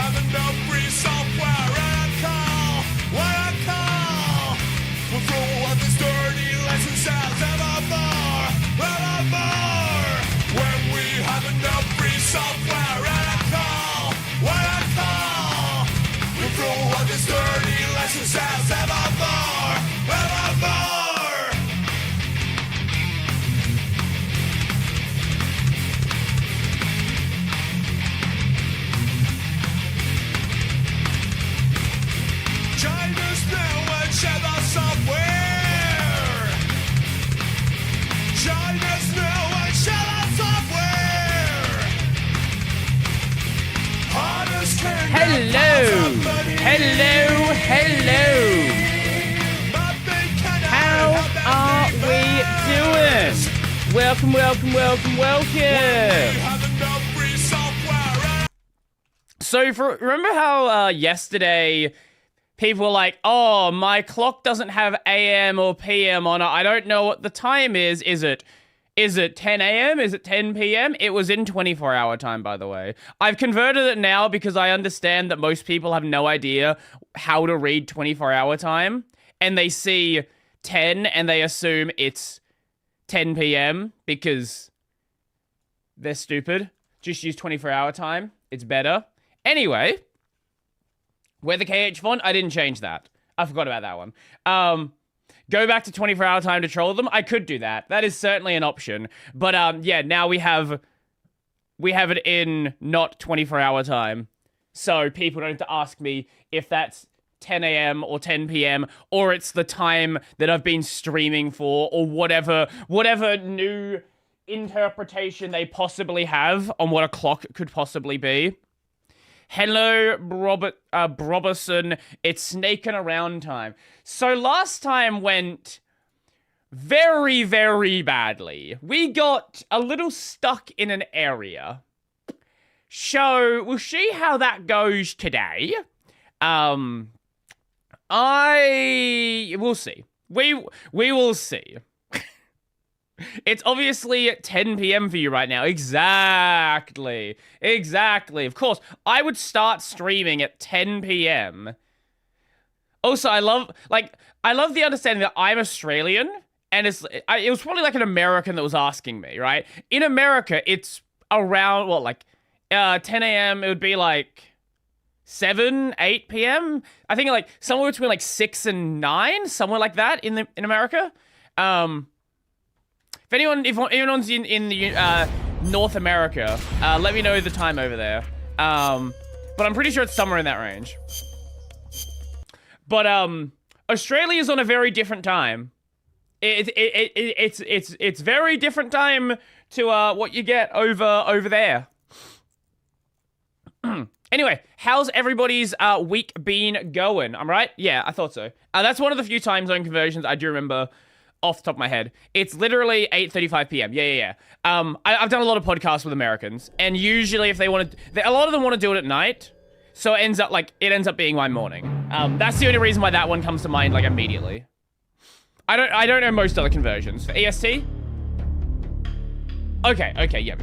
have enough free software and I call what I call. We'll throw out this dirty license sounds evermore. When we have enough free software and I call what I call. We'll throw out this dirty license sounds evermore. Join us now and share the software. Join us now and share the software. Honest can Hello. How are we doing? Welcome. So, remember how yesterday people were like, oh, my clock doesn't have AM or PM on it. I don't know what the time is. Is it 10 a.m.? Is it 10 p.m.? It was in 24-hour time, by the way. I've converted it now because I understand that most people have no idea how to read 24-hour time. And they see 10 and they assume it's 10 p.m. because they're stupid. Just use 24-hour time. It's better. Anyway, weather KH font, I didn't change that. I forgot about that one. Go back to 24-hour time to troll them. I could do that. That is certainly an option. But yeah, now we have it in not 24-hour time. So people don't have to ask me if that's 10 a.m. or 10 p.m. or it's the time that I've been streaming for or whatever new interpretation they possibly have on what a clock could possibly be. Hello, Robertson. It's snaking around time. So last time went very, very badly. We got a little stuck in an area. So we'll see how that goes today. We'll see. We will see. It's obviously 10 p.m. for you right now. Exactly. Of course, I would start streaming at 10 p.m. Also, I love the understanding that I'm Australian, and it was probably like an American that was asking me, right? In America, it's around, 10 a.m., it would be like 7, 8 p.m.? I think like somewhere between like 6 and 9, somewhere like that in America. If anyone's in the North America, let me know the time over there. But I'm pretty sure it's somewhere in that range. But Australia's on a very different time. It's very different time to what you get over there. Anyway, how's everybody's week been going? I'm right? Yeah, I thought so. That's one of the few time zone conversions I do remember off the top of my head. It's literally 8:35 p.m. Yeah. I've done a lot of podcasts with Americans, and usually if they want to, a lot of them want to do it at night, so it ends up being my morning. That's the only reason why that one comes to mind, like, immediately. I don't know most other conversions. For EST? Okay, yeah.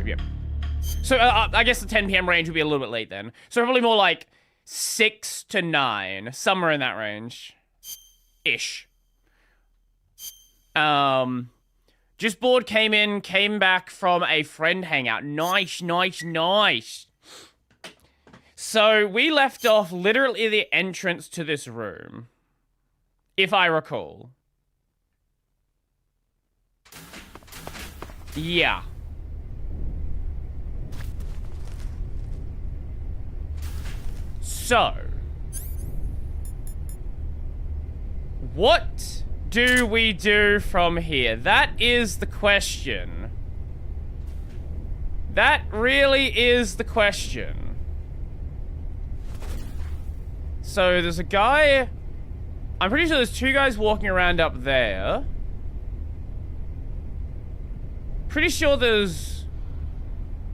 So, I guess the 10 p.m. range would be a little bit late then. So probably more like 6 to 9, somewhere in that range. Ish. Just bored, came back from a friend hangout. Nice. So we left off literally at the entrance to this room, if I recall. Yeah. So, what do we do from here? That is the question. That really is the question. So there's a guy, I'm pretty sure there's 2 guys walking around up there. Pretty sure there's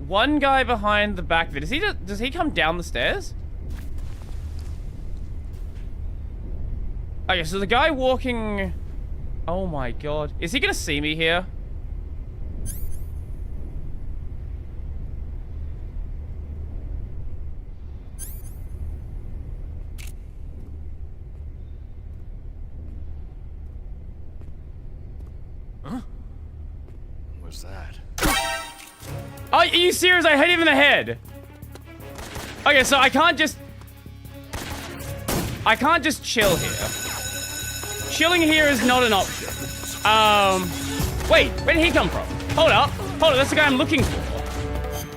1 guy behind the back of it. Does he come down the stairs? Okay, so the guy walking... Oh my god. Is he gonna see me here? was that? Oh, are you serious? I hit him in the head. Okay, so I can't just chill here. Chilling here is not an option. Wait, where did he come from? Hold up, that's the guy I'm looking for.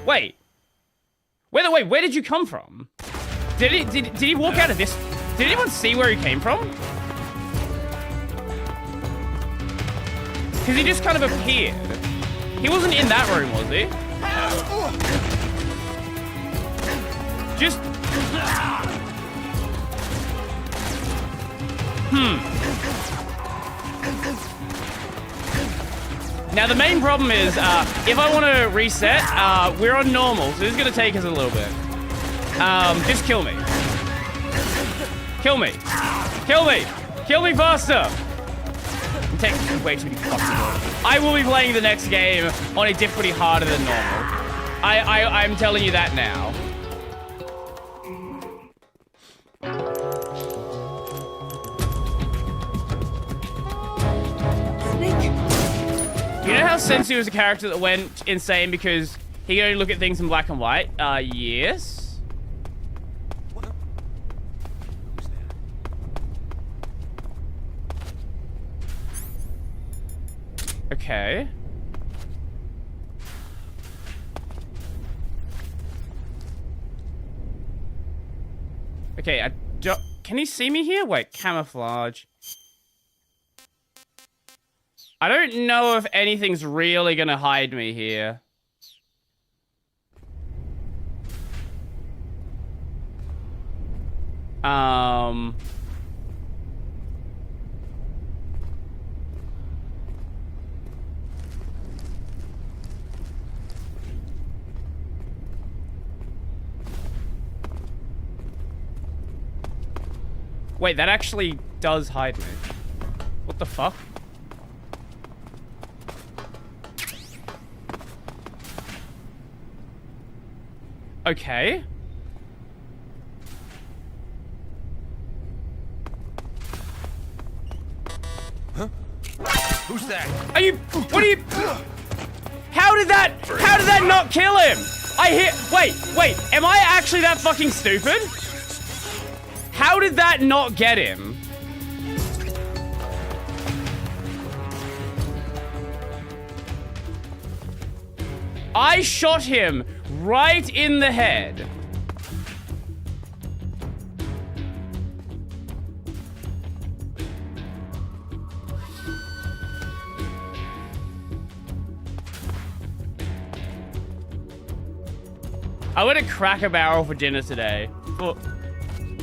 Wait. Where did you come from? Did he walk out of this? Did anyone see where he came from? Because he just kind of appeared. He wasn't in that room, was he? Just... Now, the main problem is, if I want to reset, we're on normal, so this is going to take us a little bit. Just kill me. Kill me. Kill me. Kill me faster. I'm taking way too many fucking. I will be playing the next game on a difficulty harder than normal. I'm telling you that now. You know how Sensu was a character that went insane because he could only look at things in black and white? Yes. What? Who's there? Okay. Okay, I don't... Can he see me here? Wait, camouflage. I don't know if anything's really gonna hide me here. Wait, that actually does hide me. What the fuck? Okay. Huh? Who's that? Are you... What are you... How did that not kill him? Wait, am I actually that fucking stupid? How did that not get him? I shot him right in the head. I went to Cracker Barrel for dinner today. Well,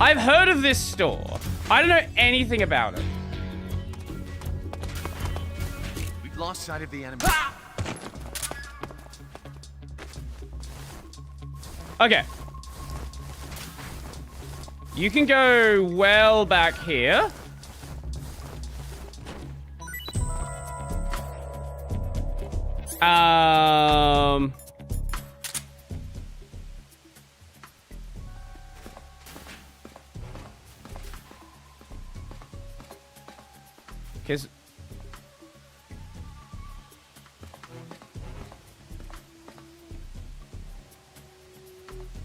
I've heard of this store. I don't know anything about it. We've lost sight of the enemy. Okay. You can go well back here. Because...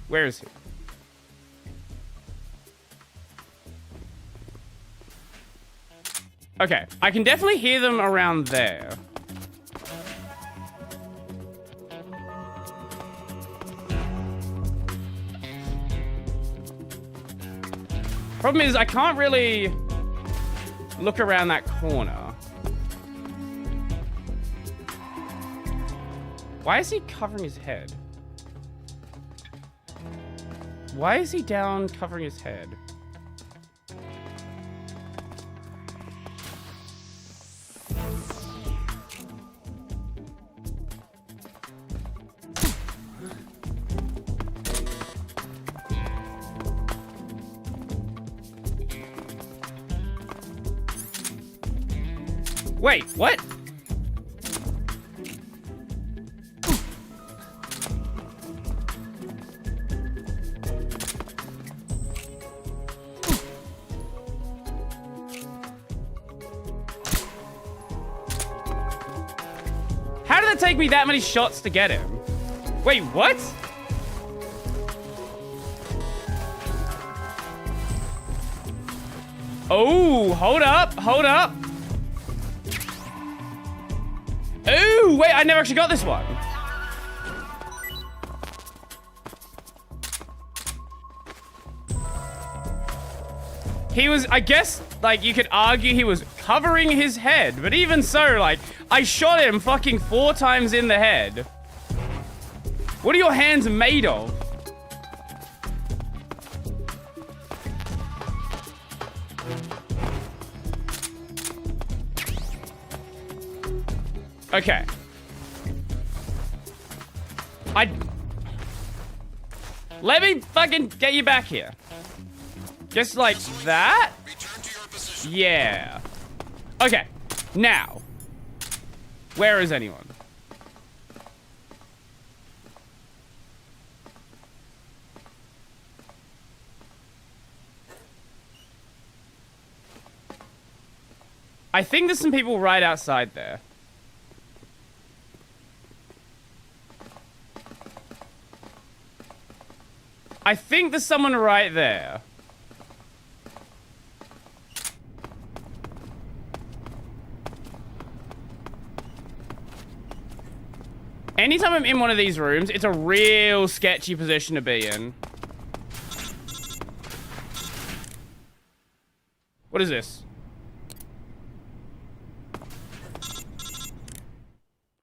Where is he? Okay, I can definitely hear them around there. Problem is, I can't really look around that corner. Why is he covering his head? Why is he down covering his head? Wait, what? How did that it take me that many shots to get him? Wait, what? Oh, hold up, hold up. Oh, wait, I never actually got this one. He was, I guess, like, you could argue he was covering his head, but even so, like, I shot him fucking 4 times in the head. What are your hands made of? Okay. Let me fucking get you back here. Just like that? Yeah. Okay. Now. Where is anyone? I think there's some people right outside there. I think there's someone right there. Anytime I'm in one of these rooms, it's a real sketchy position to be in. What is this?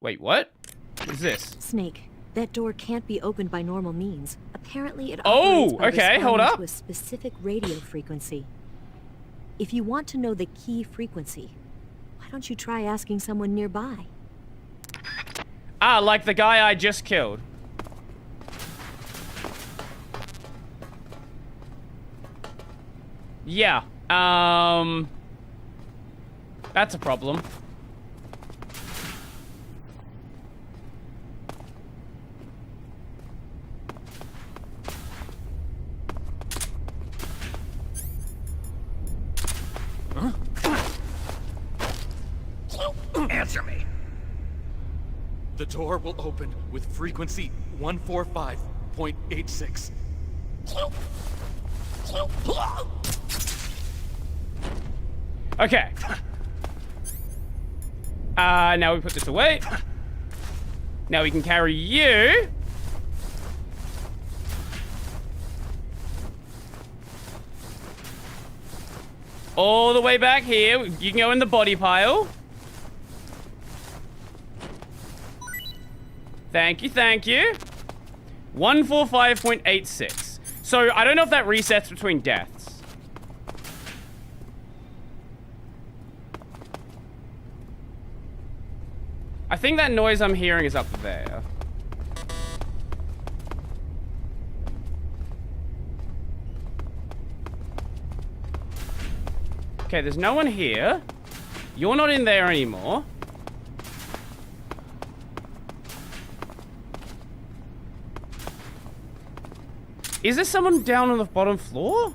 Wait, what? What is this? Snake, that door can't be opened by normal means. Apparently it Oh, operates by okay, hold up. responding to a specific radio frequency. If you want to know the key frequency, why don't you try asking someone nearby? Ah, like the guy I just killed. Yeah, that's a problem. Answer me. The door will open with frequency 145.86. Okay. Now we put this away. Now we can carry you. All the way back here. You can go in the body pile. Thank you, thank you. 145.86. So, I don't know if that resets between deaths. I think that noise I'm hearing is up there. Okay, there's no one here. You're not in there anymore. Is there someone down on the bottom floor?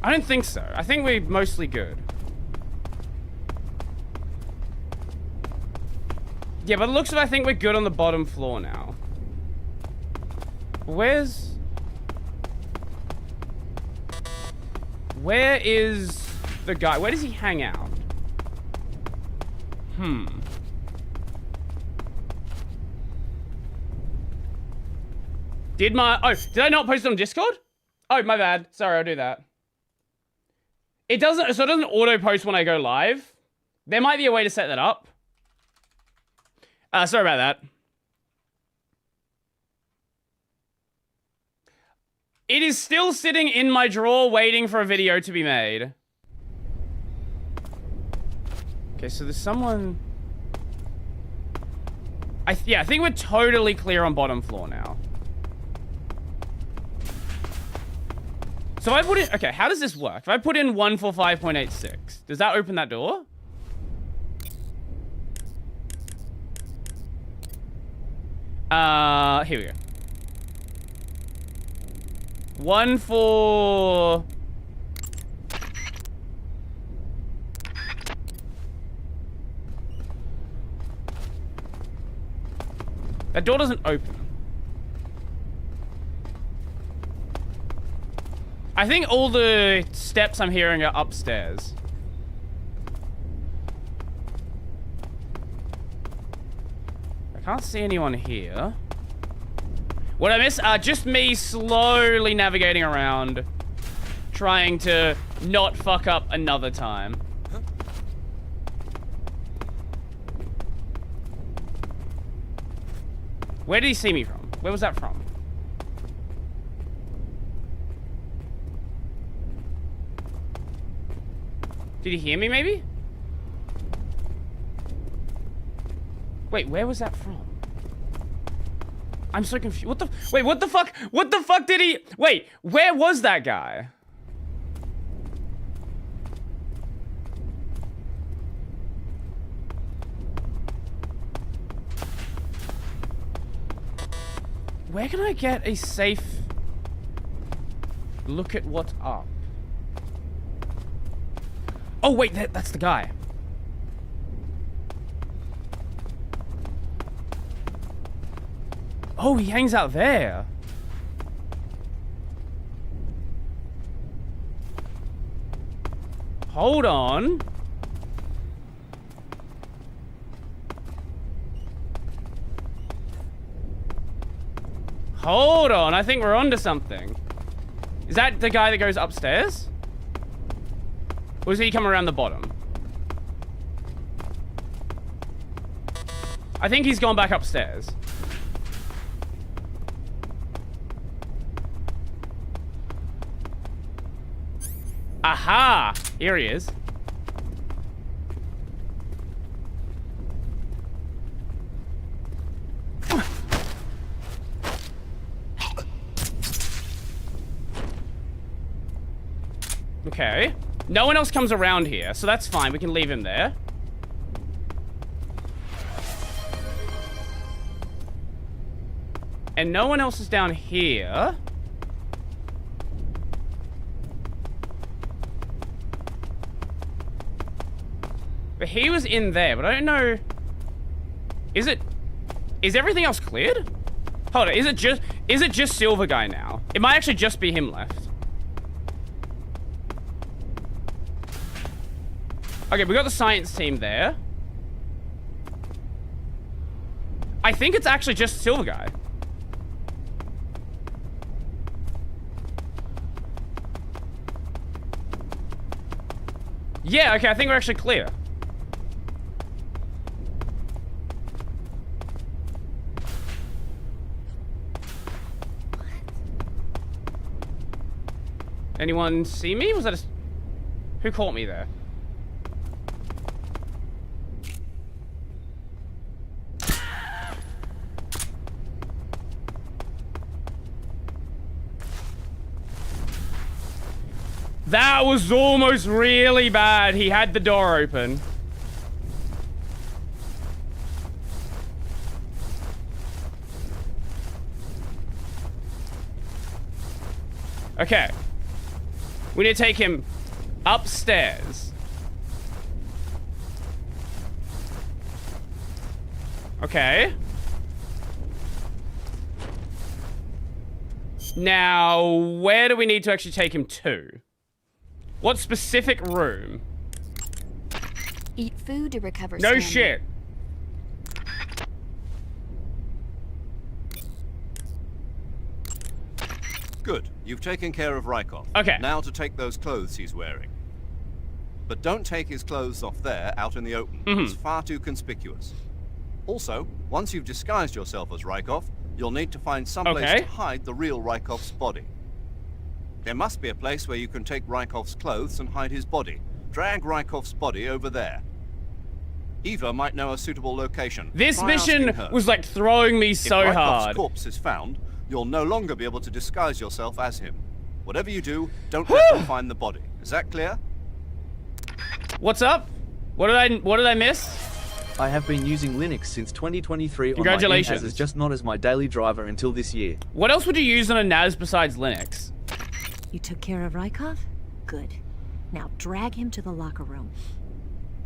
I don't think so. I think we're mostly good. Yeah, but it looks like I think we're good on the bottom floor now. Where is the guy? Where does he hang out? Did I not post it on Discord? Oh, my bad. Sorry, I'll do that. It doesn't auto post when I go live. There might be a way to set that up. Sorry about that. It is still sitting in my drawer waiting for a video to be made. Okay, so there's someone... I think we're totally clear on bottom floor now. So if I put in... Okay, how does this work? If I put in 145.86, does that open that door? Here we go. 14... That door doesn't open. I think all the steps I'm hearing are upstairs. I can't see anyone here. What I miss? Just me slowly navigating around, trying to not fuck up another time. Where did he see me from? Where was that from? Did he hear me, maybe? Wait, where was that from? I'm so confused. What the? Wait, what the fuck? What the fuck did he? Wait, where was that guy? Where can I get a safe look at what's up? Oh, wait, that's the guy. Oh, he hangs out there. Hold on. Hold on, I think we're onto something. Is that the guy that goes upstairs? Or does he come around the bottom? I think he's gone back upstairs. Aha! Here he is. Okay. No one else comes around here, so that's fine. We can leave him there. And no one else is down here. But he was in there, but I don't know. Is everything else cleared? Hold on, is it just Silver Guy now? It might actually just be him left. Okay, we got the science team there. I think it's actually just Silver Guy. Yeah, okay, I think we're actually clear. Anyone see me? Was that a... Who caught me there? That was almost really bad. He had the door open. Okay. We need to take him upstairs. Okay. Now, where do we need to actually take him to? What specific room? Eat food to recover No stamina. shit. Good. You've taken care of Rykov. Okay. Now to take those clothes he's wearing. But don't take his clothes off there, out in the open. It's far too conspicuous. Also, once you've disguised yourself as Rykov, you'll need to find someplace Okay. to hide the real Rykov's body. There must be a place where you can take Rykov's clothes and hide his body. Drag Rykov's body over there. Eva might know a suitable location. This Try mission asking her. was like throwing me so If Rykov's hard. corpse is found, you'll no longer be able to disguise yourself as him. Whatever you do, don't let them find the body. Is that clear? What's up? What did I miss? I have been using Linux since 2023 on my Congratulations. NAS, just not as my daily driver until this year. What else would you use on a NAS besides Linux? You took care of Rykov? Good. Now drag him to the locker room.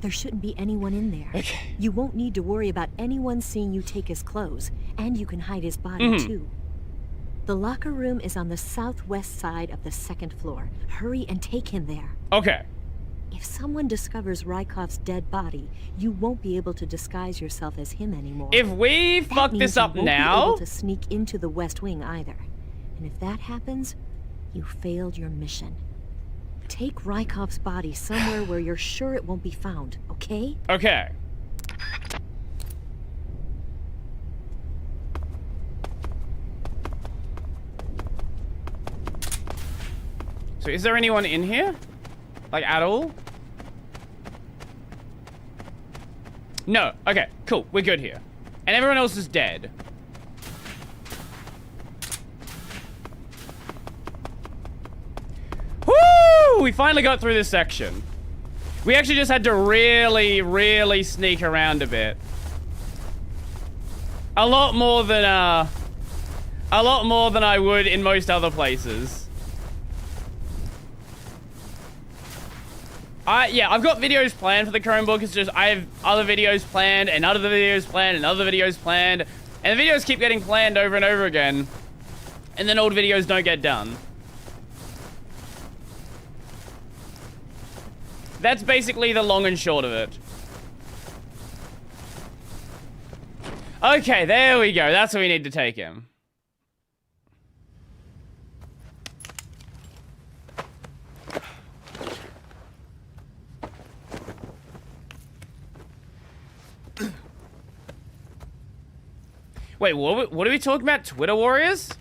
There shouldn't be anyone in there. Okay. You won't need to worry about anyone seeing you take his clothes, and you can hide his body too. The locker room is on the southwest side of the 2nd floor. Hurry and take him there. Okay. If someone discovers Rykov's dead body, you won't be able to disguise yourself as him anymore. If we fuck That this means you up won't now... be able to sneak into the West Wing either. And if that happens, you failed your mission. Take Rykov's body somewhere where you're sure it won't be found, okay? Okay. So is there anyone in here? Like, at all? No. Okay, cool. We're good here. And everyone else is dead. Woo! We finally got through this section. We actually just had to really, really sneak around a bit. A lot more than I would in most other places. Yeah, I've got videos planned for the Chromebook. It's just I have other videos planned and other videos planned and other videos planned. And the videos keep getting planned over and over again. And then old videos don't get done. That's basically the long and short of it. Okay, there we go. That's where we need to take him. Wait, what are we talking about? Twitter warriors?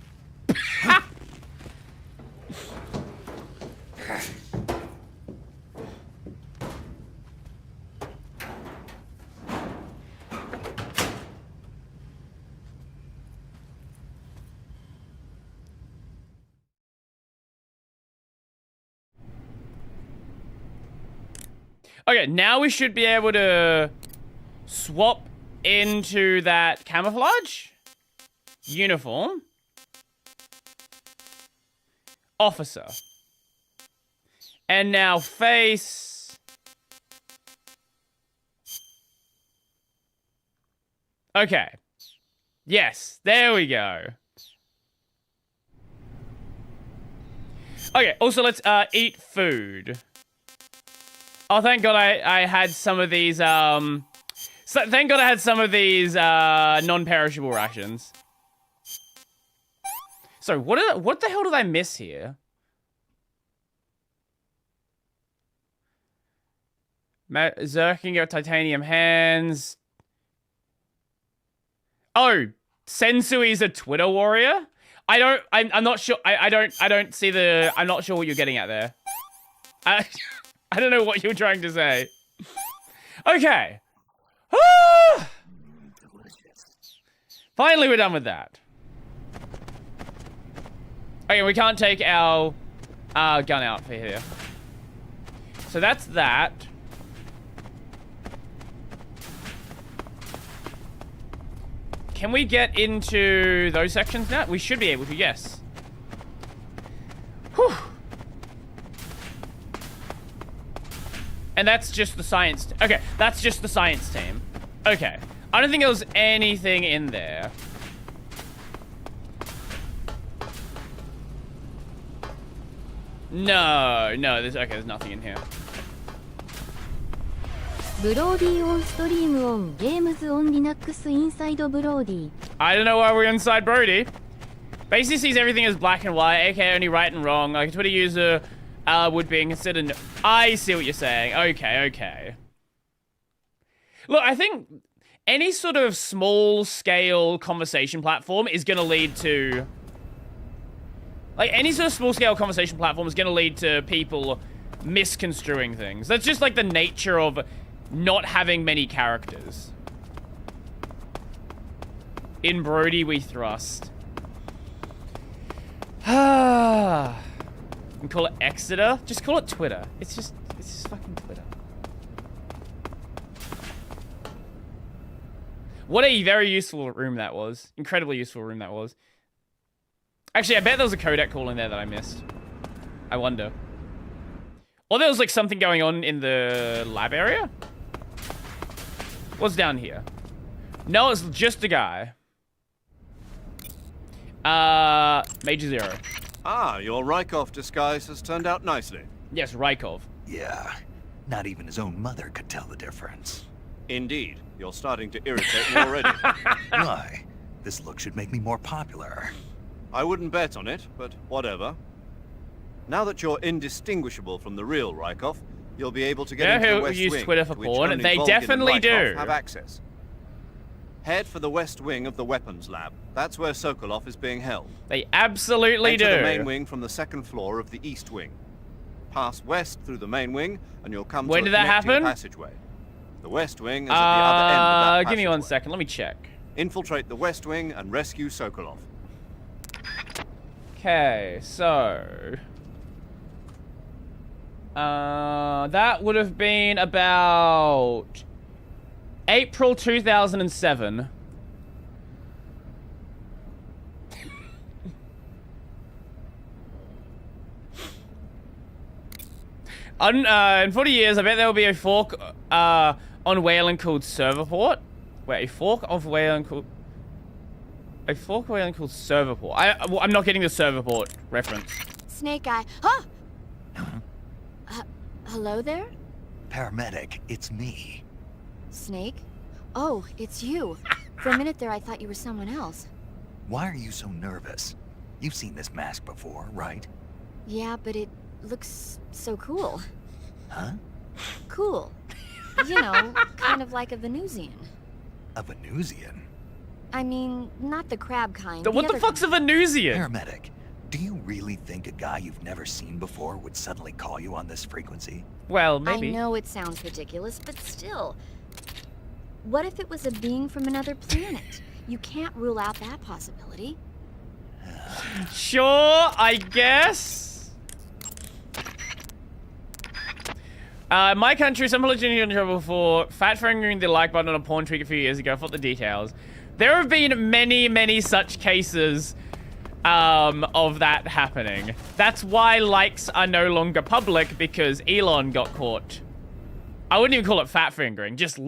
Okay, now we should be able to swap into that camouflage uniform. Officer. And now face. Okay. Yes, there we go. Okay, also let's eat food. Oh, thank God I had some of these, thank God I had some of these, non-perishable rations. So, what the hell did I miss here? Zerking of titanium hands. Oh, Sensui's a Twitter warrior? I'm not sure, I don't see the, I'm not sure what you're getting at there. I don't know what you were trying to say. Okay. Ah! Finally, we're done with that. Okay, we can't take our gun out for here. So that's that. Can we get into those sections now? We should be able to, yes. Whew. And that's just the science... Okay, that's just the science team. Okay. I don't think there was anything in there. No, there's nothing in here. ブローディーオンストリームオンゲームズオンリナックスインサイドブローディー I don't know why we're inside Brody. Basically sees everything as black and white, aka only right and wrong. Like a Twitter user would be considered... I see what you're saying. Okay. Look, I think any sort of small-scale conversation platform is going to lead to... Like, any sort of small-scale conversation platform is going to lead to people misconstruing things. That's just, like, the nature of not having many characters. In Brody we thrust. Ah... And call it Exeter? Just call it Twitter. It's just fucking Twitter. What a very useful room that was. Incredibly useful room that was. Actually, I bet there was a codec call in there that I missed. I wonder. Or there was like something going on in the lab area? What's down here? No, it's just a guy. Major Zero. Ah, your Rykov disguise has turned out nicely. Yes, Rykov. Yeah, not even his own mother could tell the difference. Indeed, you're starting to irritate me already. Why? This look should make me more popular. I wouldn't bet on it, but whatever. Now that you're indistinguishable from the real Rykov, you'll be able to get into the who West use Wing, Twitter for to which porn? only They Volgin definitely and Rykov do. have access. Head for the West Wing of the Weapons Lab. That's where Sokolov is being held. They absolutely Enter do. the main wing from the second floor of the East Wing. Pass west through the main wing, and you'll come When to a did that connecting happen? passageway. The West Wing is at the other end of that Give me 1 passageway. second. Let me check. Infiltrate the West Wing and rescue Sokolov. Okay, so... that would have been about... April 2007. In 40 years, I bet there will be a fork on Wayland called Serverport. Wait, a fork of Wayland called... A fork of Wayland called Serverport. I'm not getting the Serverport reference. Snake Eye. Huh? Hello there? Paramedic, it's me. Snake? Oh, it's you. For a minute there, I thought you were someone else. Why are you so nervous? You've seen this mask before, right? Yeah, but it looks so cool. Huh? Cool. You know, kind of like a Venusian. A Venusian? I mean, not the crab kind. What the other fuck's a kind. Venusian? Paramedic, do you really think a guy you've never seen before would suddenly call you on this frequency? Well, maybe. I know it sounds ridiculous, but still. What if it was a being from another planet? You can't rule out that possibility. Sure, I guess. My country, some politician in trouble for fat fingering the like button on a porn tweet a few years ago. For the details, there have been many, many such cases of that happening. That's why likes are no longer public, because Elon got caught. I wouldn't even call it fat fingering, just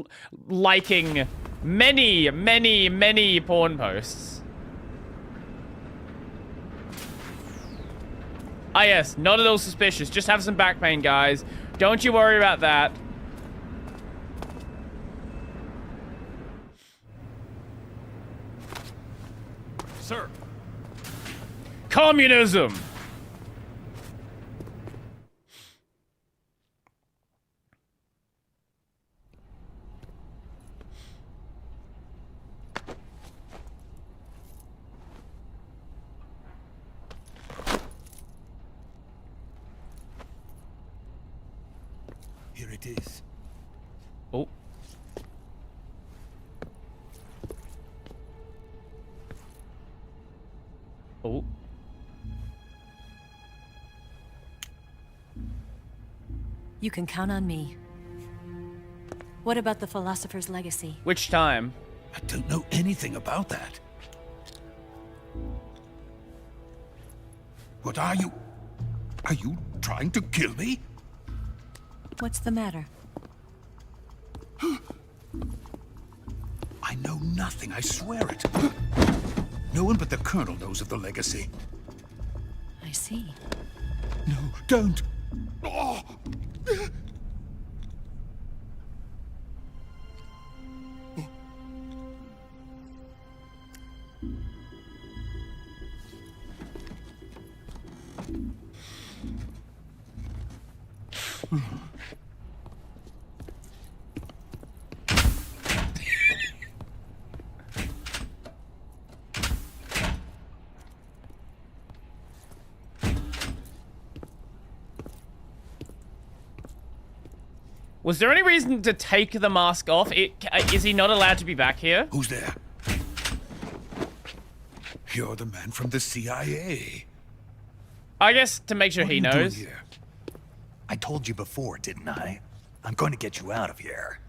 liking many, many, many porn posts. Ah yes, not at all suspicious. Just have some back pain, guys. Don't you worry about that. Sir, Communism! Here it is. Oh. Oh. You can count on me. What about the philosopher's legacy? Which time? I don't know anything about that. What are you? Are you trying to kill me? What's the matter? I know nothing, I swear it. No one but the Colonel knows of the legacy. I see. No, don't! Oh. Was there any reason to take the mask off? Is he not allowed to be back here? Who's there? You're the man from the CIA. I guess to make sure What are he you doing knows. here? I told you before, didn't I? I'm going to get you out of here.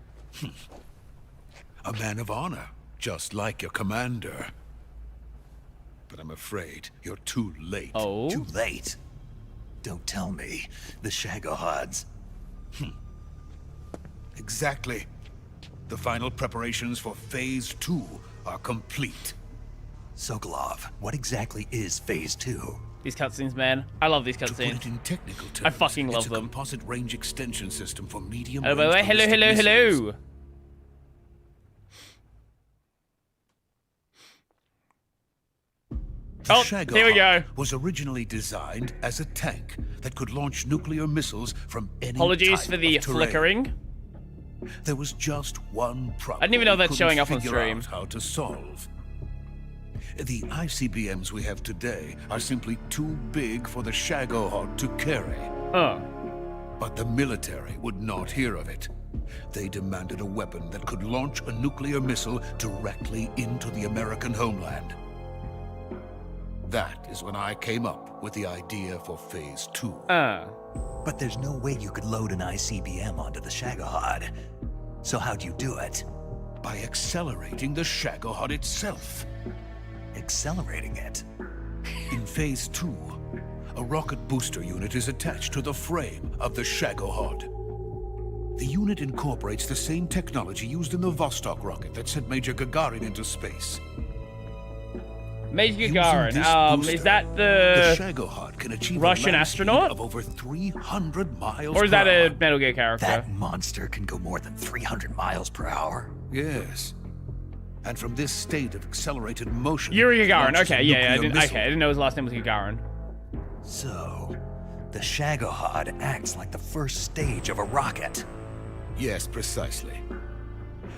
A man of honor, just like your commander. But I'm afraid you're too late. Oh? Too late. Don't tell me. The Shagohods. Exactly. The final preparations for Phase 2 are complete. Sokolov, what exactly is Phase 2? These cutscenes, man. I love these To put cutscenes. it in technical terms, I fucking love it's a them. composite range extension system for medium Oh, by the way, hello, hello, hello. Oh, here we go. Was originally designed as a tank that could launch nuclear missiles from any Apologies type for the of terrain. flickering. There was just one problem. I didn't even know we that's showing couldn't up on figure stream. out how to solve. The ICBMs we have today are simply too big for the Shagohod to carry. Oh. But the military would not hear of it. They demanded a weapon that could launch a nuclear missile directly into the American homeland. That is when I came up with the idea for Phase 2. But there's no way you could load an ICBM onto the Shagohod. So how'd you do it? By accelerating the Shagohod itself. Accelerating it? In Phase 2, a rocket booster unit is attached to the frame of the Shagohod. The unit incorporates the same technology used in the Vostok rocket that sent Major Gagarin into space. Major Using Gagarin, this booster, is that the the Shagohod can achieve Russian a land speed astronaut? of over 300 miles or is that per a hour. Metal Gear character? That monster can go more than 300 miles per hour. Yes. And from this state of accelerated motion, Yuri it Gagarin. launches a Okay, yeah, I nuclear didn't. missile. Okay, I didn't know his last name was Gagarin. So, the Shagohod acts like the first stage of a rocket. Yes, precisely.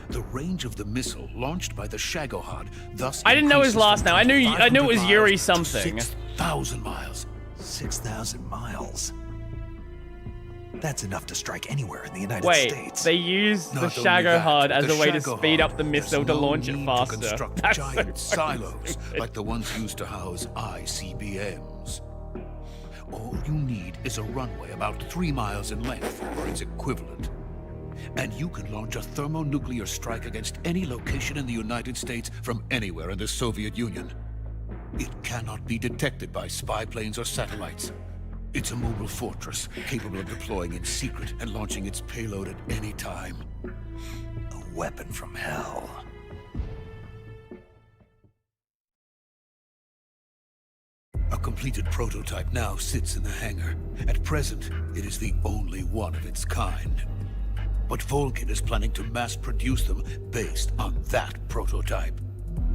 The range of the missile launched by the Shagohod thus I didn't know his increases last from name. I knew it was 500 Yuri miles to something. 6,000 miles. 6,000 miles. That's enough to strike anywhere in the United Wait, States. they use the Not only Shagohod that, as the a way to Shagohod speed up the has missile to no launch it need faster. To construct That's giant so fucking silos stupid. like the ones used to house ICBMs. All you need is a runway about 3 miles in length, or its equivalent. And you can launch a thermonuclear strike against any location in the United States from anywhere in the Soviet Union. It cannot be detected by spy planes or satellites. It's a mobile fortress, capable of deploying in secret and launching its payload at any time. A weapon from hell. A completed prototype now sits in the hangar. At present, it is the only one of its kind. But Volkin is planning to mass produce them based on that prototype.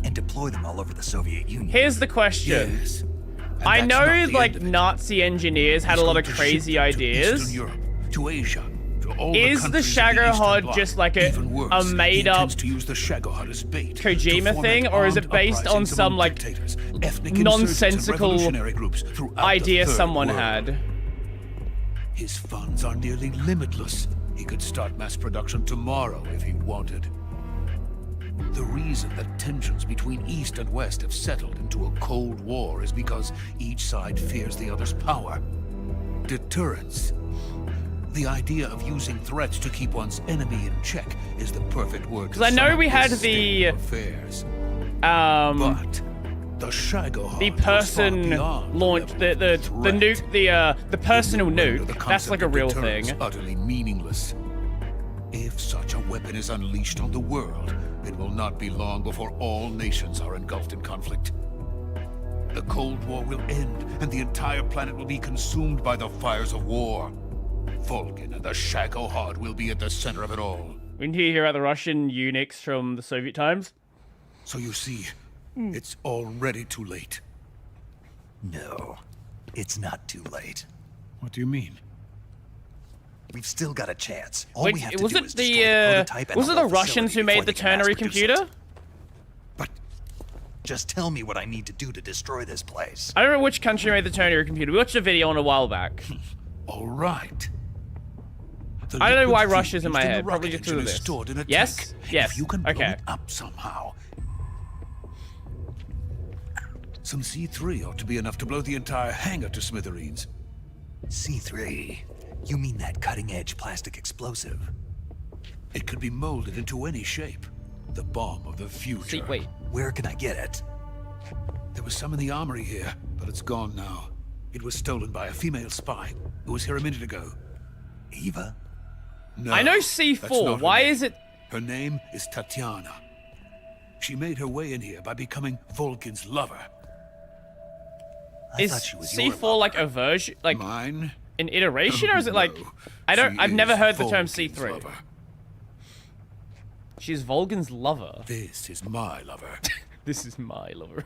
And deploy them all over the Soviet Union. Here's the question. Yes. And I that's know, not the end like, of it. Nazi engineers had He's a lot going of to ship crazy them to ideas. Eastern Europe, to Asia, to all the Is the countries of the Eastern Shagohod Bloc. just like Even worse, a he made-up intends to use the Shagohod as bait to Kojima foment thing, or is it armed based on uprisings some, among like, dictators, ethnic insurgents, and nonsensical revolutionary groups throughout the idea Third someone World? had? His funds are nearly limitless. He could start mass production tomorrow if he wanted. The reason that tensions between East and West have settled into a Cold War is because each side fears the other's power. Deterrence. The idea of using threats to keep one's enemy in check is the perfect word. Because I know we had the affairs. But the Shagohod the goes far person beyond launched the threat. nuke, the personal Render nuke. the That's concept like a of real deterrence thing. utterly meaningless. If such a weapon is unleashed on the world, it will not be long before all nations are engulfed in conflict. The Cold War will end, and the entire planet will be consumed by the fires of war. Volkin and the Shagohod will be at the center of it all. We need to hear about the Russian eunuchs from the Soviet times. So you see, it's already too late. No, it's not too late. What do you mean? We've still got a chance. All Wait, we have to was do it is destroy the prototype and was it the the whole Russians who facility made before the they can mass ternary produce computer? it. But just tell me what I need to do to destroy this place. I don't know which country made the ternary computer. We watched a video on a while back. All right. The I don't know liquid why fuel Russia's in my used head. the Probably rocket just because of engine is this. stored in a Yes? tank. Yes. If you can blow Okay. it up somehow. Some C3 ought to be enough to blow the entire hangar to smithereens. C3? You mean that cutting-edge plastic explosive? It could be molded into any shape. The bomb of the future. See, wait. Where can I get it? There was some in the armory here, but it's gone now. It was stolen by a female spy who was here a minute ago. Eva? No, I know that's C4. not her Why name. is it? Her name is Tatiana. She made her way in here by becoming Volkin's lover. I thought she was C4 your like lover. a version, like Mine? an iteration, or is it like? No, I've she never is heard the term Volkin's C3. lover. She's Volgan's lover. This is my lover. This is my lover.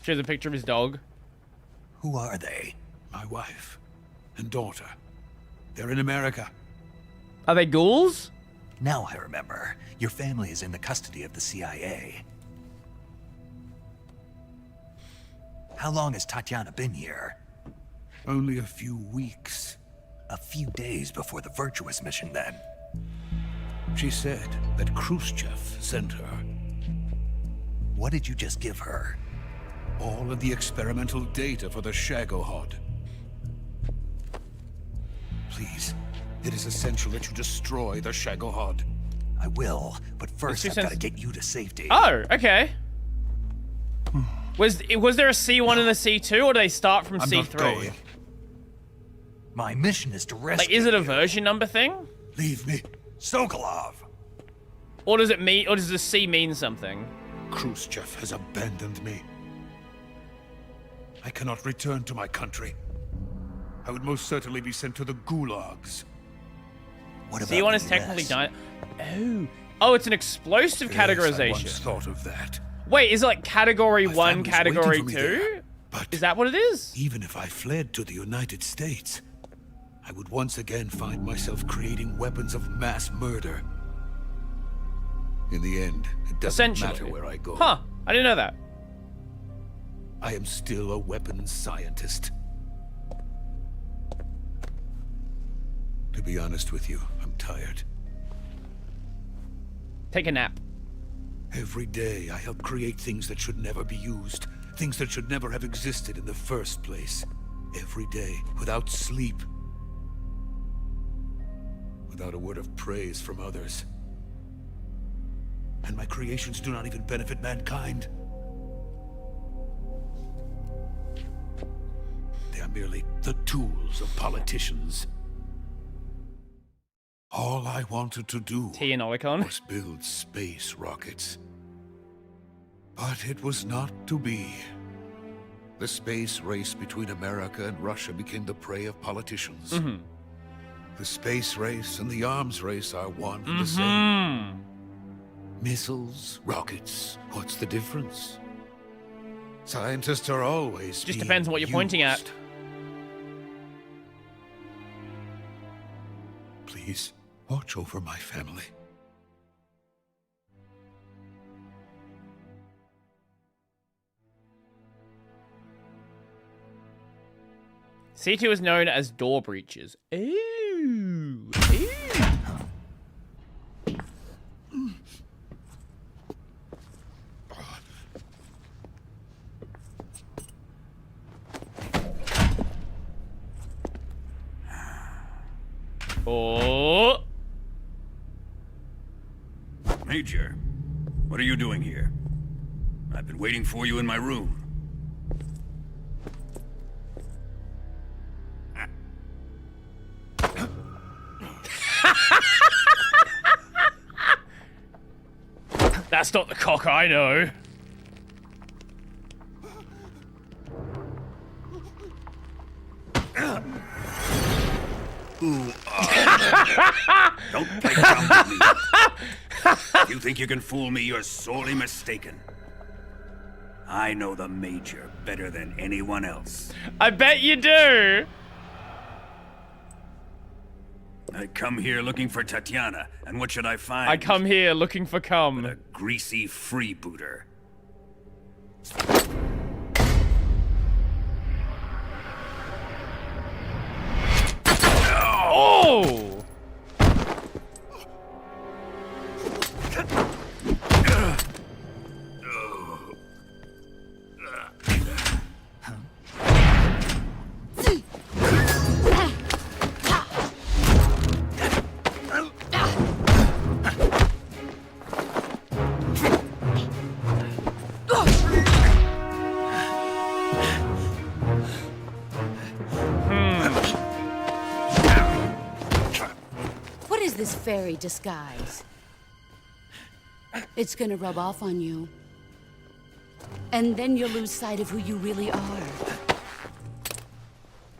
Shows a picture of his dog. Who are they? My wife and daughter. They're in America. Are they ghouls? Now I remember. Your family is in the custody of the CIA. How long has Tatiana been here? Only a few weeks. A few days before the Virtuous mission, then. She said that Khrushchev sent her. What did you just give her? All of the experimental data for the Shagohod. Please, it is essential that you destroy the Shagohod. I will, but first She I've got to says- get you to safety. Oh, okay. Was there a C1 and a C2, or do they start from I'm C3? not going. My mission is to rescue Like, is it a you. version number thing? Leave me. Sokolov! Or does it mean, or does the C mean something? Khrushchev has abandoned me. I cannot return to my country. I would most certainly be sent to the gulags. What about C1 the is technically US? done. Oh, it's an explosive Yes, I once categorization. thought of that. Wait, is it like category My 1, family's category waiting for me 2? there. But Is that what it is? even if I fled to the United States, I would once again find myself creating weapons of mass murder. In the end, it doesn't Essentially. matter where I go. Huh, I didn't know that. I am still a weapons scientist. To be honest with you, I'm tired. Take a nap. Every day, I help create things that should never be used. Things that should never have existed in the first place. Every day, without sleep. Without a word of praise from others. And my creations do not even benefit mankind. They are merely the tools of politicians. All I wanted to do T and Olicon. was build space rockets. But it was not to be. The space race between America and Russia became the prey of politicians. Mm-hmm. The space race and the arms race are one and the same. Missiles, rockets, what's the difference? Scientists are always Just being depends on what you're pointing at. used. Please, watch over my family. C2 is known as door breaches. Ooh. Ooh. Oh. Major, what are you doing here? I've been waiting for you in my room. That's not the cock I know. Don't play dumb with me. If you think you can fool me, you're sorely mistaken. I know the Major better than anyone else. I bet you do. I come here looking for Tatiana, and what should I find? I come here looking for A cum. greasy freebooter. Oh! fairy disguise. It's gonna rub off on you. And then you'll lose sight of who you really are.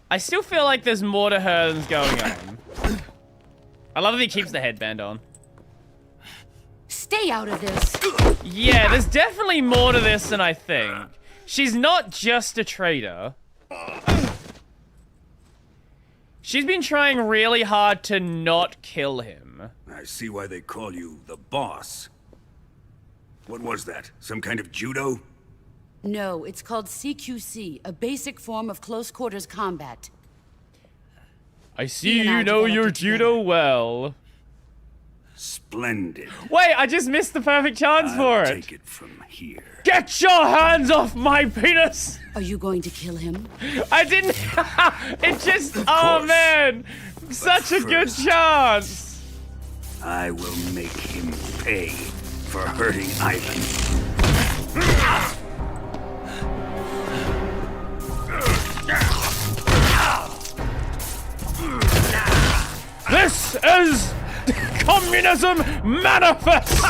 I still feel like there's more to her than's going on. I love that he keeps the headband on. Stay out of this. Yeah, there's definitely more to this than I think. She's not just a traitor. She's been trying really hard to not kill him. I see why they call you the boss. What was that? Some kind of judo? No, it's called CQC, a basic form of close quarters combat. I see you know your judo well. Splendid. Wait, I just missed the perfect chance for it. Take it from here. Get your hands off my penis! Are you going to kill him? I didn't. It just. Oh man, such a good chance. I will make him pay for hurting Ivan. This is Communism Manifest!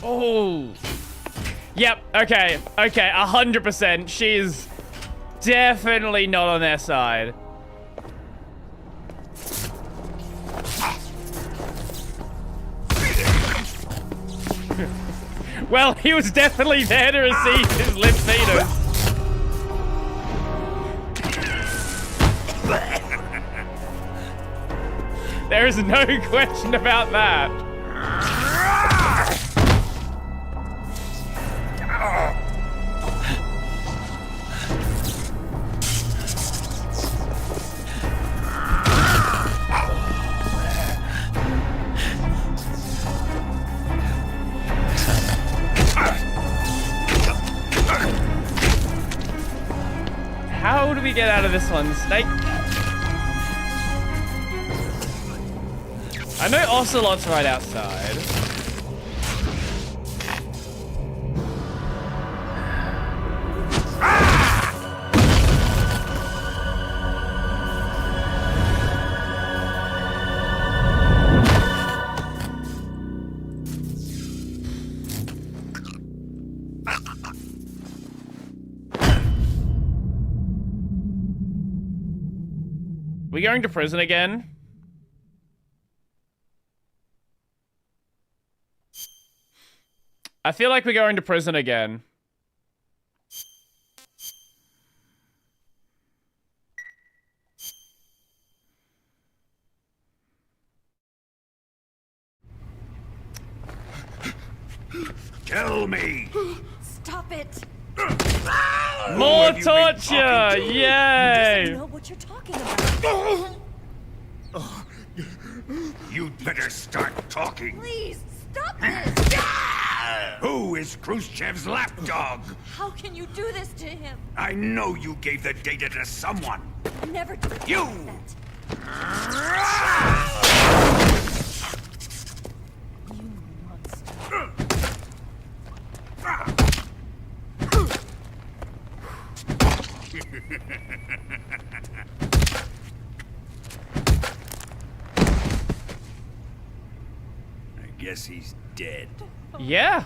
Oh. Yep, okay, 100%. She's definitely not on their side. Well, he was definitely there to receive his limp fetus. There is no question about that. How do we get out of this one, Snake? I know Ocelot's right outside. We going to prison again? I feel like we're going to prison again. Tell me! Stop it! More torture! Yay! know what you're talking about. You'd better start talking. Please, stop this! Who is Khrushchev's lapdog? How can you do this to him? I know you gave the data to someone. Never do You! You monster. I guess he's dead. Yeah.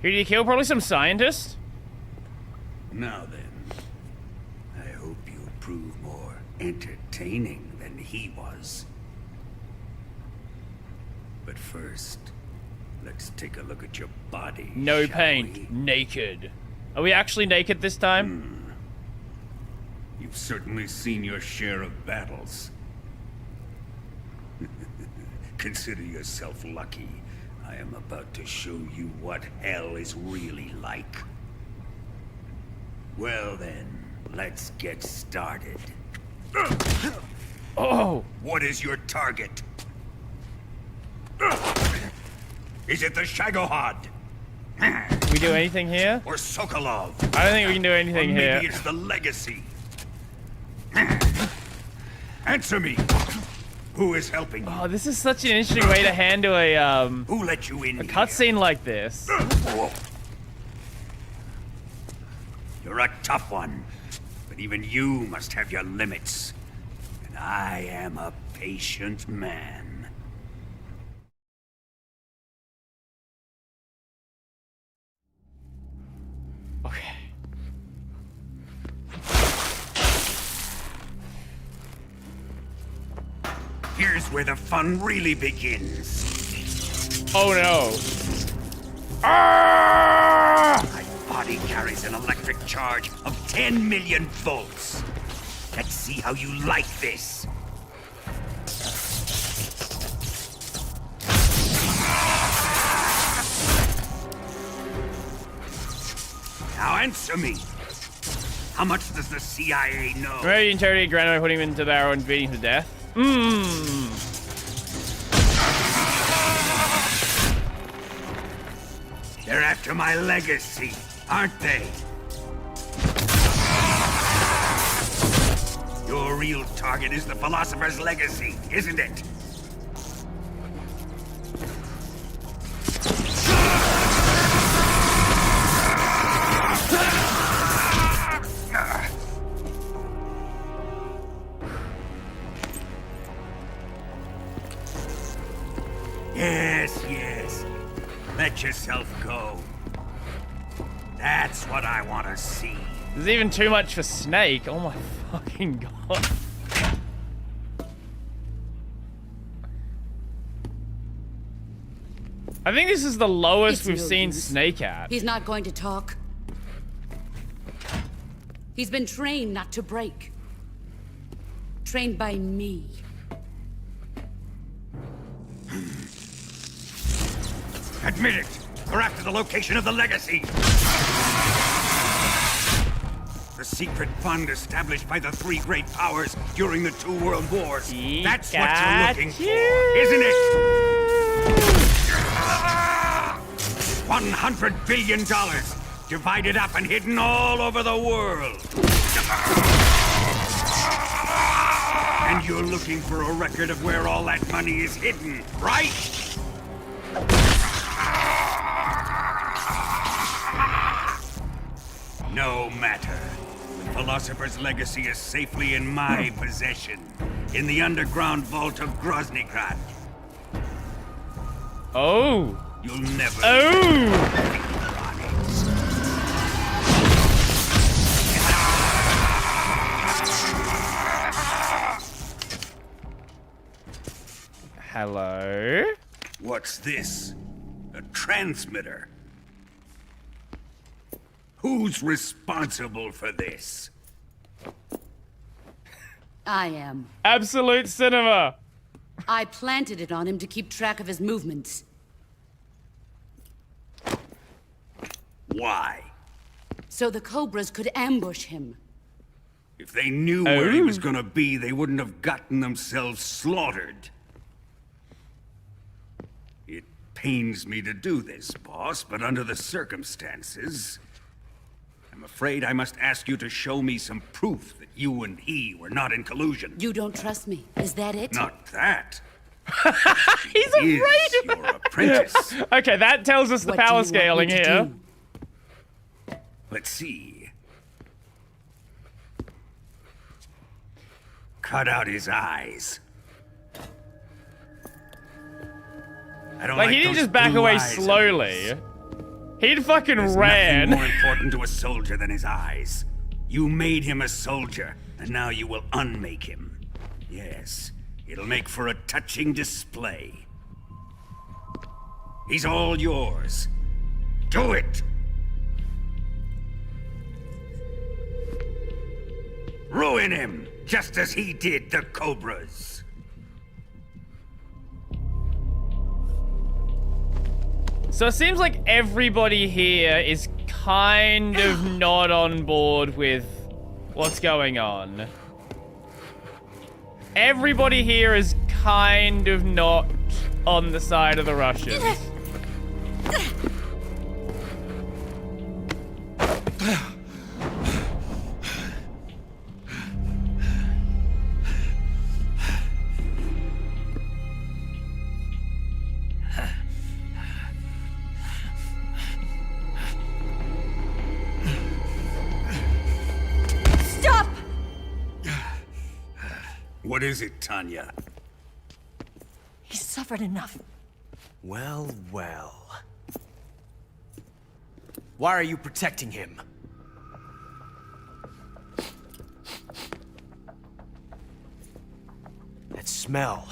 Who did he kill? Probably some scientist? Now then, I hope you prove more entertaining than he was. But first, let's take a look at your body. No shall paint. we? Naked. Are we actually naked this time? You've certainly seen your share of battles. Consider yourself lucky. I am about to show you what hell is really like. Well then, let's get started. Oh. What is your target? Is it the Shagohod? Can we do anything here? Or Sokolov? I don't think we can do anything or maybe here. It's the Legacy. Answer me. Who is helping you? Oh, this is such an interesting way to handle a Who let you in? a cutscene like this. You're a tough one, but even you must have your limits. And I am a patient man. Okay. Here's where the fun really begins. Oh no. My body carries an electric charge of 10 million volts. Let's see how you like this. Now answer me. How much does the CIA know? Remember you interrogated Grandma by putting him into the barrel and beating him to death? They're after my legacy, aren't they? Your real target is the Philosopher's Legacy, isn't it? Yes. Let yourself go. That's what I want to see. This is even too much for Snake. Oh my fucking god. I think this is the lowest It's we've no seen use. Snake at. He's not going to talk. He's been trained not to break. Trained by me. Admit it. We're after the location of the legacy. The secret fund established by the three great powers during the two world wars. That's what you're looking for, isn't it? $100 billion divided up and hidden all over the world. And you're looking for a record of where all that money is hidden, right? No matter. The Philosopher's Legacy is safely in my possession, in the underground vault of Groznygrad. Oh. You'll never. Hello? What's this? A transmitter? Who's responsible for this? I am. Absolute cinema. I planted it on him to keep track of his movements. Why? So the Cobras could ambush him. If they knew where he was gonna be, they wouldn't have gotten themselves slaughtered. It pains me to do this, boss, but under the circumstances, I'm afraid I must ask you to show me some proof that you and he were not in collusion. You don't trust me, is that it? Not that. He's afraid of your apprentice. Okay, that tells us the What do you power want me scaling to here. do? Let's see. Cut out his eyes. I don't Like, he didn't those just back blue away eyes of slowly. his. He'd fucking There's ran. nothing more important to a soldier than his eyes. You made him a soldier, and now you will unmake him. Yes, it'll make for a touching display. He's all yours. Do it! Ruin him, just as he did the Cobras. So it seems like everybody here is kind of not on board with what's going on. Everybody here is kind of not on the side of the Russians. Stop! What is it, Tanya? He's suffered enough. Well, well. Why are you protecting him? That smell.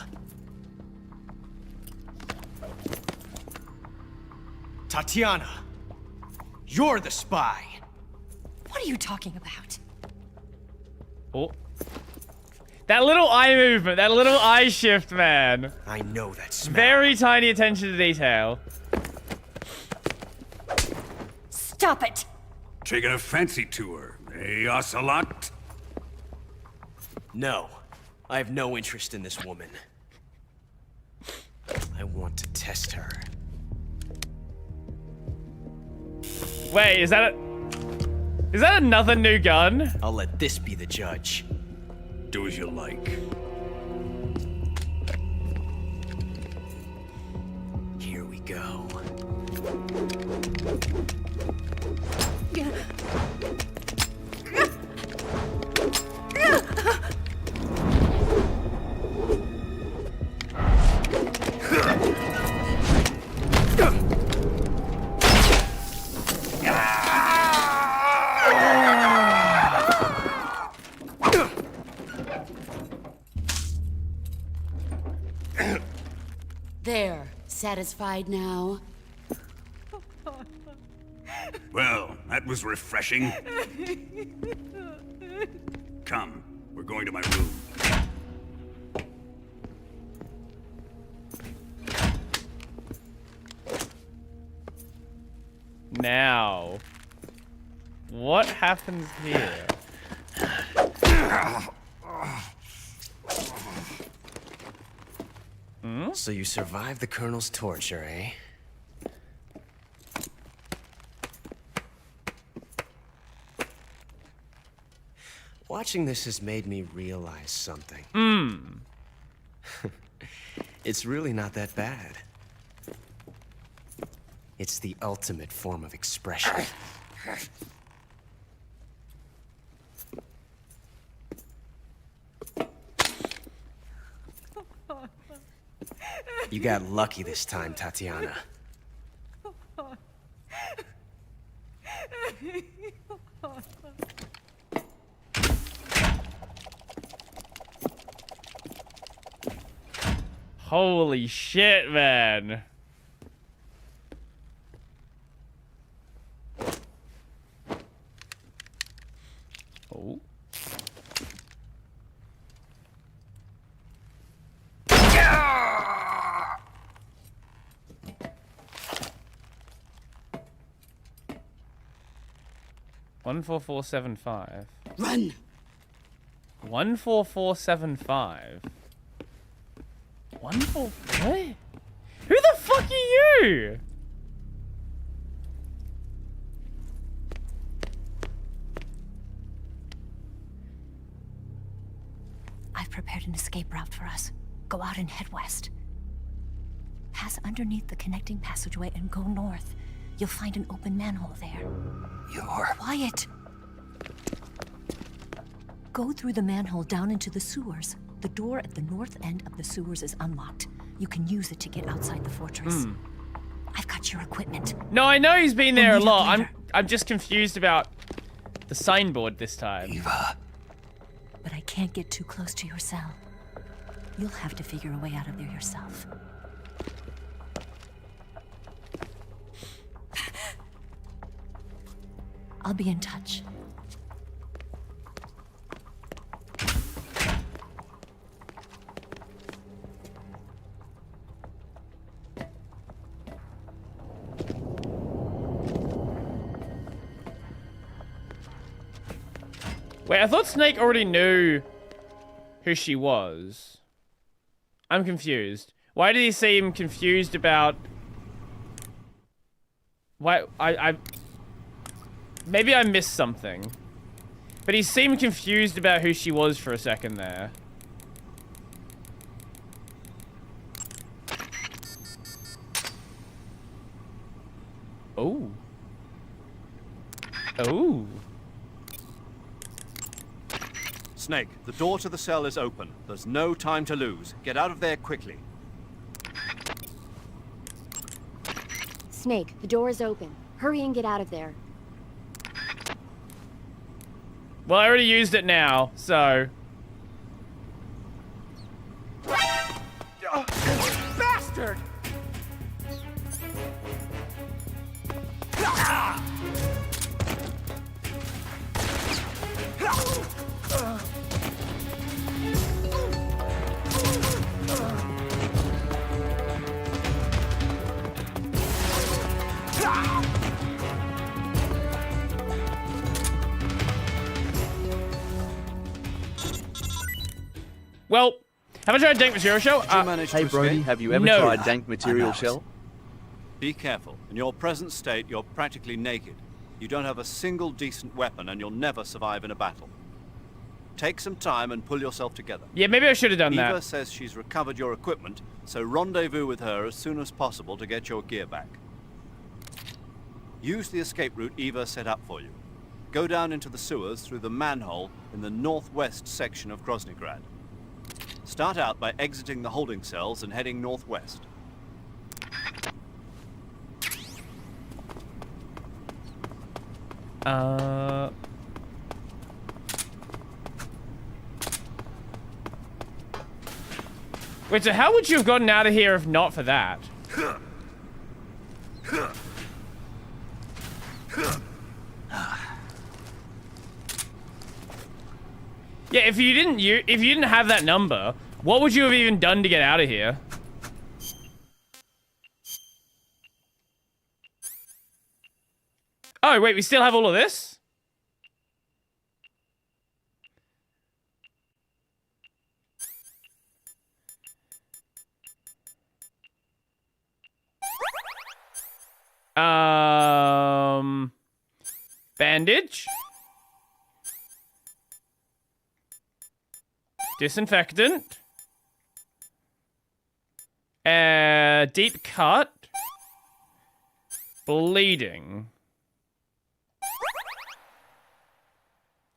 Tatiana, you're the spy. What are you talking about? Oh. That little eye movement, that little eye shift, man. I know that smell. Very tiny attention to detail. Stop it! Taking a fancy to her, eh, Ocelot? No, I have no interest in this woman. I want to test her. Wait, is that another new gun? I'll let this be the judge. Do as you like. Here we go. There. Satisfied now? Well, that was refreshing. Come, we're going to my room. Now, what happens here? So you survived the Colonel's torture, eh? Watching this has made me realize something. It's really not that bad. It's the ultimate form of expression. You got lucky this time, Tatiana. Holy shit, man. Oh. One 14475. Run! 14475. 144. What? Who the fuck are you? I've prepared an escape route for us. Go out and head west. Pass underneath the connecting passageway and go north. You'll find an open manhole there. You're... Quiet! Go through the manhole down into the sewers. The door at the north end of the sewers is unlocked. You can use it to get outside the fortress. I've got your equipment. No, I know he's been there a meet up lot. later. I'm just confused about the signboard this time. Eva. But I can't get too close to your cell. You'll have to figure a way out of there yourself. I'll be in touch. Wait, I thought Snake already knew who she was. I'm confused. Why did he seem confused about... Why... Maybe I missed something. But he seemed confused about who she was for a second there. Oh. Oh. Snake, the door to the cell is open. There's no time to lose. Get out of there quickly. Snake, the door is open. Hurry and get out of there. Well, I already used it now, so... Bastard! Well, have I tried Dank Material Shell? Hey Brody, have you ever no. tried Dank Material Shell? Be careful. In your present state, you're practically naked. You don't have a single decent weapon, and you'll never survive in a battle. Take some time and pull yourself together. Yeah, maybe I should have done Eva that. says she's recovered your equipment, so rendezvous with her as soon as possible to get your gear back. Use the escape route Eva set up for you. Go down into the sewers through the manhole in the northwest section of Groznygrad. Start out by exiting the holding cells and heading northwest. Wait, so how would you have gotten out of here if not for that? Yeah, if you didn't have that number, what would you have even done to get out of here? Oh, wait, we still have all of this? Bandage. Disinfectant. Deep cut. Bleeding.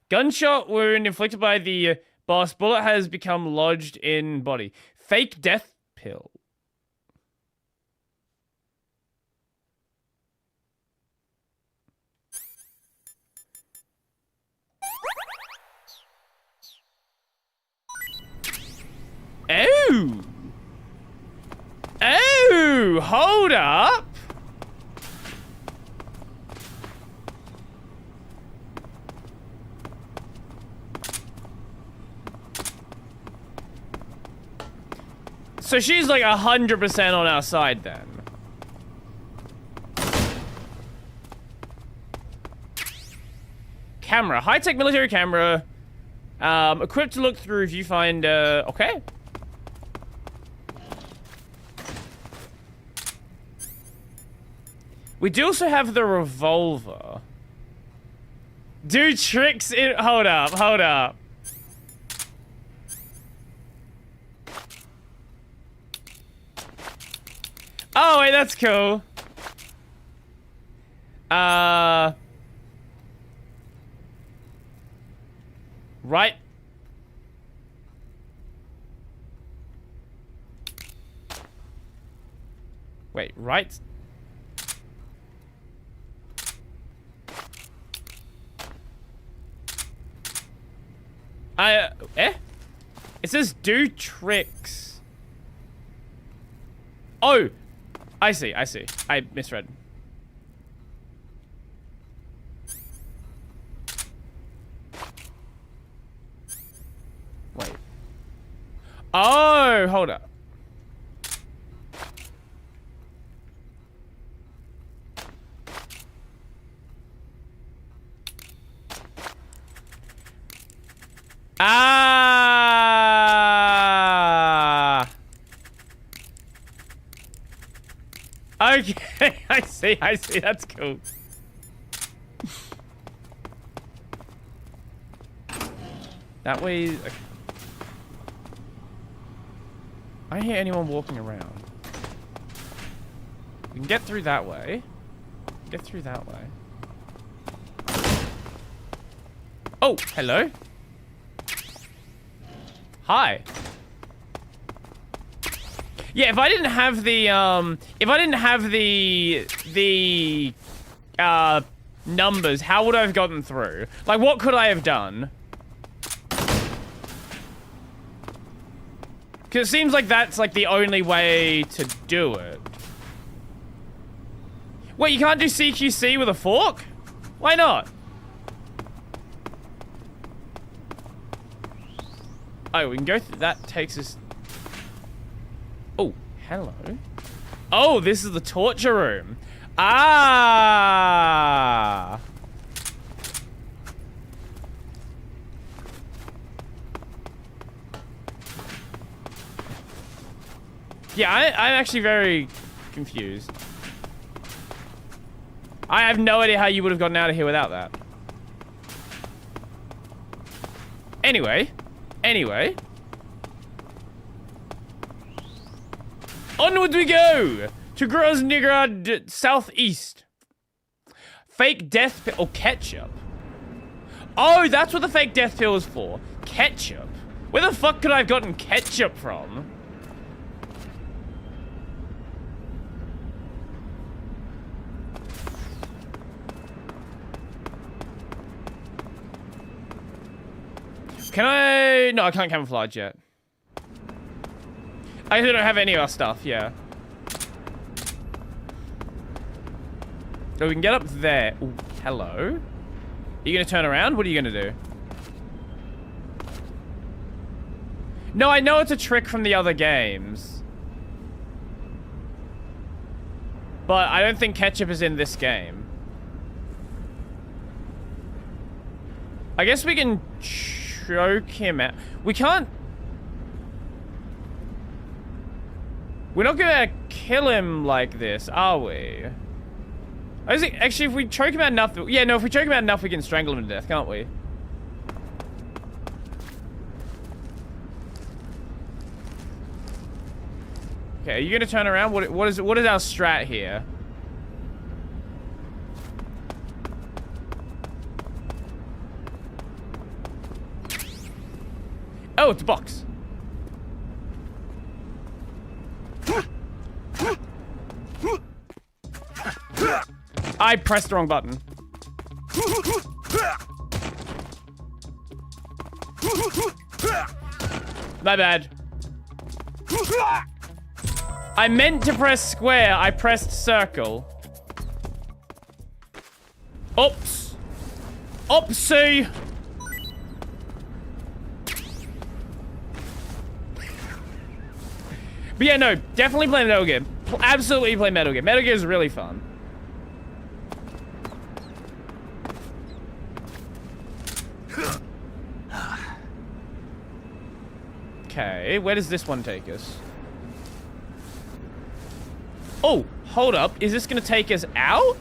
Gunshot wound inflicted by the boss. Bullet has become lodged in body. Fake death pill. Oh! Oh! Hold up! So she's like 100% on our side then. Camera. High-tech military camera. Equipped to look through viewfinder. Okay. We do also have the revolver. Do tricks in... Hold up, hold up. Oh, wait, that's cool. Right. Wait, right? It says do tricks. Oh, I see, I see. I misread. Wait. Oh, hold up. Ah! Okay, I see, that's cool. That way... Okay. I don't hear anyone walking around. We can get through that way. Get through that way. Oh, hello. Hi. Yeah, if I didn't have the numbers, how would I have gotten through? Like, what could I have done? Because it seems like that's, like, the only way to do it. Wait, you can't do CQC with a fork? Why not? Oh, we can go through... That takes us... Oh, hello. Oh, this is the torture room. Ah! Yeah, I'm actually very confused. I have no idea how you would have gotten out of here without that. Anyway. Onward we go! To Groznygrad southeast. Fake death pill. Oh, ketchup. Oh, that's what the fake death pill is for. Ketchup. Where the fuck could I have gotten ketchup from? Can I... No, I can't camouflage yet. I don't have any of our stuff, yeah. So we can get up there. Ooh, hello. Are you gonna turn around? What are you gonna do? No, I know it's a trick from the other games. But I don't think ketchup is in this game. I guess we can choke him out. We can't... We're not gonna kill him like this, are we? I think, actually, if we choke him out enough... Yeah, no, if we choke him out enough, we can strangle him to death, can't we? Okay, are you gonna turn around? What is our strat here? Oh, it's a box. I pressed the wrong button. My bad. I meant to press square. I pressed circle. Oops. Oopsie. But yeah, no, definitely play Metal Gear. Absolutely play Metal Gear. Metal Gear is really fun. Okay, where does this one take us? Oh, hold up. Is this gonna take us out?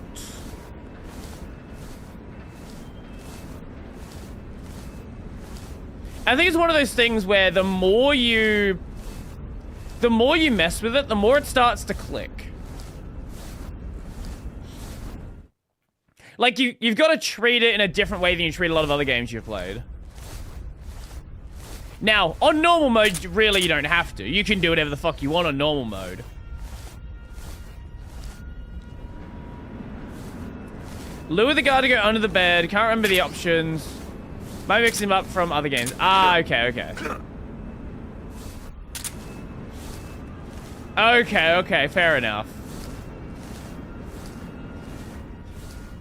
I think it's one of those things where the more you mess with it, the more it starts to click. Like, you've got to treat it in a different way than you treat a lot of other games you've played. Now, on normal mode, really, you don't have to. You can do whatever the fuck you want on normal mode. Lure the guard to go under the bed. Can't remember the options. Might mix him up from other games. Ah, okay. Okay, fair enough.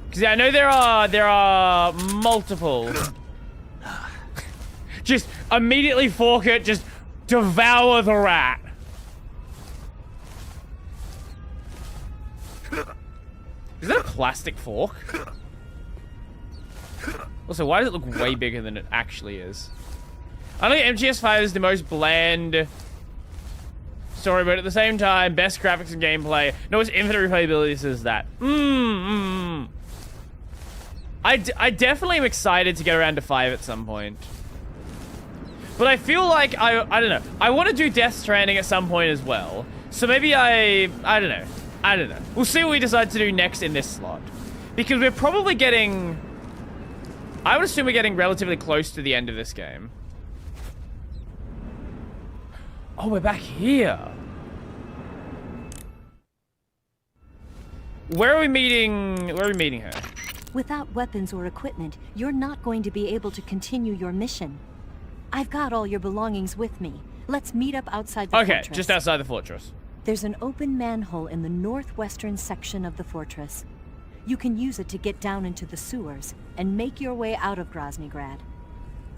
Because yeah, I know there are multiple. Just immediately fork it, just devour the rat. Is that a plastic fork? Also, why does it look way bigger than it actually is? I think MGS5 is the most bland story, but at the same time, best graphics and gameplay. No, it's infinite replayability says that. I definitely am excited to get around to 5 at some point. But I feel like, I don't know. I want to do Death Stranding at some point as well. So maybe I don't know. I don't know. We'll see what we decide to do next in this slot. Because we're probably getting... I would assume we're getting relatively close to the end of this game. Oh, we're back here. Where are we meeting her? Without weapons or equipment, you're not going to be able to continue your mission. I've got all your belongings with me. Let's meet up outside the fortress. Okay, just outside the fortress. There's an open manhole in the northwestern section of the fortress. You can use it to get down into the sewers and make your way out of Groznygrad.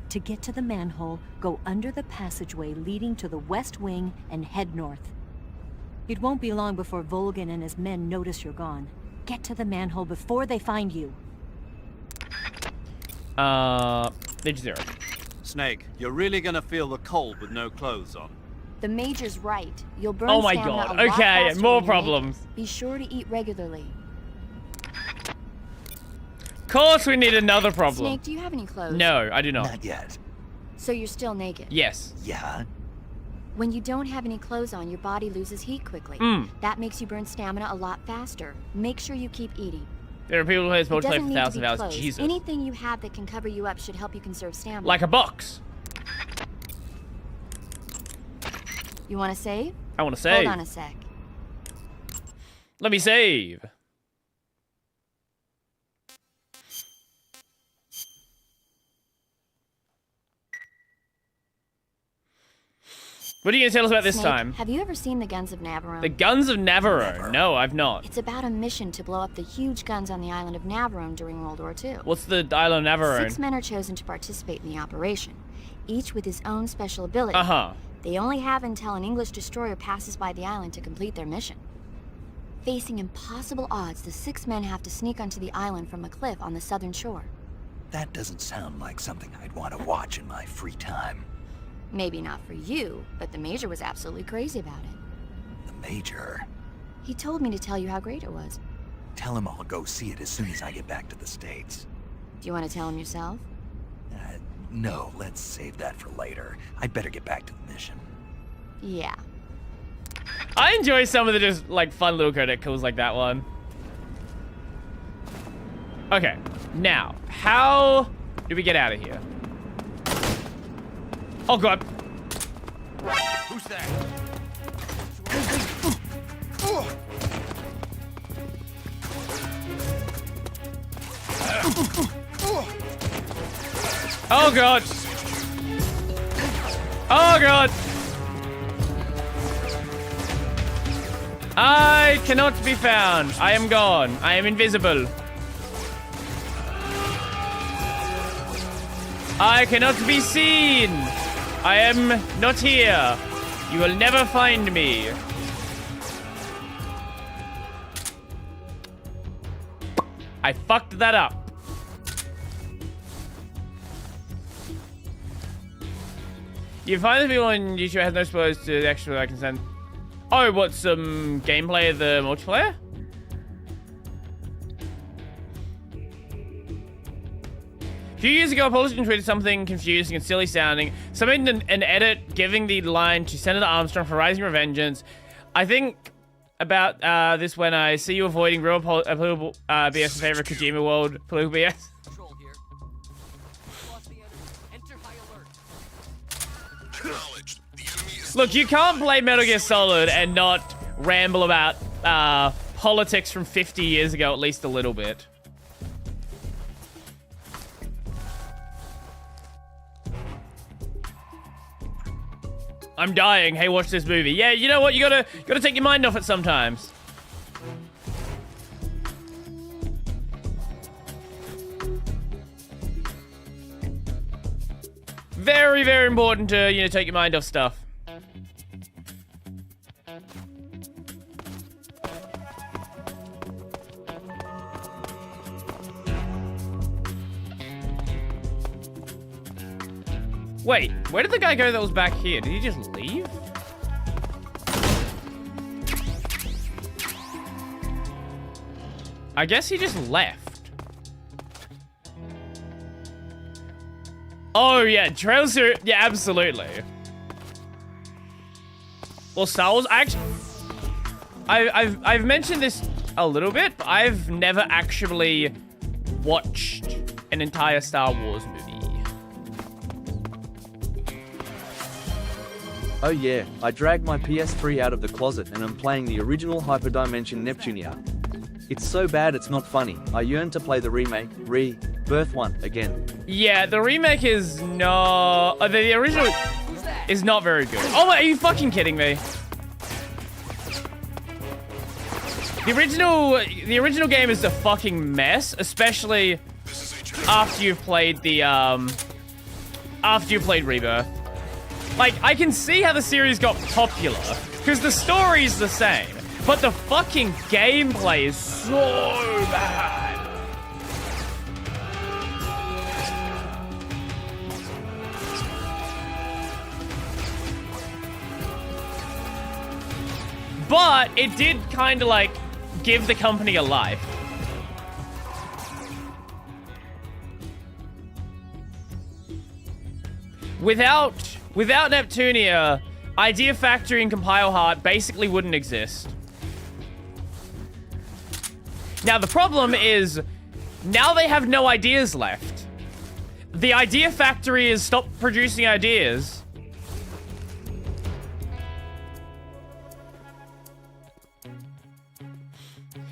To get to the manhole, go under the passageway leading to the west wing and head north. It won't be long before Volgin and his men notice you're gone. Get to the manhole before they find you. Stage 0. Snake, you're really gonna feel the cold with no clothes on. The Major's right. You'll burn Oh my stamina god. a lot Okay, faster more when you're problems. naked. Be sure to eat regularly. Of course we need another problem. Snake, do you have any clothes? No, I do not. Not yet. So you're still naked? Yes. Yeah? When you don't have any clothes on, your body loses heat quickly. That makes you burn stamina a lot faster. Make sure you keep eating. There are people who play this It multiplayer doesn't for need to thousands be of hours. clothes. Jesus. Anything you have that can cover you up should help you conserve stamina. Like a box. You want to save? I want to save. Hold on a sec. Let me save. What are you going to tell us about this Snake, time? Have you ever seen the Guns of Navarone? The Guns of Navarone? No, I've not. It's about a mission to blow up the huge guns on the island of Navarone during World War II. What's the island of Navarone? 6 men are chosen to participate in the operation, each with his own special ability. Uh-huh. They only have until an English destroyer passes by the island to complete their mission. Facing impossible odds, the 6 men have to sneak onto the island from a cliff on the southern shore. That doesn't sound like something I'd want to watch in my free time. Maybe not for you, but the Major was absolutely crazy about it. The Major? He told me to tell you how great it was. Tell him I'll go see it as soon as I get back to the States. Do you want to tell him yourself? No, let's save that for later. I'd better get back to the mission. Yeah. I enjoy some of the just, like, fun little credit calls like that one. Okay, now, how do we get out of here? Oh, God. Who's that? Oh, God. Oh, God. I cannot be found. I am gone. I am invisible. I cannot be seen. I am not here. You will never find me. I fucked that up. You find the people on YouTube has no spoilers to the actual I can send. Oh, what, some gameplay of the multiplayer? A few years ago, a politician tweeted something confusing and silly sounding. Submitted an edit giving the line to Senator Armstrong for Rising Revengeance. I think about this when I see you avoiding real political BS in favor of Kojima World political BS. Look, you can't play Metal Gear Solid and not ramble about politics from 50 years ago at least a little bit. I'm dying. Hey, watch this movie. Yeah, you know what? You gotta take your mind off it sometimes. Very, very important to, you know, take your mind off stuff. Wait, where did the guy go that was back here? Did he just leave? I guess he just left. Oh yeah, Trails are, yeah, absolutely. Well, Star Wars, I've mentioned this a little bit, but I've never actually watched an entire Star Wars movie. Oh yeah, I dragged my PS3 out of the closet and I'm playing the original Hyperdimension Neptunia. It's so bad it's not funny. I yearn to play the remake, Rebirth one, again. Yeah, the remake is not... the original is not very good. Oh my, are you fucking kidding me? The original game is a fucking mess, especially after you've played the, after you played Rebirth. Like, I can see how the series got popular, because the story's the same, but the fucking gameplay is so bad. But it did kind of, like, give the company a life. Without Neptunia, Idea Factory and Compile Heart basically wouldn't exist. Now, the problem is, now they have no ideas left. The Idea Factory has stopped producing ideas.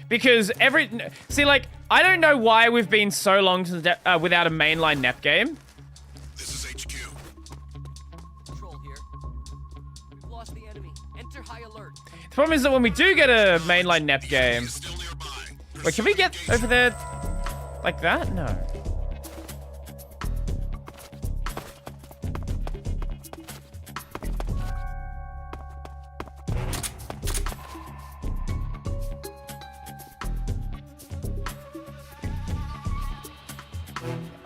Because see, like, I don't know why we've been so long without a mainline NEP game. This is HQ. Control here. We've lost the enemy. Enter high alert. The problem is that when we do get a mainline NEP game... Wait, can we get over there like that? No.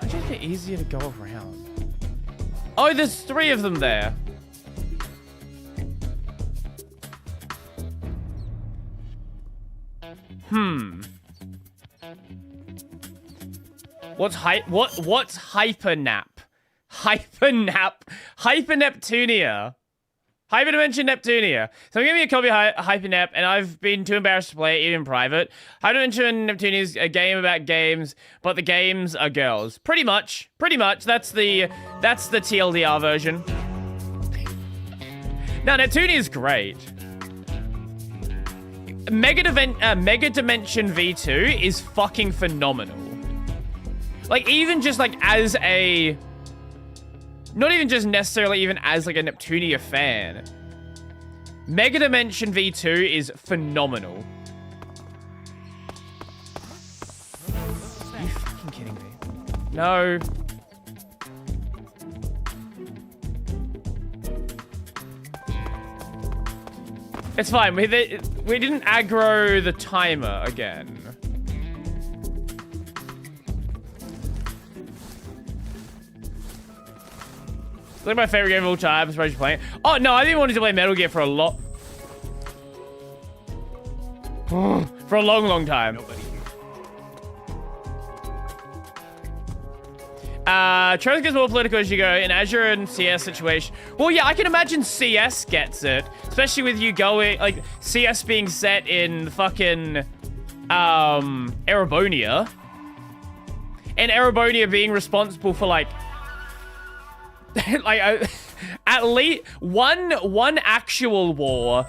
It's just easier to go around. Oh, there's 3 of them there. What's Hypernap? Hypernap? Hyperneptunia. Hyperdimension Neptunia. So I'm giving you a copy of Hypernap, and I've been too embarrassed to play it, even in private. Hyperdimension Neptunia is a game about games, but the games are girls. Pretty much. That's the TLDR version. Now, Neptunia is great. Mega Dimension V2 is fucking phenomenal. Like, even just like as a... Not even just necessarily even as like a Neptunia fan. Mega Dimension V2 is phenomenal. Are you fucking kidding me? No. It's fine. We didn't aggro the timer again. It's like my favorite game of all time. I'm supposed to play it. Oh, no, I didn't want to play Metal Gear for a lot. For a long, long time. Trevor gets more political as you go. In Azure and CS situation. Well, yeah, I can imagine CS gets it. Especially with you going, like, CS being set in fucking, Erebonia. And Erebonia being responsible for, like, at least one actual war,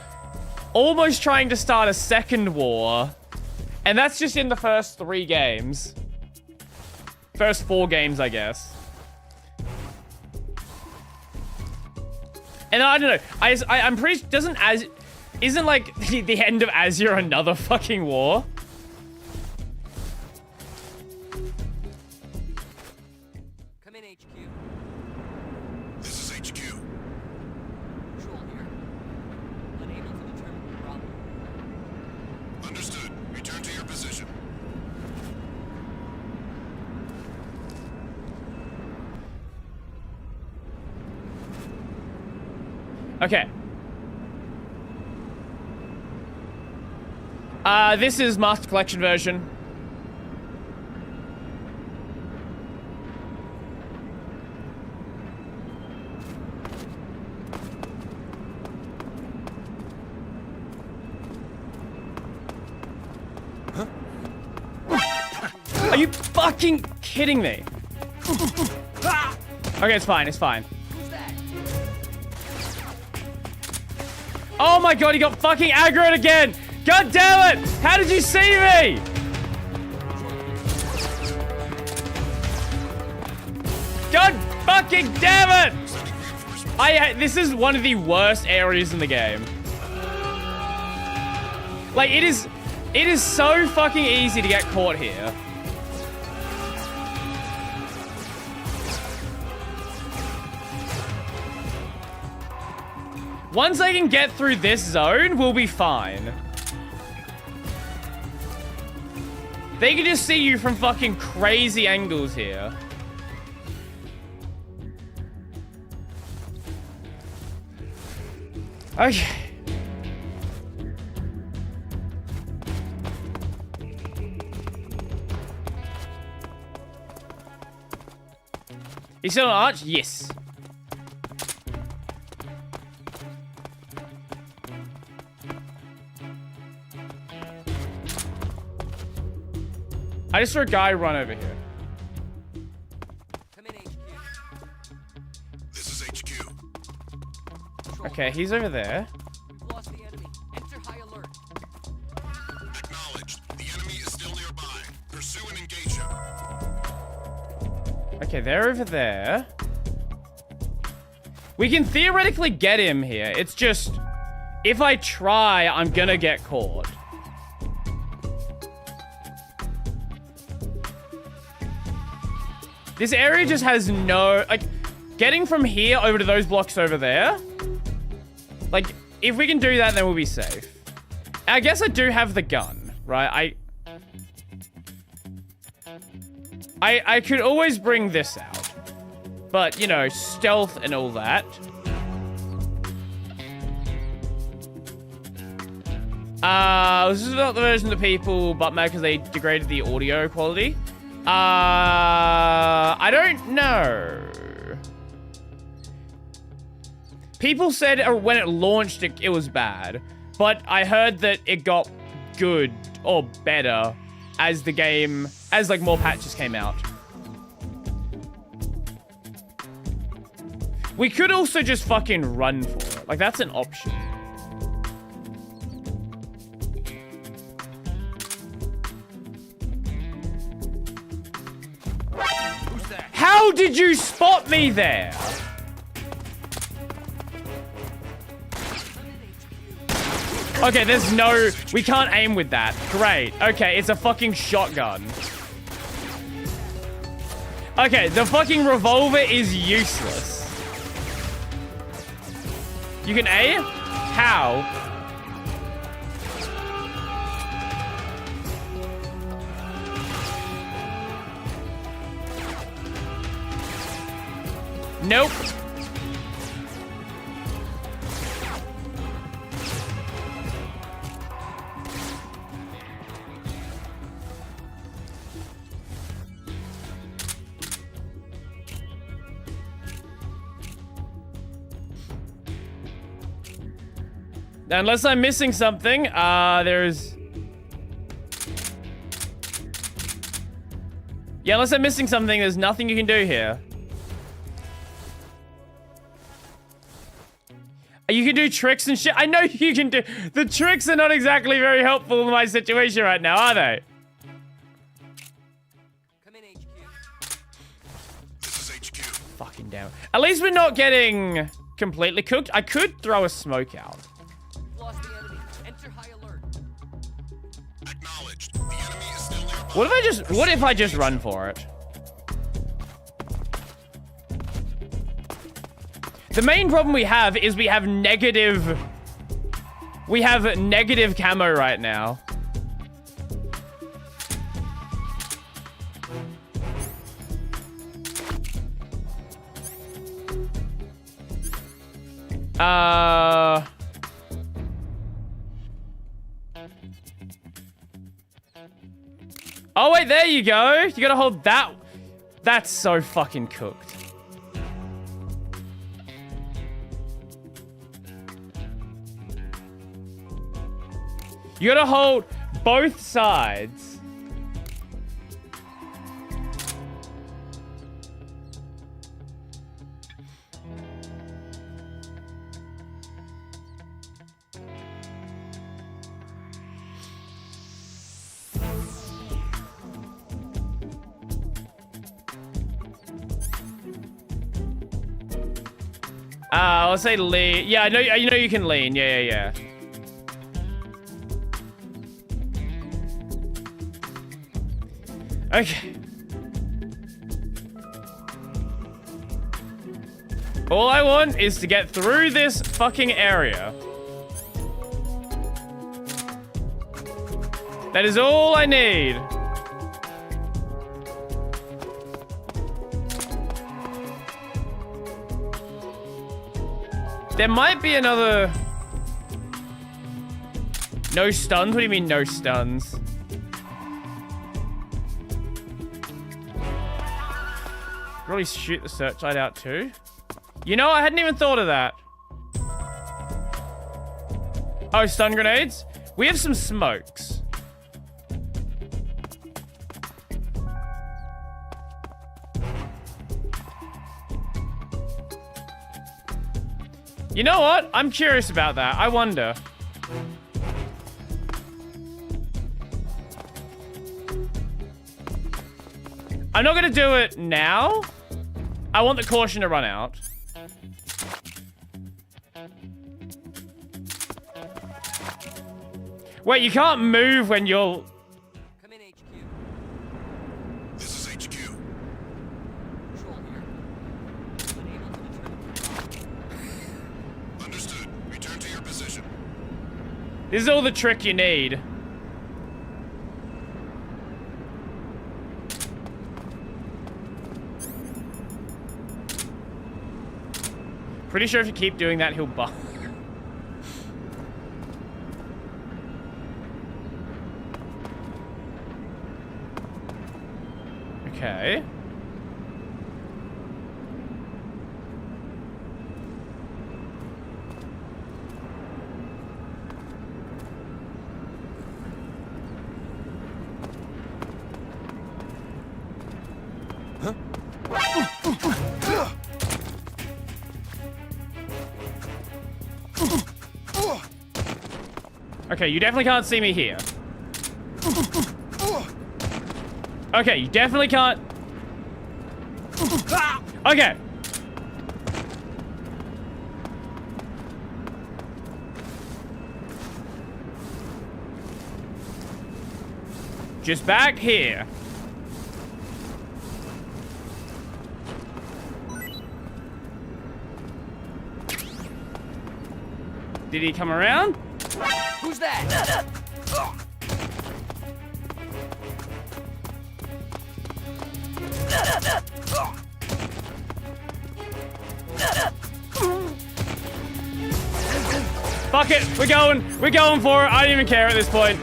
almost trying to start a second war, and that's just in the first 3 games. First 4 games, I guess. And I don't know. I'm pretty. Isn't like the end of Azure another fucking war? Come in, HQ. This is HQ. Control here. Unable to determine the problem. Understood. Return to your position. Okay. This is Master Collection version. Are you fucking kidding me? Okay, it's fine, it's fine. Oh my god, he got fucking aggroed again! God damn it! How did you see me? God fucking damn it! This is one of the worst areas in the game. Like, it is so fucking easy to get caught here. Once I can get through this zone, we'll be fine. They can just see you from fucking crazy angles here. Okay. You still on arch? Yes. I just saw a guy run over here. Come in, HQ. This is HQ. Okay, he's over there. We've lost the enemy. Enter high alert. Acknowledged. The enemy is still nearby. Pursue and engage him. Okay, they're over there. We can theoretically get him here. It's just, if I try, I'm gonna get caught. This area just has no, like, getting from here over to those blocks over there. Like, if we can do that, then we'll be safe. I guess I do have the gun, right? I could always bring this out. But, you know, stealth and all that. This is not the version that people butt mad because they degraded the audio quality. I don't know. People said when it launched, it was bad. But I heard that it got good or better as the game, as like more patches came out. We could also just fucking run for it. Like, that's an option. How did you spot me there? Okay, there's no... We can't aim with that. Great. Okay, it's a fucking shotgun. Okay, the fucking revolver is useless. You can aim? How? Nope. Unless I'm missing something, there's... Yeah, unless I'm missing something, there's nothing you can do here. You can do tricks and shit. I know you can do... The tricks are not exactly very helpful in my situation right now, are they? Come in, HQ. This is HQ. Fucking damn it. At least we're not getting completely cooked. I could throw a smoke out. We've lost the enemy. Enter high alert. Acknowledged. The enemy is still nearby. What if I just run for it? The main problem we have is we have negative camo right now. Oh wait, there you go. You gotta hold that. That's so fucking cooked. You gotta hold both sides. Let's say lean. Yeah, I know you can lean. Yeah. Okay. All I want is to get through this fucking area. That is all I need. There might be another... No stuns? What do you mean no stuns? Probably shoot the searchlight out too. You know, I hadn't even thought of that. Oh, stun grenades? We have some smokes. You know what? I'm curious about that. I wonder. I'm not gonna do it now. I want the caution to run out. Wait, you can't move when you're... Come in, HQ. This is HQ. Control here. Unable to determine. Understood. Return to your position. This is all the trick you need. Pretty sure if you keep doing that, he'll buff. Okay. Okay, you definitely can't see me here. Okay, you definitely can't. Okay. Just back here. Did he come around? Who's that? Fuck it, we're going for it. I don't even care at this point.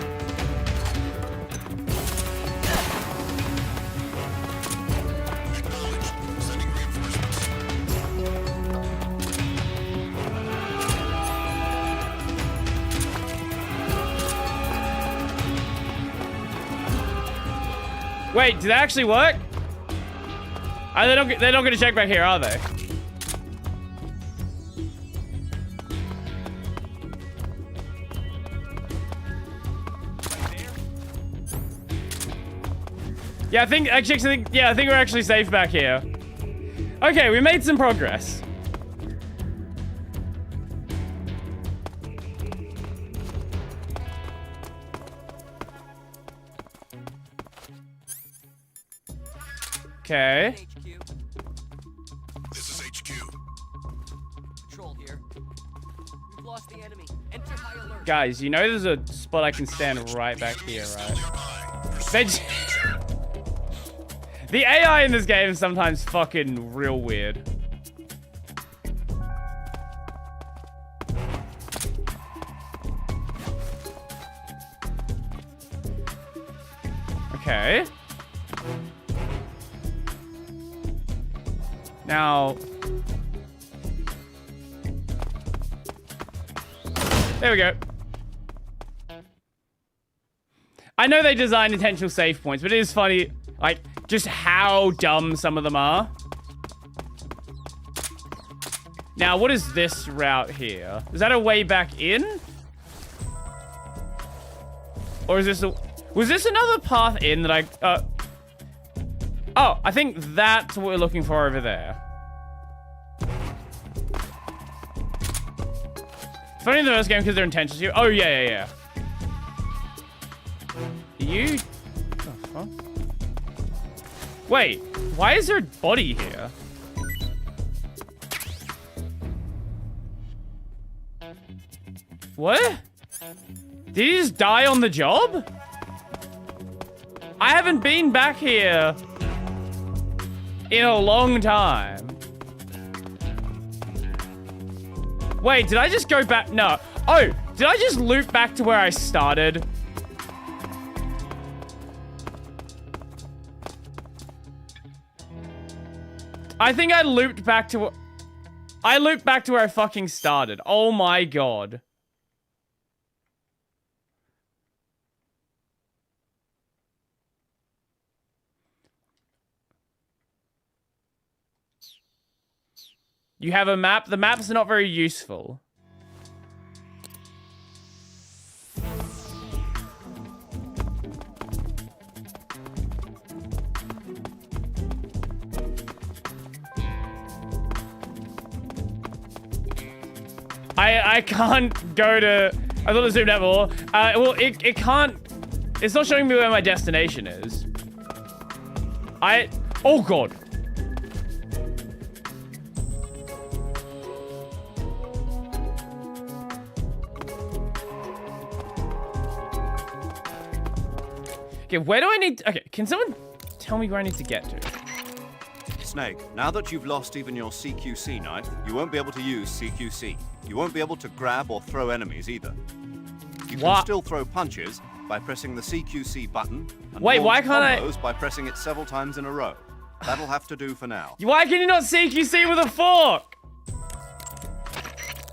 Sending reinforcements. Wait, did that actually work? They're not going to check back here, are they? Yeah, I think we're actually safe back here. Okay, we made some progress. Okay. This is HQ. Control here. We've lost the enemy. Enter high alert. Guys, you know there's a spot I can stand right back here, right? The AI in this game is sometimes fucking real weird. Okay. Now... There we go. I know they designed intentional save points, but it is funny, like, just how dumb some of them are. Now, what is this route here? Is that a way back in? Or is this a... Was this another path in that I... Oh, I think that's what we're looking for over there. funny in the first game because they're intentions here. Oh, yeah. You... Oh, fuck? Wait, why is there a body here? What? Did he just die on the job? I haven't been back here in a long time. Wait, did I just go back? No. Oh, did I just loop back to where I started? I think I looped back to... I looped back to where I fucking started. Oh my god. You have a map? The maps are not very useful. I can't go to... I thought it zoomed out more. Well, it can't... It's not showing me where my destination is. Oh god. Okay, where do I need to... Okay, can someone tell me where I need to get to? Snake, now that you've lost even your CQC knife, you won't be able to use CQC. You won't be able to grab or throw enemies either. You can still throw punches by pressing the CQC button, and wait, why can't combos by pressing it several times in a row. That'll have to do for now. Why can you not CQC with a fork?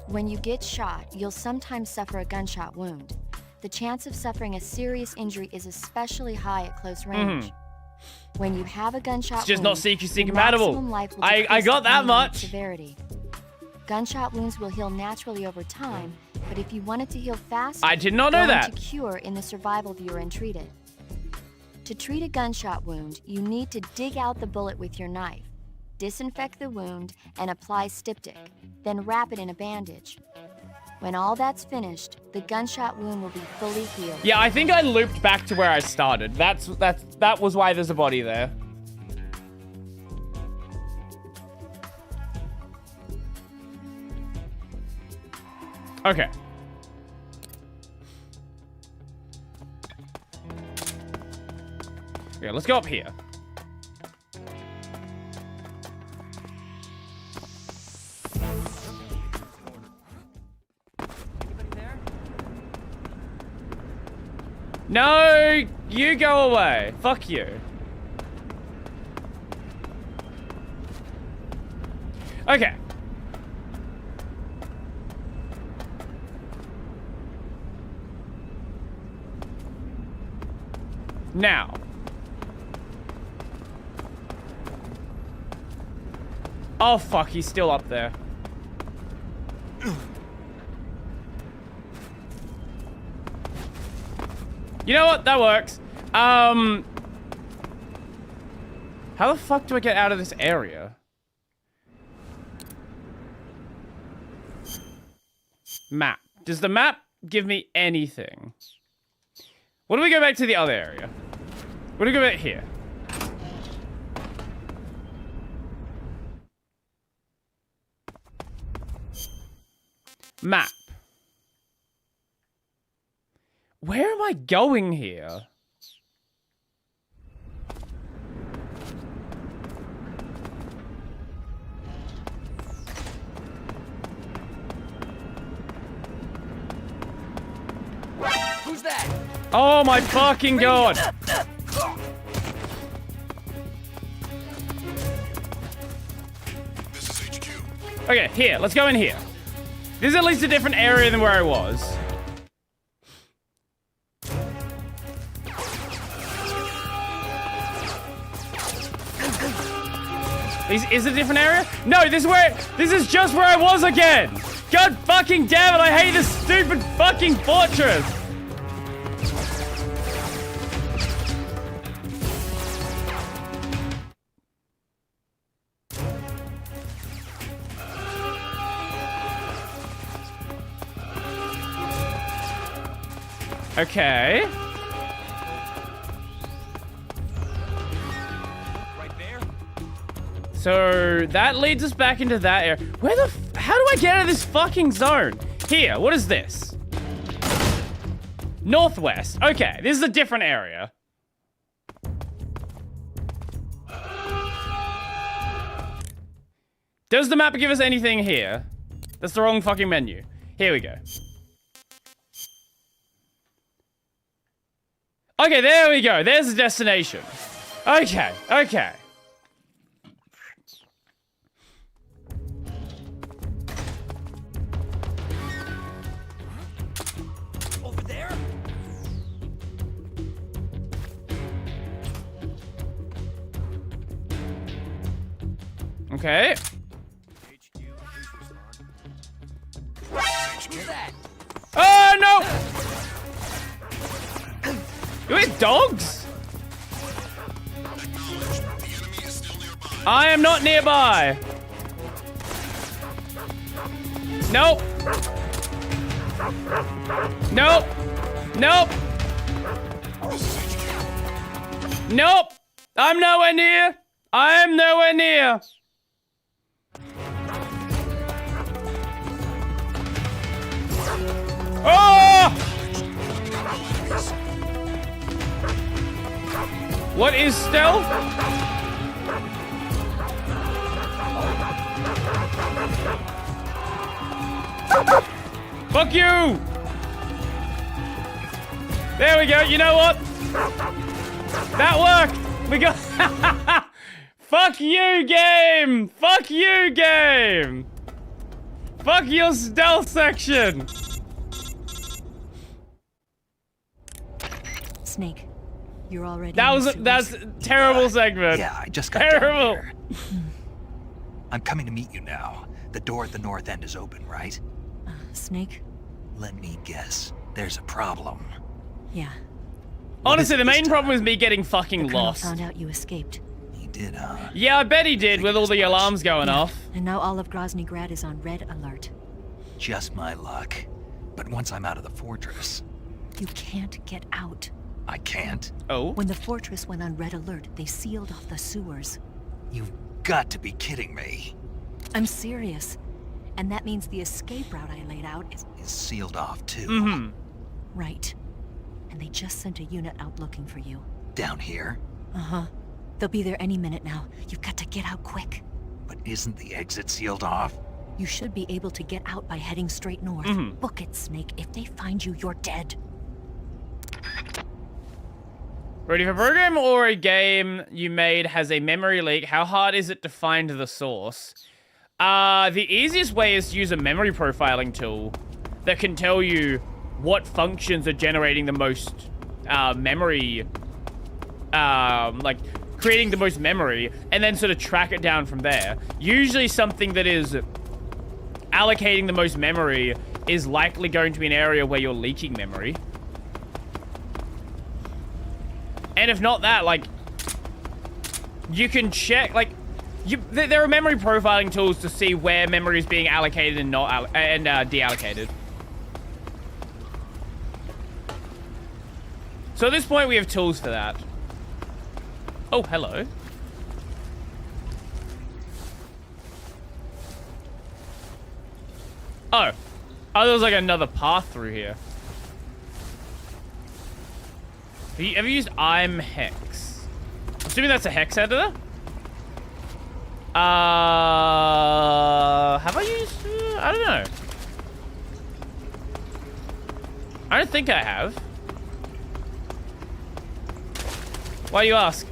When you get shot, you'll sometimes suffer a gunshot wound. The chance of suffering a serious injury is especially high at close range. When you have a gunshot it's just wound, not CQC compatible. Life will I got that much. Severity. Gunshot wounds will heal naturally over time, but if you want it to heal fast, I did not know that. To cure in the survival viewer and treat it. To treat a gunshot wound, you need to dig out the bullet with your knife, disinfect the wound, and apply styptic, then wrap it in a bandage. When all that's finished, the gunshot wound will be fully healed. Yeah, I think I looped back to where I started. That was why there's a body there. Okay. Okay, let's go up here. No, you go away. Fuck you. Okay. Now. Oh fuck, he's still up there. You know what? That works. How the fuck do I get out of this area? Map. Does the map give me anything? What do we go back to the other area? What do we go back here? Map. Where am I going here? Who's that? Oh my fucking god! This is HQ. Okay, here. Let's go in here. This is at least a different area than where I was. Is it a different area? No, this is just where I was again! God fucking damn it, I hate this stupid fucking fortress! Okay. Right there. So that leads us back into that area. Where the how do I get out of this fucking zone? Here, what is this? Northwest. Okay, this is a different area. Does the map give us anything here? That's the wrong fucking menu. Here we go. Okay, there we go. There's the destination. Okay, okay. Over there? Okay. Who's that? Oh, no! You eat dogs? I am not nearby. Nope. Nope. Nope. Nope. I'm nowhere near. I'm nowhere near. Oh! What is stealth? Fuck you! There we go. You know what? That worked. We got... Fuck you, game! Fuck you, game! Fuck your stealth section! Snake, you're already. That's a terrible segment. Yeah, I just got terrible. down here. I'm coming to meet you now. The door at the north end is open, right? Snake? Let me guess. There's a problem. Yeah. Honestly, the main problem is me getting fucking The Colonel lost. found out you escaped. He did, huh? Yeah, I bet he did with all the alarms going off. And now all of Grozny Grad is on red alert. Just my luck. But once I'm out of the fortress... You can't get out. I can't? Oh? When the fortress went on red alert, they sealed off the sewers. You've got to be kidding me. I'm serious. And that means the escape route I laid out is sealed off, too. Mm-hmm. right. And they just sent a unit out looking for you. Down here? Uh-huh. They'll be there any minute now. You've got to get out quick. But isn't the exit sealed off? You should be able to get out by heading straight north. Mm-hmm. Book it, Snake. If they find you, you're dead. Ready for program or a game you made has a memory leak? How hard is it to find the source? The easiest way is to use a memory profiling tool that can tell you what functions are generating the most memory, like creating the most memory, and then sort of track it down from there. Usually something that is allocating the most memory is likely going to be an area where you're leaking memory. And if not that, like, you can check, like, there are memory profiling tools to see where memory is being allocated and not deallocated. So at this point, we have tools for that. Oh, hello. Oh, there was like another path through here. Have you ever used I'm Hex? I'm assuming that's a hex editor? Have I used... I don't know. I don't think I have. Why do you ask?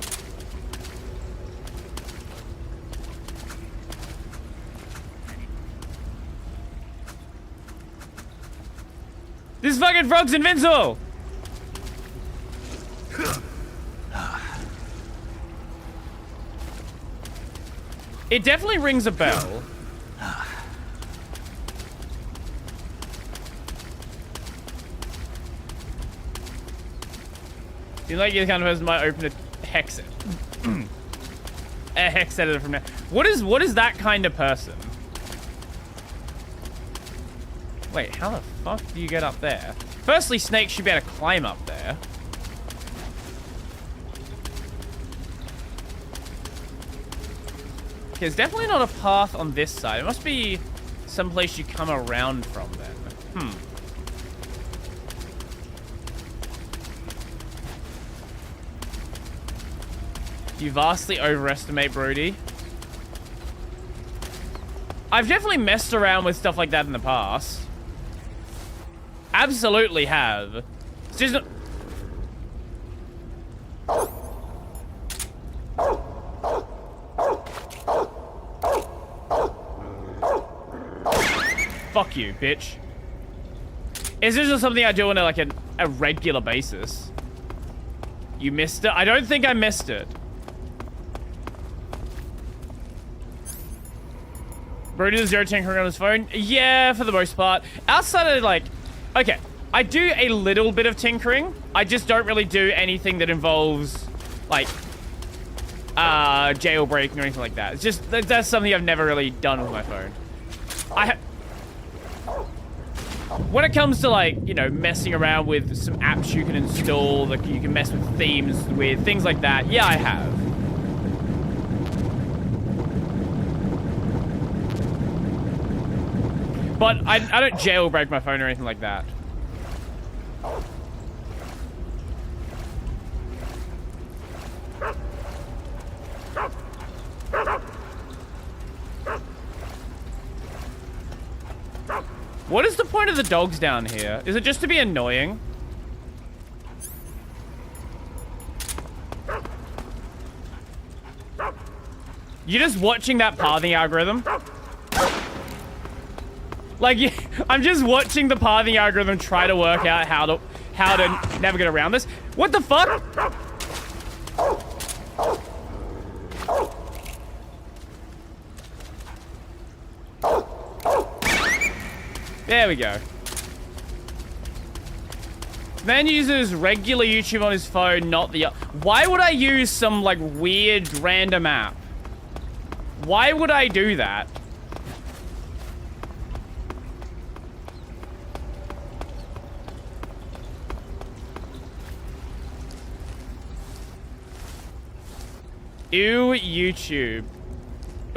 This fucking frog's invincible! It definitely rings a bell. Seems like you're the kind of person who might open a hex a hex editor from there. What is that kind of person? Wait, how the fuck do you get up there? Firstly, snakes should be able to climb up there. Okay, there's definitely not a path on this side. It must be someplace you come around from then. You vastly overestimate Brody. I've definitely messed around with stuff like that in the past. Absolutely have. It's just not... Fuck you, bitch. Is this just something I do on a regular basis? You missed it? I don't think I missed it. Brody does zero tinkering on his phone? Yeah, for the most part. Outside of okay, I do a little bit of tinkering. I just don't really do anything that involves jailbreaking or anything like that. It's just, that's something I've never really done with my phone. When it comes to you know, messing around with some apps you can install, that you can mess with themes with, things like that, yeah, I have. But I don't jailbreak my phone or anything like that. What is the point of the dogs down here? Is it just to be annoying? You're just watching that pathing algorithm? I'm just watching the pathing algorithm try to work out how to navigate around this. What the fuck? There we go. Man uses regular YouTube on his phone, not the... Why would I use some, weird random app? Why would I do that? Ew, YouTube.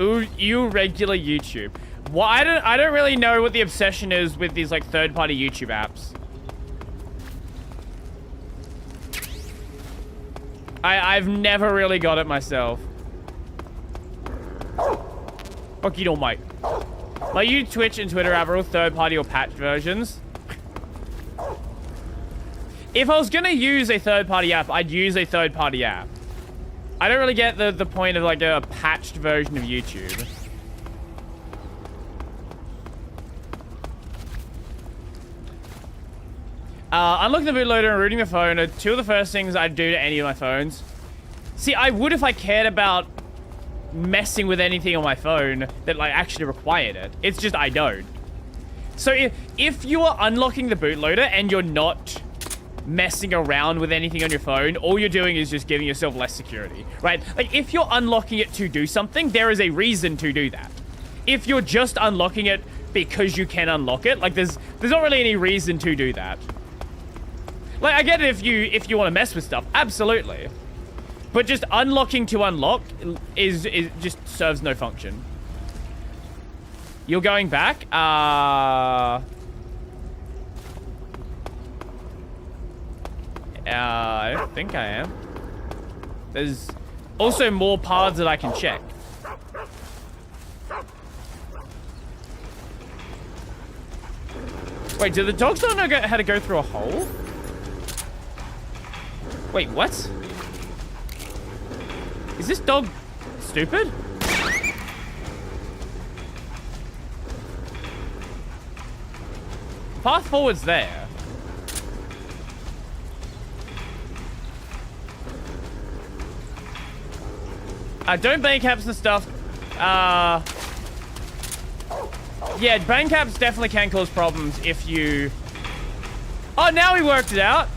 Ooh, ew, regular YouTube. Well, I don't really know what the obsession is with these third-party YouTube apps. I've never really got it myself. Fuck you, don't, mate. You, Twitch and Twitter have all third-party or patched versions. If I was gonna use a third-party app, I'd use a third-party app. I don't really get the point of a patched version of YouTube. Unlocking the bootloader and rooting the phone are two of the first things I'd do to any of my phones. See, I would if I cared about messing with anything on my phone that actually required it. It's just I don't. So if you are unlocking the bootloader and you're not messing around with anything on your phone, all you're doing is just giving yourself less security, right? If you're unlocking it to do something, there is a reason to do that. If you're just unlocking it because you can unlock it, there's not really any reason to do that. I get it if you want to mess with stuff, absolutely. But just unlocking to unlock is just serves no function. You're going back? I don't think I am. There's also more paths that I can check. Wait, do the dogs not know how to go through a hole? Wait, what? Is this dog stupid? Path forward's there. Don't bang caps and stuff. Yeah, bang caps definitely can cause problems if you... Oh, now we worked it out.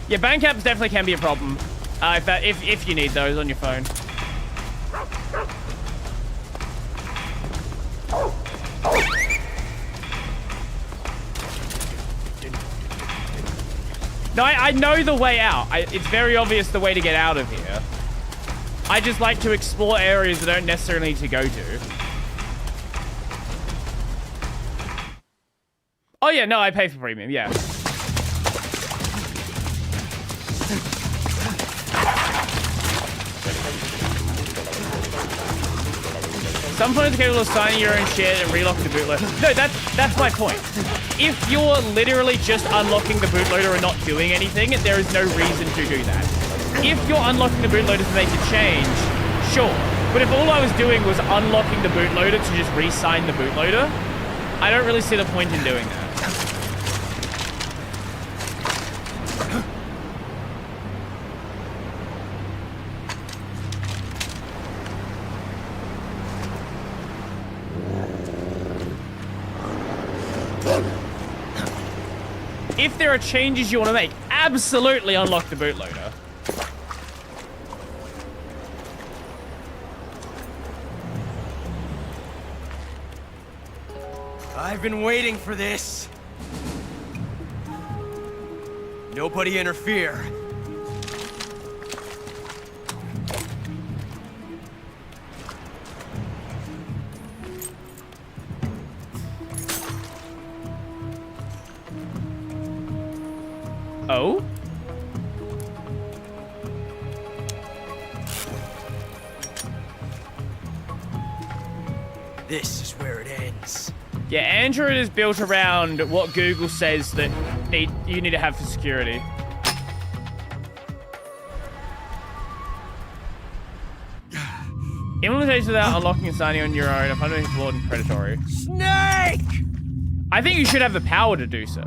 Yeah, bang caps definitely can be a problem if you need those on your phone. No, I know the way out. It's very obvious the way to get out of here. I just like to explore areas that I don't necessarily need to go to. Oh yeah, no, I pay for premium, yeah. Some phones are capable of signing your own shit and relocking the bootloader. No, that's my point. If you're literally just unlocking the bootloader and not doing anything, there is no reason to do that. If you're unlocking the bootloader to make a change, sure. But if all I was doing was unlocking the bootloader to just re-sign the bootloader, I don't really see the point in doing that. If there are changes you want to make, absolutely unlock the bootloader. I've been waiting for this. Nobody interfere. Oh? This is where it ends. Yeah, Android is built around what Google says that you need to have for security. Implementation without unlocking and signing on your own, if I'm flawed and predatory. Snake! I think you should have the power to do so.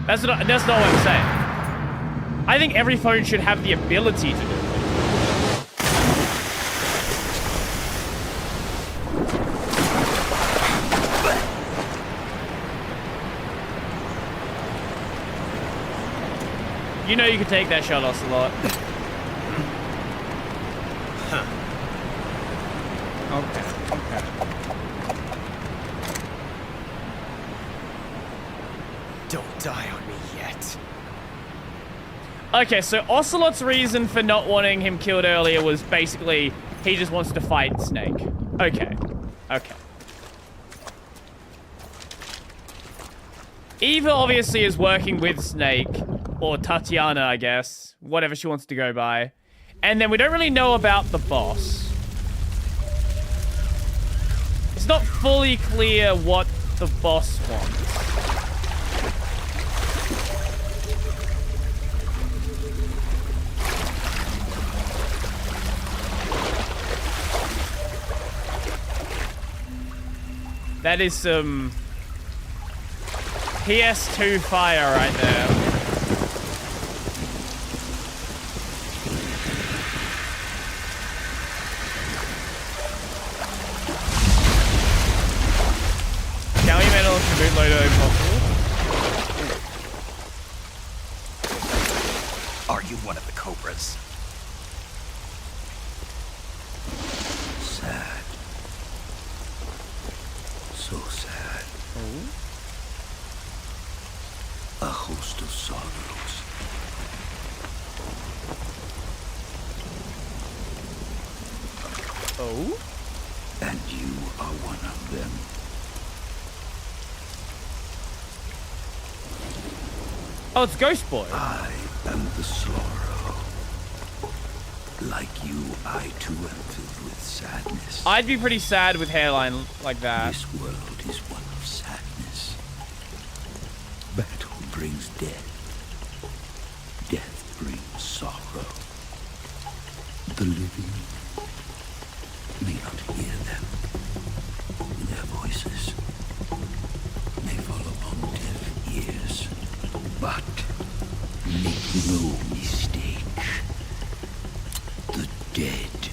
That's not what I'm saying. I think every phone should have the ability to do it. You know you can take that shot off a lot. Okay. Don't die on me yet. Okay, so Ocelot's reason for not wanting him killed earlier was basically he just wants to fight Snake. Okay. Eva obviously is working with Snake, or Tatiana, I guess. Whatever she wants to go by. And then we don't really know about the boss. It's not fully clear what the boss wants. That is some PS2 fire right there. Can we metal the bootloader if possible? Are you one of the Cobras? Sad. So sad. A host of sorrows. Oh? And you are one of them. Oh, it's Ghost Boy. I am the sorrow. Like you, I too am filled with sadness. I'd be pretty sad with hairline like that. This world is one of sadness. Battle brings death. Death brings sorrow. The living may not hear them. Their voices may fall upon deaf ears. But make no mistake, the dead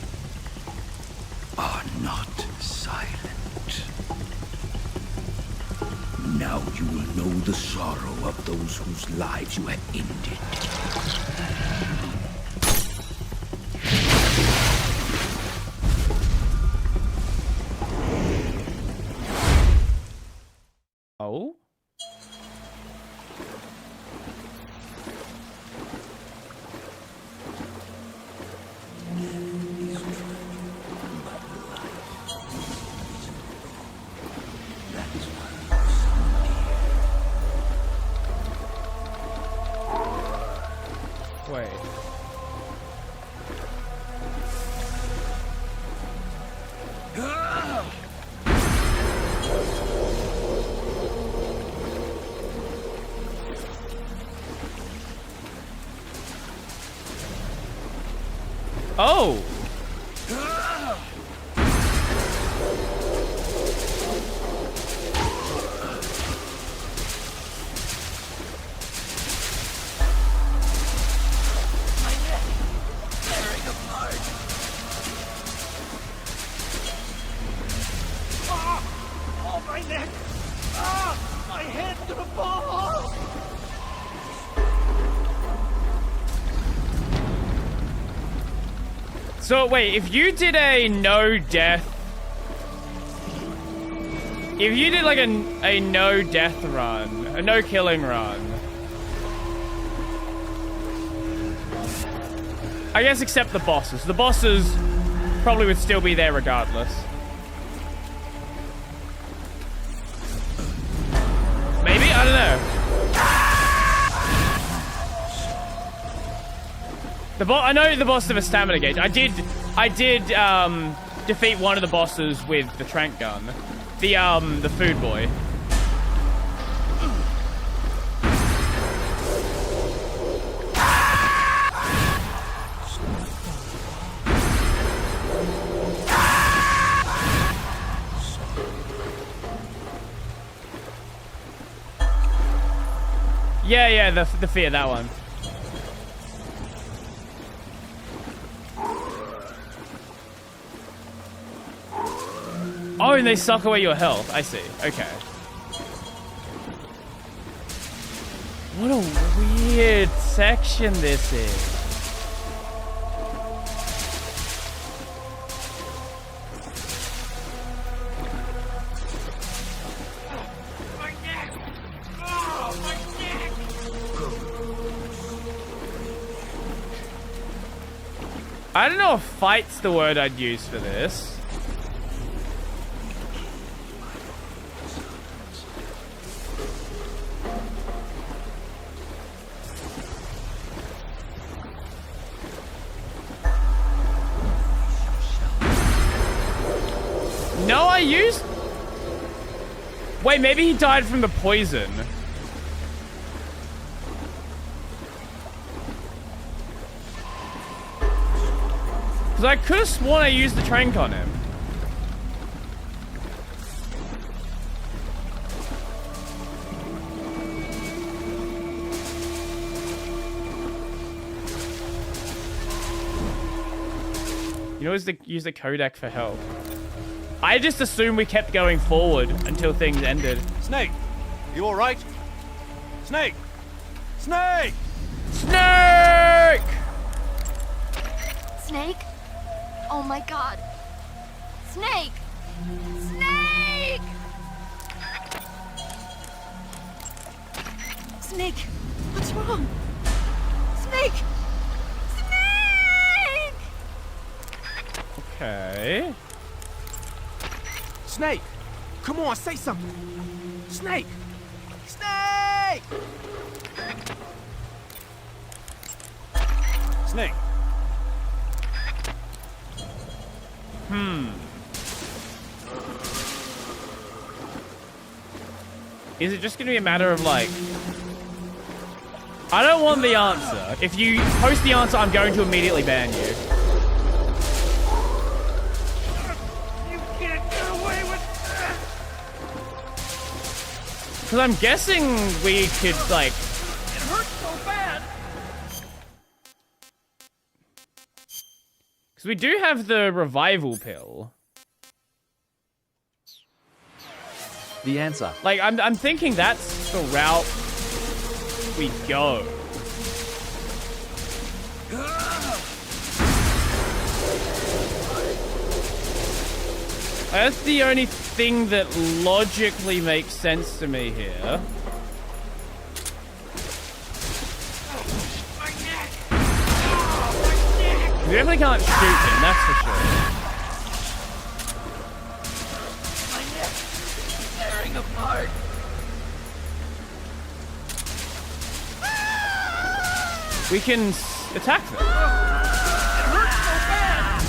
are not silent. Now you will know the sorrow of those whose lives you have ended. Oh? Oh. Oh, my neck! Ah! My head's gonna fall off! So wait, if you did a no death, if you did like a no death run, a no killing run, I guess except the bosses. The bosses probably would still be there regardless. Maybe? I don't know. I know the boss have a stamina gauge. I did defeat one of the bosses with the trank gun. The food boy. Yeah, the fear, that one. Oh, and they suck away your health. I see. Okay. What a weird section this is. I don't know if fight's the word I'd use for this. No, I used... Wait, maybe he died from the poison. Because I could have sworn I used the trank on him. You always use the codec for help. I just assumed we kept going forward until things ended. Snake, you all right? Snake! Snake! Snake! Snake? Oh my god. Snake! Snake! Snake! What's wrong? Snake! Snake! Okay. Snake! Come on, say something! Snake! Snake! Snake! Is it just gonna be a matter of like... I don't want the answer. If you post the answer, I'm going to immediately ban you. You can't get away with that! Because I'm guessing we could like... It hurts so bad! Because we do have the revival pill. The answer. Like, I'm thinking that's the route we go. That's the only thing that logically makes sense to me here. We definitely can't shoot him, that's for sure. Apart. We can attack them. It hurts so bad.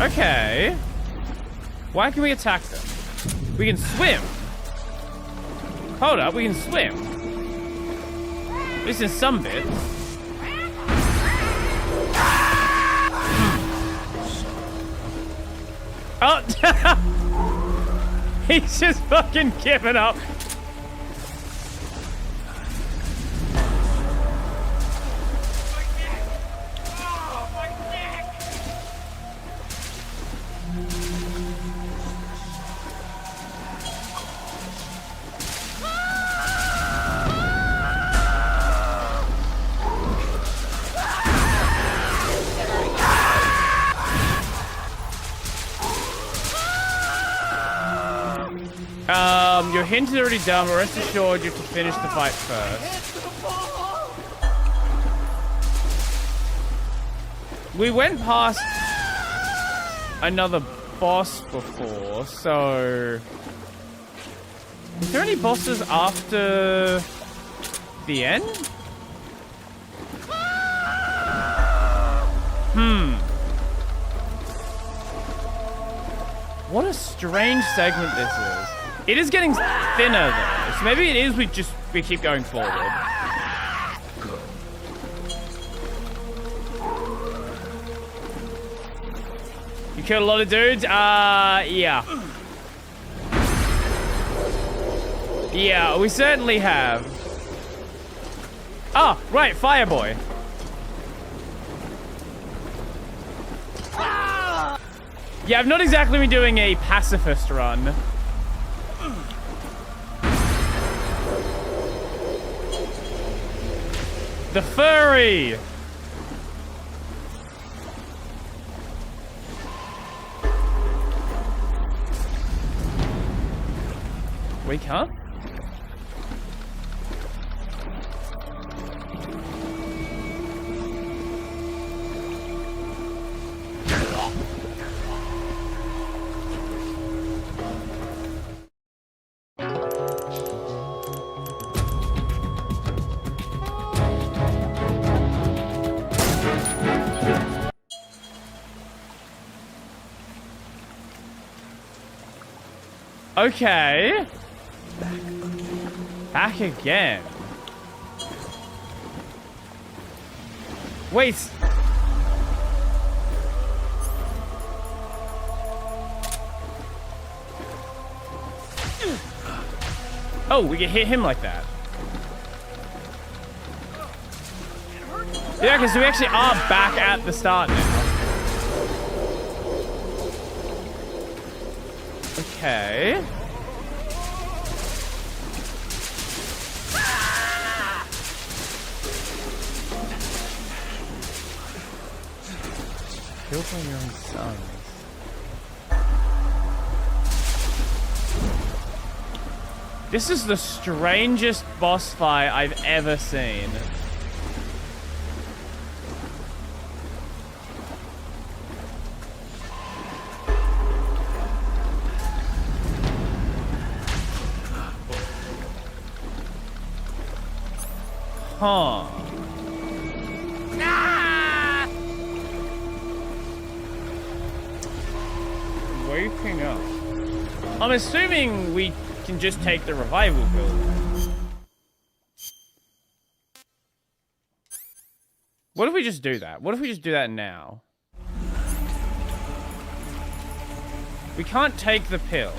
Okay. Why can we attack them? We can swim. Hold up, we can swim. At least in some bits. Oh! He's just fucking giving up. Your hint is already done, but rest assured you have to finish the fight first. We went past another boss before, so... Is there any bosses after the end? What a strange segment this is. It is getting thinner though, so maybe it is we keep going forward. You killed a lot of dudes? Yeah. Yeah, we certainly have. Ah, right, Fireboy. Yeah, I've not exactly been doing a pacifist run. The furry! We can't? Okay. Back again. Wait. Oh, we can hit him like that. Yeah, because we actually are back at the start now. Okay. Killed by your own sons. This is the strangest boss fight I've ever seen. Huh. Ah! Waking up. I'm assuming we can just take the revival pill. What if we just do that? What if we just do that now? We can't take the pill.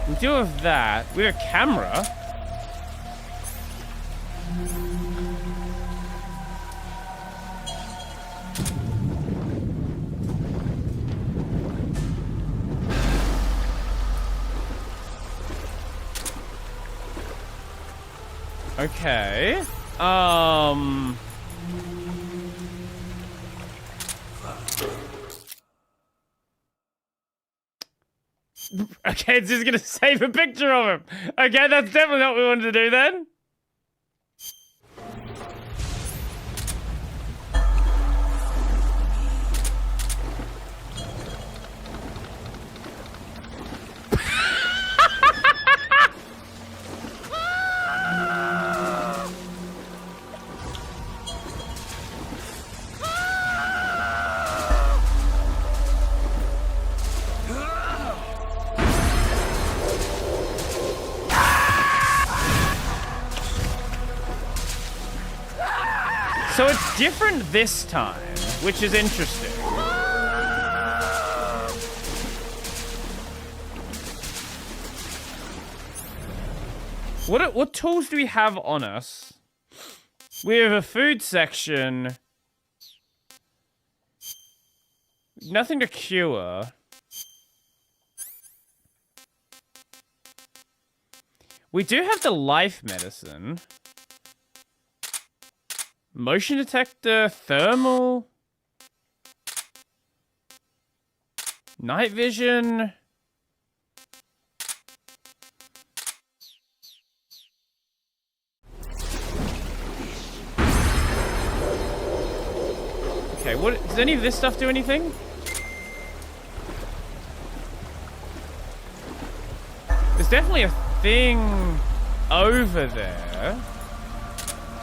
We do have that. We have a camera. Okay. Okay, it's just gonna save a picture of him. Okay, that's definitely not what we wanted to do then. So it's different this time, which is interesting. What tools do we have on us? We have a food section. Nothing to cure. We do have the life medicine. Motion detector, thermal. Night vision. Okay, what does any of this stuff do anything? There's definitely a thing over there.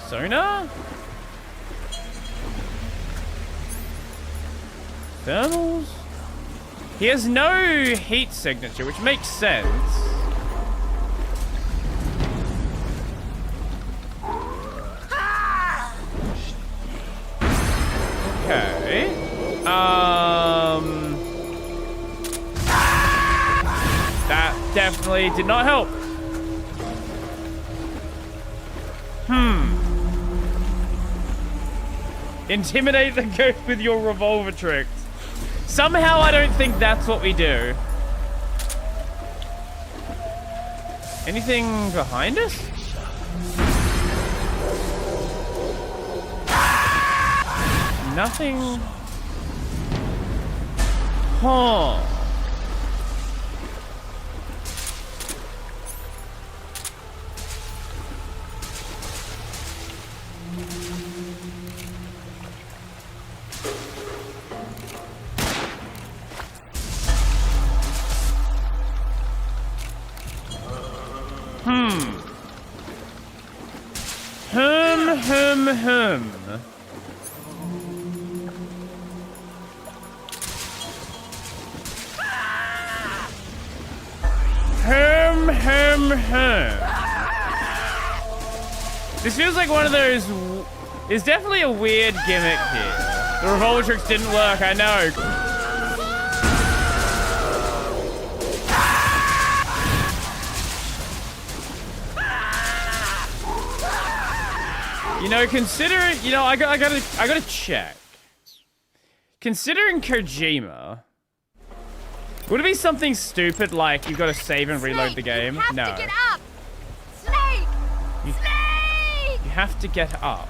Sonar? Thermals? He has no heat signature, which makes sense. Okay. That definitely did not help. Intimidate the ghost with your revolver tricks. Somehow I don't think that's what we do. Anything behind us? Nothing. Huh. This feels like one of those... There's definitely a weird gimmick here. The revolver tricks didn't work, I know. You know, considering... You know, I gotta check. Considering Kojima... Would it be something stupid like you've got to save and reload the game? No. To get up! Snake! Snake! You have to get up.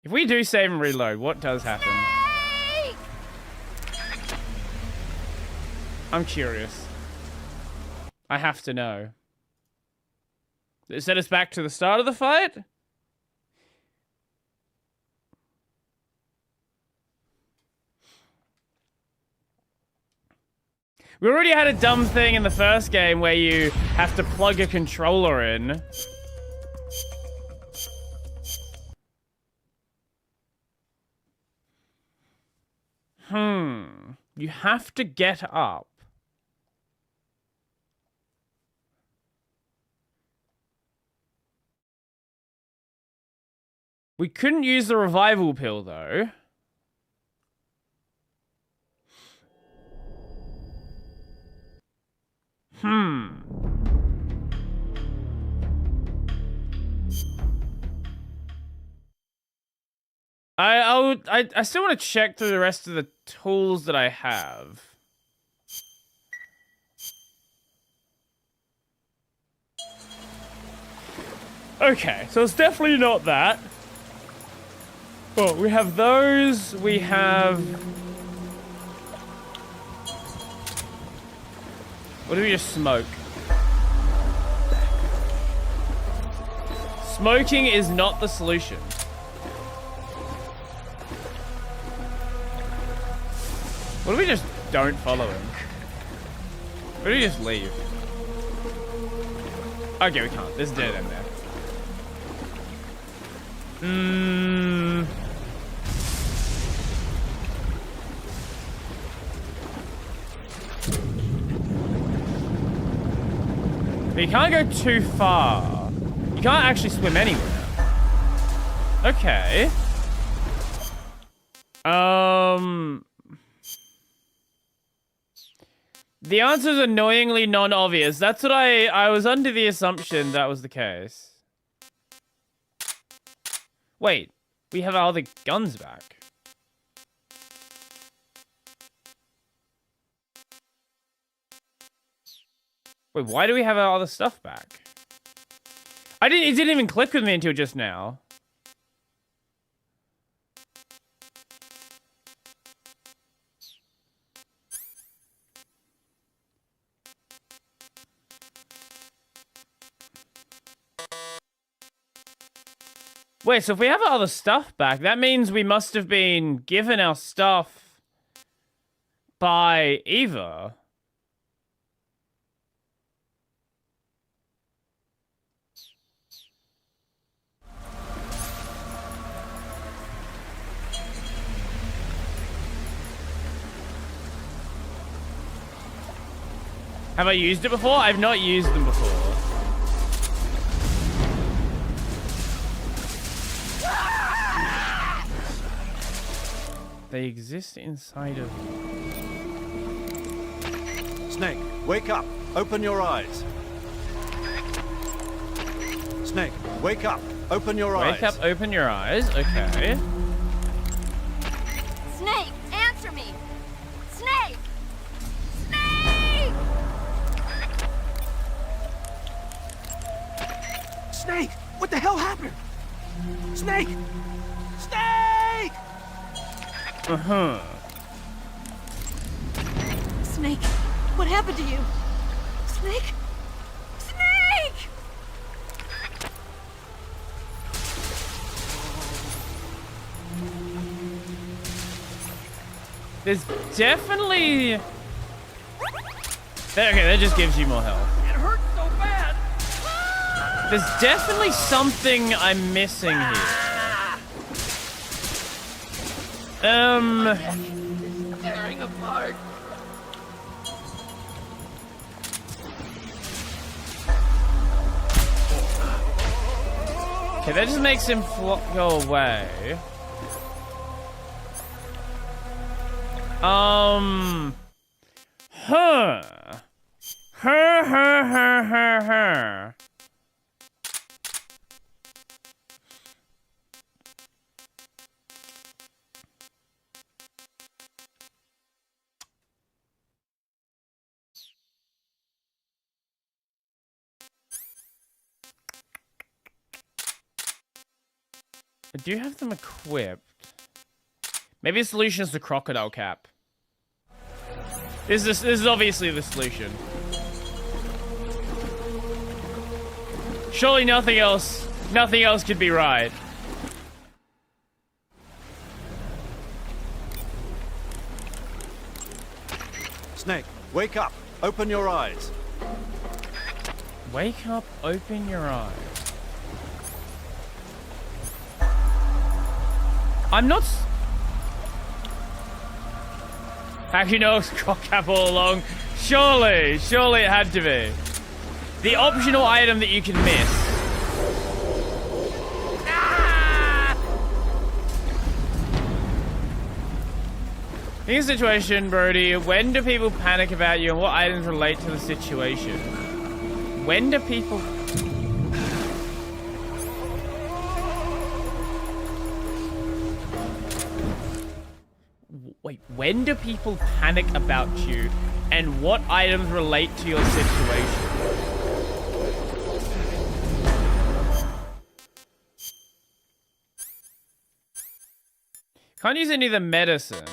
If we do save and reload, what does happen? Snake! I'm curious. I have to know. Does it set us back to the start of the fight? We already had a dumb thing in the first game where you have to plug a controller in. You have to get up. We couldn't use the revival pill, though. I still want to check through the rest of the tools that I have. Okay, so it's definitely not that. Well, we have those, we have... What do we just smoke? Smoking is not the solution. What if we just don't follow him? What if we just leave? Okay, we can't. There's a dead end there. But you can't go too far. You can't actually swim anywhere. Okay. The answer's annoyingly non-obvious. That's what I was under the assumption that was the case. Wait, we have our other guns back. Wait, why do we have our other stuff back? It didn't even click with me until just now. Wait, so if we have our other stuff back, that means we must have been given our stuff by Eva. Have I used it before? I've not used them before. They exist inside of... Snake, wake up. Open your eyes. Snake, wake up. Open your eyes. Wake up, open your eyes. Okay. Snake, answer me! Snake! Snake! Snake! What the hell happened? Snake! Snake! Uh-huh. Snake, what happened to you? Snake? Snake! There's definitely... Okay, that just gives you more health. It hurts so bad. There's definitely something I'm missing here. Tearing apart. Okay, that just makes him go away. Huh. Huh. I do have them equipped. Maybe the solution is the crocodile cap. This is obviously the solution. Surely nothing else could be right. Snake, wake up. Open your eyes. Wake up, open your eyes. I'm not... Actually, no, it's croc cap all along. Surely it had to be. The optional item that you can miss. Ah! Here's the situation, Brody. When do people panic about you and what items relate to the situation? When do people... Wait, when do people panic about you and what items relate to your situation? Can't use any of the medicine.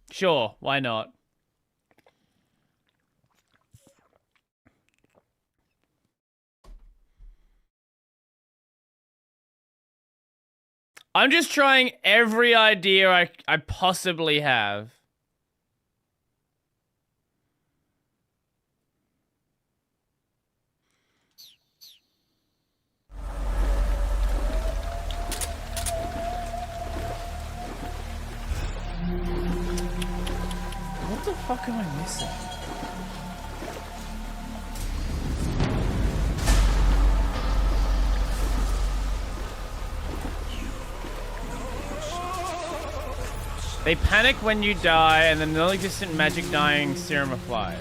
Sure, why not? I'm just trying every idea I possibly have. What the fuck am I missing? They panic when you die, and then non-existent magic dying serum applies.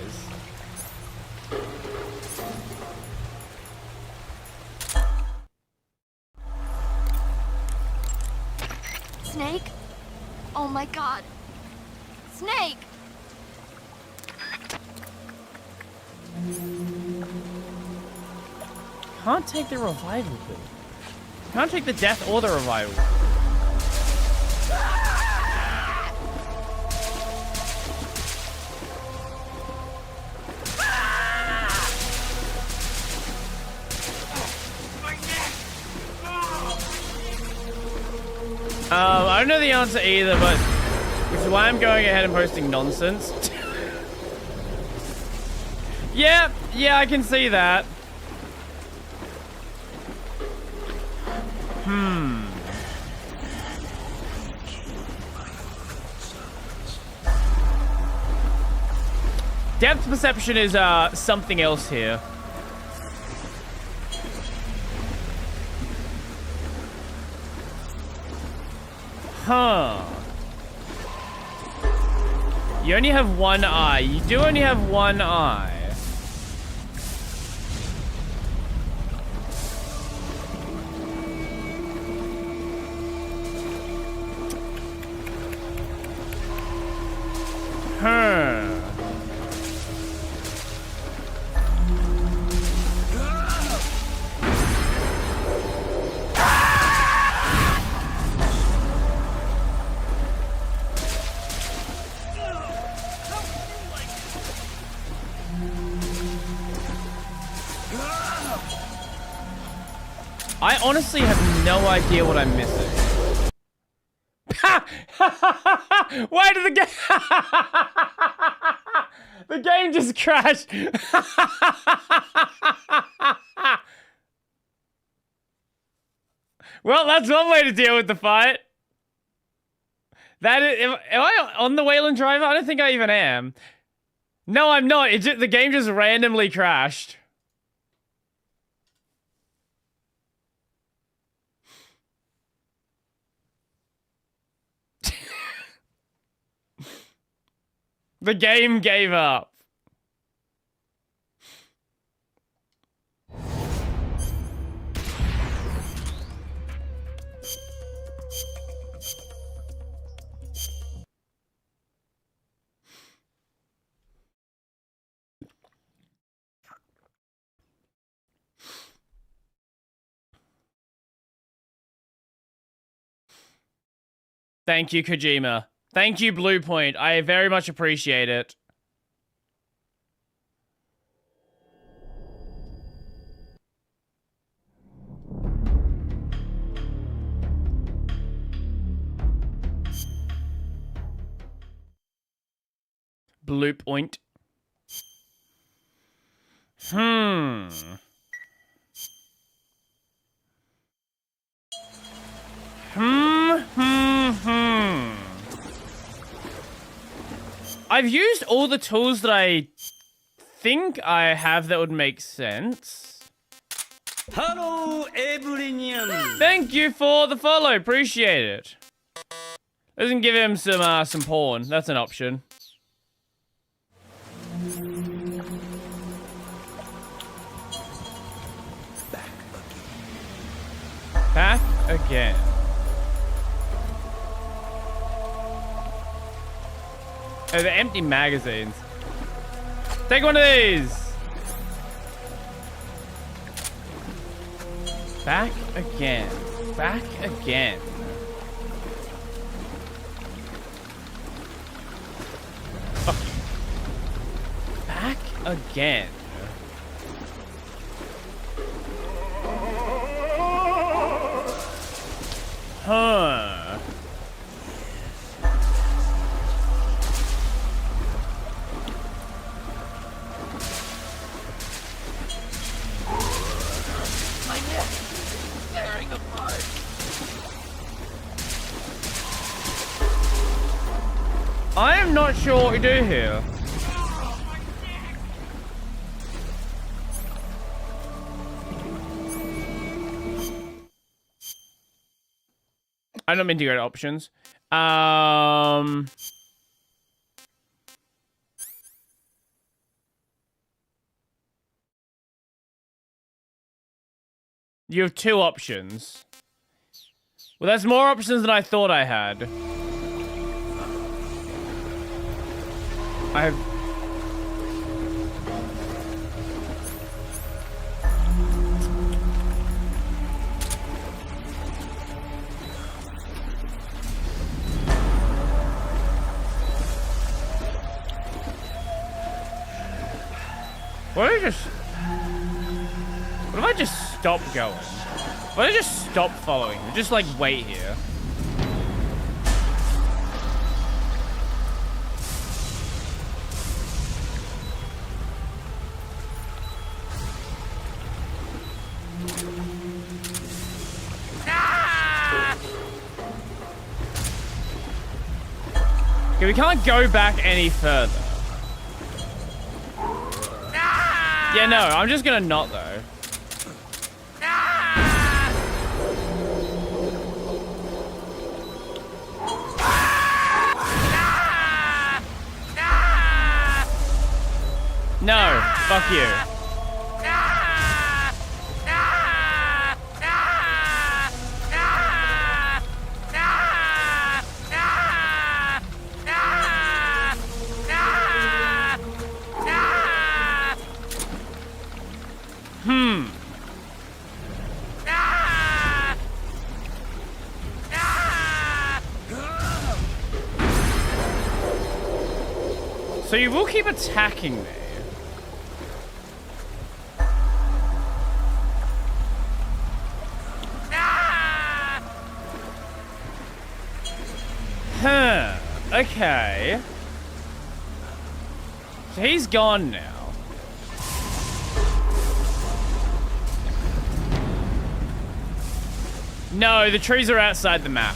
Snake? Oh my god. Snake! Can't take the revival pill. Can't take the death or the revival. I don't know the answer either, but which is why I'm going ahead and posting nonsense. Yeah, I can see that. Depth perception is something else here. Huh. You only have one eye. You do only have one eye. Huh. I honestly have no idea what I'm missing. Why did the game... The game just crashed. Well, that's one way to deal with the fight. That is... Am I on the Wayland Driver? I don't think I even am. No, I'm not. The game just randomly crashed. The game gave up. Thank you, Kojima. Thank you, Bluepoint. I very much appreciate it. Bluepoint. I've used all the tools that I think I have that would make sense. Hello, everyone. Thank you for the follow. Appreciate it. Doesn't give him some porn. That's an option. Back again. Oh, they're empty magazines. Take one of these. Back again. Back again. Oh. Back again. Huh. not sure what we do here. I don't mean to go to options. You have 2 options. Well, that's more options than I thought I had. I have... What if I just stop going? What if I just stop following? Just like wait here. Okay, we can't go back any further. Yeah, no, I'm just gonna not though. No, fuck you. So you will keep attacking me. Huh. Okay. So he's gone now. No, the trees are outside the map.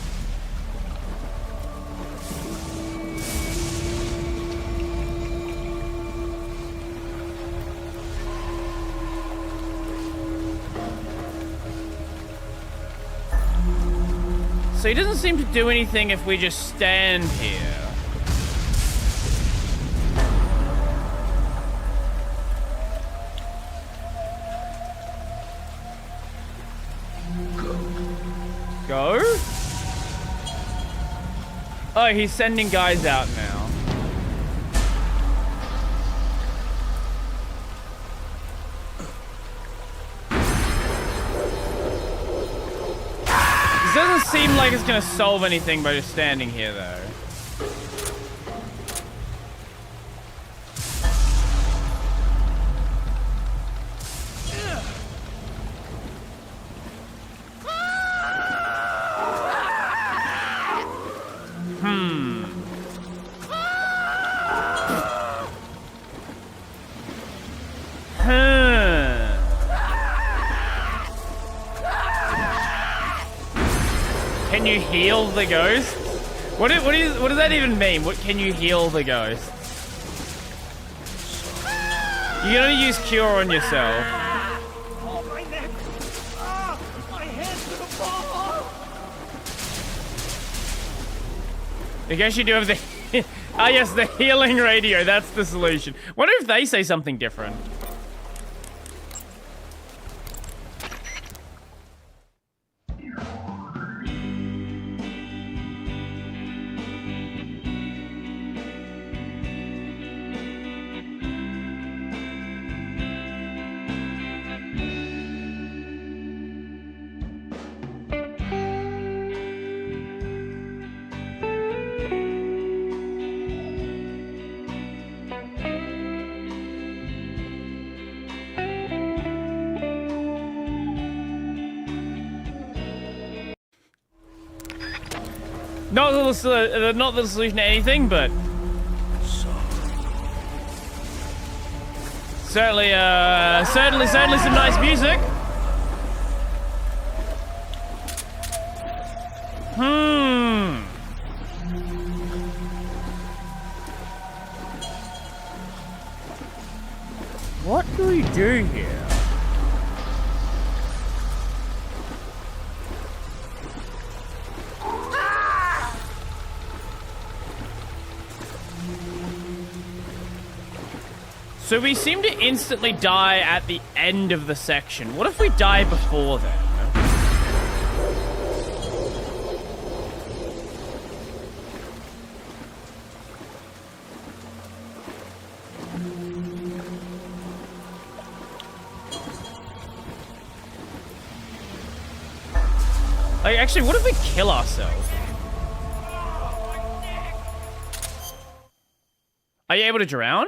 So he doesn't seem to do anything if we just stand here. Go? Oh, he's sending guys out now. This doesn't seem like it's gonna solve anything by just standing here, though. Can you heal the ghost? What does that even mean? What can you heal the ghost? You can only use cure on yourself. Oh, my neck! Ah, my head to the ball! I guess you do have the... Ah, yes, the healing radio. That's the solution. Wonder if they say something different. Not the solution to anything, but certainly some nice music. What do we do here? So we seem to instantly die at the end of the section. What if we die before then? Like, actually, what if we kill ourselves? Are you able to drown?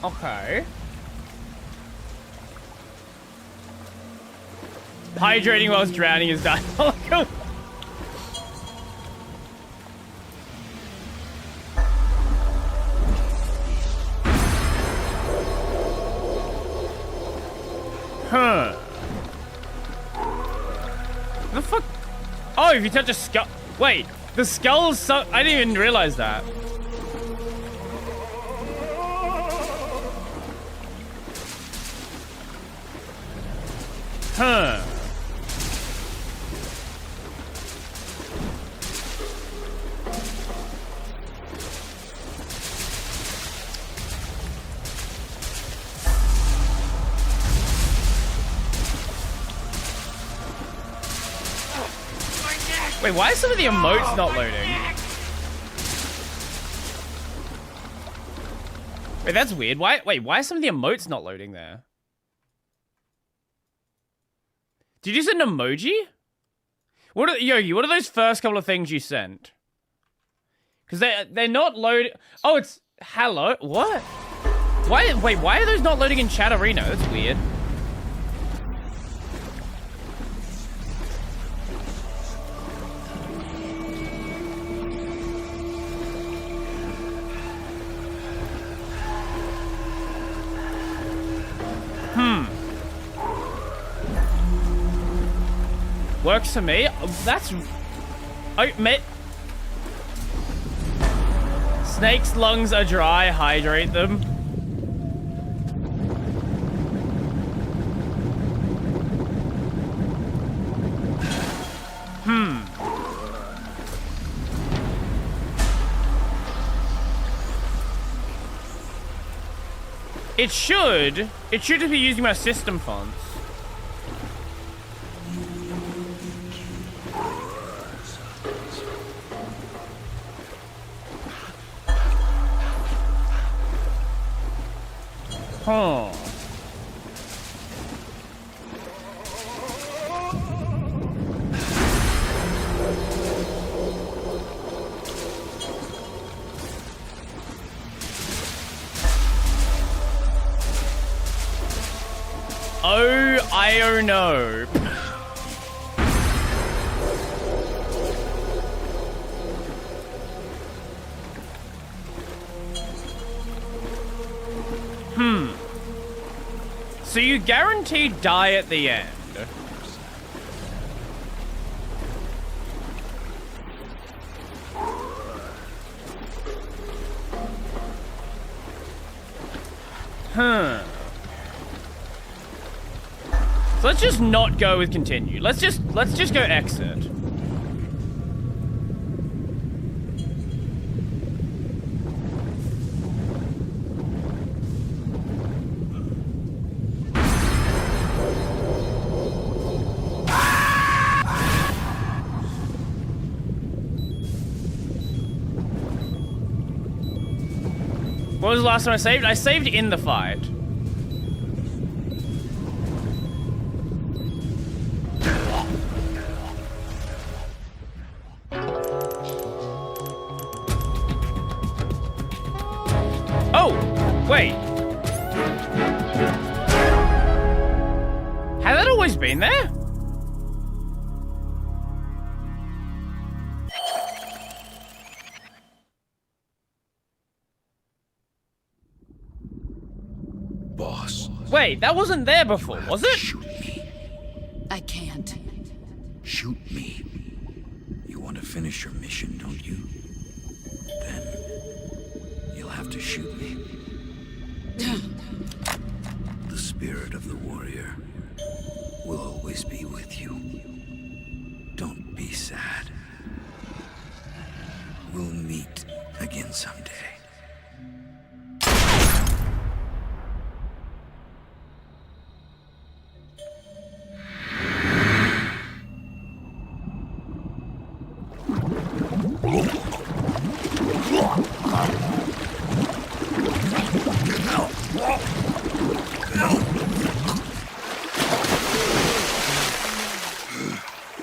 Okay. Hydrating whilst drowning is diabolical. Huh. The fuck? Oh, if you touch a skull. Wait, the skull's so. I didn't even realize that. Huh. Wait, why are some of the emotes not loading? Wait, that's weird. Why are some of the emotes not loading there? Did you send an emoji? Yogi, what are those first couple of things you sent? Because they're not loading. Oh, it's hello. What? Why are those not loading in chat arena? That's weird. Works for me. That's... Oh, mate. Snakes' lungs are dry. Hydrate them. It should just be using my system fonts. Huh. Oh, I don't know. So you guaranteed die at the end. Huh. So let's just not go with continue. Let's just go exit. What was the last time I saved? I saved in the fight. Wait. Had that always been there? Boss. Wait, that wasn't there before, was it? Shoot me. I can't. Shoot me. You want to finish your mission, don't you? Then you'll have to shoot me. The spirit of the warrior will always be with you. Don't be sad. We'll meet again someday.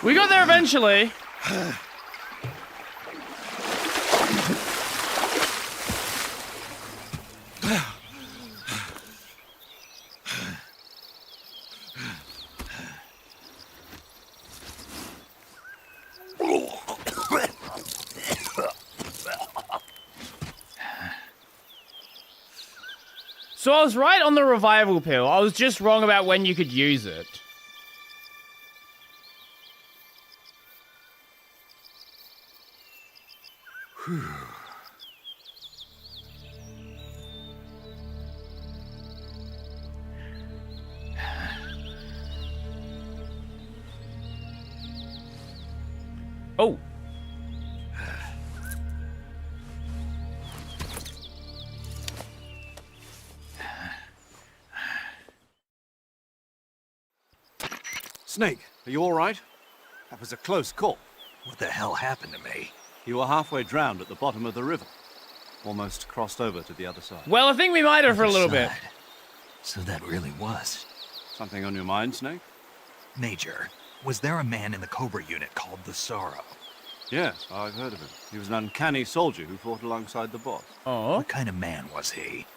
We got there eventually. So I was right on the revival pill. I was just wrong about when you could use it. Oh. Snake, are you all right? That was a close call. What the hell happened to me? You were halfway drowned at the bottom of the river. Almost crossed over to the other side. Well, I think we might have for a little bit. So that really was. Something on your mind, Snake? Major, was there a man in the Cobra unit called the Sorrow? Yes, I've heard of him. He was an uncanny soldier who fought alongside the boss. Oh. What kind of man was he?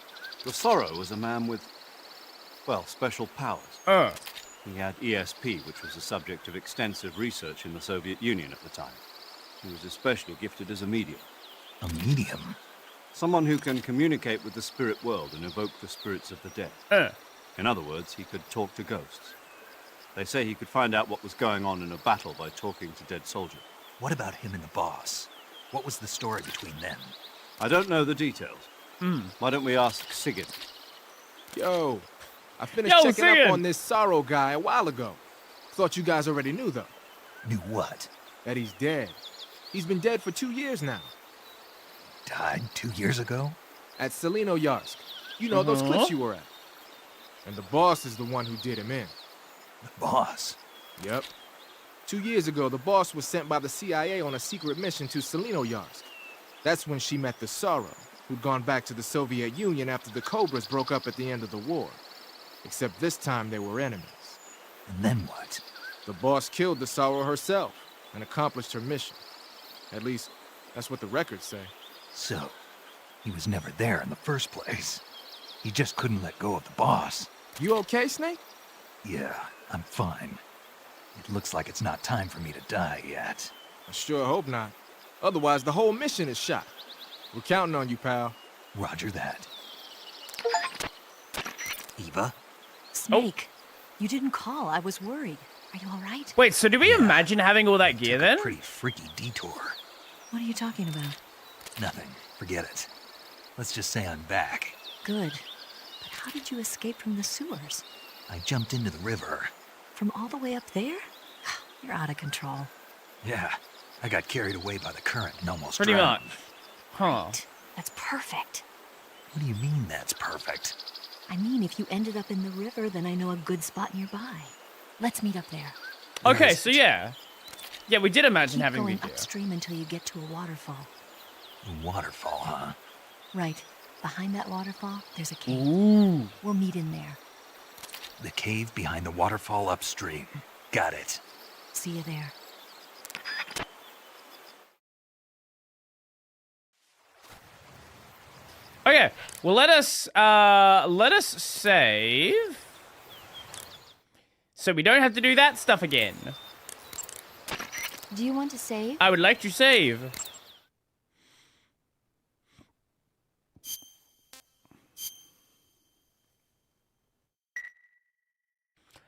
The Sorrow was a man with, well, special powers. He had ESP, which was the subject of extensive research in the Soviet Union at the time. He was especially gifted as a medium. A medium? Someone who can communicate with the spirit world and evoke the spirits of the dead. In other words, he could talk to ghosts. They say he could find out what was going on in a battle by talking to dead soldiers. What about him and the boss? What was the story between them? I don't know the details. Why don't we ask Sigurd? Yo, I finished checking up on this Sorrow guy a while ago. Thought you guys already knew, though. Knew what? That he's dead. He's been dead for 2 years now. Died 2 years ago? At Selino Yarsk. You know, those cliffs you were at. And the boss is the one who did him in. The boss? Yep. 2 years ago, the boss was sent by the CIA on a secret mission to Selino Yarsk. That's when she met the Sorrow, who'd gone back to the Soviet Union after the Cobras broke up at the end of the war. Except this time they were enemies. And then what? The boss killed the Sorrow herself and accomplished her mission. At least, that's what the records say. So, he was never there in the first place. He just couldn't let go of the boss. You okay, Snake? Yeah, I'm fine. It looks like it's not time for me to die yet. I sure hope not. Otherwise, the whole mission is shot. We're counting on you, pal. Roger that. Eva? Snake, you didn't call. I was worried. Are you all right? Wait, so do we imagine having all that gear then? Pretty freaky detour. What are you talking about? Nothing. Forget it. Let's just say I'm back. Good. But how did you escape from the sewers? I jumped into the river. From all the way up there? You're out of control. Yeah, I got carried away by the current and almost Pretty drowned. much. Huh. Right. That's perfect. What do you mean that's perfect? I mean, if you ended up in the river, then I know a good spot nearby. Let's meet up there. Okay, so yeah. Yeah, we did imagine Keep having going video. upstream until you get to a waterfall. A waterfall, huh? Right. Behind that waterfall, there's a cave. Ooh. We'll meet in there. The cave behind the waterfall upstream. Got it. See you there. Okay, Well, let us save. So we don't have to do that stuff again. Do you want to save? I would like to save.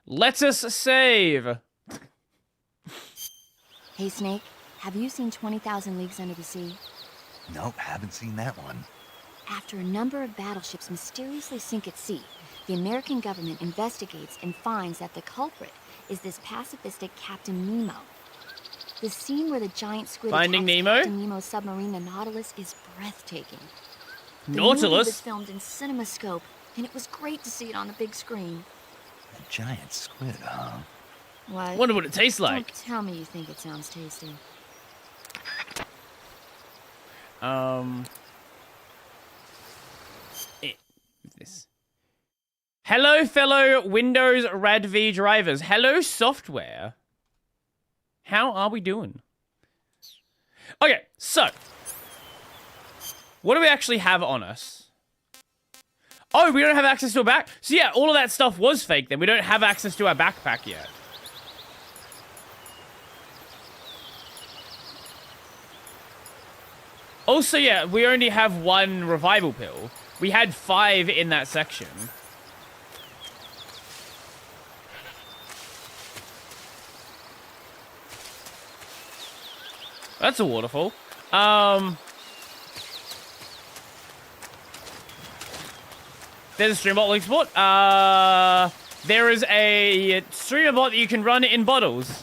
Let us save. Hey, Snake, have you seen 20,000 Leagues Under the Sea? Nope, haven't seen that one. After a number of battleships mysteriously sink at sea, the American government investigates and finds that the culprit is this pacifistic Captain Nemo. The scene where the giant squid Finding attacks Nemo? Captain Nemo's submarine, the Nautilus, is breathtaking. The Nautilus? movie was filmed in CinemaScope, and it was great to see it on the big screen. A giant squid, huh? What? Wonder what it tastes like. Don't tell me you think it sounds tasty. This. Hello, fellow Windows RADV drivers. Hello, software. How are we doing? Okay, so. What do we actually have on us? Oh, we don't have access to a back. So yeah, all of that stuff was fake then. We don't have access to our backpack yet. Also, yeah, we only have one revival pill. We had 5 in that section. That's a waterfall. There's a stream bot link support. There is a streamer bot that you can run in bottles.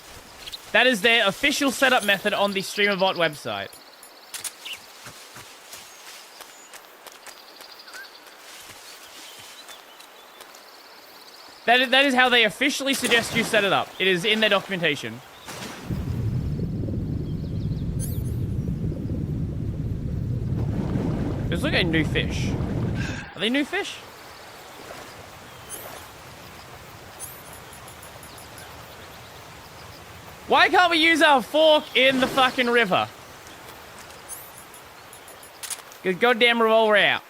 That is their official setup method on the streamer bot website. That is how they officially suggest you set it up. It is in their documentation. Let's look at new fish. Are they new fish? Why can't we use our fork in the fucking river? Get goddamn revolver out.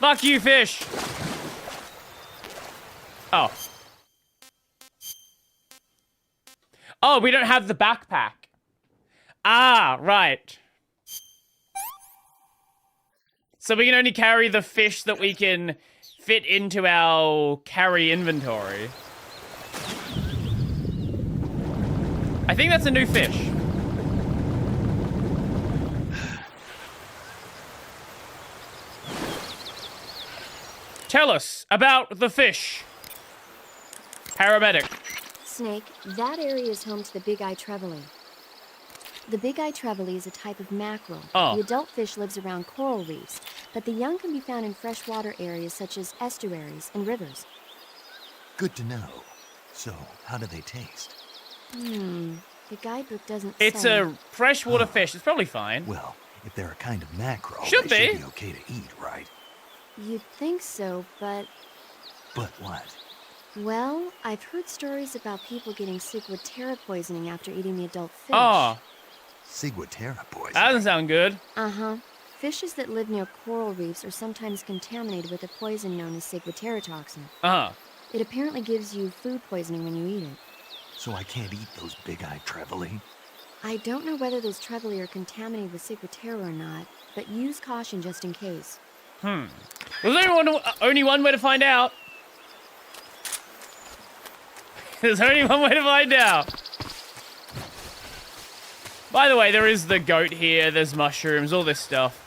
Fuck you, fish. Oh. Oh, we don't have the backpack. Ah, right. So we can only carry the fish that we can fit into our carry inventory. I think that's a new fish. Tell us about the fish. Paramedic. Snake, that area is home to the big-eye trevally. The big-eye trevally is a type of mackerel. Oh. The adult fish lives around coral reefs, but the young can be found in freshwater areas such as estuaries and rivers. Good to know. So, how do they taste? The guidebook doesn't It's say. a freshwater fish. It's probably fine. Well, if they're a kind of mackerel, Should they be. should be okay to eat, right? You'd think so, but... But what? Well, I've heard stories about people getting ciguatera poisoning after eating the adult fish. Oh. Ciguatera poison. That doesn't sound good. Uh-huh. Fishes that live near coral reefs are sometimes contaminated with a poison known as ciguatera toxin. Uh-huh. It apparently gives you food poisoning when you eat it. So I can't eat those big-eyed trevally? I don't know whether those trevally are contaminated with ciguatera or not, but use caution just in case. There's only one way to find out. There's only one way to find out. By the way, there is the goat here. There's mushrooms, all this stuff.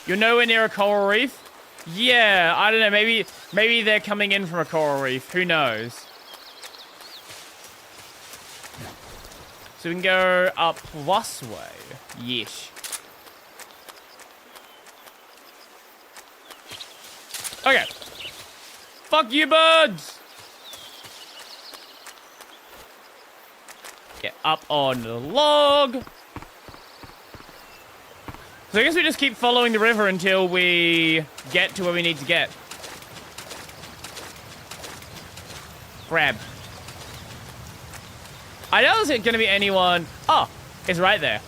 You're nowhere near a coral reef? Yeah, I don't know. Maybe they're coming in from a coral reef. Who knows? So we can go up this way. Yes. Okay. Fuck you, birds! Get up on the log. So I guess we just keep following the river until we get to where we need to get. Grab. I know there's going to be anyone... Oh, It's right there.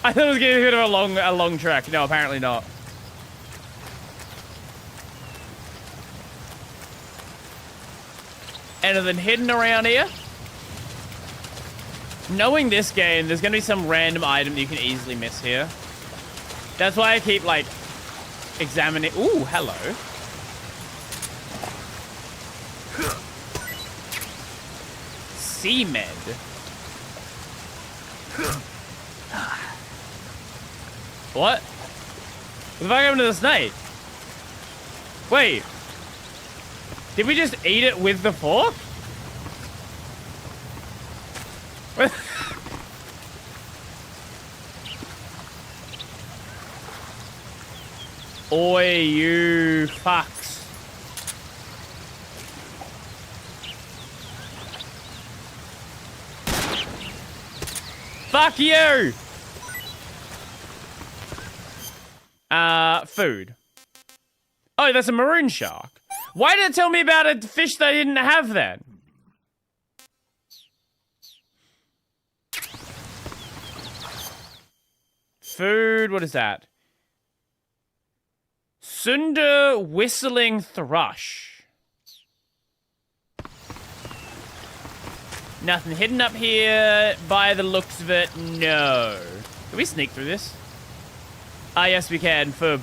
I thought it was going to be a bit of a long trek. No, apparently not. Anything hidden around here? Knowing this game, there's going to be some random item that you can easily miss here. That's why I keep, like, examining. Ooh, hello. C-Med. What? What the fuck happened to the snake? Wait. Did we just eat it with the fork? Oi, you fucks. Fuck you! Food. Oh, that's a maroon shark. Why did it tell me about a fish that I didn't have then? Food, what is that? Sunder whistling thrush. Nothing hidden up here by the looks of it. No. Can we sneak through this? Ah, yes, we can. For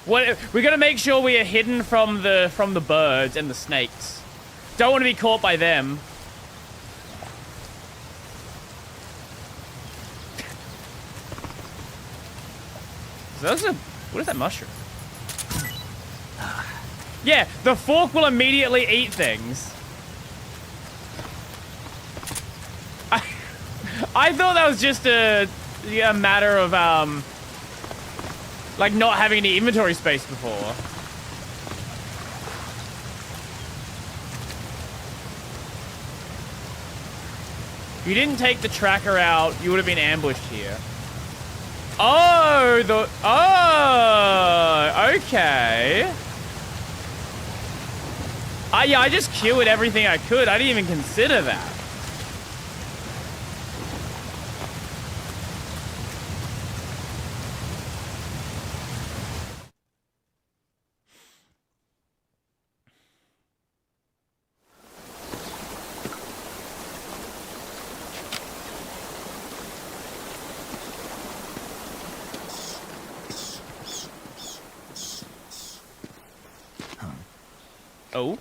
what? We gotta make sure we are hidden from the birds and the snakes. Don't want to be caught by them. What is that mushroom? Yeah, the fork will immediately eat things. I thought that was just a matter of, like not having any inventory space before. If you didn't take the tracker out, you would have been ambushed here. Oh, okay. Yeah, I just killed everything I could. I didn't even consider that. Oh?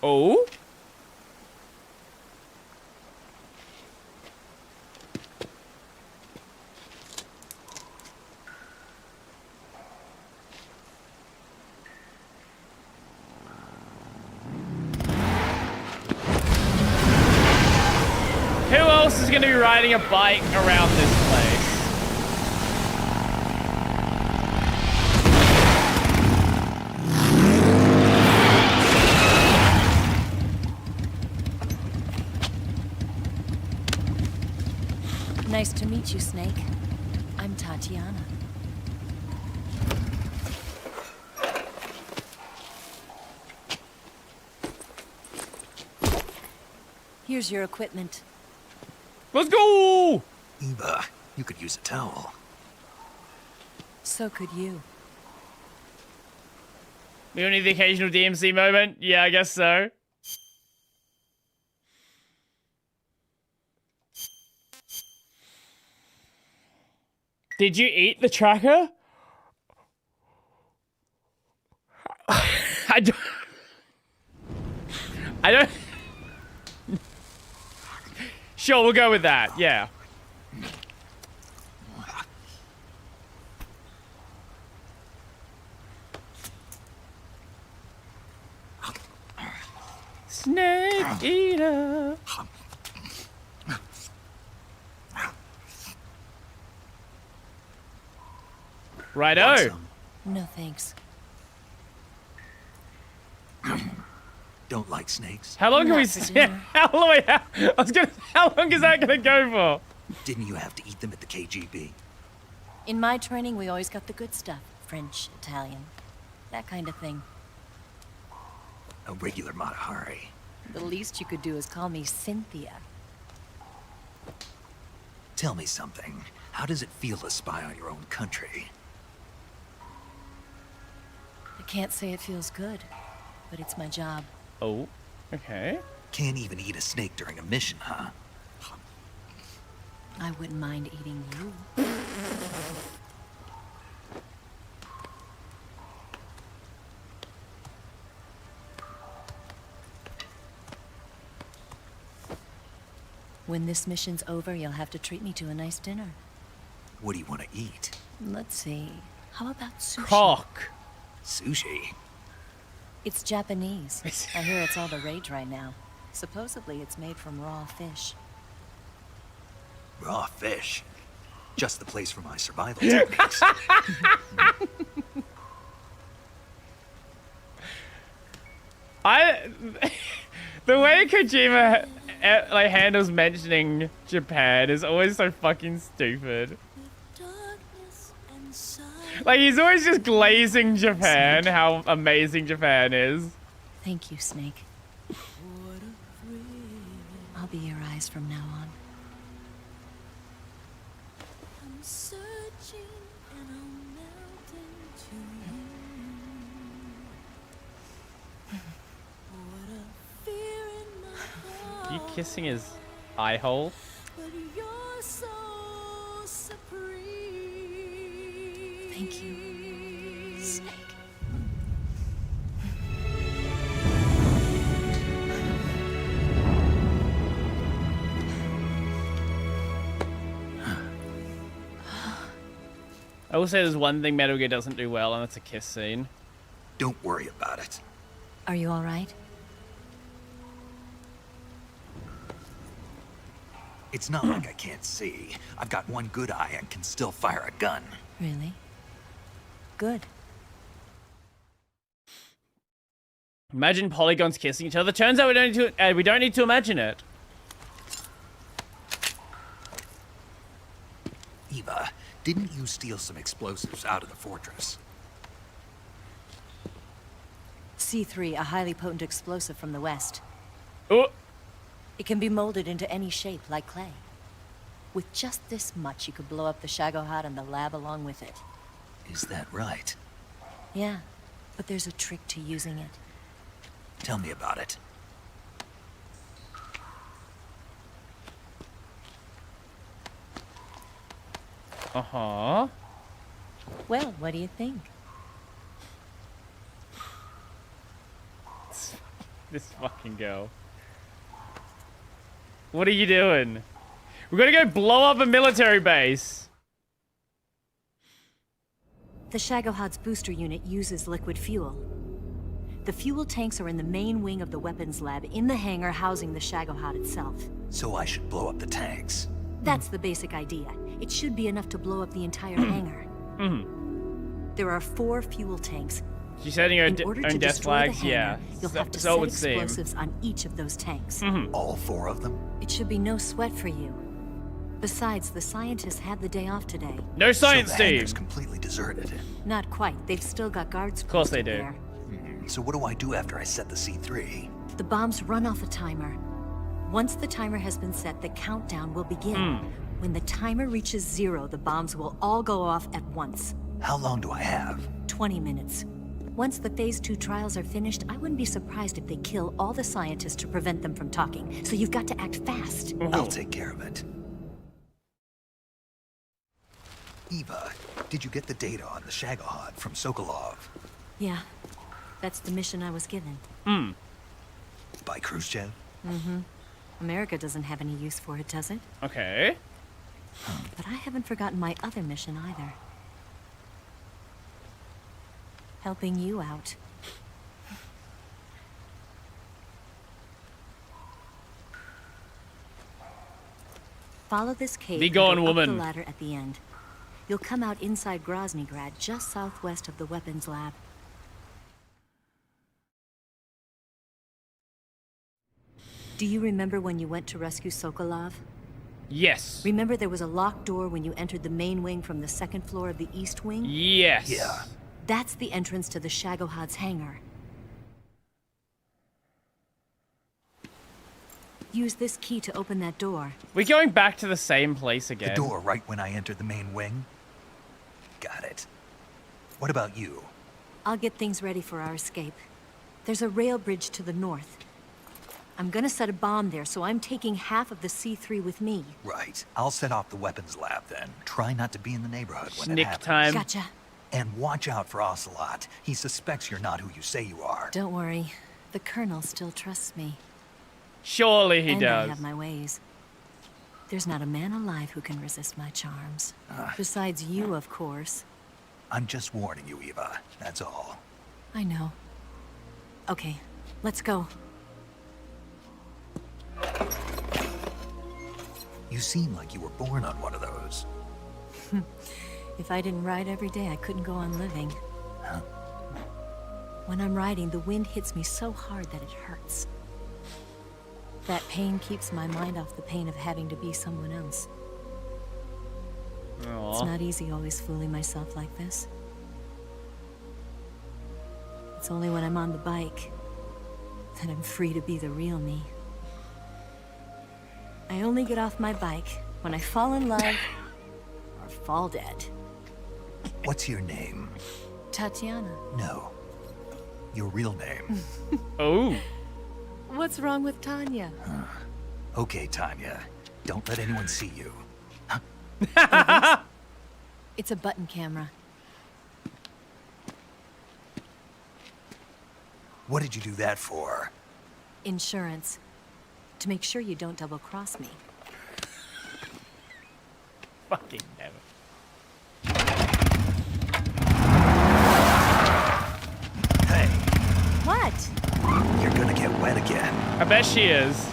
Oh? Who else is going to be riding a bike around this place? Nice to meet you, Snake. I'm Tatiana. Here's your equipment. Let's go! Eva, you could use a towel. So could you. We don't need the occasional DMC moment? Yeah, I guess so. Did you eat the tracker? I don't... Sure, we'll go with that, yeah. Snake eater. Righto. No thanks. Don't like snakes. How long can we see? How long is that gonna go for? Didn't you have to eat them at the KGB? In my training, we always got the good stuff. French, Italian, that kind of thing. A regular Mata Hari. The least you could do is call me Cynthia. Tell me something. How does it feel to spy on your own country? I can't say it feels good, but it's my job. Oh, okay. Can't even eat a snake during a mission, huh? I wouldn't mind eating you. When this mission's over, you'll have to treat me to a nice dinner. What do you want to eat? Let's see. How about sushi? Cock. Sushi? It's Japanese. I hear it's all the rage right now. Supposedly, it's made from raw fish. Raw fish? Just the place for my survival techniques. The way Kojima like handles mentioning Japan is always so fucking stupid. Like he's always just glazing Japan, how amazing Japan is. Thank you, Snake. I'll be your eyes from now on. You kissing his eye hole? Thank you, Snake. I will say there's one thing Metal Gear doesn't do well, and that's a kiss scene. Don't worry about it. Are you all right? It's not like I can't see. I've got one good eye and can still fire a gun. Really? Good. Imagine polygons kissing each other. Turns out we don't need to imagine it. Eva, didn't you steal some explosives out of the fortress? C3, a highly potent explosive from the west. Oh. It can be molded into any shape, like clay. With just this much, you could blow up the Shagohod and the lab along with it. Is that right? Yeah, but there's a trick to using it. Tell me about it. Uh-huh. Well, what do you think? This fucking girl. What are you doing? We're gonna go blow up a military base. The Shagohod's booster unit uses liquid fuel. The fuel tanks are in the main wing of the weapons lab in the hangar housing the Shagohod itself. So I should blow up the tanks. That's the basic idea. It should be enough to blow up the entire hangar. There are 4 fuel tanks. She's setting her own death flags, yeah. You'll have to So it set would seem. explosives on each of those tanks. All 4 of them? It should be no sweat for you. Besides, the scientists had the day off today. No science so the team. hangar's completely deserted. Not quite. They've still got guards. Of course they do. There. So what do I do after I set the C3? The bombs run off a timer. Once the timer has been set, the countdown will begin. When the timer reaches 0, the bombs will all go off at once. How long do I have? 20 minutes. Once the Phase 2 trials are finished, I wouldn't be surprised if they kill all the scientists to prevent them from talking. So you've got to act fast. I'll take care of it. Eva, did you get the data on the Shagohod from Sokolov? Yeah, that's the mission I was given. By Khrushchev? America doesn't have any use for it, does it? Okay. But I haven't forgotten my other mission either. Helping you out. Follow this cave Be and gone, go woman. up the ladder at the end. You'll come out inside Groznygrad, just southwest of the weapons lab. Do you remember when you went to rescue Sokolov? Yes. Remember there was a locked door when you entered the main wing from the 2nd floor of the east wing? Yes. Yeah. That's the entrance to the Shagohod's hangar. Use this key to open that door. We're going back to the same place again. The door right when I entered the main wing? Got it. What about you? I'll get things ready for our escape. There's a rail bridge to the north. I'm gonna set a bomb there, so I'm taking half of the C3 with me. Right. I'll set off the weapons lab then. Try not to be in the neighborhood when Snick it happens. time. Gotcha. And watch out for Ocelot. He suspects you're not who you say you are. Don't worry. The Colonel still trusts me. Surely he and does. I have my ways. There's not a man alive who can resist my charms. Besides you, of course. I'm just warning you, Eva. That's all. I know. Okay, let's go. You seem like you were born on one of those. If I didn't ride every day, I couldn't go on living. Huh? When I'm riding, the wind hits me so hard that it hurts. That pain keeps my mind off the pain of having to be someone else. Aww. It's not easy always fooling myself like this. It's only when I'm on the bike that I'm free to be the real me. I only get off my bike when I fall in love or fall dead. What's your name? Tatiana. No. Your real name. Oh. What's wrong with Tanya? Okay, Tanya. Don't let anyone see you. It's a button camera. What did you do that for? Insurance. To make sure you don't double-cross me. Fucking never. Hey. What? You're gonna get wet again. I bet she is.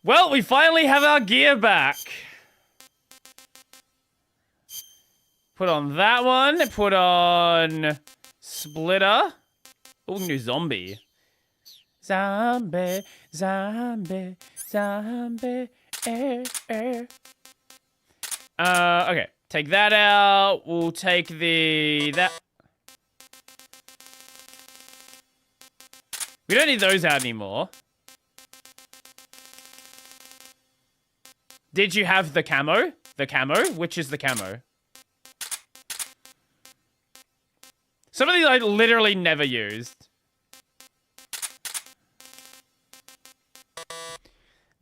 Well, we finally have our gear back. Put on that one. Put on splitter. Oh, we can do zombie. Zombie, zombie, zombie. Okay. Take that out. We'll take that. We don't need those out anymore. Did you have the camo? The camo? Which is the camo? Some of these I literally never used.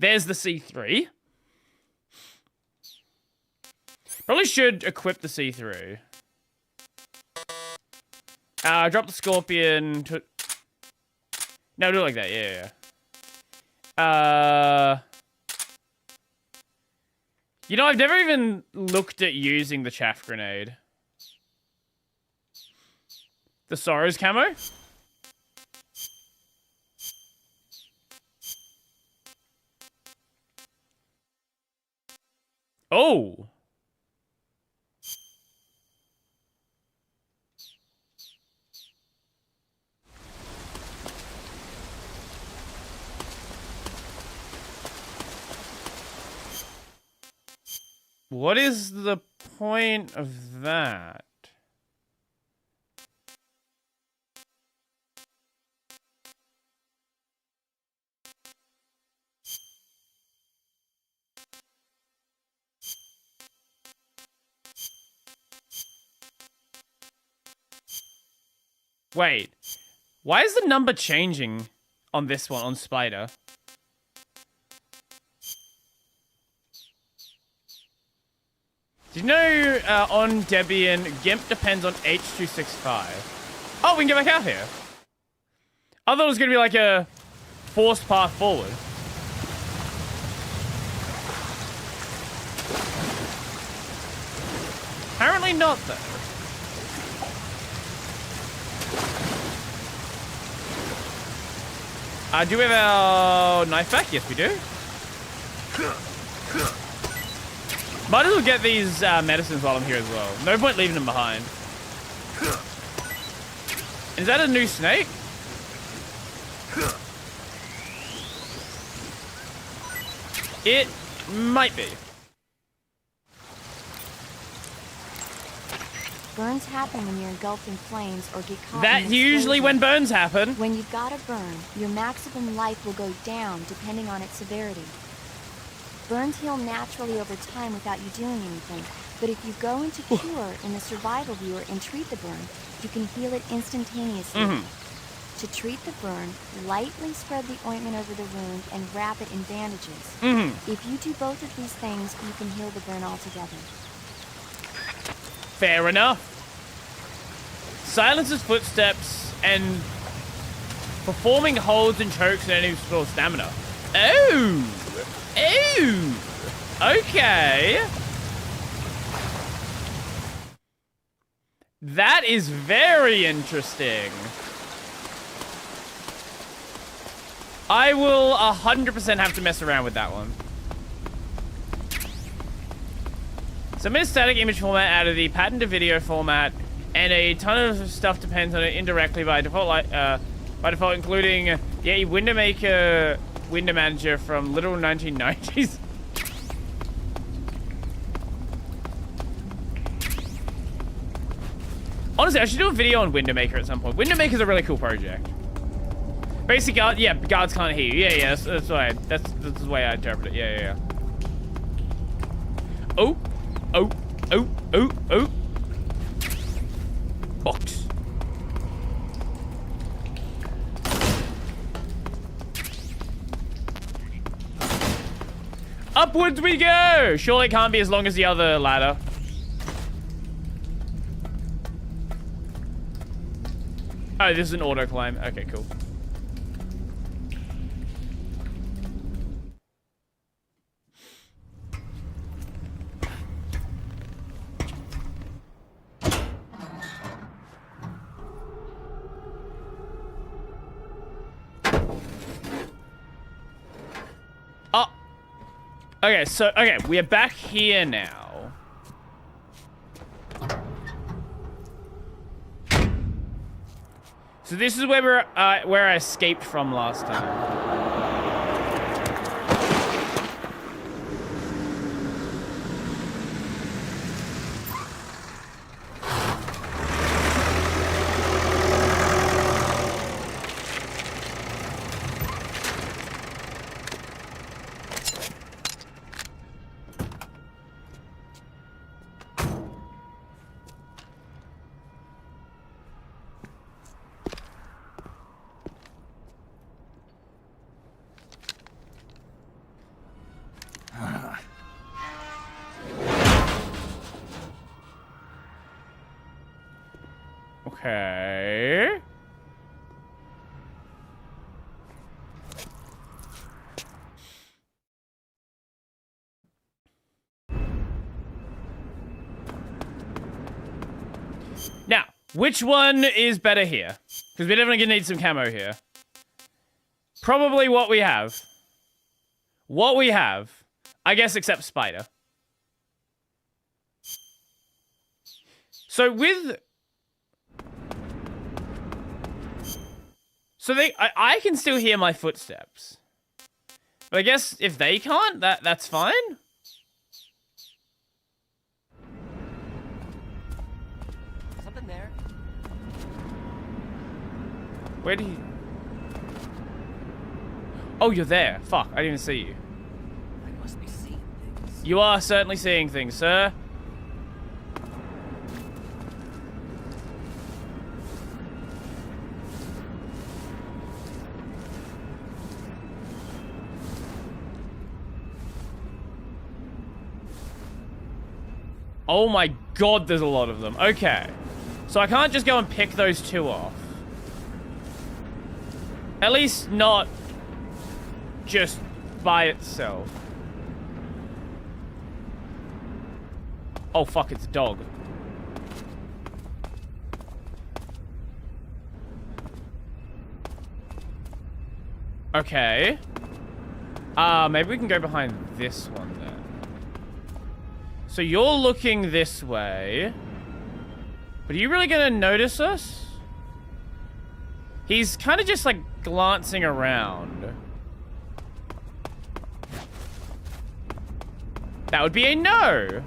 There's the C3. Probably should equip the C3. Drop the Scorpion to... No, do it like that, yeah. You know, I've never even looked at using the chaff grenade. The Sorrow's camo? Oh! What is the point of that? Wait, why is the number changing on this one, on Spider? Did you know on Debian, GIMP depends on H.265? Oh, we can get back out here. I thought it was going to be like a forced path forward. Apparently not, though. Do we have our knife back? Yes, we do. Might as well get these medicines while I'm here as well. No point leaving them behind. Is that a new snake? It might be. Burns happen when you're engulfed in flames or get caught in That's an usually explosion. when burns happen. When you've got a burn, your maximum life will go down depending on its severity. Burns heal naturally over time without you doing anything, but if you go into cure in the survival viewer and treat the burn, you can heal it instantaneously. To treat the burn, lightly spread the ointment over the wound and wrap it in bandages. If you do both of these things, you can heal the burn altogether. Fair enough. Silences footsteps and performing holds and chokes and enemies restore stamina. Oh! Oh! Okay. That is very interesting. I will 100% have to mess around with that one. Submit a static image format out of the patented video format, and a ton of stuff depends on it indirectly by default, including window maker, window manager from literal 1990s. Honestly, I should do a video on window maker at some point. Window maker's a really cool project. Basic guard, yeah, guards can't hear you. Yeah, that's the way I interpret it. Yeah. Oh. Box. Upwards we go! Surely it can't be as long as the other ladder. Oh, this is an auto climb. Okay, cool. Okay, we are back here now. So this is where I escaped from last time. Okay. Now, which one is better here? Because we're definitely gonna need some camo here. Probably what we have. What we have. I guess except spider. So with... So I can still hear my footsteps. But I guess if they can't, that's fine. Something there. Where do you... Oh, you're there. Fuck, I didn't even see you. I must be seeing things. You are certainly seeing things, sir. Oh my god, there's a lot of them. Okay. So I can't just go and pick those two off. At least not just by itself. Oh fuck, it's a dog. Okay. Maybe we can go behind this one then. So you're looking this way. But are you really gonna notice us? He's kind of just like glancing around. That would be a no.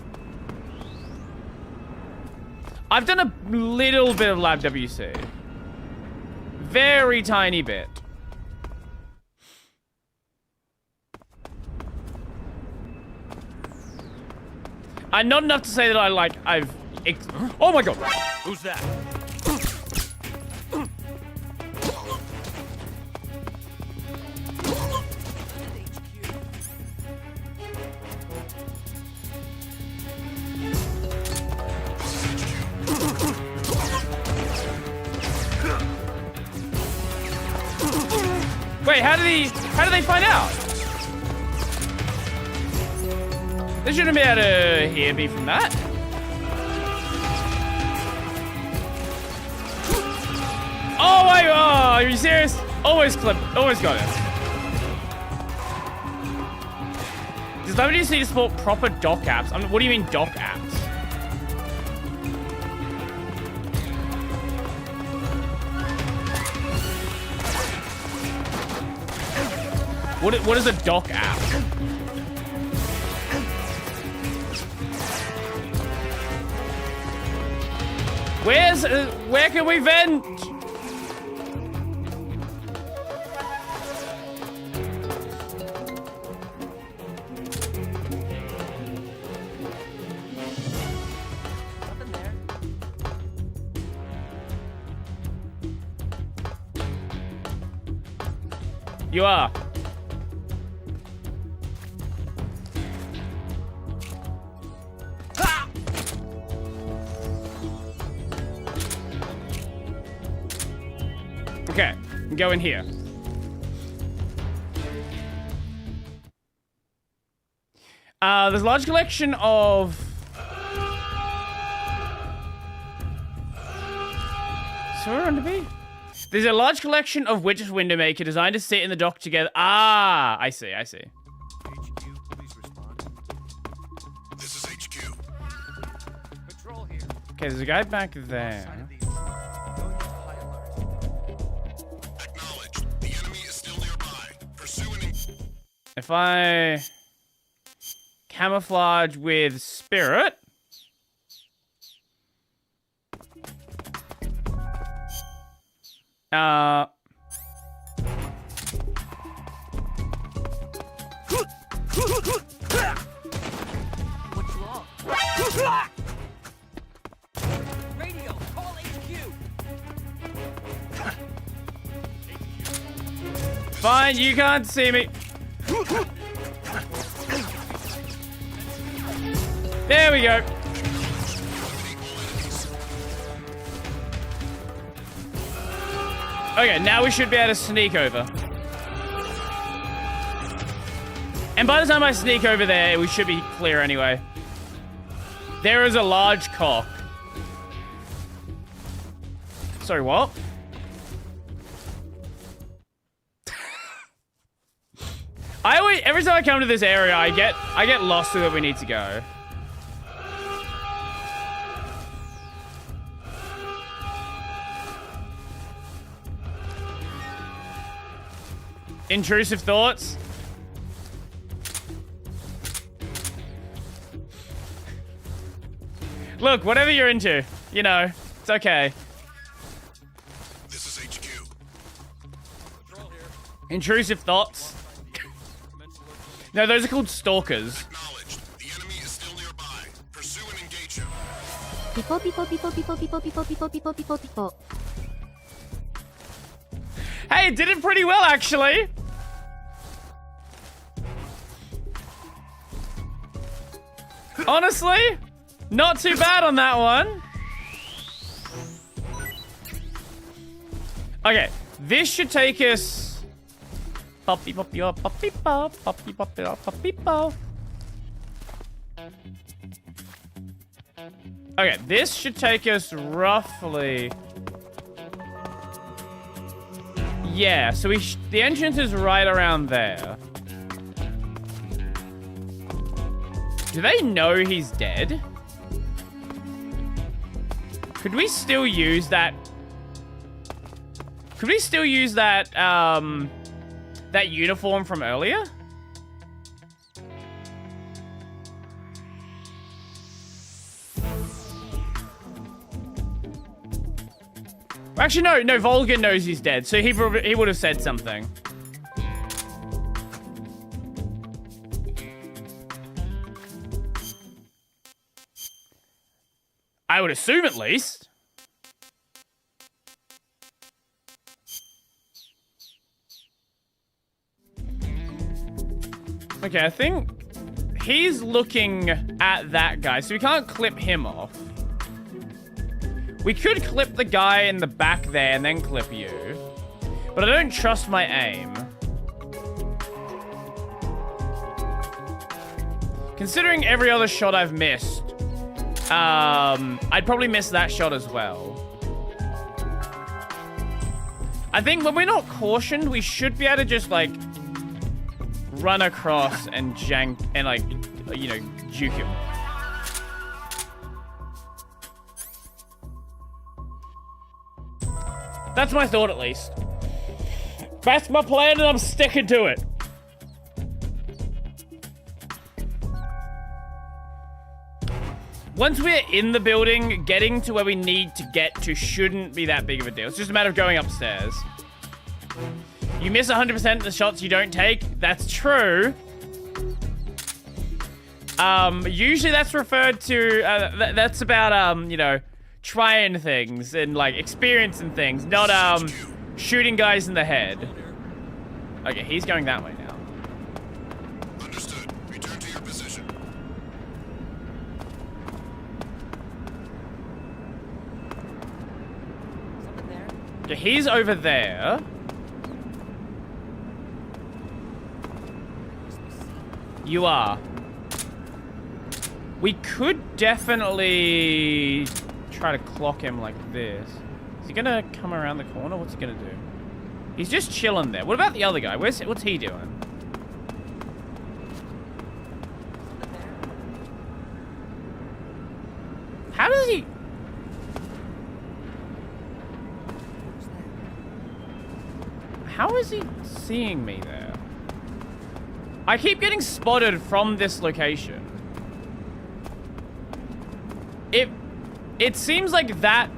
I've done a little bit of Lab WC. Very tiny bit. Not enough to say that I've... Oh my god! Who's that? Wait, how did they find out? They shouldn't be able to hear me from that. Oh my god, are you serious? Almost got it. Does WC need to support proper dock apps? I mean, what do you mean dock apps? What is a dock app? Where can we vent? Nothing there. You are. Okay, go in here. There's a large collection of... So where on to be? There's a large collection of widget window maker designed to sit in the dock together. Ah, I see. HQ, please respond. This is HQ. Patrol here. Okay, there's a guy back there. Acknowledged. The enemy is still nearby. Pursue and... If I camouflage with spirit, What's wrong? Radio, call HQ. fine, you can't see me. There we go. Okay, now we should be able to sneak over. And by the time I sneak over there, we should be clear anyway. There is a large cock. Sorry, what? Every time I come to this area, I get lost to where we need to go. Intrusive thoughts? Look, whatever you're into, you know, it's okay. This is HQ. Intrusive thoughts? No, those are called stalkers. Acknowledged. The enemy is still nearby. Pursue and engage him. People, people, people, people, people, people, people, people, people, people. Hey, it did it pretty well, actually. Honestly, not too bad on that one. Okay, this should take us... Poppy, poppy, poppy, pop, poppy, poppy, poppy, pop. Okay, this should take us roughly... Yeah, so the entrance is right around there. Do they know he's dead? Could we still use that? Could we still use that, that uniform from earlier? Actually, no, Volga knows he's dead, so he would have said something. I would assume, at least. Okay, I think he's looking at that guy, so we can't clip him off. We could clip the guy in the back there and then clip you. But I don't trust my aim. Considering every other shot I've missed, I'd probably miss that shot as well. I think when we're not cautioned, we should be able to just, like, run across and jank and, like, you know, juke him. That's my thought, at least. That's my plan, and I'm sticking to it. Once we're in the building, getting to where we need to get to shouldn't be that big of a deal. It's just a matter of going upstairs. You miss 100% of the shots you don't take. That's true. Usually that's referred to, that's about, you know, trying things and, like, experiencing things, not, shooting guys in the head. Okay, he's going that way now. Understood. Return to your position. Okay, he's over there. You are. We could definitely try to clock him like this. Is he gonna come around the corner? What's he gonna do? He's just chilling there. What about the other guy? What's he doing? How does he... How is he seeing me there? I keep getting spotted from this location. It seems like that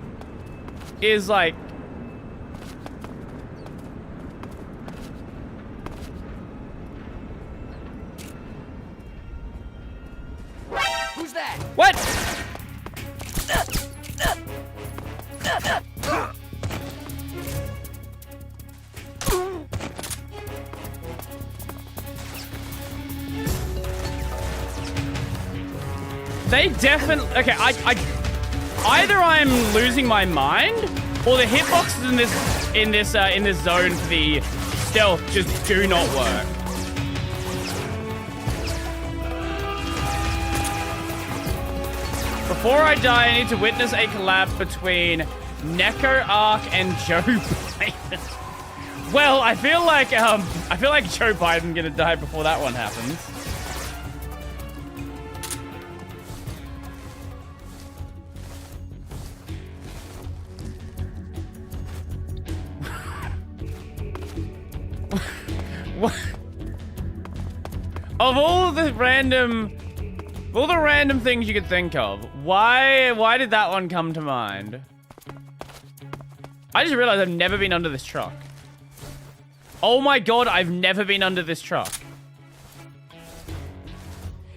is like... Who's that? What? They definitely... Okay, either I'm losing my mind, or the hitboxes in this zone for the stealth just do not work. Before I die, I need to witness a collab between Neko Arc and Joe Biden. Well, I feel like Joe Biden gonna die before that one happens. Of all the random things you could think of, why did that one come to mind? I just realized I've never been under this truck. Oh my god, I've never been under this truck.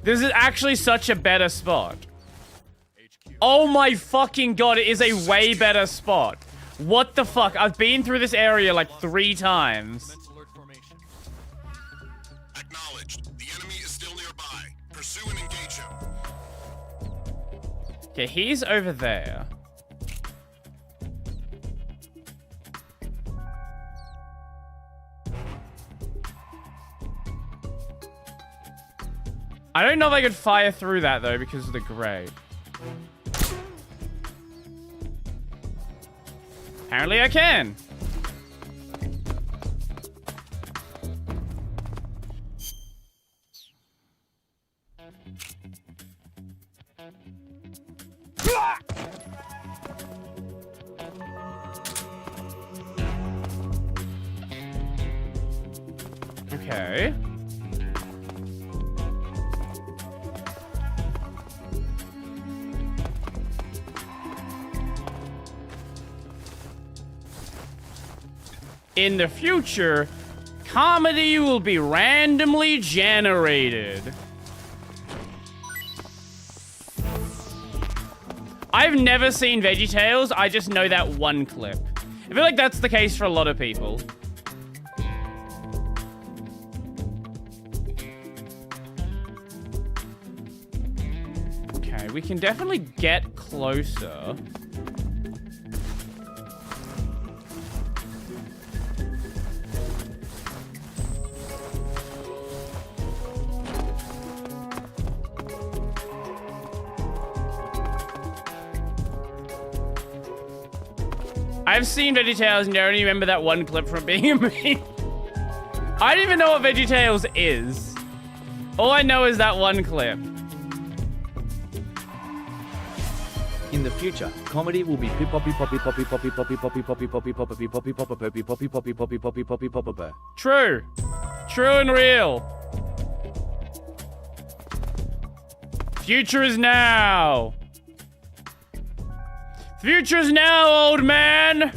This is actually such a better spot. Oh my fucking god, it is a way better spot. What the fuck? I've been through this area like 3 times. Okay, he's over there. I don't know if I could fire through that, though, because of the grate. Apparently I can. Okay. In the future, comedy will be randomly generated. I've never seen VeggieTales, I just know that one clip. I feel like that's the case for a lot of people. Okay, we can definitely get closer. I've seen VeggieTales and I only remember that one clip from being a meme. I don't even know what VeggieTales is. All I know is that one clip. In the future, comedy will be pip poppy poppy poppy poppy poppy poppy poppy poppy poppy poppy poppy poppy poppy poppy poppy poppy poppy poppy poppy. True. True and real. Future is now. Future is now, old man.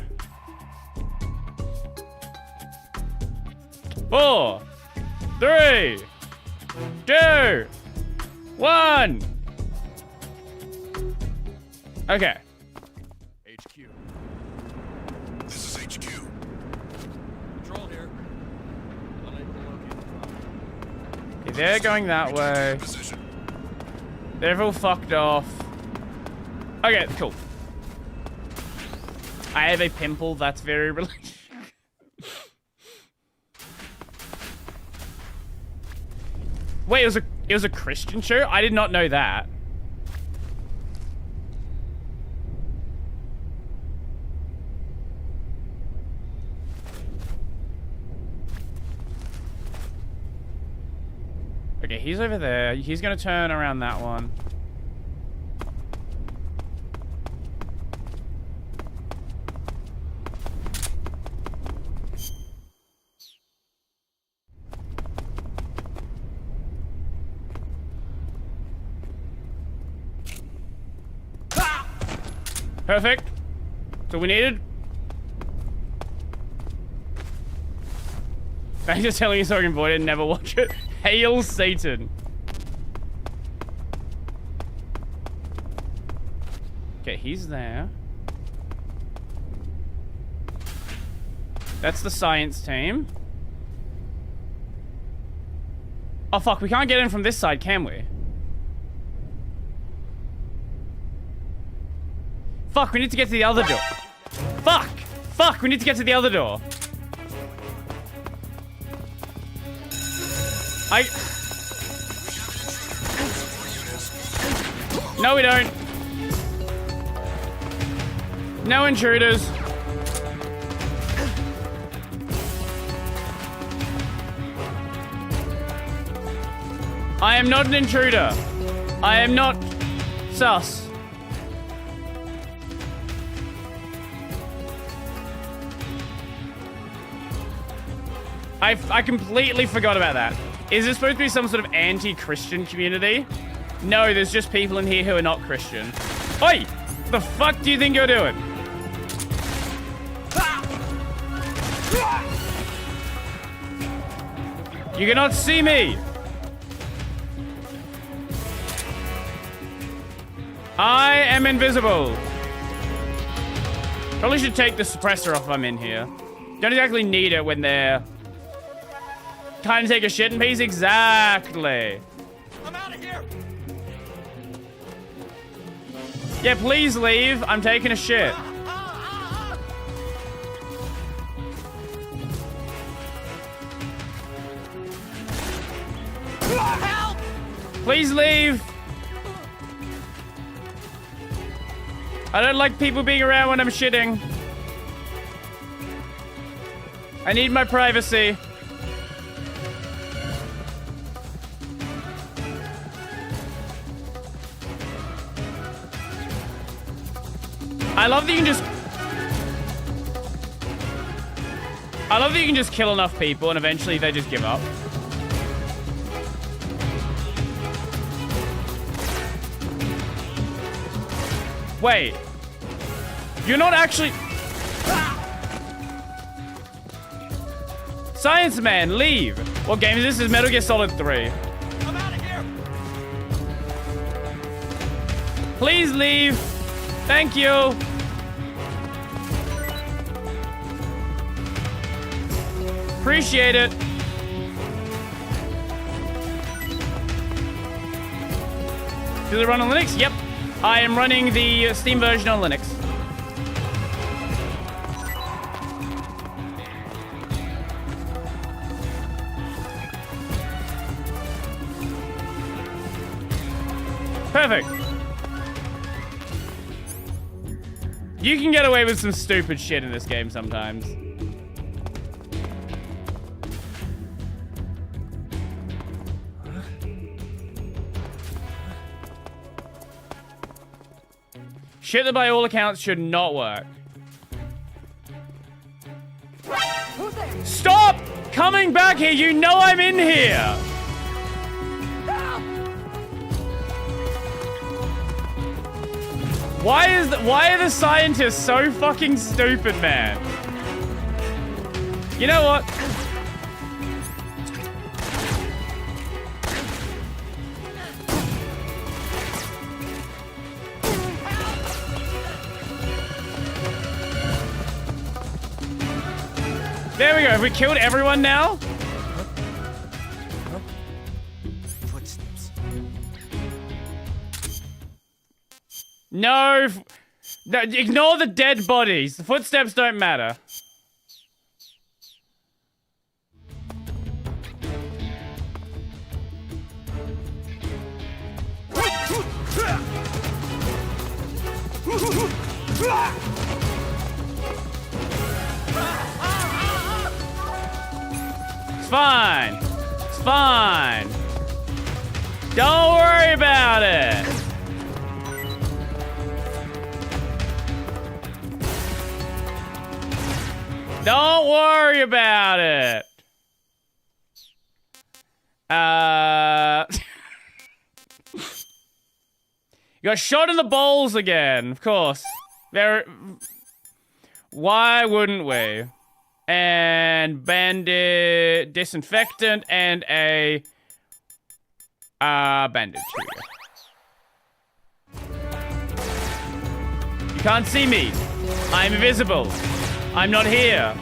4, 3, 2, 1. Okay. HQ. This is HQ. Control here. Okay, they're going that way. They've all fucked off. Okay, cool. I have a pimple that's very religious. Wait, it was a Christian show? I did not know that. Okay, he's over there. He's gonna turn around that one. Perfect. So we needed. I'm just telling you so I can avoid it and never watch it. Hail Satan. Okay, he's there. That's the science team. Oh fuck, we can't get in from this side, can we? Fuck, we need to get to the other door. Fuck! Fuck, we need to get to the other door. No, we don't. No intruders. I am not an intruder. I am not sus. I completely forgot about that. Is this supposed to be some sort of anti-Christian community? No, there's just people in here who are not Christian. Oi! The fuck do you think you're doing? You cannot see me! I am invisible. Probably should take the suppressor off if I'm in here. Don't exactly need it when they're... Kind of take a shit in peace? Exactly. I'm out of here. Yeah, please leave. I'm taking a shit. Help! Please leave. I don't like people being around when I'm shitting. I need my privacy. I love that you can just... I love that you can just kill enough people and eventually they just give up. Wait. You're not actually... Science man, leave. What game is this? This is Metal Gear Solid 3. I'm out of here. Please leave. Thank you. Appreciate it. Does it run on Linux? Yep. I am running the Steam version on Linux. Perfect. You can get away with some stupid shit in this game sometimes. Shit that by all accounts should not work. Stop coming back here! You know I'm in here! Why are the scientists so fucking stupid, man? You know what? There we go. Have we killed everyone now? Footsteps. No, ignore the dead bodies. The footsteps don't matter. It's fine. It's fine. Don't worry about it. Don't worry about it. You got shot in the balls again, of course. Why wouldn't we? And bandit, disinfectant, and a bandage. Here we go. You can't see me. I'm invisible. I'm not here.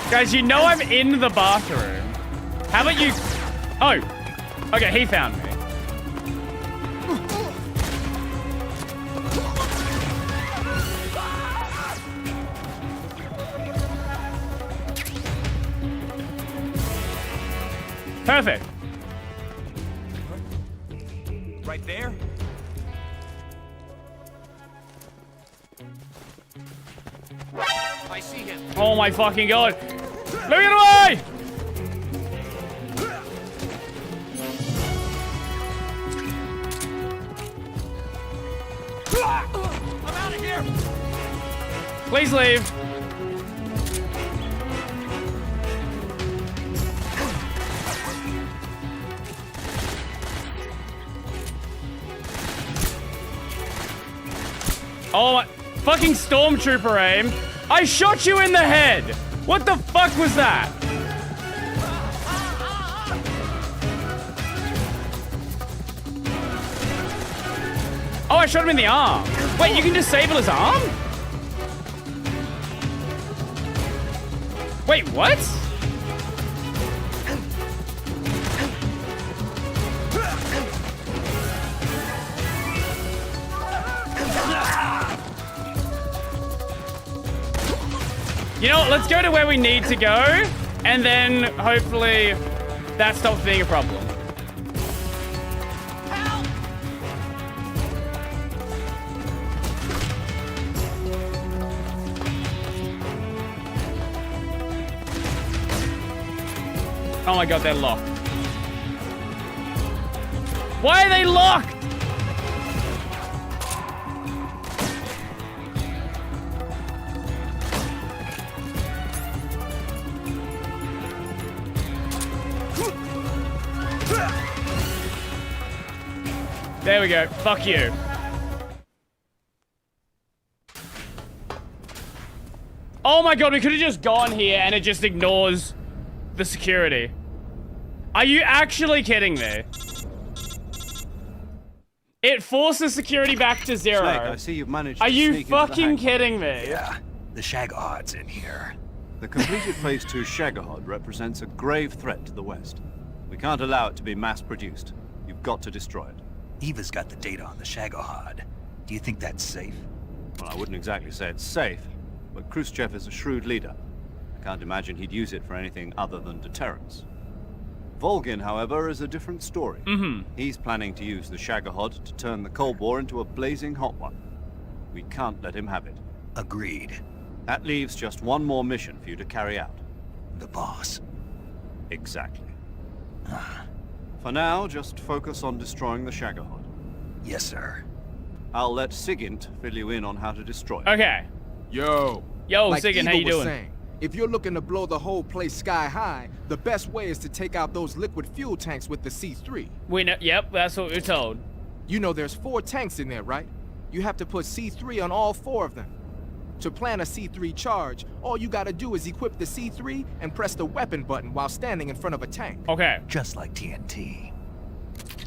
Guys, you know I'm in the bathroom. How about you... Oh. Okay, he found me. Perfect. Right there? I see him. Oh my fucking god. Look at away! I'm out of here. Please leave. Oh my fucking stormtrooper aim. I shot you in the head. What the fuck was that? Oh, I shot him in the arm. Wait, you can disable his arm? Wait, what? You know what, let's go to where we need to go, and then hopefully that stops being a problem. Help! Oh my god, they're locked. Why are they locked? There we go. Fuck you. Oh my god, we could have just gone here and it just ignores the security. Are you actually kidding me? It forces security back to 0. Snake, I see you've managed to Are you sneak into the fucking hangar. kidding me? Yeah, the Shagahod's in here. The completed Phase 2 Shagahod represents a grave threat to the West. We can't allow it to be mass-produced. You've got to destroy it. Eva's got the data on the Shagahod. Do you think that's safe? Well, I wouldn't exactly say it's safe, but Khrushchev is a shrewd leader. I can't imagine he'd use it for anything other than deterrence. Volgin, however, is a different story. He's planning to use the Shagahod to turn the Cold War into a blazing hot one. We can't let him have it. Agreed. That leaves just one more mission for you to carry out. The boss. Exactly. For now, just focus on destroying the Shagahod. Yes, sir. I'll let Sigint fill you in on how to destroy it. Okay. Yo, Sigint, Eva how you was doing? saying, if you're looking to blow the whole place sky high, the best way is to take out those liquid fuel tanks with the C3. We know, yep, that's what we're told. You know there's 4 tanks in there, right? You have to put C3 on all 4 of them. To plan a C3 charge, all you gotta do is equip the C3 and press the weapon button while standing in front of a tank. Okay. Just like TNT.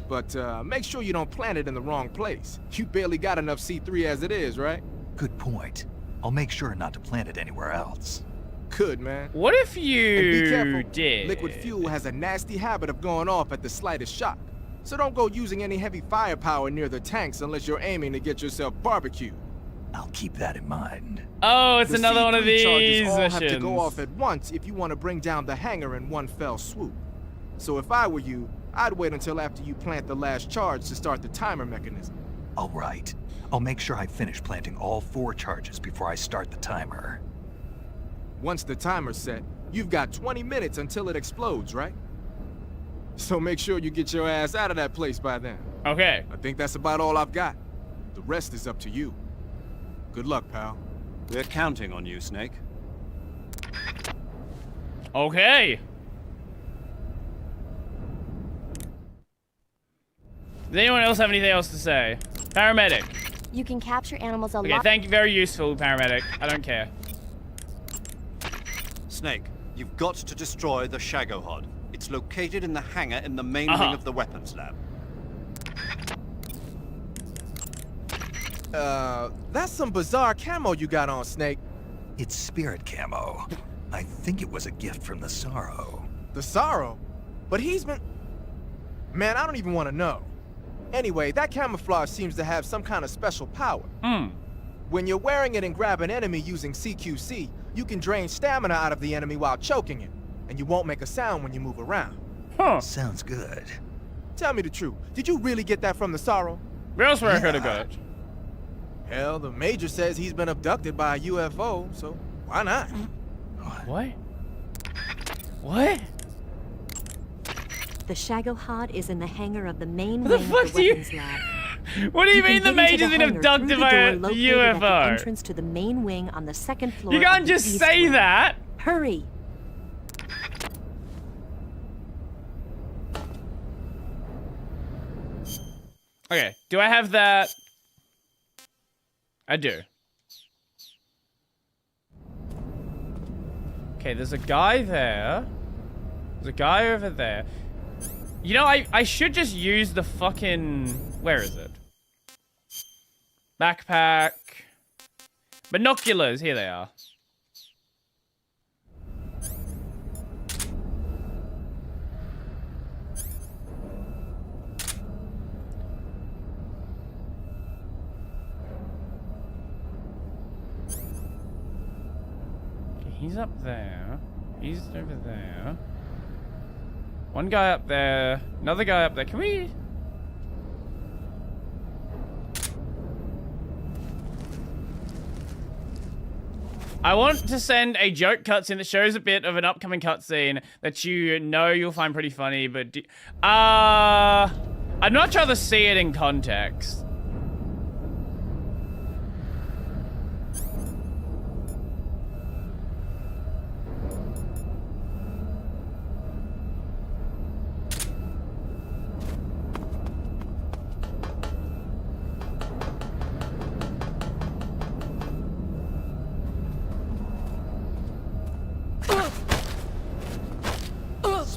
But make sure you don't plant it in the wrong place. You barely got enough C3 as it is, right? Good point. I'll make sure not to plant it anywhere else. Good, man. What if And you be careful. did? Liquid fuel has a nasty habit of going off at the slightest shock. So don't go using any heavy firepower near the tanks unless you're aiming to get yourself barbecued. I'll keep that in mind. Oh, it's The another one of C3 charges these all missions. have to go off at once if you want to bring down the hangar in one fell swoop. So if I were you, I'd wait until after you plant the last charge to start the timer mechanism. All right. I'll make sure I finish planting all 4 charges before I start the timer. Once the timer's set, you've got 20 minutes until it explodes, right? So make sure you get your ass out of that place by then. Okay. I think that's about all I've got. The rest is up to you. Good luck, pal. We're counting on you, Snake. Okay. Does anyone else have anything else to say? Paramedic. You can capture animals a Okay, lot. thank you. Very useful, paramedic. I don't care. Snake, you've got to destroy the Shagahod. It's located in the hangar in the main wing of the weapons lab. That's some bizarre camo you got on, Snake. It's spirit camo. I think it was a gift from the Sorrow. The Sorrow? But he's been... Man, I don't even want to know. Anyway, that camouflage seems to have some kind of special power. When you're wearing it and grab an enemy using CQC, you can drain stamina out of the enemy while choking it, and you won't make a sound when you move around. Sounds good. Tell me the truth. Did you really get that from the Sorrow? Where else would I could have got it? Hell, the Major says he's been abducted by a UFO, so why not? What? What? The Shagahod is in the hangar of the main What the wing fuck of the do you- weapons lab. What do you can mean the get into Major's been hangar abducted through the by door a located at the UFO? entrance to the main wing on the 2nd floor. You can't of the just east say wing. that. Hurry! Okay, do I have that? I do. Okay, there's a guy there. There's a guy over there. You know, I should just use the fucking... Where is it? Backpack. Binoculars. Here they are. Okay, he's up there. He's over there. One guy up there. Another guy up there. Can we... I want to send a joke cutscene that shows a bit of an upcoming cutscene that you know you'll find pretty funny, but... I'd much rather see it in context.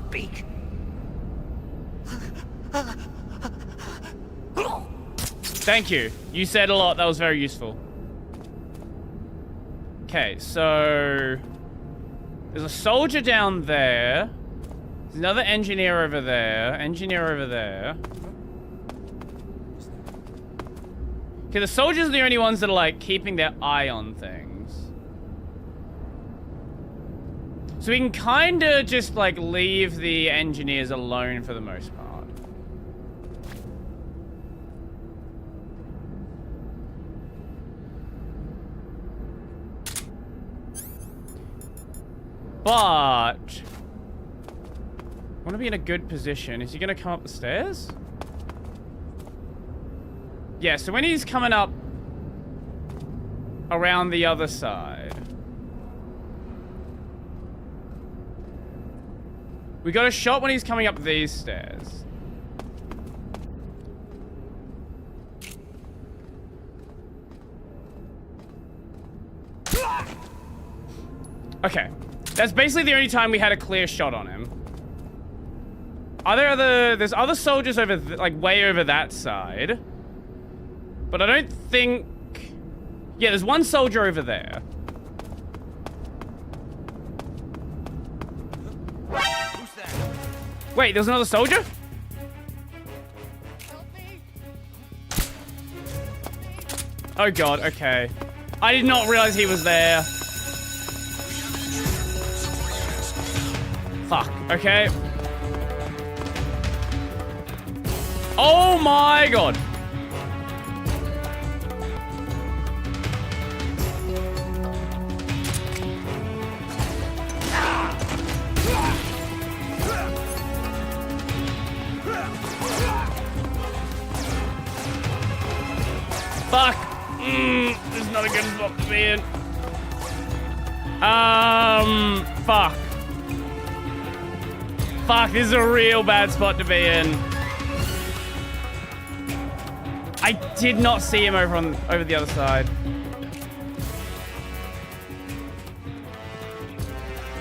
beak. Thank you. You said a lot. That was very useful. Okay, so there's a soldier down there. There's another engineer over there. Engineer over there. Okay, the soldiers are the only ones that are like keeping their eye on things. So we can kind of just like leave the engineers alone for the most part. But I want to be in a good position. Is he going to come up the stairs? Yeah, so when he's coming up around the other side, we got a shot when he's coming up these stairs. Okay. That's basically the only time we had a clear shot on him. Are there there's other soldiers over, like, way over that side. But I don't think... Yeah, there's one soldier over there. Who's that? Wait, there's another soldier? Oh god, okay. I did not realize he was there. Fuck, okay. Oh my god. Fuck. This is not a good spot to be in. Fuck. Fuck, this is a real bad spot to be in. I did not see him over the other side.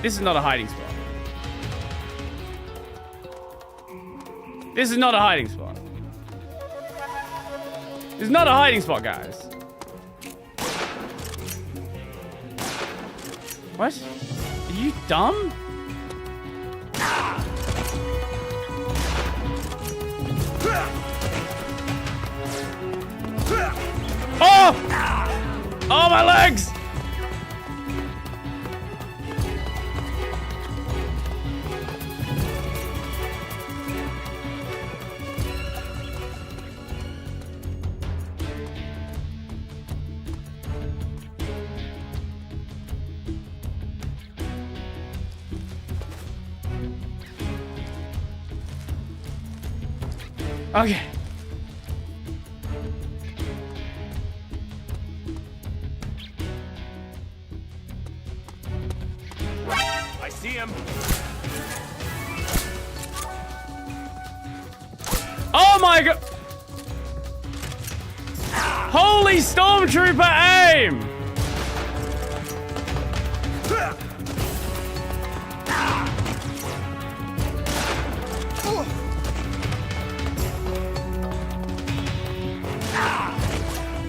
This is not a hiding spot. This is not a hiding spot. This is not a hiding spot, guys. What? Are you dumb? Oh! Oh, my legs! Okay. I see him. Oh my god! Holy stormtrooper aim!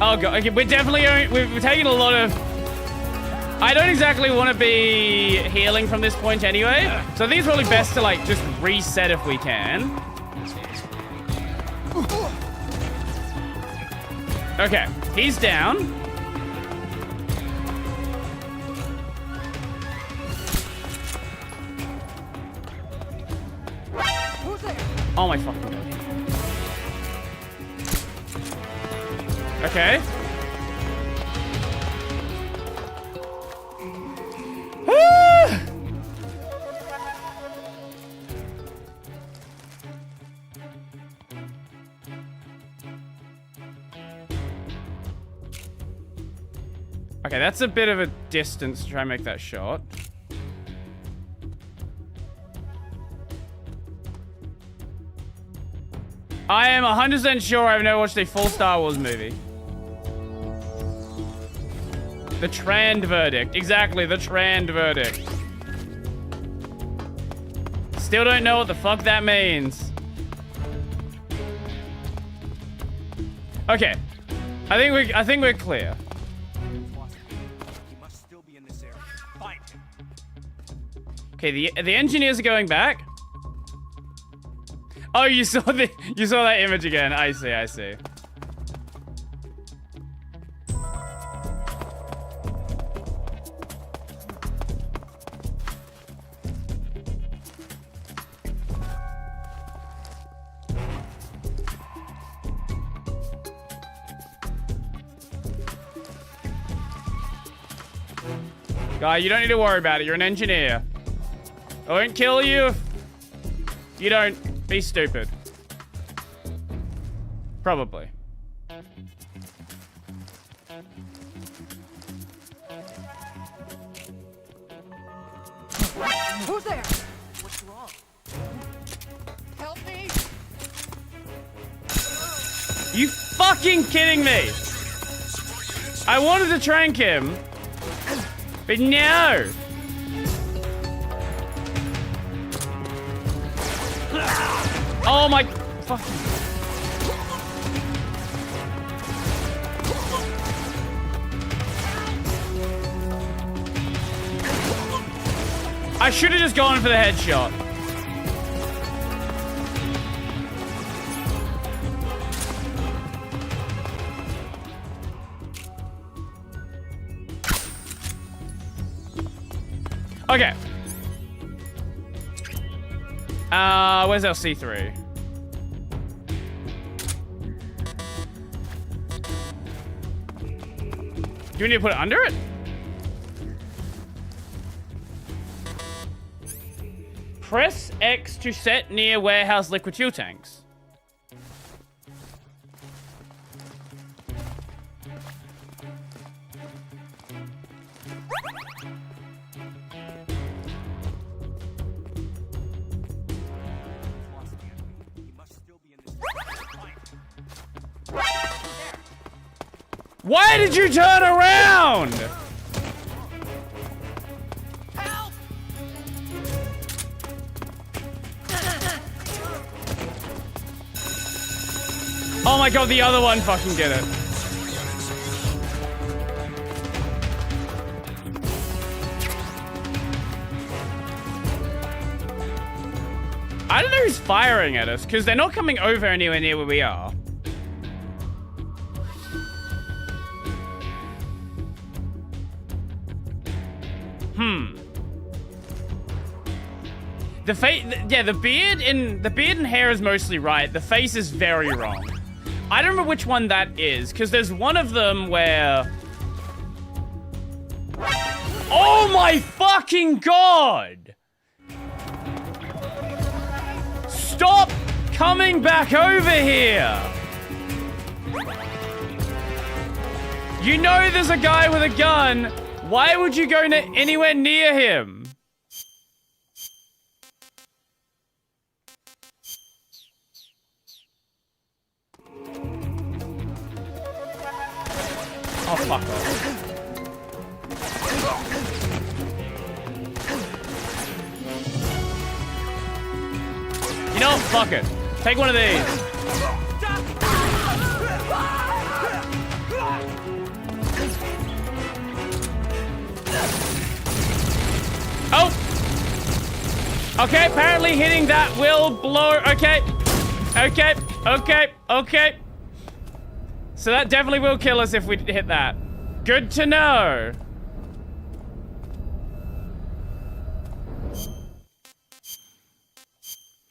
Oh god, okay, we're definitely, we're taking a lot of... I don't exactly want to be healing from this point anyway, so I think it's probably best to like just reset if we can. Okay, he's down. Oh my fucking god. Okay. Okay, that's a bit of a distance to try and make that shot. I am 100% sure I've never watched a full Star Wars movie. The Trand verdict. Exactly, the Trand verdict. Still don't know what the fuck that means. Okay. I think we're clear. Okay, the engineers are going back. Oh, you saw that image again. I see. Guy, you don't need to worry about it. You're an engineer. I won't kill you if you don't be stupid. Probably. Who's there? What's wrong? Help me! You fucking kidding me? I wanted to trank him, but no. Oh my fucking. I should have just gone for the headshot. Okay. Where's our C3? Do we need to put it under it? Press X to set near warehouse liquid fuel tanks. Why did you turn around? Help! Oh my god, the other one fucking did it. I don't know who's firing at us, because they're not coming over anywhere near where we are. The beard and hair is mostly right. The face is very wrong. I don't remember which one that is, because there's one of them where... Oh my fucking god! Stop coming back over here! You know there's a guy with a gun. Why would you go anywhere near him? Oh, fuck off. You know what? Fuck it. Take one of these. Oh! Okay, apparently hitting that will blow. Okay. Okay. So that definitely will kill us if we hit that. Good to know.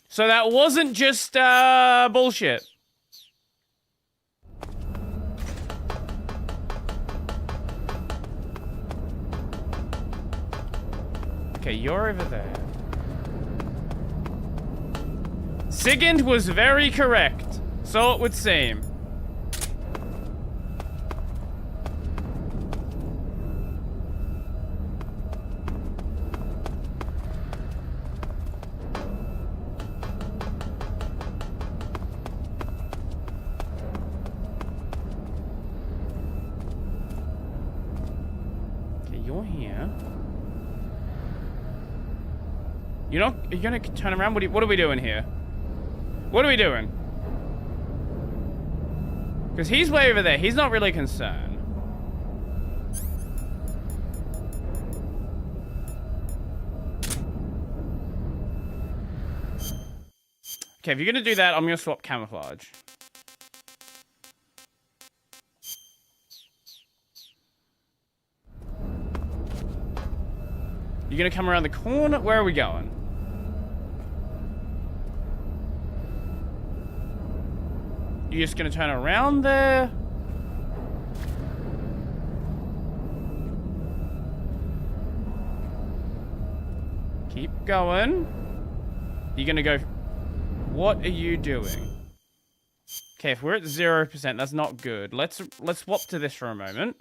So that wasn't just bullshit. Okay, you're over there. Sigint was very correct. So it would seem. You're gonna turn around? What are we doing here? What are we doing? Because he's way over there. He's not really concerned. Okay, if you're gonna do that, I'm gonna swap camouflage. You're gonna come around the corner? Where are we going? You're just gonna turn around there? Keep going. You're gonna go... What are you doing? Okay, if we're at 0%, that's not good. Let's swap to this for a moment.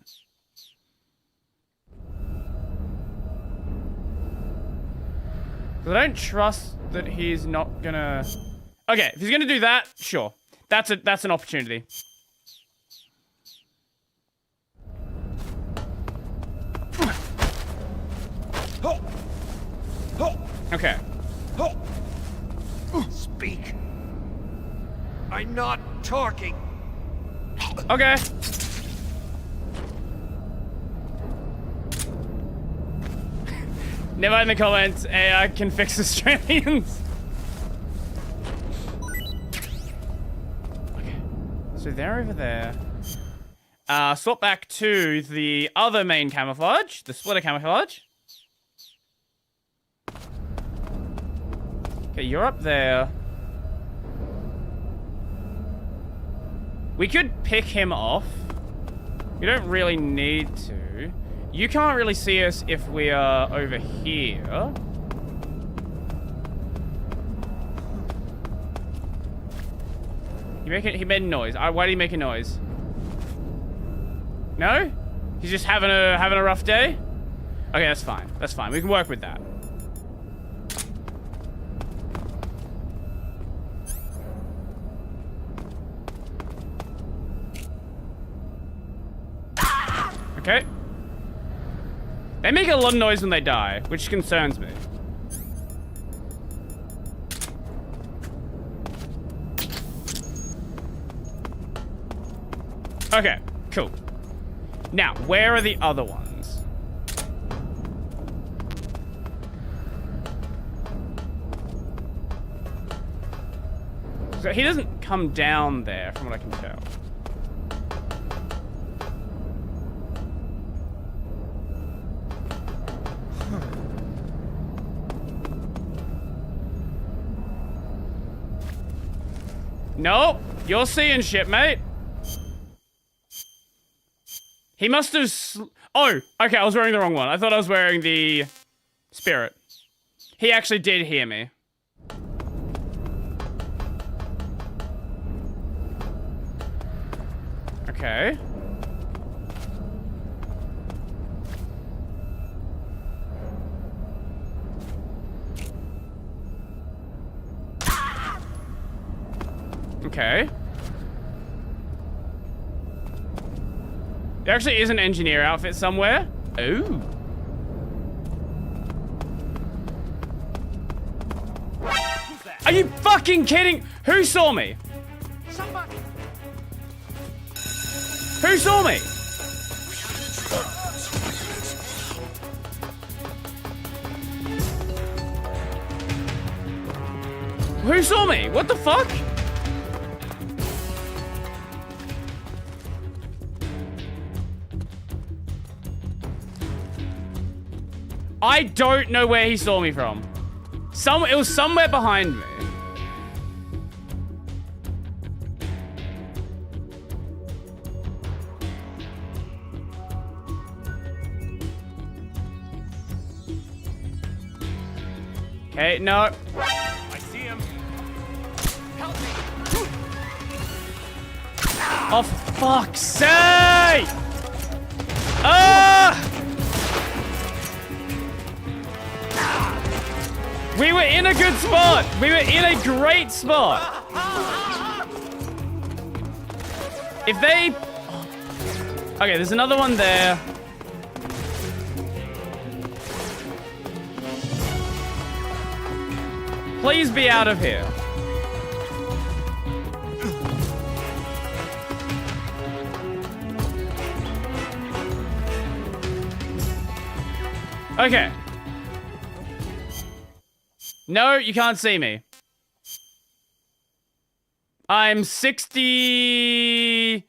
I don't trust that he's not gonna... Okay, if he's gonna do that, sure. That's an opportunity. Okay. Speak. I'm not talking. Okay. Never in the comments, AI can fix Australians. Okay. So they're over there. Swap back to the other main camouflage, the splitter camouflage. Okay, you're up there. We could pick him off. We don't really need to. You can't really see us if we are over here. He made a noise. Why did he make a noise? No? He's just having a rough day? Okay, that's fine. That's fine. We can work with that. Okay. They make a lot of noise when they die, which concerns me. Okay, cool. Now, where are the other ones? So he doesn't come down there, from what I can tell. Nope, you're seeing shit, mate. He must have... Oh, okay, I was wearing the wrong one. I thought I was wearing the spirit. He actually did hear me. Okay. Okay. There actually is an engineer outfit somewhere. Ooh. Are you fucking kidding? Who saw me? Somebody. Who saw me? Who saw me? What the fuck? I don't know where he saw me from. It was somewhere behind me. Okay, no. I see him. Help me. Oh, for fuck's sake! Ah! We were in a good spot. We were in a great spot. If they... Okay, there's another one there. Please be out of here. Okay. No, you can't see me. I'm 70%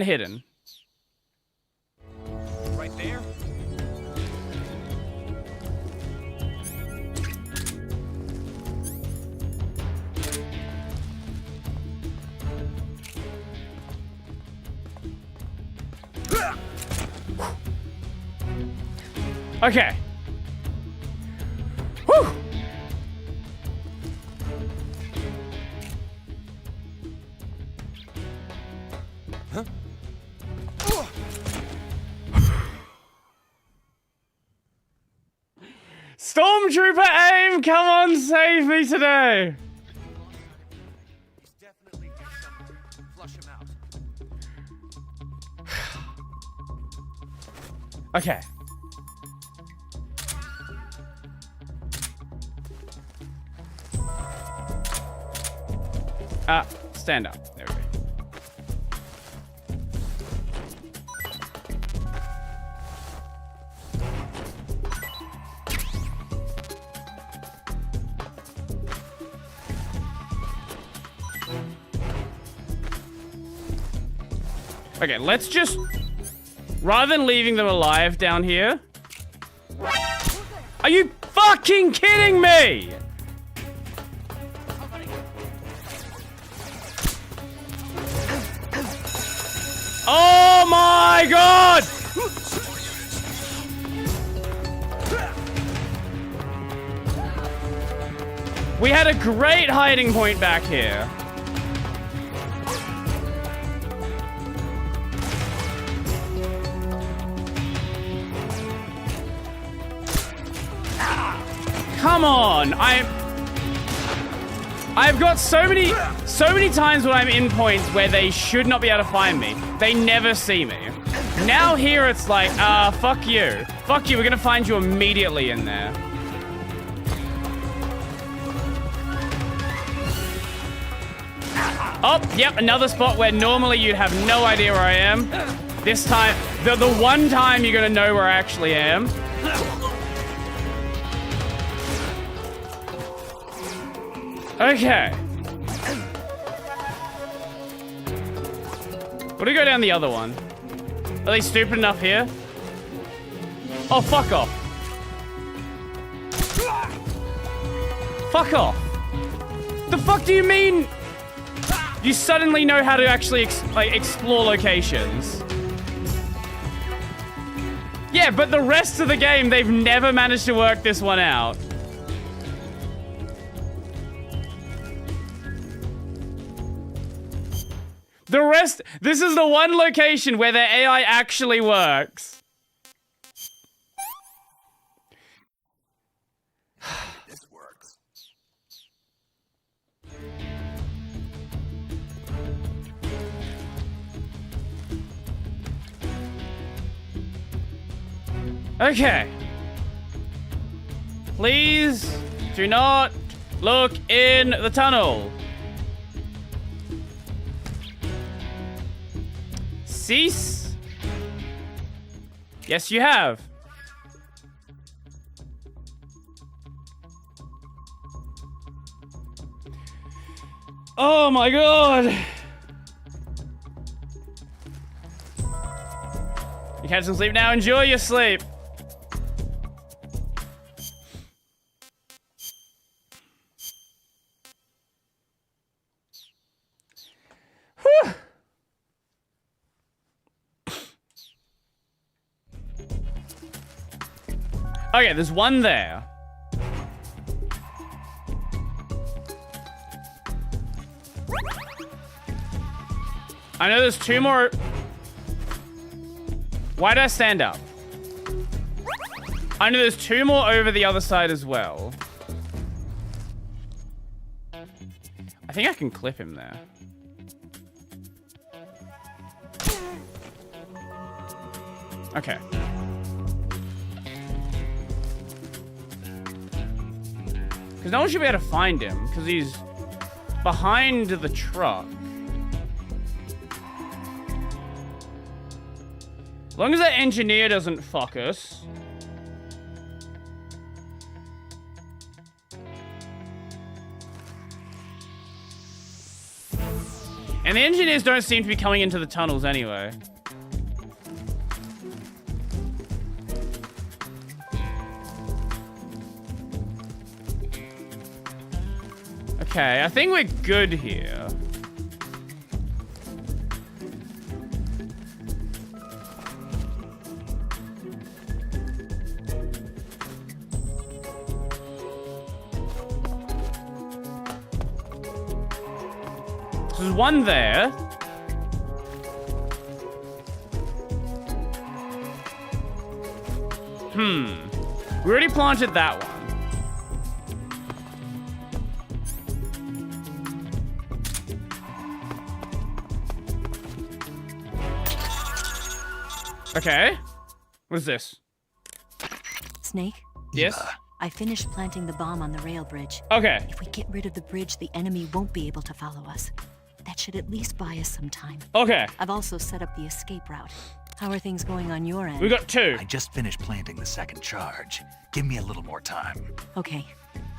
hidden. Right there? Okay. Whew. Huh? Stormtrooper aim, come on, save me today. He's definitely here somewhere. Flush him out. Okay. Stand up. There we go. Okay, let's just... Rather than leaving them alive down here... Are you fucking kidding me? Oh my god! We had a great hiding point back here. Come on, I've got so many times when I'm in points where they should not be able to find me. They never see me. Now here it's like, fuck you. Fuck you, we're gonna find you immediately in there. Oh, yep, another spot where normally you'd have no idea where I am. This time, the one time you're gonna know where I actually am. Okay. What do we go down the other one? Are they stupid enough here? Oh, fuck off. Fuck off. The fuck do you mean? You suddenly know how to actually explore locations. Yeah, but the rest of the game, they've never managed to work this one out. The rest, this is the one location where their AI actually works. This works. Okay. Please do not look in the tunnel. Cease? Yes, you have. Oh my god. You catch some sleep now. Enjoy your sleep. Whew. Okay, there's one there. I know there's two more. Why did I stand up? I know there's two more over the other side as well. I think I can clip him there. Okay. Because no one should be able to find him, because he's behind the truck. As long as that engineer doesn't fuck us. And the engineers don't seem to be coming into the tunnels anyway. Okay, I think we're good here. There's one there. We already planted that one. Okay. What is this? Snake? Yes? I finished planting the bomb on the rail bridge. Okay. If we get rid of the bridge, the enemy won't be able to follow us. That should at least buy us some time. Okay. I've also set up the escape route. How are things going on your end? We got 2. I just finished planting the second charge. Give me a little more time. Okay.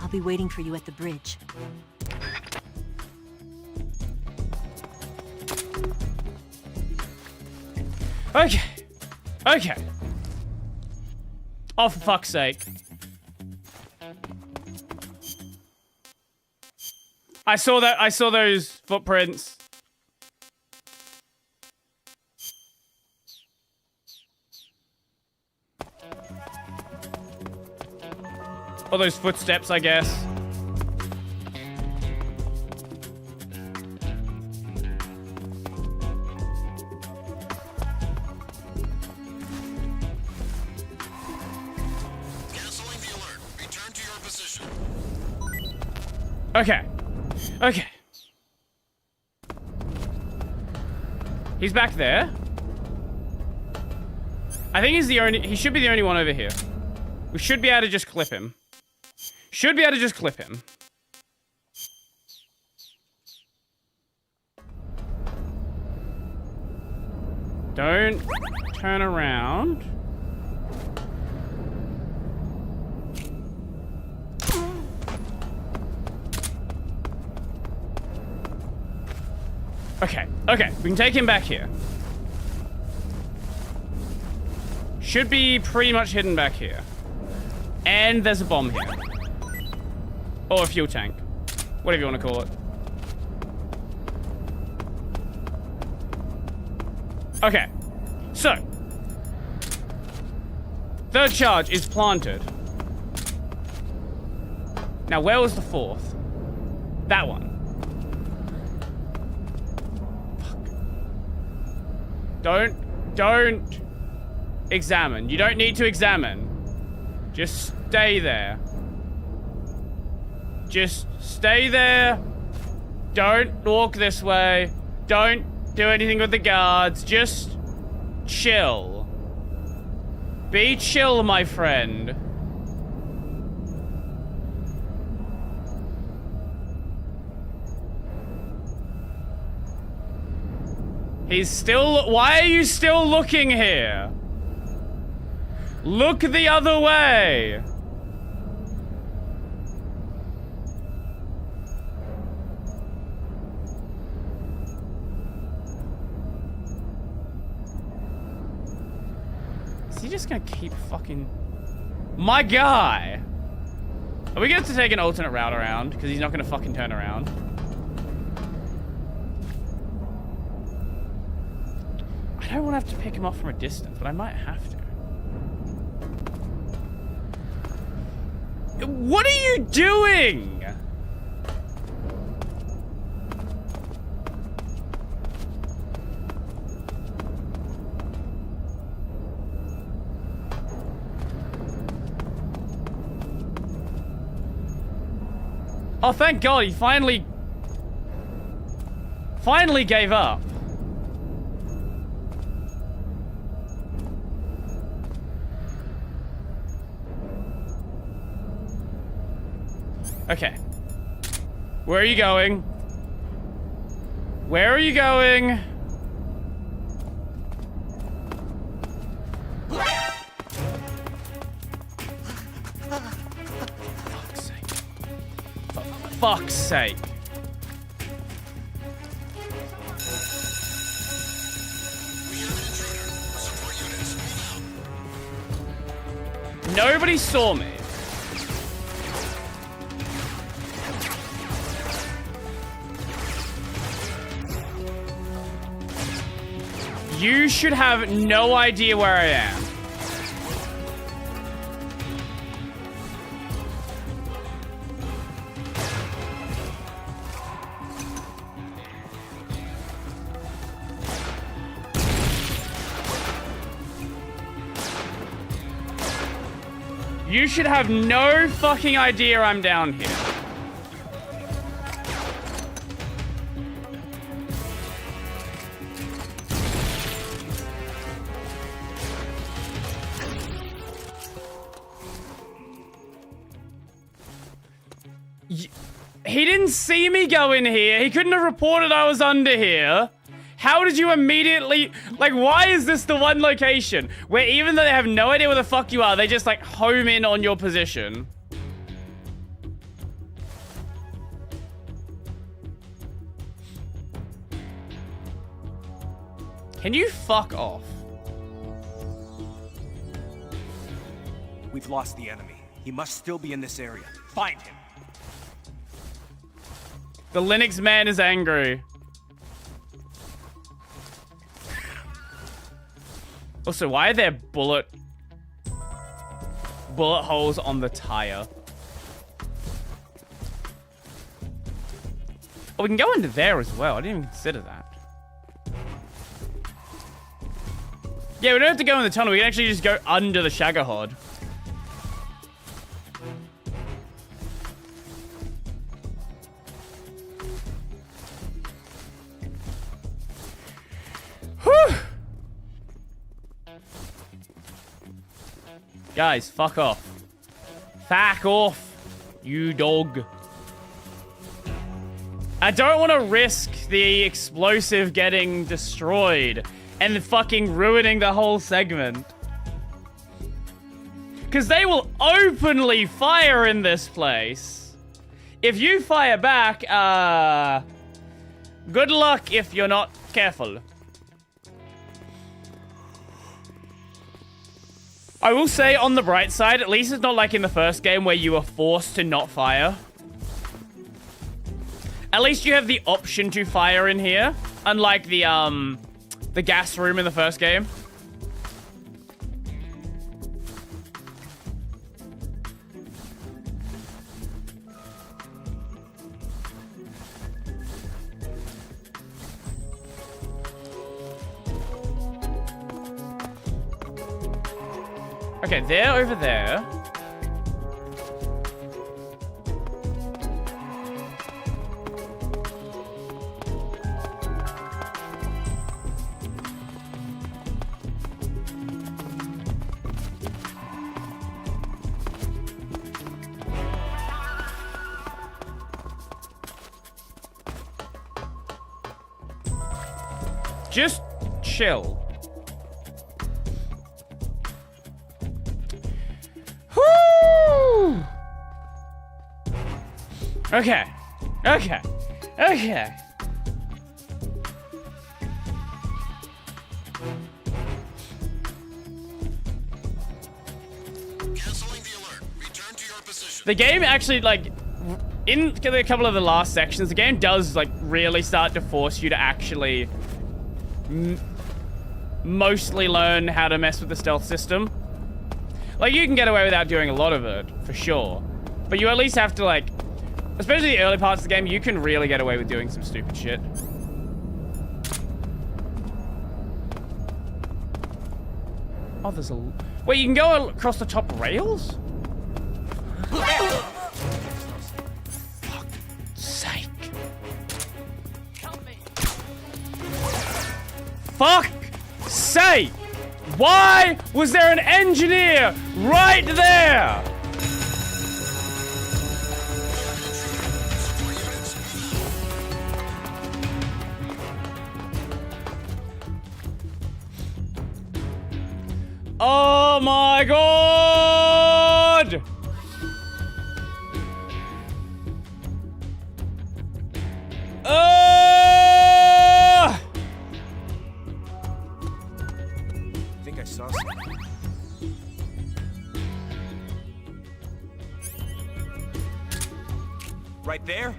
I'll be waiting for you at the bridge. Okay. Okay. Oh, for fuck's sake. I saw those footprints. Or those footsteps, I guess. Canceling the alert. Return to your position. Okay. Okay. He's back there. I think he should be the only one over here. We should be able to just clip him. Should be able to just clip him. Don't turn around. Okay, okay, we can take him back here. Should be pretty much hidden back here. And there's a bomb here. Or a fuel tank. Whatever you want to call it. Okay, so. Third charge is planted. Now, where was the fourth? That one. Don't examine. You don't need to examine. Just stay there. Just stay there. Don't walk this way. Don't do anything with the guards. Just chill. Be chill, my friend. He's still... Why are you still looking here? Look the other way. Is he just gonna keep fucking... My guy! Are we going to take an alternate route around? Because he's not gonna fucking turn around. I don't want to have to pick him up from a distance, but I might have to. What are you doing? Oh, thank God, he finally gave up. Okay. Where are you going? Where are you going? Fuck's sake. For fuck's sake. Nobody saw me. You should have no idea where I am. You should have no fucking idea I'm down here. He didn't see me go in here. He couldn't have reported I was under here. How did you immediately... Like, why is this the one location where even though they have no idea where the fuck you are, they just, like, home in on your position? Can you fuck off? We've lost the enemy. He must still be in this area. Find him. The Linux man is angry. Also, why are there bullet holes on the tire? Oh, we can go into there as well. I didn't even consider that. Yeah, we don't have to go in the tunnel. We can actually just go under the Shagahod. Whew! Guys, fuck off. Fuck off, you dog. I don't want to risk the explosive getting destroyed and fucking ruining the whole segment. Because they will openly fire in this place. If you fire back, good luck if you're not careful. I will say, on the bright side, at least it's not like in the first game where you were forced to not fire. At least you have the option to fire in here, unlike the gas room in the first game. Okay, they're over there. Just chill. Whoo! Okay. Okay. Okay. Canceling the alert. Return to your position. The game actually, like, in a couple of the last sections, the game does, like, really start to force you to actually mostly learn how to mess with the stealth system. Like, you can get away without doing a lot of it, for sure. But you at least have to, like, especially the early parts of the game, you can really get away with doing some stupid shit. Oh, there's a... Wait, you can go across the top rails? Fuck's sake. Fuck's sake! Why was there an engineer right there? Right there?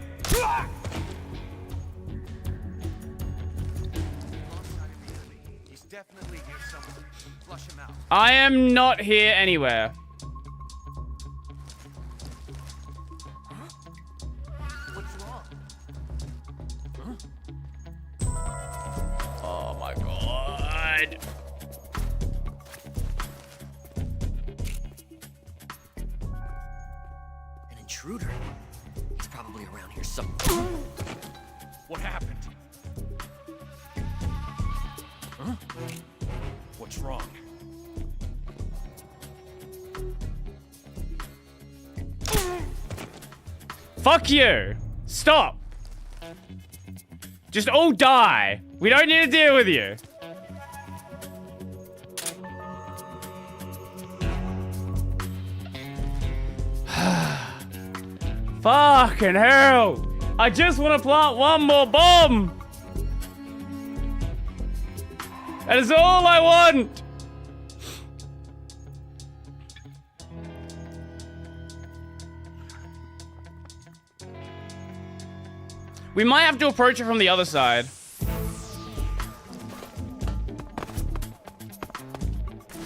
He's definitely here somewhere. Flush him out. I am not here anywhere. What's wrong? Oh my god. An intruder. He's probably around here somewhere. What happened? Huh? What's wrong? Fuck you! Stop! Just all die! We don't need to deal with you! Fucking hell! I just want to plant one more bomb! That is all I want! We might have to approach it from the other side.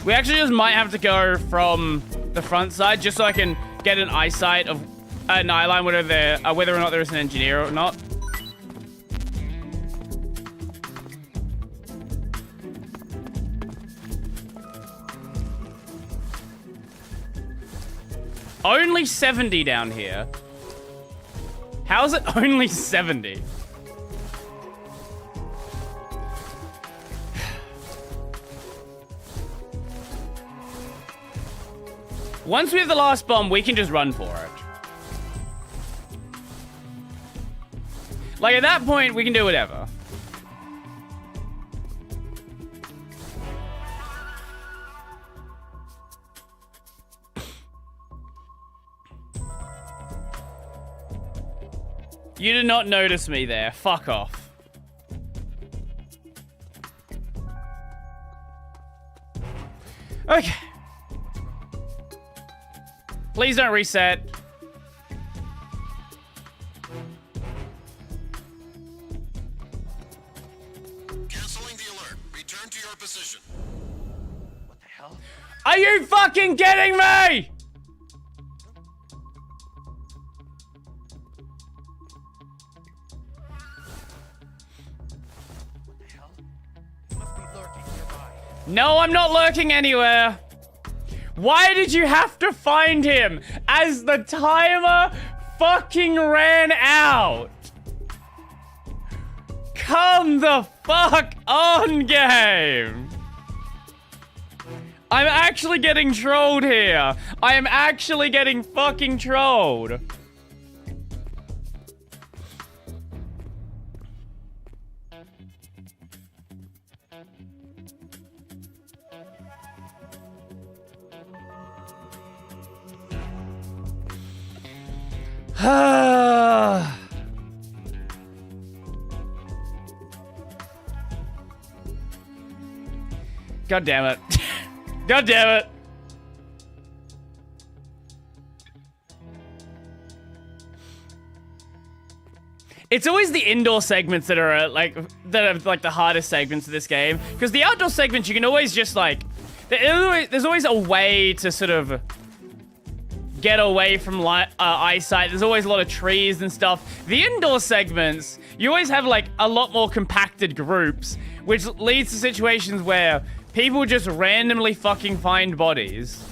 We actually just might have to go from the front side just so I can get an eyesight of an eye line whether or not there is an engineer or not. Only 70 down here. How is it only 70? Once we have the last bomb, we can just run for it. Like, at that point, we can do whatever. You did not notice me there. Fuck off. Okay. Please don't reset. Canceling the alert. Return to your position. What the hell? Are you fucking kidding me? No, I'm not lurking anywhere. Why did you have to find him as the timer fucking ran out? Come the fuck on, game. I'm actually getting trolled here. I am actually getting fucking trolled. God damn it. God damn it. It's always the indoor segments that are like the hardest segments of this game, because the outdoor segments you can always just like there's always a way to sort of get away from eyesight. There's always a lot of trees and stuff. The indoor segments, you always have like a lot more compacted groups, which leads to situations where people just randomly fucking find bodies.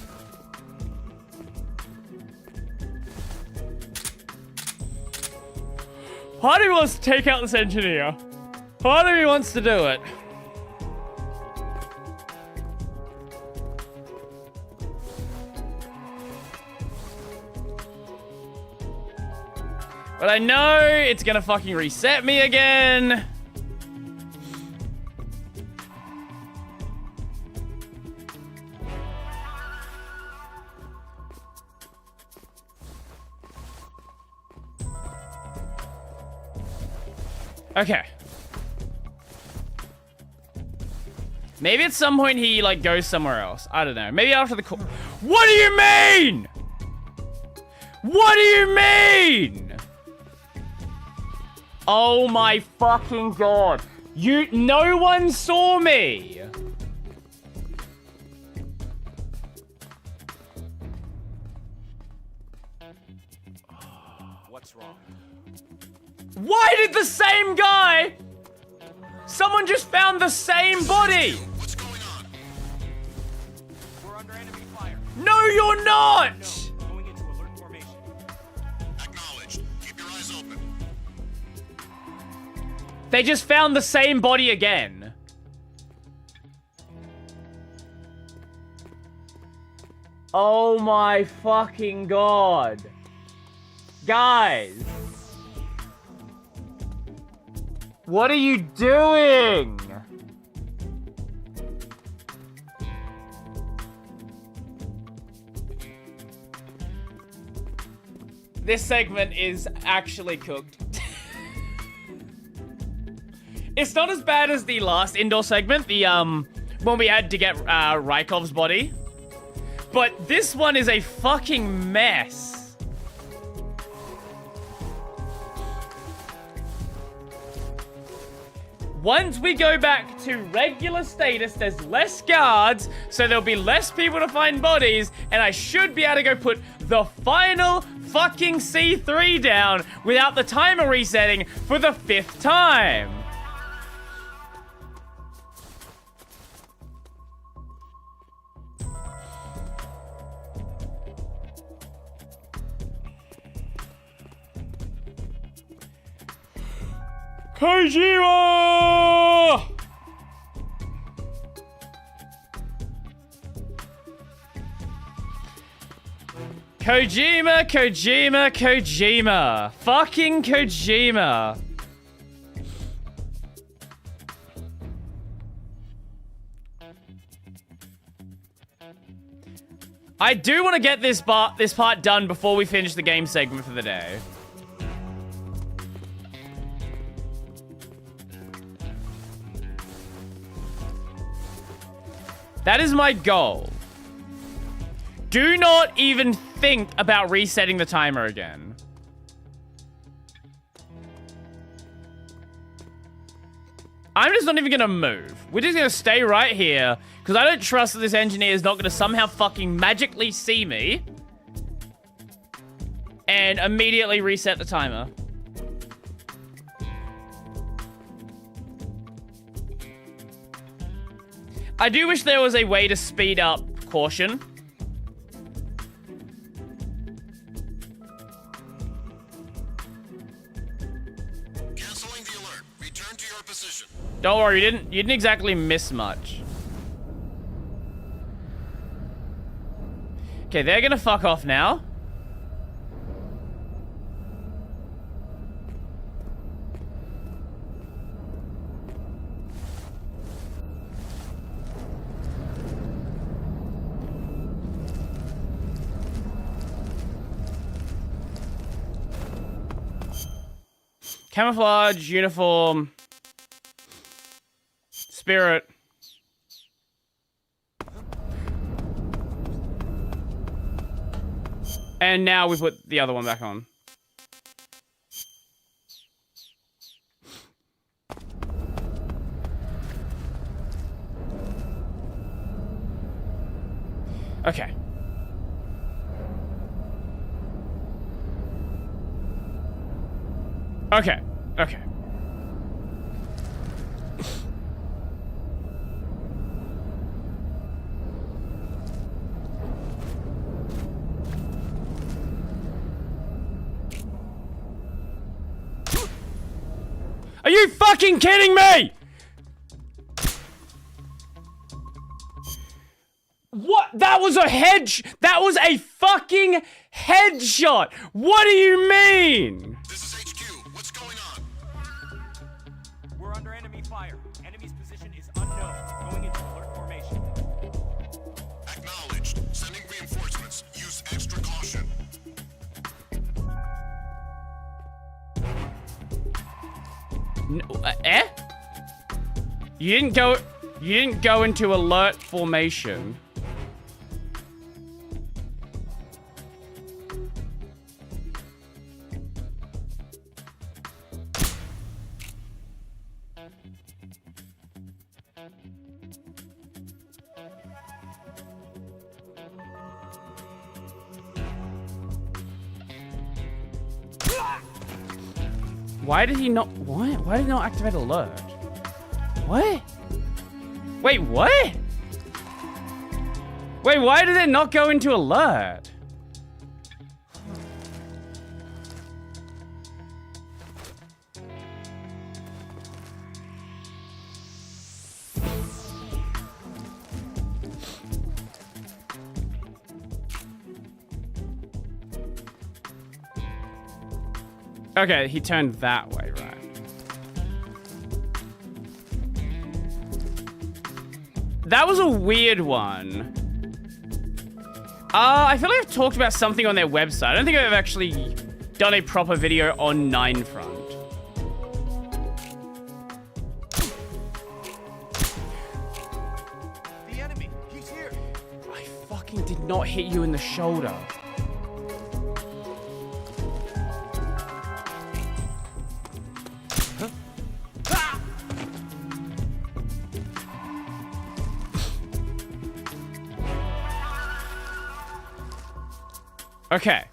Part of me wants to take out this engineer. Part of me wants to do it. But I know it's gonna fucking reset me again. Okay. Maybe at some point he, like, goes somewhere else. I don't know. Maybe after the call. What do you mean? What do you mean? Oh my fucking god. No one saw me. What's wrong? Why did the same guy? Someone just found the same body. What's going on? We're under enemy fire. No, you're not. Going into alert formation. Acknowledged. Keep your eyes open. They just found the same body again. Oh my fucking god. Guys. What are you doing? This segment is actually cooked. It's not as bad as the last indoor segment, the when we had to get Rykov's body. But this one is a fucking mess. Once we go back to regular status, there's less guards, so there'll be less people to find bodies, and I should be able to go put the final fucking C3 down without the timer resetting for the 5th time. Kojima! Kojima, Kojima, Kojima. Fucking Kojima. I do want to get this part done before we finish the game segment for the day. That is my goal. Do not even think about resetting the timer again. I'm just not even gonna move. We're just gonna stay right here, because I don't trust that this engineer is not gonna somehow fucking magically see me and immediately reset the timer. I do wish there was a way to speed up caution. Canceling the alert. Return to your position. Don't worry, you didn't exactly miss much. Okay, they're gonna fuck off now. Camouflage, uniform, spirit. And now we put the other one back on. Okay. Okay. Okay. Are you fucking kidding me? What? That was a that was a fucking headshot. What do you mean? This is HQ. What's going on? We're under enemy fire. Enemy's position is unknown. Going into alert formation. Acknowledged. Sending reinforcements. Use extra caution. Eh? You didn't go into alert formation. Why did he not... What? Why did he not activate alert? What? Wait, what? Wait, why did it not go into alert? Okay, he turned that way, right? That was a weird one. I feel like I've talked about something on their website. I don't think I've actually done a proper video on Ninefront. The enemy, he's here. I fucking did not hit you in the shoulder. Okay.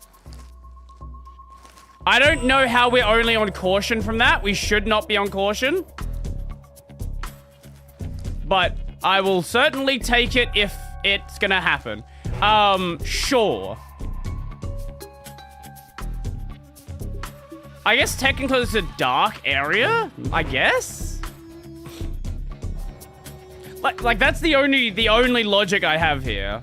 I don't know how we're only on caution from that. We should not be on caution. But I will certainly take it if it's gonna happen. Sure. I guess technically it's a dark area, I guess? Like that's the only logic I have here.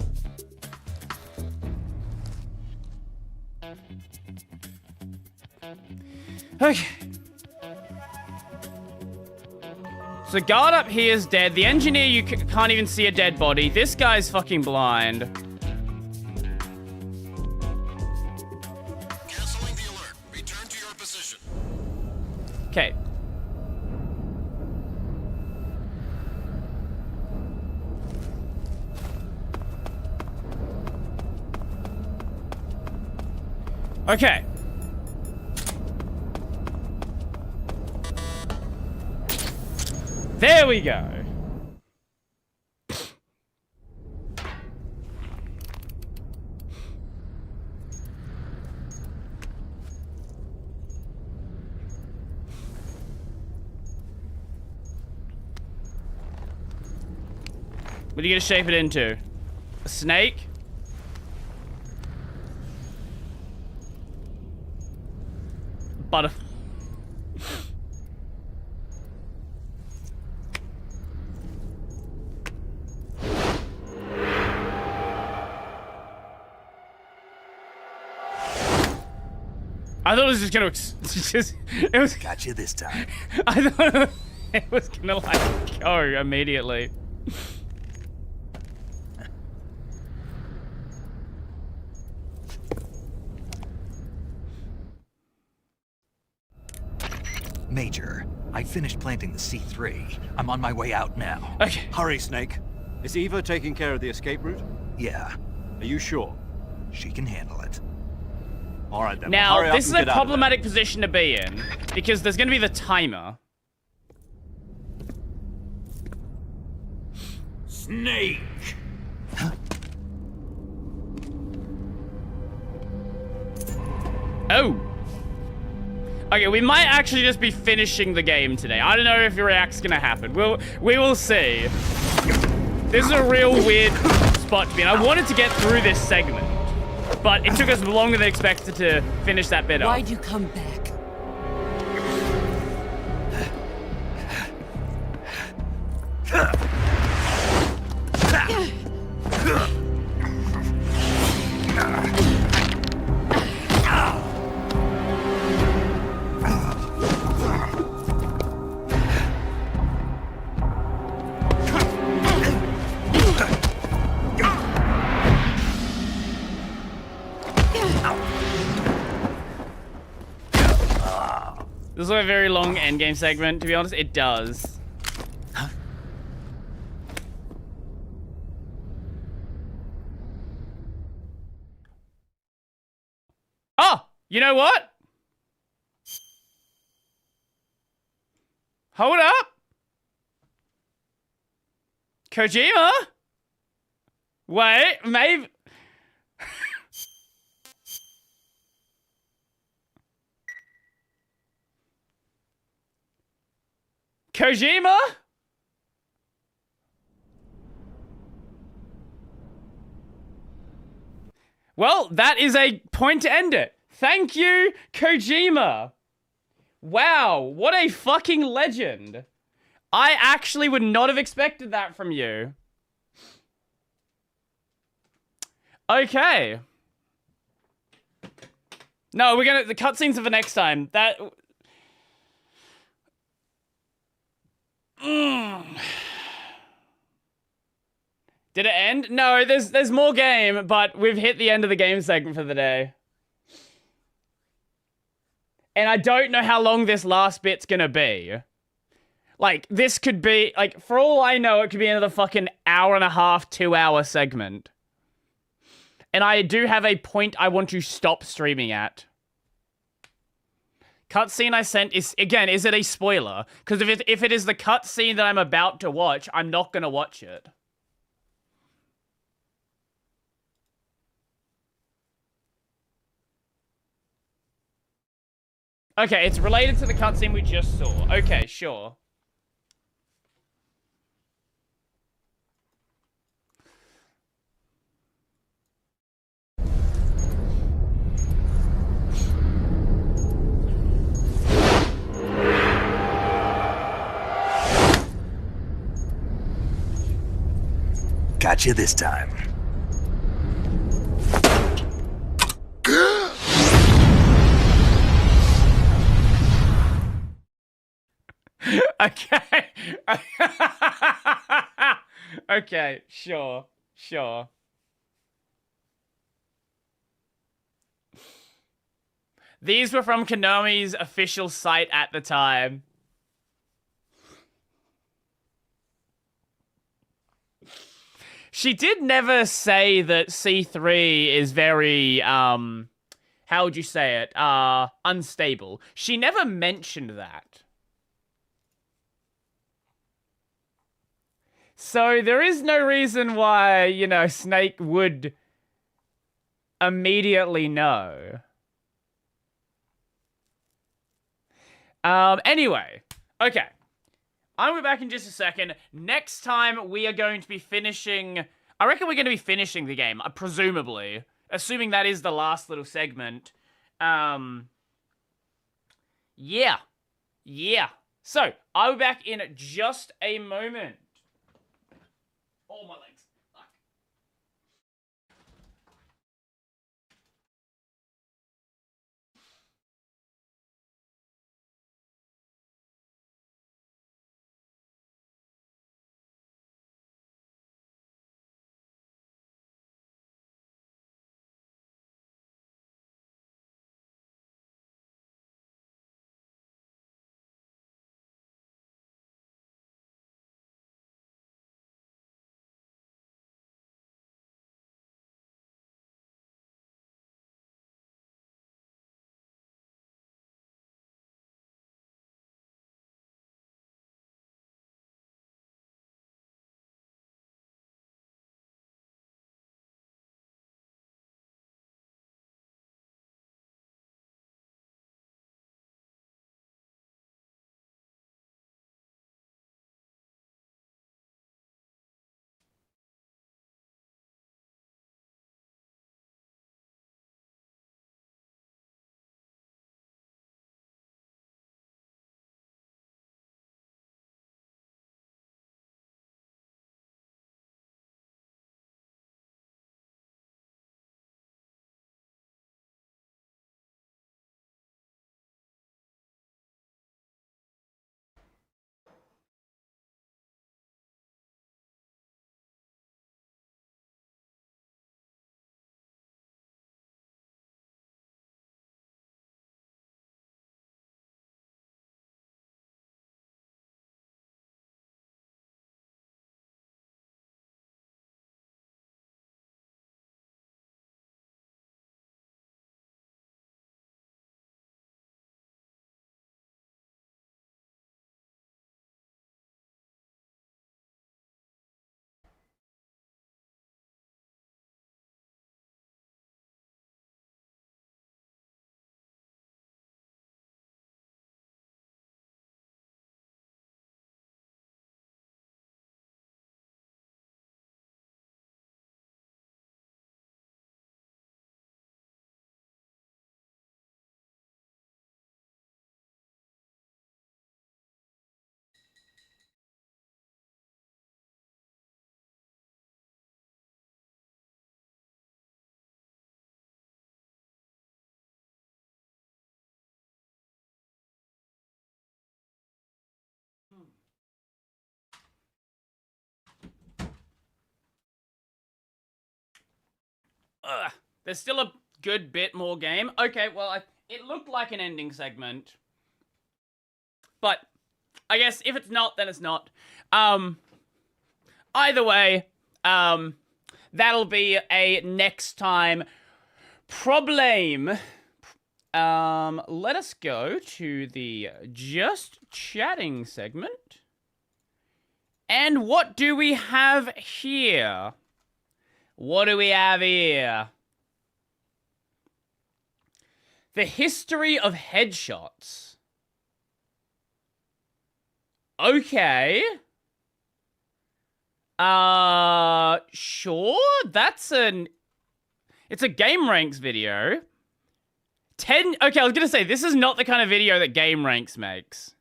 Okay. So guard up here is dead. The engineer, you can't even see a dead body. This guy's fucking blind. Canceling the alert. Return to your position. Okay. Okay. There we go. What are you gonna shape it into? A snake? Butterfly. I thought it was just gonna. It was. Got you this time. I thought it was gonna like go immediately. Major, I finished planting the C3. I'm on my way out now. Okay. Hurry, Snake. Is Eva taking care of the escape route? Yeah. Are you sure? She can handle it. All right, then. Now, Hurry up this is and a get out of problematic position to be in because there's going to be the timer. Snake! Oh. Okay, we might actually just be finishing the game today. I don't know if your react's going to happen. We will see. This is a real weird spot to be in. I wanted to get through this segment, but it took us longer than expected to finish that bit up. Why'd you come back? This is like a very long endgame segment, to be honest. It does. Oh! You know what? Hold up! Kojima? Wait, maybe... Kojima? Well, that is a point to end it. Thank you, Kojima. Wow, what a fucking legend. I actually would not have expected that from you. Okay. No, the cutscenes are for next time. That... Did it end? No, there's more game, but we've hit the end of the game segment for the day. And I don't know how long this last bit's gonna be. Like, this could be, like, for all I know, it could be another fucking hour and a half, 2-hour segment. And I do have a point I want to stop streaming at. Cutscene I sent is, again, is it a spoiler? Because if it is the cutscene that I'm about to watch, I'm not gonna watch it. Okay, it's related to the cutscene we just saw. Okay, sure. Got you this time. Okay. Okay, sure. Sure. These were from Konami's official site at the time. She did never say that C3 is very, how would you say it? Unstable. She never mentioned that. So there is no reason why, you know, Snake would immediately know. Anyway. Okay. I'll be back in just a second. Next time, we are going to be finishing... I reckon we're going to be finishing the game, presumably. Assuming that is the last little segment. Yeah. Yeah. So, I'll be back in just a moment. Oh, my legs. There's still a good bit more game. Okay, well, it looked like an ending segment. But I guess if it's not, then it's not. Either way, that'll be a next time problem. Let us go to the Just Chatting segment. And what do we have here? What do we have here? The history of headshots. Okay. Sure. It's a Game Ranks video. Okay, I was gonna say, this is not the kind of video that Game Ranks makes.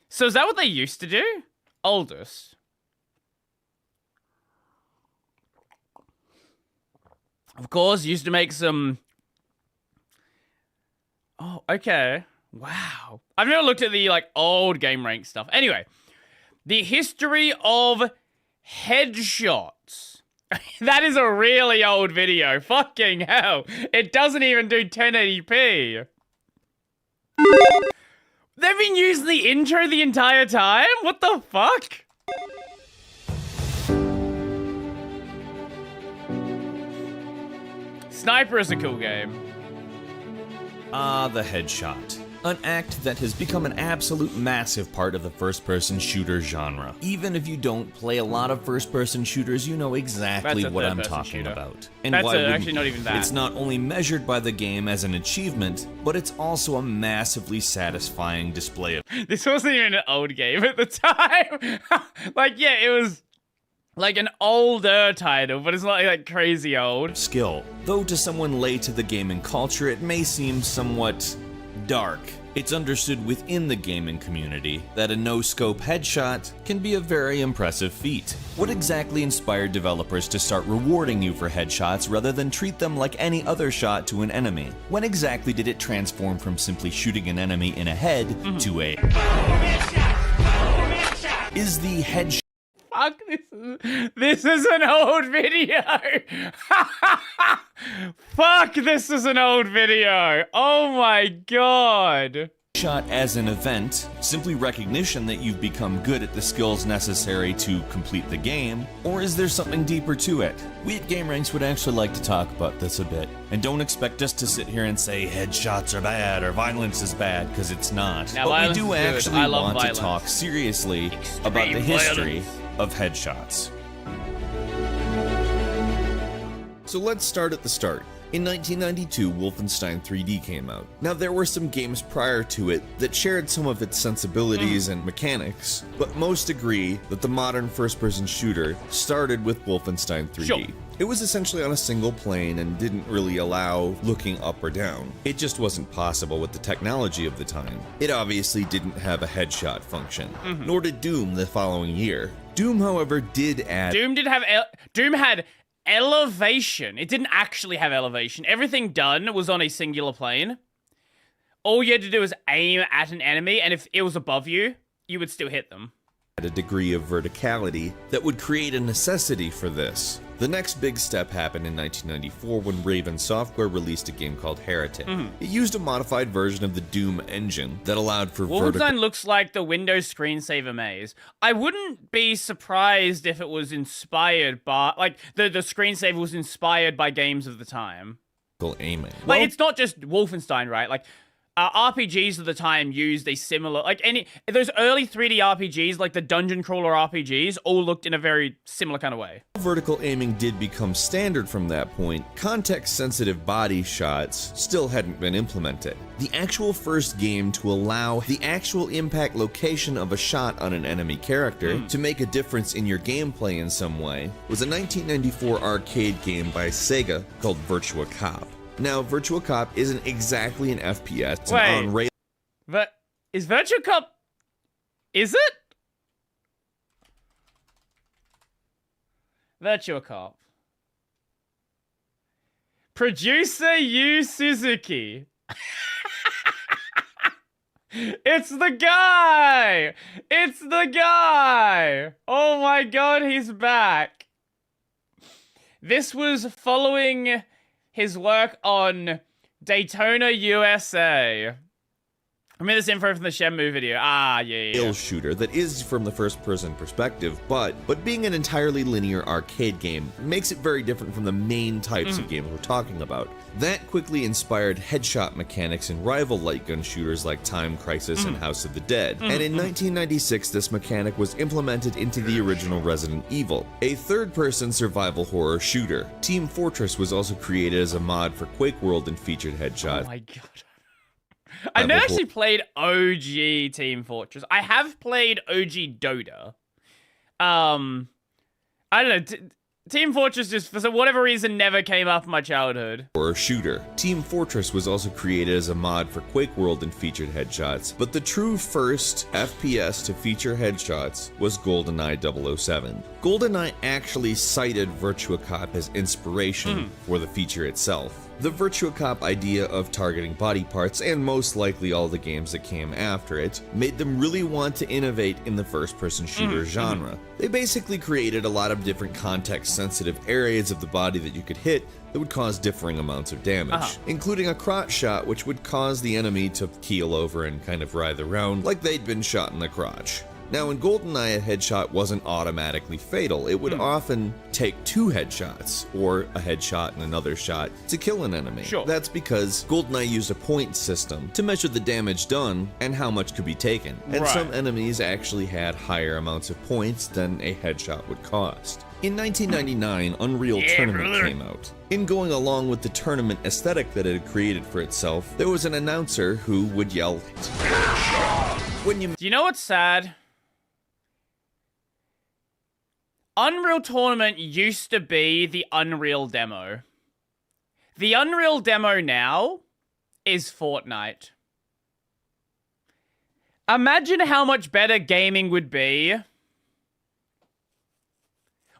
So is that what they used to do? Oldest. Of course, used to make some... Oh, okay. Wow. I've never looked at the, old Game Rank stuff. Anyway, the history of headshots. That is a really old video. Fucking hell. It doesn't even do 1080p. They've been using the intro the entire time? What the fuck? Sniper is a cool game. The headshot. An act that has become an absolute massive part of the first-person shooter genre. Even if you don't play a lot of first-person shooters, you know exactly what I'm talking about. And That's why actually not even that. It's not only measured by the game as an achievement, but it's also a massively satisfying display of... This wasn't even an old game at the time. Yeah, it was... an older title, but it's not crazy old. Skill. Though to someone late to the gaming culture, it may seem somewhat dark. It's understood within the gaming community that a no-scope headshot can be a very impressive feat. What exactly inspired developers to start rewarding you for headshots rather than treat them like any other shot to an enemy? When exactly did it transform from simply shooting an enemy in a head to a... Is the headshot... Fuck, this is an old video. Fuck, this is an old video. Oh my god. Shot as an event, simply recognition that you've become good at the skills necessary to complete the game, or is there something deeper to it? We at Game Ranks would actually like to talk about this a bit, and don't expect us to sit here and say headshots are bad or violence is bad, because it's not. Now, but we do actually want violence. to talk seriously about the history of headshots. So let's start at the start. In 1992, Wolfenstein 3D came out. Now, there were some games prior to it that shared some of its sensibilities and mechanics, but most agree that the modern first-person shooter started with Wolfenstein 3D. Sure. It was essentially on a single plane and didn't really allow looking up or down. It just wasn't possible with the technology of the time. It obviously didn't have a headshot function, nor did Doom the following year. Doom, however, did add... Doom had elevation. It didn't actually have elevation. Everything done was on a singular plane. All you had to do was aim at an enemy, and if it was above you, you would still hit them. A degree of verticality that would create a necessity for this. The next big step happened in 1994 when Raven Software released a game called Heretic. It used a modified version of the Doom engine that allowed for Wolfenstein looks like the Windows screensaver maze. I wouldn't be surprised if it was inspired by, the screensaver was inspired by games of the time. Aiming. It's not just Wolfenstein, right? RPGs of the time used a similar, those early 3D RPGs, like the dungeon crawler RPGs, all looked in a very similar kind of way. Vertical aiming did become standard from that point. Context-sensitive body shots still hadn't been implemented. The actual first game to allow the actual impact location of a shot on an enemy character to make a difference in your gameplay in some way was a 1994 arcade game by Sega called Virtua Cop. Now, Virtua Cop isn't exactly an FPS. It's an on-rail. But is Virtua Cop... Is it? Virtua Cop. Producer Yu Suzuki. It's the guy! It's the guy! Oh my god, he's back. This was following his work on Daytona, USA. I mean, this info from the Shenmue video. Yeah. Shooter that is from the first-person perspective, but being an entirely linear arcade game makes it very different from the main types of games we're talking about. That quickly inspired headshot mechanics in rival light gun shooters like Time Crisis and House of the Dead. And in 1996, this mechanic was implemented into the original Resident Evil, a third-person survival horror shooter. Team Fortress was also created as a mod for Quake World and featured headshots. Oh my god. I've never actually played OG Team Fortress. I have played OG Dota. I don't know. Team Fortress just, for whatever reason, never came up in my childhood. Or a shooter. Team Fortress was also created as a mod for Quake World and featured headshots, but the true first FPS to feature headshots was GoldenEye 007. GoldenEye actually cited Virtua Cop as inspiration for the feature itself. The Virtua Cop idea of targeting body parts, and most likely all the games that came after it, made them really want to innovate in the first-person shooter genre. They basically created a lot of different context-sensitive areas of the body that you could hit that would cause differing amounts of damage, including a crotch shot which would cause the enemy to keel over and kind of writhe around like they'd been shot in the crotch. Now, in GoldenEye, a headshot wasn't automatically fatal. It would often take 2 headshots, or a headshot and another shot, to kill an enemy. That's because GoldenEye used a point system to measure the damage done and how much could be taken. And some enemies actually had higher amounts of points than a headshot would cost. In 1999, Unreal Tournament came out. In going along with the tournament aesthetic that it had created for itself, there was an announcer who would yell, "When you..." Do you know what's sad? Unreal Tournament used to be the Unreal demo. The Unreal demo now is Fortnite. Imagine how much better gaming would be.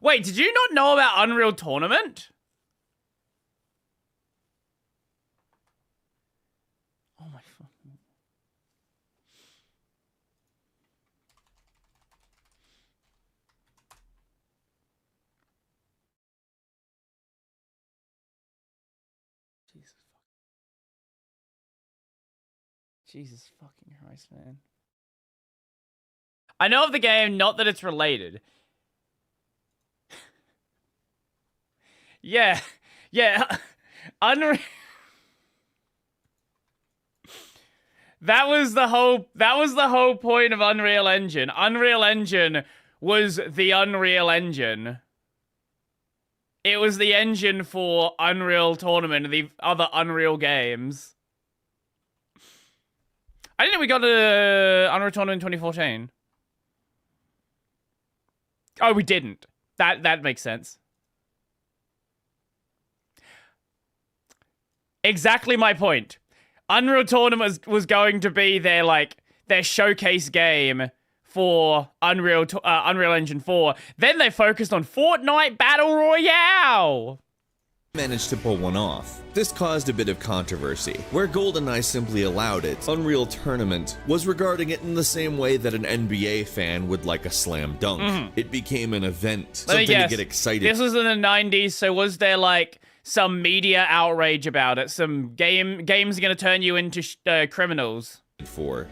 Wait, did you not know about Unreal Tournament? Oh my fucking... Jesus fucking Christ, man. I know of the game, not that it's related. Yeah. Unreal. That was the whole point of Unreal Engine. Unreal Engine was the Unreal Engine. It was the engine for Unreal Tournament and the other Unreal games. I didn't know we got a Unreal Tournament in 2014. Oh, we didn't. That makes sense. Exactly my point. Unreal Tournament was going to be their showcase game for Unreal Engine 4. Then they focused on Fortnite Battle Royale. Managed to pull one off. This caused a bit of controversy. Where GoldenEye simply allowed it, Unreal Tournament was regarding it in the same way that an NBA fan would like a slam dunk. It became an event, something to get excited. This was in the 90s, so was there some media outrage about it? Some games are going to turn you into criminals?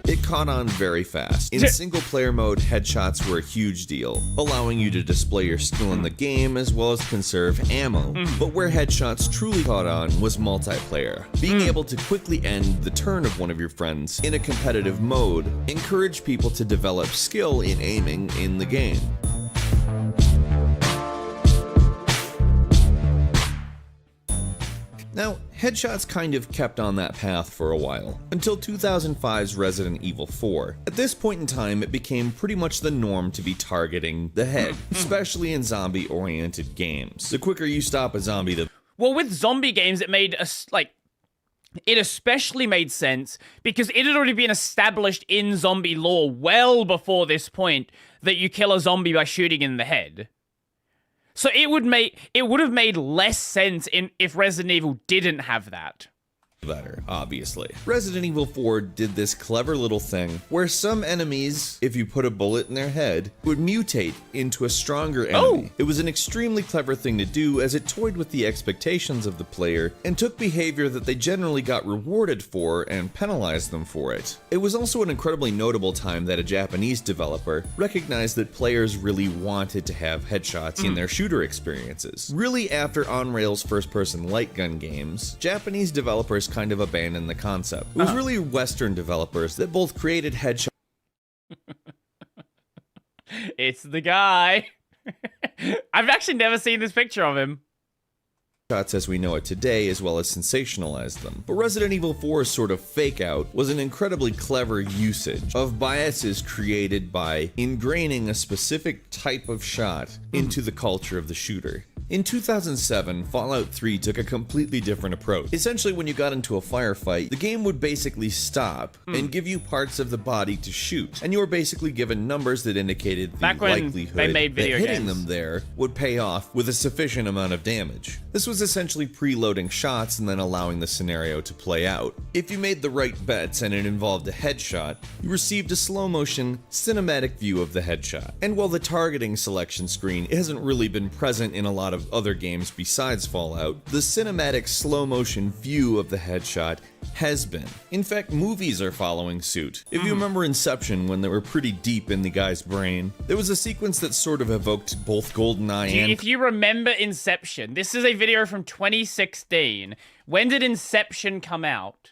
It caught on very fast. In single-player mode, headshots were a huge deal, allowing you to display your skill in the game as well as conserve ammo. But where headshots truly caught on was multiplayer. Being able to quickly end the turn of one of your friends in a competitive mode encouraged people to develop skill in aiming in the game. Now, headshots kind of kept on that path for a while, until 2005's Resident Evil 4. At this point in time, it became pretty much the norm to be targeting the head, especially in zombie-oriented games. The quicker you stop a zombie, the... Well, with zombie games, it made it especially made sense because it had already been established in zombie lore well before this point that you kill a zombie by shooting in the head. So it would have made less sense if Resident Evil didn't have that. better, obviously. Resident Evil 4 did this clever little thing where some enemies, if you put a bullet in their head, would mutate into a stronger enemy. It was an extremely clever thing to do as it toyed with the expectations of the player and took behavior that they generally got rewarded for and penalized them for it. It was also an incredibly notable time that a Japanese developer recognized that players really wanted to have headshots in their shooter experiences. Really, after on-rails first-person light gun games, Japanese developers kind of abandoned the concept. It was really Western developers that both created headshots. It's the guy. I've actually never seen this picture of him. As we know it today, as well as sensationalized them. But Resident Evil 4's sort of fake out was an incredibly clever usage of biases created by ingraining a specific type of shot into the culture of the shooter. In 2007, Fallout 3 took a completely different approach. Essentially, when you got into a firefight, the game would basically stop and give you parts of the body to shoot, and you were basically given numbers that indicated the likelihood that hitting them there would pay off with a sufficient amount of damage. This was essentially preloading shots and then allowing the scenario to play out. If you made the right bets and it involved a headshot, you received a slow-motion, cinematic view of the headshot. And while the targeting selection screen hasn't really been present in a lot of other games besides Fallout, the cinematic slow-motion view of the headshot has been. In fact, movies are following suit. If you remember Inception, when they were pretty deep in the guy's brain, there was a sequence that sort of evoked both GoldenEye and... If you remember Inception, this is a video from 2016. When did Inception come out?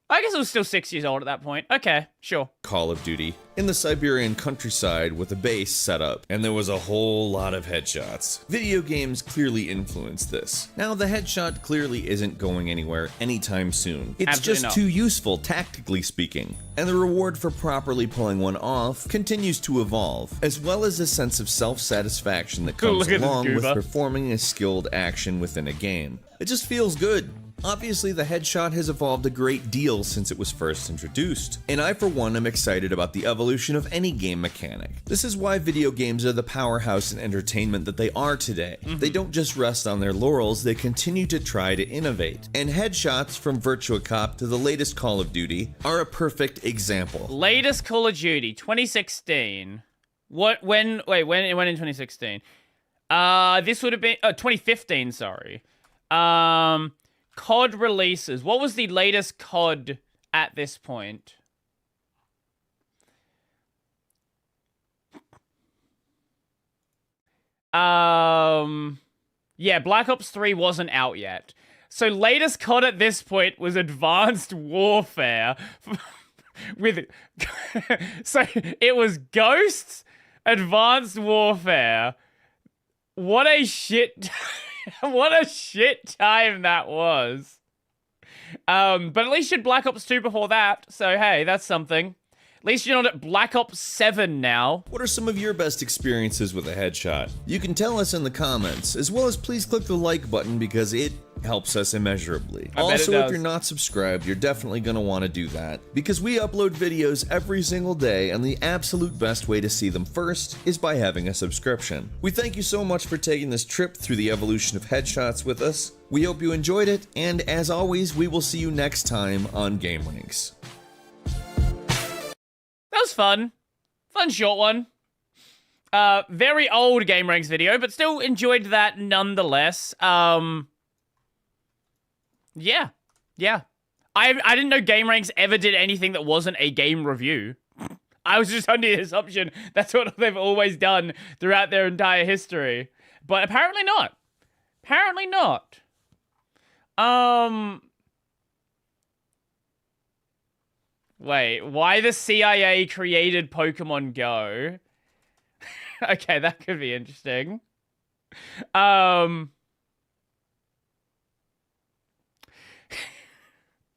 I guess it was still 6 years old at that point. Okay, sure. Call of Duty in the Siberian countryside with a base set up, and there was a whole lot of headshots. Video games clearly influenced this. Now, the headshot clearly isn't going anywhere anytime soon. It's just too useful, tactically speaking. And the reward for properly pulling one off continues to evolve, as well as a sense of self-satisfaction that comes along with performing a skilled action within a game. It just feels good. Obviously, the headshot has evolved a great deal since it was first introduced, and I for one am excited about the evolution of any game mechanic. This is why video games are the powerhouse in entertainment that they are today. They don't just rest on their laurels, they continue to try to innovate. And headshots, from Virtua Cop to the latest Call of Duty, are a perfect example. Latest Call of Duty, 2016. When in 2016? This would have been 2015, sorry. COD releases. What was the latest COD at this point? Yeah, Black Ops 3 wasn't out yet. So latest COD at this point was Advanced Warfare. With so it was Ghosts, Advanced Warfare. What a shit what a shit time that was. But at least you had Black Ops 2 before that, so hey, that's something. At least you're not at Black Ops 7 now. What are some of your best experiences with a headshot? You can tell us in the comments, as well as please click the like button because it helps us immeasurably. Also, if you're not subscribed, you're definitely going to want to do that, because we upload videos every single day, and the absolute best way to see them first is by having a subscription. We thank you so much for taking this trip through the evolution of headshots with us. We hope you enjoyed it, and as always, we will see you next time on Game Ranks. That was fun. Fun short one. Very old Game Ranks video, but still enjoyed that nonetheless. Yeah. I didn't know Game Ranks ever did anything that wasn't a game review. I was just under the assumption that's what they've always done throughout their entire history. But apparently not. Apparently not. Wait, why the CIA created Pokemon Go? Okay, that could be interesting.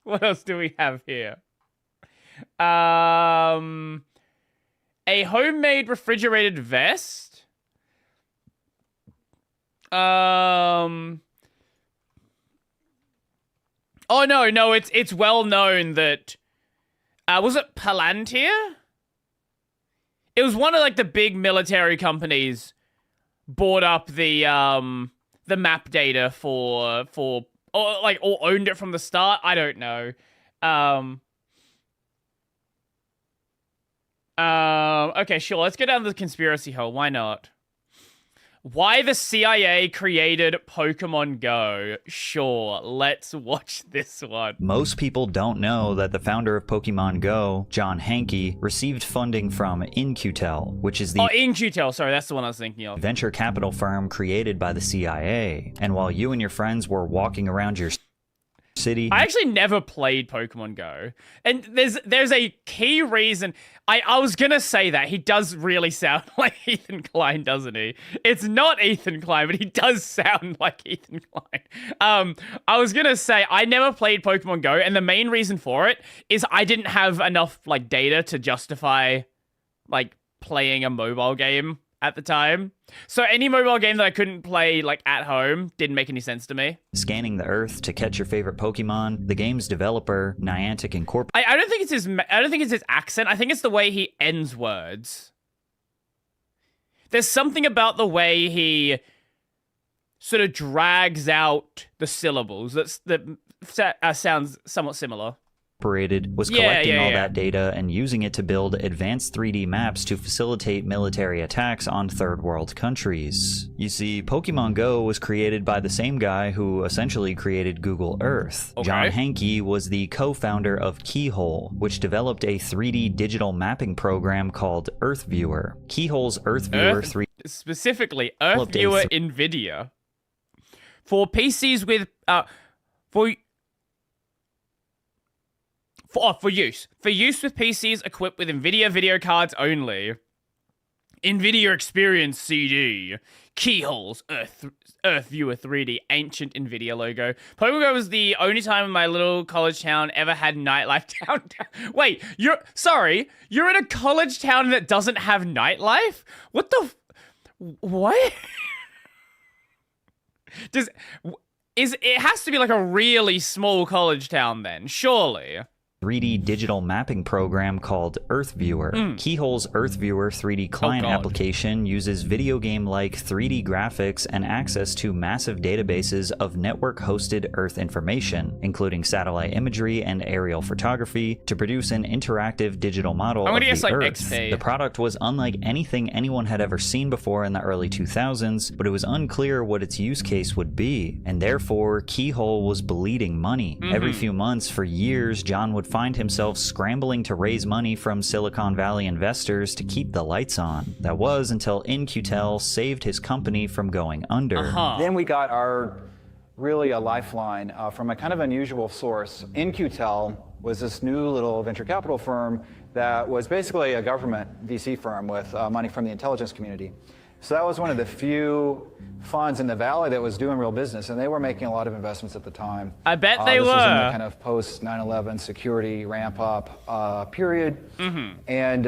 What else do we have here? A homemade refrigerated vest? Oh no, it's well known that was it Palantir? It was one of like the big military companies bought up the map data for or like, or owned it from the start. I don't know. Okay, sure. Let's go down the conspiracy hole. Why not? Why the CIA created Pokemon Go. Sure, let's watch this one. Most people don't know that the founder of Pokemon Go, John Hankey, received funding from In-Q-Tel, which is the In-Q-Tel, sorry, that's the one I was thinking of. venture capital firm created by the CIA. And while you and your friends were walking around your city... I actually never played Pokemon Go. And there's a key reason. I was gonna say that. He does really sound like Ethan Klein, doesn't he? It's not Ethan Klein, but he does sound like Ethan Klein. I was gonna say, I never played Pokemon Go, and the main reason for it is I didn't have enough, like, data to justify, like, playing a mobile game at the time. So any mobile game that I couldn't play, like, at home didn't make any sense to me. Scanning the Earth to catch your favorite Pokemon, the game's developer, Niantic Incorporated... I don't think it's his accent. I think it's the way he ends words. There's something about the way he sort of drags out the syllables that sounds somewhat similar. Was collecting all that data and using it to build advanced 3D maps to facilitate military attacks on third world countries. You see, Pokemon Go was created by the same guy who essentially created Google Earth. Okay. John Hankey was the co-founder of Keyhole, which developed a 3D digital mapping program called Earth Viewer. Keyhole's Earth Viewer 3... Specifically, Earth Viewer NVIDIA. For PCs with... For use with PCs equipped with NVIDIA video cards only. NVIDIA Experience CD. Keyholes, Earth Viewer 3D, ancient NVIDIA logo. Pokemon Go was the only time in my little college town ever had nightlife downtown. Wait, you're in a college town that doesn't have nightlife? What the... What? It has to be like a really small college town then, surely. 3D digital mapping program called Earth Viewer. Keyhole's Earth Viewer 3D client application uses video game-like 3D graphics and access to massive databases of network-hosted Earth information, including satellite imagery and aerial photography, to produce an interactive digital model of the Earth. The product was unlike anything anyone had ever seen before in the early 2000s, but it was unclear what its use case would be, and therefore Keyhole was bleeding money. Every few months for years, John would find himself scrambling to raise money from Silicon Valley investors to keep the lights on. That was until In-Q-Tel saved his company from going under. Then we got really a lifeline from a kind of unusual source. In-Q-Tel was this new little venture capital firm that was basically a government VC firm with money from the intelligence community. So that was one of the few funds in the valley that was doing real business, and they were making a lot of investments at the time. I bet they this were. Was in the kind of post 9/11 security ramp up period, and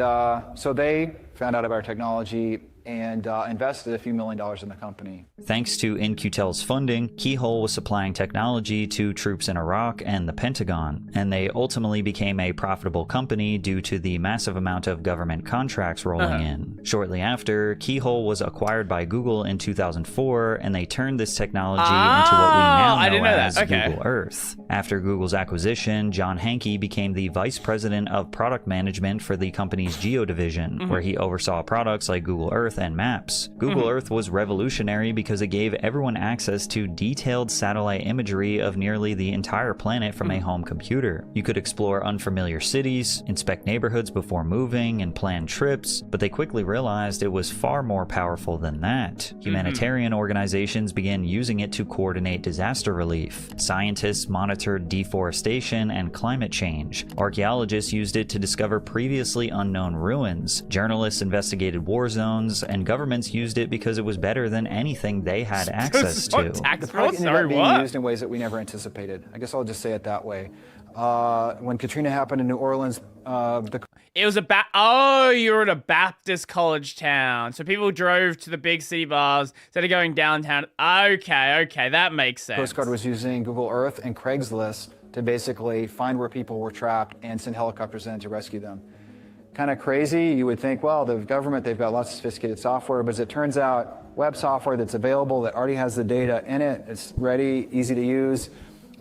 so they found out about our technology and invested a few $1 million in the company. Thanks to In-Q-Tel's funding, Keyhole was supplying technology to troops in Iraq and the Pentagon, and they ultimately became a profitable company due to the massive amount of government contracts rolling in. Shortly after, Keyhole was acquired by Google in 2004, and they turned this technology into what we now know as Google Earth. After Google's acquisition, John Hankey became the vice president of product management for the company's Geo division, where he oversaw products like Google Earth and Maps. Google Earth was revolutionary because it gave everyone access to detailed satellite imagery of nearly the entire planet from a home computer. You could explore unfamiliar cities, inspect neighborhoods before moving, and plan trips, but they quickly realized it was far more powerful than that. Humanitarian organizations began using it to coordinate disaster relief. Scientists monitored deforestation and climate change. Archaeologists used it to discover previously unknown ruins. Journalists investigated war zones, and governments used it because it was better than anything they had access to. The product ended up being used in ways that we never anticipated. I guess I'll just say it that way. When Katrina happened in New Orleans, it was you're in a Baptist college town, so people drove to the big city bars instead of going downtown. Okay, that makes sense. Coast Guard was using Google Earth and Craigslist to basically find where people were trapped and send helicopters in to rescue them. Kind of crazy. You would think, well, the government, they've got lots of sophisticated software, but as it turns out, web software that's available that already has the data in it, it's ready, easy to use,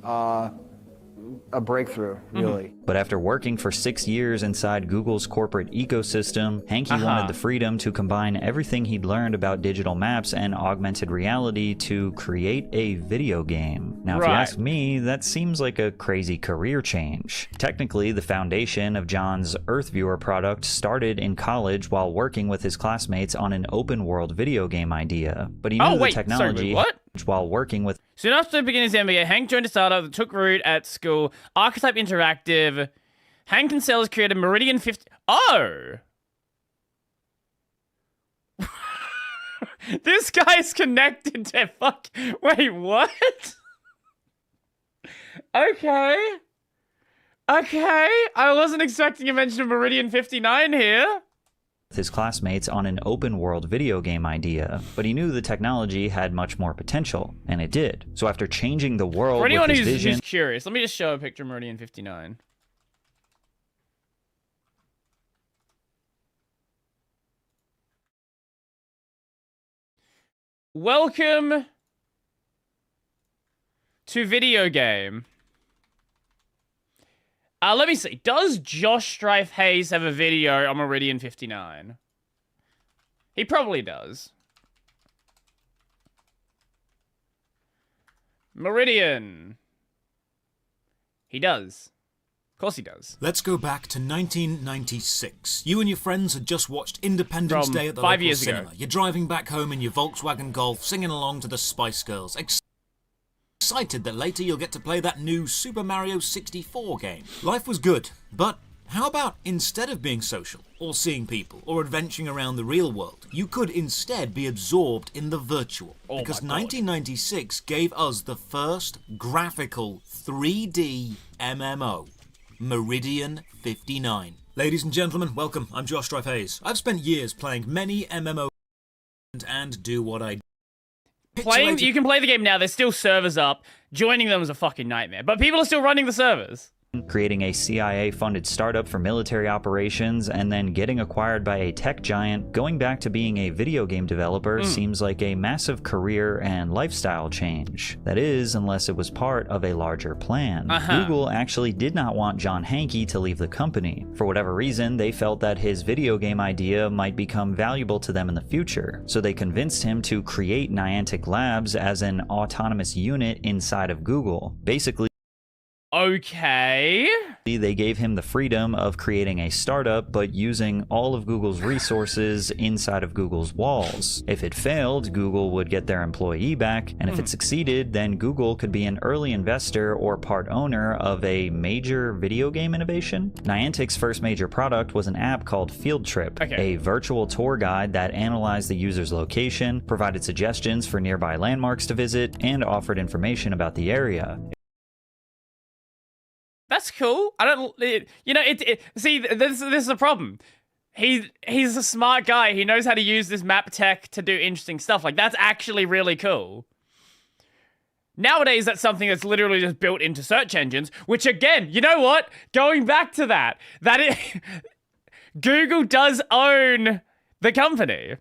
a breakthrough, really. But after working for 6 years inside Google's corporate ecosystem, Hankey wanted the freedom to combine everything he'd learned about digital maps and augmented reality to create a video game. Now, if you ask me, that seems like a crazy career change. Technically, the foundation of John's EarthViewer product started in college while working with his classmates on an open-world video game idea. But he knew the technology while working with... Soon after beginning his MBA, Hank joined a startup that took root at school, Archetype Interactive. Hank and Sellers created Meridian 50... Oh! This guy's connected to... Fuck... Wait, what? Okay. Okay. I wasn't expecting a mention of Meridian 59 here. His classmates on an open-world video game idea, but he knew the technology had much more potential, and it did. So after changing the world For anyone with his vision... who's curious, let me just show a picture of Meridian 59. Welcome to video game. Let me see. Does Josh Strife Hayes have a video on Meridian 59? He probably does. Meridian. He does. Of course he does. Let's go back to 1996. You and your friends had just watched Independence Day at the 5 local years cinema. ago. You're driving back home in your Volkswagen Golf, singing along to the Spice Girls. Excited that later you'll get to play that new Super Mario 64 game. Life was good, but how about instead of being social, or seeing people, or adventuring around the real world, you could instead be absorbed in the virtual? Because 1996 gave us the first graphical 3D MMO, Meridian 59. Ladies and gentlemen, welcome. I'm Josh Strife Hayes. I've spent years playing many MMOs and do what I do. You can play the game now. There's still servers up. Joining them is a fucking nightmare. But people are still running the servers. Creating a CIA-funded startup for military operations and then getting acquired by a tech giant, going back to being a video game developer seems like a massive career and lifestyle change. That is, unless it was part of a larger plan. Google actually did not want John Hankey to leave the company. For whatever reason, they felt that his video game idea might become valuable to them in the future, so they convinced him to create Niantic Labs as an autonomous unit inside of Google. Basically, okay. They gave him the freedom of creating a startup, but using all of Google's resources inside of Google's walls. If it failed, Google would get their employee back, and if it succeeded, then Google could be an early investor or part owner of a major video game innovation. Niantic's first major product was an app called Field Trip, a virtual tour guide that analyzed the user's location, provided suggestions for nearby landmarks to visit, and offered information about the area. That's cool. I don't, see, this is a problem. He's a smart guy. He knows how to use this map tech to do interesting stuff. Like, that's actually really cool. Nowadays, that's something that's literally just built into search engines, which again, you know what? Going back to that Google does own the company.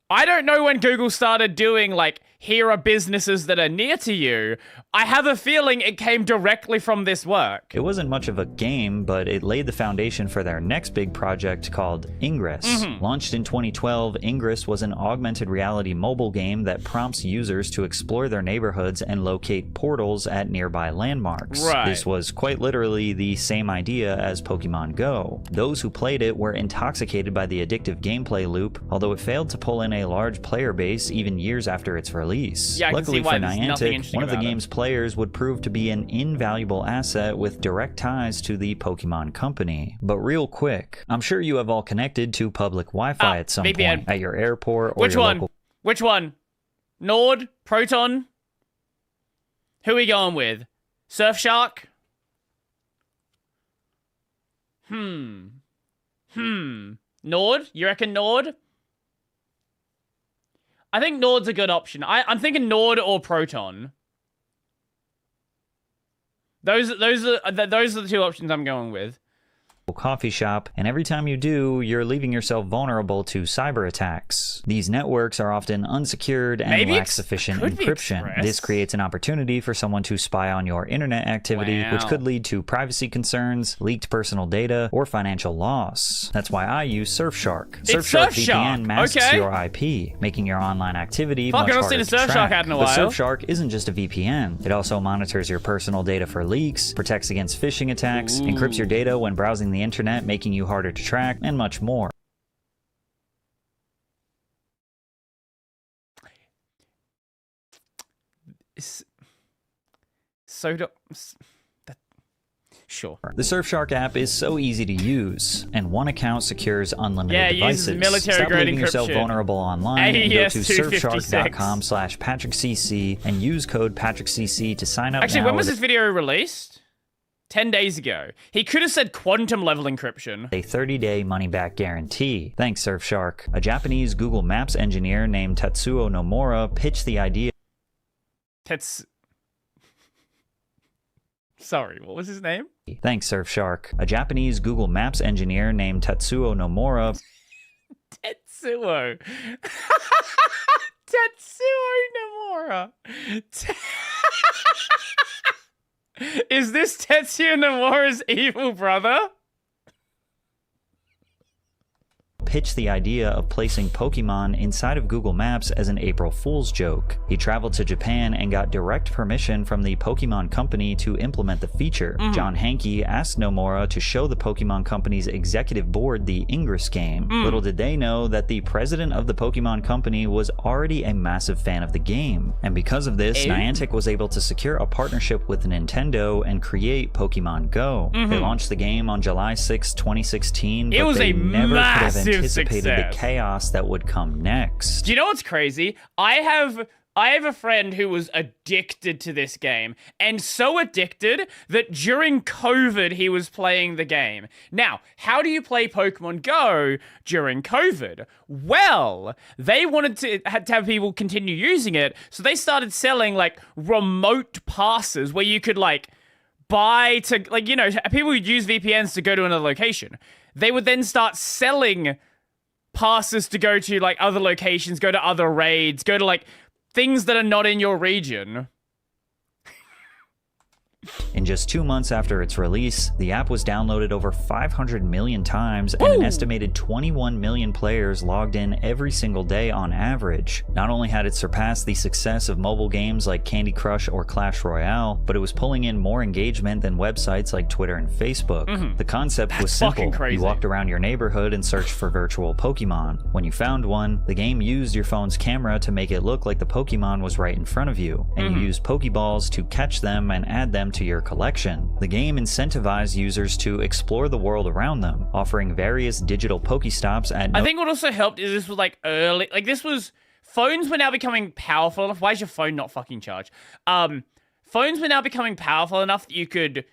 I don't know when Google started doing, like, here are businesses that are near to you. I have a feeling it came directly from this work. It wasn't much of a game, but it laid the foundation for their next big project called Ingress. Launched in 2012, Ingress was an augmented reality mobile game that prompts users to explore their neighborhoods and locate portals at nearby landmarks. This was quite literally the same idea as Pokemon Go. Those who played it were intoxicated by the addictive gameplay loop, although it failed to pull in a large player base even years after its release. Luckily for Niantic, one of the game's players would prove to be an invaluable asset with direct ties to the Pokemon company. But real quick, I'm sure you have all connected to public Wi-Fi at some point, at your airport or your local... Which one? Nord? Proton? Who are we going with? Surfshark? Nord? You reckon Nord? I think Nord's a good option. I'm thinking Nord or Proton. Those are the two options I'm going with. coffee shop, and every time you do, you're leaving yourself vulnerable to cyber attacks. These networks are often unsecured and lack sufficient encryption. This creates an opportunity for someone to spy on your internet activity, which could lead to privacy concerns, leaked personal data, or financial loss. That's why I use Surfshark. Surfshark VPN masks your IP, making your online activity much harder to track. But Surfshark isn't just a VPN. It also monitors your personal data for leaks, protects against phishing attacks, encrypts your data when browsing the internet, making you harder to track, and much more. Sure. The Surfshark app is so easy to use, and one account secures unlimited devices. Stop leaving yourself vulnerable online and go to surfshark.com/PatrickCC and use code PatrickCC to sign up. Actually, when was this video released? 10 days ago. He could have said quantum level encryption. A 30-day money-back guarantee. Thanks, Surfshark. A Japanese Google Maps engineer named Tetsuo Nomura pitched the idea. Sorry, what was his name? Thanks, Surfshark. A Japanese Google Maps engineer named Tetsuo Nomura. Tetsuo. Tetsuo Nomura. Is this Tetsuo Nomura's evil brother? Pitched the idea of placing Pokemon inside of Google Maps as an April Fool's joke. He traveled to Japan and got direct permission from the Pokemon Company to implement the feature. John Hankey asked Nomura to show the Pokemon Company's executive board the Ingress game. Little did they know that the president of the Pokemon Company was already a massive fan of the game. And because of this, Niantic was able to secure a partnership with Nintendo and create Pokemon Go. They launched the game on July 6, 2016, but they never could have anticipated the chaos that would come next. Do you know what's crazy? I have a friend who was addicted to this game, and so addicted that during COVID he was playing the game. Now, how do you play Pokemon Go during COVID? Well, they wanted to have people continue using it, so they started selling like remote passes where you could like buy to, like, you know, people would use VPNs to go to another location. They would then start selling passes to go to like other locations, go to other raids, go to like things that are not in your region. In just 2 months after its release, the app was downloaded over 500 million times, and an estimated 21 million players logged in every single day on average. Not only had it surpassed the success of mobile games like Candy Crush or Clash Royale, but it was pulling in more engagement than websites like Twitter and Facebook. The concept was simple. You walked around your neighborhood and searched for virtual Pokemon. When you found one, the game used your phone's camera to make it look like the Pokemon was right in front of you, and you used Pokeballs to catch them and add them to your collection. The game incentivized users to explore the world around them, offering various digital Pokestops at I think what also helped is this was like early, like this was, phones were now becoming powerful enough. Why is your phone not fucking charged? Phones were now becoming powerful enough that you could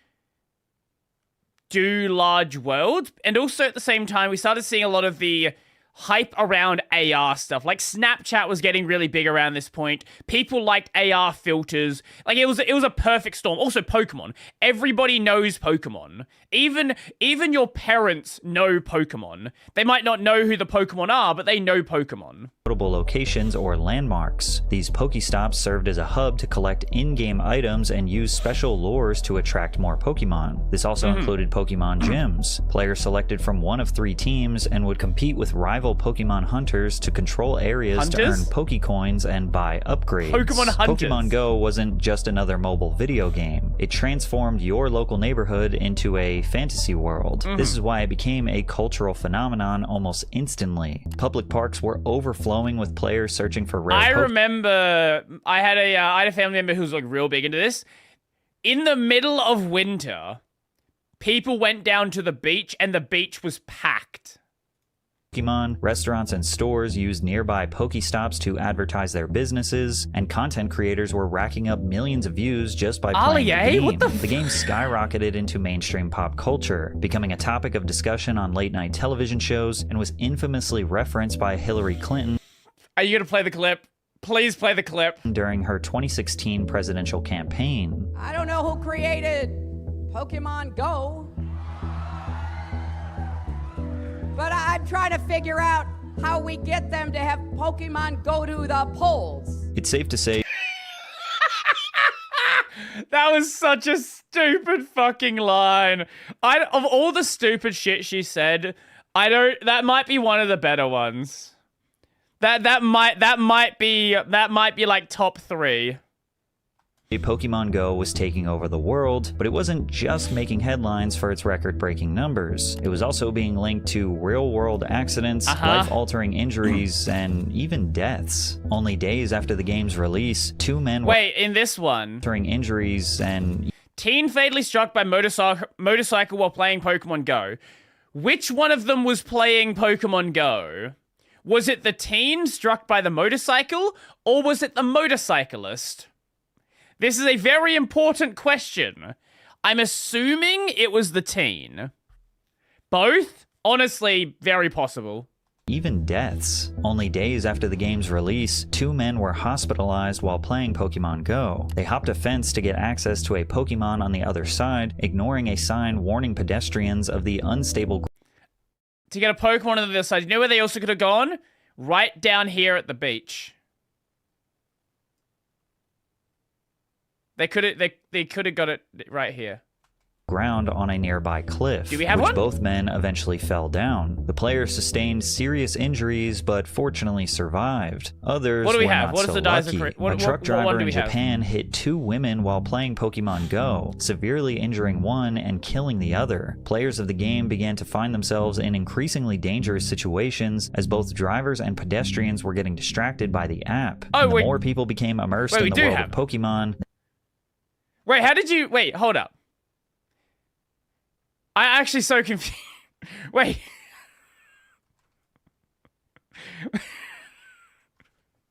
do large worlds, and also at the same time we started seeing a lot of the hype around AR stuff. Like Snapchat was getting really big around this point. People liked AR filters. Like it was a perfect storm. Also Pokemon. Everybody knows Pokemon. Even your parents know Pokemon. They might not know who the Pokemon are, but they know Pokemon. Notable locations or landmarks. These Pokestops served as a hub to collect in-game items and use special lures to attract more Pokemon. This also included Pokemon gyms. Players selected from one of 3 teams and would compete with rival Pokemon hunters to control areas to earn Pokecoins and buy upgrades. Pokemon Go wasn't just another mobile video game. It transformed your local neighborhood into a fantasy world. This is why it became a cultural phenomenon almost instantly. Public parks were overflowing with players searching for rare I remember I had a family member who was like real big into this. In the middle of winter, people went down to the beach and the beach was packed. Pokemon, restaurants and stores used nearby Pokestops to advertise their businesses, and content creators were racking up millions of views just by playing the game. The game skyrocketed into mainstream pop culture, becoming a topic of discussion on late-night television shows, and was infamously referenced by Hillary Clinton. Are you gonna play the clip? Please play the clip. During her 2016 presidential campaign. I don't know who created Pokemon Go, but I'm trying to figure out how we get them to have Pokemon go to the polls. It's safe to say That was such a stupid fucking line. Of all the stupid shit she said, that might be one of the better ones. That might be like top 3. Pokemon Go was taking over the world, but it wasn't just making headlines for its record-breaking numbers. It was also being linked to real-world accidents, life-altering injuries, and even deaths. Only days after the game's release, 2 men were in this one, injuries and teen fatally struck by motorcycle while playing Pokemon Go. Which one of them was playing Pokemon Go? Was it the teen struck by the motorcycle, or was it the motorcyclist? This is a very important question. I'm assuming it was the teen. Both? Honestly, very possible. Even deaths. Only days after the game's release, 2 men were hospitalized while playing Pokemon Go. They hopped a fence to get access to a Pokemon on the other side, ignoring a sign warning pedestrians of the unstable... To get a Pokemon on the other side, you know where they also could have gone? Right down here at the beach. They could have got it right here. Ground on a nearby cliff, Do we have which one? both men eventually fell down. The players sustained serious injuries, but fortunately survived. Others What do we were have? not What is so the dice lucky. of A truck what one driver do in we have? Japan hit 2 women while playing Pokemon Go, severely injuring one and killing the other. Players of the game began to find themselves in increasingly dangerous situations as both drivers and pedestrians were getting distracted by the app. And the more people became immersed in the world of Pokemon... Wait, how did you... Wait, hold up. I'm actually so confused. Wait.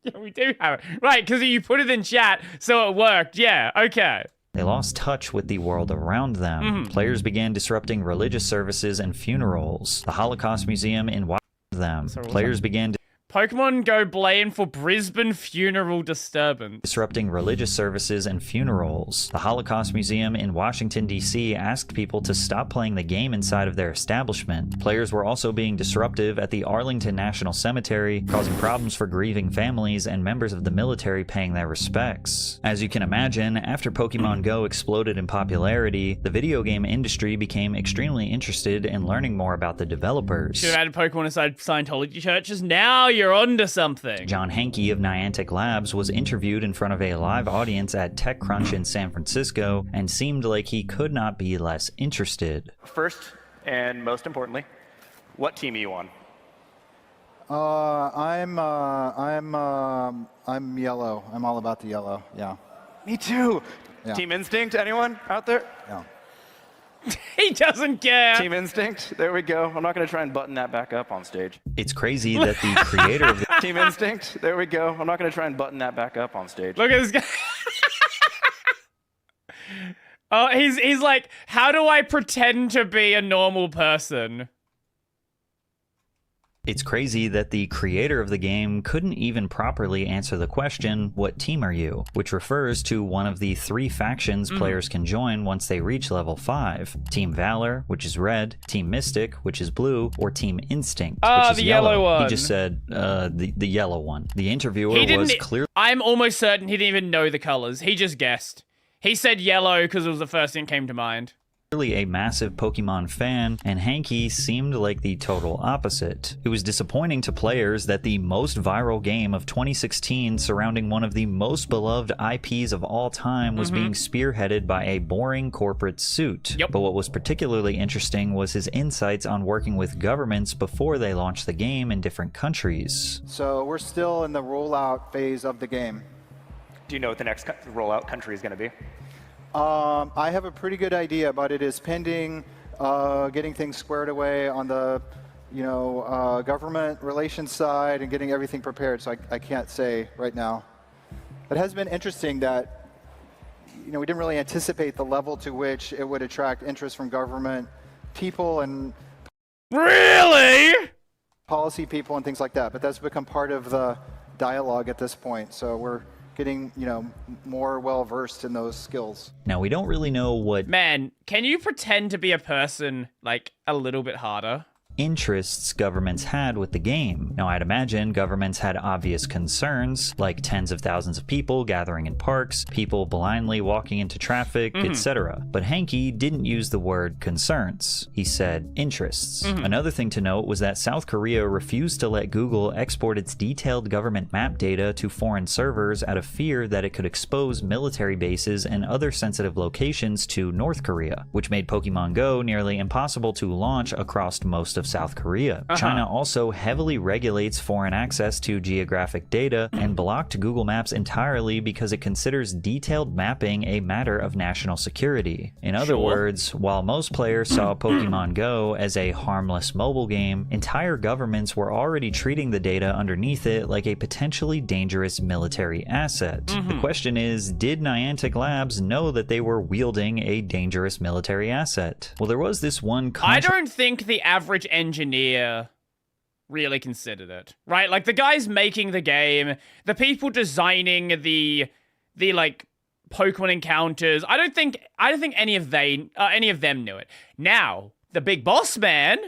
Yeah, we do have it. Right, because you put it in chat, so it worked. Yeah, okay. They lost touch with the world around them. Players began disrupting religious services and funerals. The Holocaust Museum in them. Players began Pokemon Go blamed for Brisbane funeral disturbance. disrupting religious services and funerals. The Holocaust Museum in Washington, D.C. asked people to stop playing the game inside of their establishment. Players were also being disruptive at the Arlington National Cemetery, causing problems for grieving families and members of the military paying their respects. As you can imagine, after Pokemon Go exploded in popularity, the video game industry became extremely interested in learning more about the developers. Should have added Pokemon inside Scientology churches. Now you're onto something. John Hankey of Niantic Labs was interviewed in front of a live audience at TechCrunch in San Francisco and seemed like he could not be less interested. First, and most importantly, what team are you on? I'm yellow. I'm all about the yellow. Yeah. Me too. Yeah. Team Instinct, anyone out there? Yeah. He doesn't care. Team Instinct, there we go. I'm not going to try and button that back up on stage. It's crazy that the creator of the Team Instinct, there we go. I'm not going to try and button that back up on stage. Look at this guy. Oh, he's like, how do I pretend to be a normal person? It's crazy that the creator of the game couldn't even properly answer the question, what team are you? Which refers to one of the 3 factions players can join once they reach level 5. Team Valor, which is red, Team Mystic, which is blue, or Team Instinct, which is the yellow one. He just said, the yellow one. The interviewer was clearly... I'm almost certain he didn't even know the colors. He just guessed. He said yellow because it was the first thing that came to mind. A massive Pokemon fan, and Hankey seemed like the total opposite. It was disappointing to players that the most viral game of 2016 surrounding one of the most beloved IPs of all time was being spearheaded by a boring corporate suit. But what was particularly interesting was his insights on working with governments before they launched the game in different countries. So we're still in the rollout phase of the game. Do you know what the next rollout country is going to be? I have a pretty good idea, but it is pending getting things squared away on the, government relations side and getting everything prepared. So I can't say right now. It has been interesting that, we didn't really anticipate the level to which it would attract interest from government people and policy people and things like that. But that's become part of the dialogue at this point. So we're getting, more well-versed in those skills. Now, we don't really know what... Man, can you pretend to be a person, like, a little bit harder? interests governments had with the game. Now, I'd imagine governments had obvious concerns, like tens of thousands of people gathering in parks, people blindly walking into traffic, etc. But Hankey didn't use the word concerns. He said interests. Another thing to note was that South Korea refused to let Google export its detailed government map data to foreign servers out of fear that it could expose military bases and other sensitive locations to North Korea, which made Pokemon Go nearly impossible to launch across most of South Korea. China also heavily regulates foreign access to geographic data and blocked Google Maps entirely because it considers detailed mapping a matter of national security. In other words, while most players saw Pokemon Go as a harmless mobile game, entire governments were already treating the data underneath it like a potentially dangerous military asset. The question is, did Niantic Labs know that they were wielding a dangerous military asset? Well, there was this one I don't think the average engineer really considered it, right? Like, the guys making the game, the people designing the like Pokemon encounters, I don't think any of them knew it. Now, the big boss man,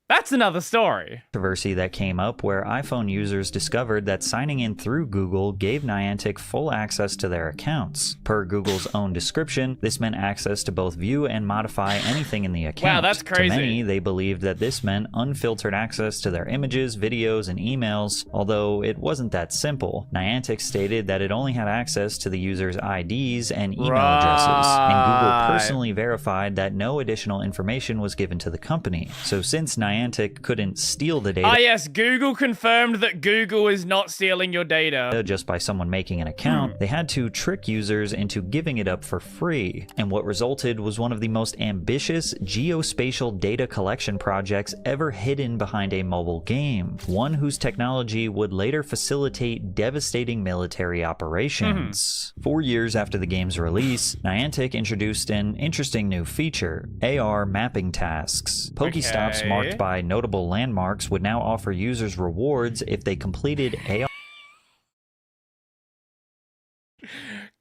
that's another story. Controversy that came up where iPhone users discovered that signing in through Google gave Niantic full access to their accounts. Per Google's own description, this meant access to both view and modify anything in the account. Wow, that's crazy. To many, they believed that this meant unfiltered access to their images, videos, and emails, although it wasn't that simple. Niantic stated that it only had access to the user's IDs and email addresses, and Google personally verified that no additional information was given to the company. So since Niantic couldn't steal the data. Yes, Google confirmed that Google is not stealing your data just by someone making an account. They had to trick users into giving it up for free. And what resulted was one of the most ambitious geospatial data collection projects ever hidden behind a mobile game. One whose technology would later facilitate devastating military operations. 4 years after the game's release, Niantic introduced an interesting new feature: AR mapping tasks. Pokestops marked by notable landmarks would now offer users rewards if they completed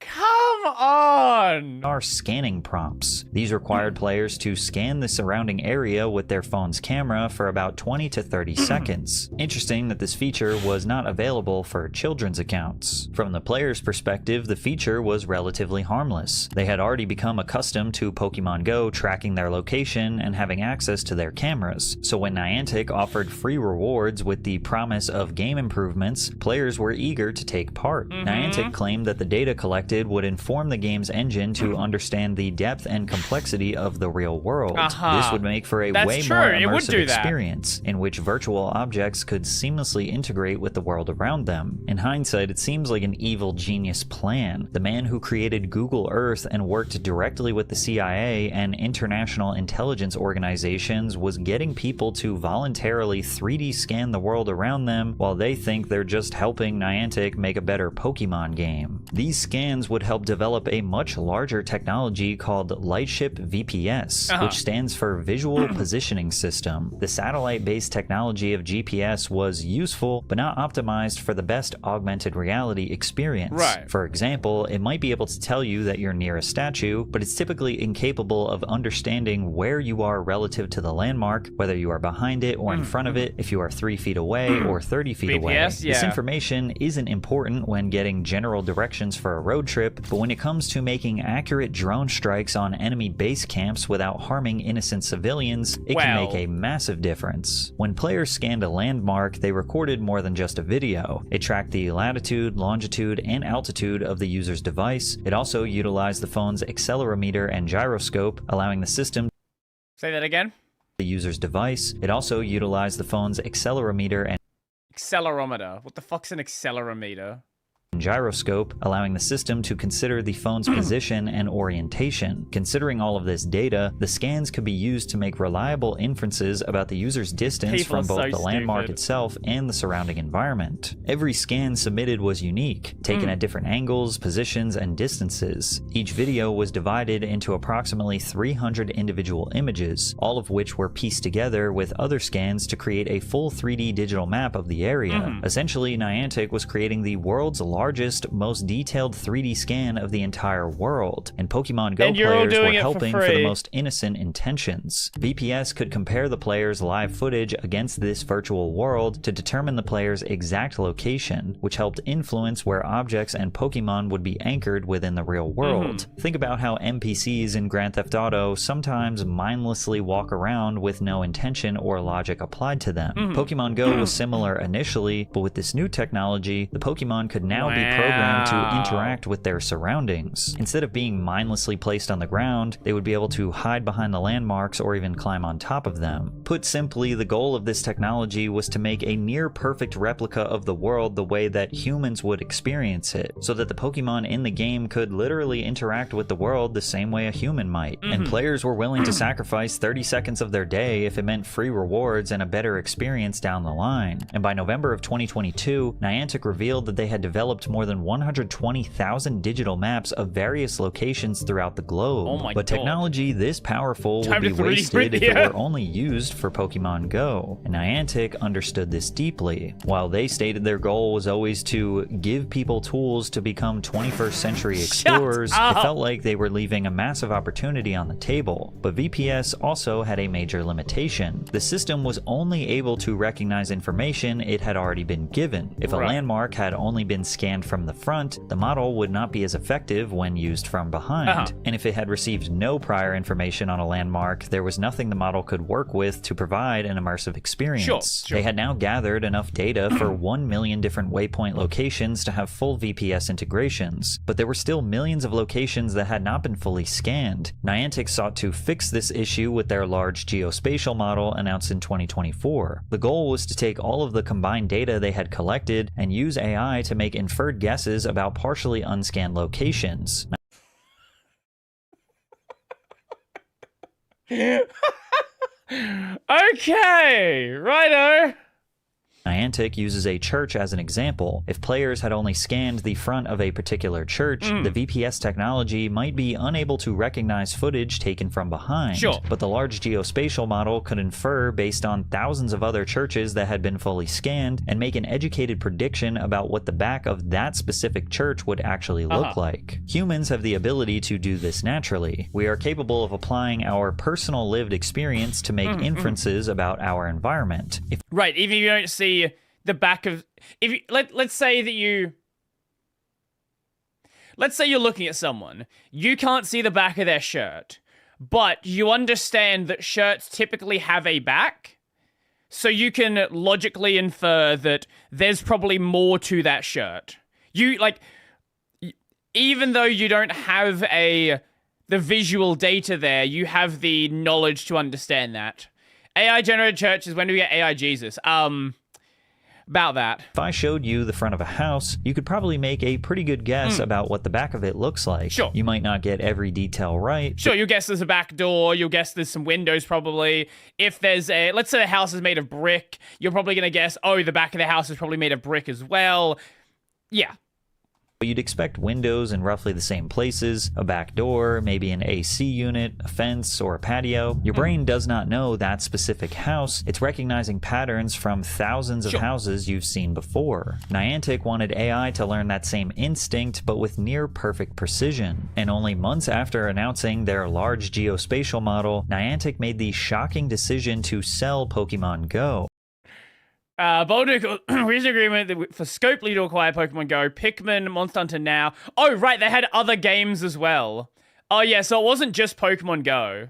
Come on! Scanning prompts. These required players to scan the surrounding area with their phone's camera for about 20 to 30 seconds. Interesting that this feature was not available for children's accounts. From the player's perspective, the feature was relatively harmless. They had already become accustomed to Pokemon Go tracking their location and having access to their cameras. So when Niantic offered free rewards with the promise of game improvements, players were eager to take part. Niantic claimed that the data collected would inform the game's engine to understand the depth and complexity of the real world. This would make for a way more immersive experience in which virtual objects could seamlessly integrate with the world around them. In hindsight, it seems like an evil genius plan. The man who created Google Earth and worked directly with the CIA and international intelligence organizations was getting people to voluntarily 3D scan the world around them while they think they're just helping Niantic make a better Pokemon game. These scans would help develop a much larger technology called Lightship VPS, which stands for Visual Positioning System. The satellite-based technology of GPS was useful, but not optimized for the best augmented reality experience. For example, it might be able to tell you that you're near a statue, but it's typically incapable of understanding where you are relative to the landmark, whether you are behind it or in front of it, if you are 3 feet away or 30 feet away. This information isn't important when getting general directions for a road trip, but when it comes to making accurate drone strikes on enemy base camps without harming innocent civilians, it can make a massive difference. When players scanned a landmark, they recorded more than just a video. It tracked the latitude, longitude, and altitude of the user's device. It also utilized the phone's accelerometer and gyroscope, allowing the system Say that again? The user's device. It also utilized the phone's accelerometer and accelerometer. What the fuck's an accelerometer? gyroscope, allowing the system to consider the phone's position and orientation. Considering all of this data, the scans could be used to make reliable inferences about the user's distance from both the landmark itself and the surrounding environment. Every scan submitted was unique, taken at different angles, positions, and distances. Each video was divided into approximately 300 individual images, all of which were pieced together with other scans to create a full 3D digital map of the area. Essentially, Niantic was creating the world's largest largest, most detailed 3D scan of the entire world, and Pokemon Go And you're all players were doing it helping for for the free. most innocent intentions. VPS could compare the player's live footage against this virtual world to determine the player's exact location, which helped influence where objects and Pokemon would be anchored within the real world. Think about how NPCs in Grand Theft Auto sometimes mindlessly walk around with no intention or logic applied to them. Pokemon Go was similar initially, but with this new technology, the Pokemon could now be programmed to interact with their surroundings. Instead of being mindlessly placed on the ground, they would be able to hide behind the landmarks or even climb on top of them. Put simply, the goal of this technology was to make a near-perfect replica of the world the way that humans would experience it, so that the Pokemon in the game could literally interact with the world the same way a human might. And players were willing to sacrifice 30 seconds of their day if it meant free rewards and a better experience down the line. And by November of 2022, Niantic revealed that they had developed more than 120,000 digital maps of various locations throughout the globe. Oh my but God. technology this powerful would Time be to 3D wasted print, if yeah. it were only used for Pokemon Go. And Niantic understood this deeply. While they stated their goal was always to give people tools to become 21st century explorers, it up. felt like they were leaving a massive opportunity on the table. But VPS also had a major limitation. The system was only able to recognize information it had already been given. If a Right. landmark had only been scanned from the front, the model would not be as effective when used from behind. And if it had received no prior information on a landmark, there was nothing the model could work with to provide an immersive experience. Sure. They had now gathered enough data for 1 million different waypoint locations to have full VPS integrations, but there were still millions of locations that had not been fully scanned. Niantic sought to fix this issue with their large geospatial model announced in 2024. The goal was to take all of the combined data they had collected and use AI to make inferred guesses about partially unscanned locations. Okay, righto. Niantic uses a church as an example. If players had only scanned the front of a particular church, the VPS technology might be unable to recognize footage taken from behind. Sure. But the large geospatial model could infer based on thousands of other churches that had been fully scanned and make an educated prediction about what the back of that specific church would actually look like. Humans have the ability to do this naturally. We are capable of applying our personal lived experience to make inferences about our environment. If Right, even if you don't see the back of, if you, let's say you're looking at someone, you can't see the back of their shirt, but you understand that shirts typically have a back, so you can logically infer that there's probably more to that shirt. You even though you don't have the visual data there, you have the knowledge to understand that. AI generated churches, when do we get AI Jesus? About that. If I showed you the front of a house, you could probably make a pretty good guess about what the back of it looks like. Sure. You might not get every detail right. Sure, you'll guess there's a back door, you'll guess there's some windows probably. If there's let's say the house is made of brick, you're probably gonna guess, oh, the back of the house is probably made of brick as well. Yeah. But you'd expect windows in roughly the same places, a back door, maybe an AC unit, a fence, or a patio. Your brain does not know that specific house. It's recognizing patterns from thousands of houses you've seen before. Niantic wanted AI to learn that same instinct, but with near perfect precision. And only months after announcing their large geospatial model, Niantic made the shocking decision to sell Pokemon Go. Boulder reason agreement for Scopely to acquire Pokemon Go, Pikmin, Monster Hunter Now. Oh, right, they had other games as well. Oh, yeah, so it wasn't just Pokemon Go.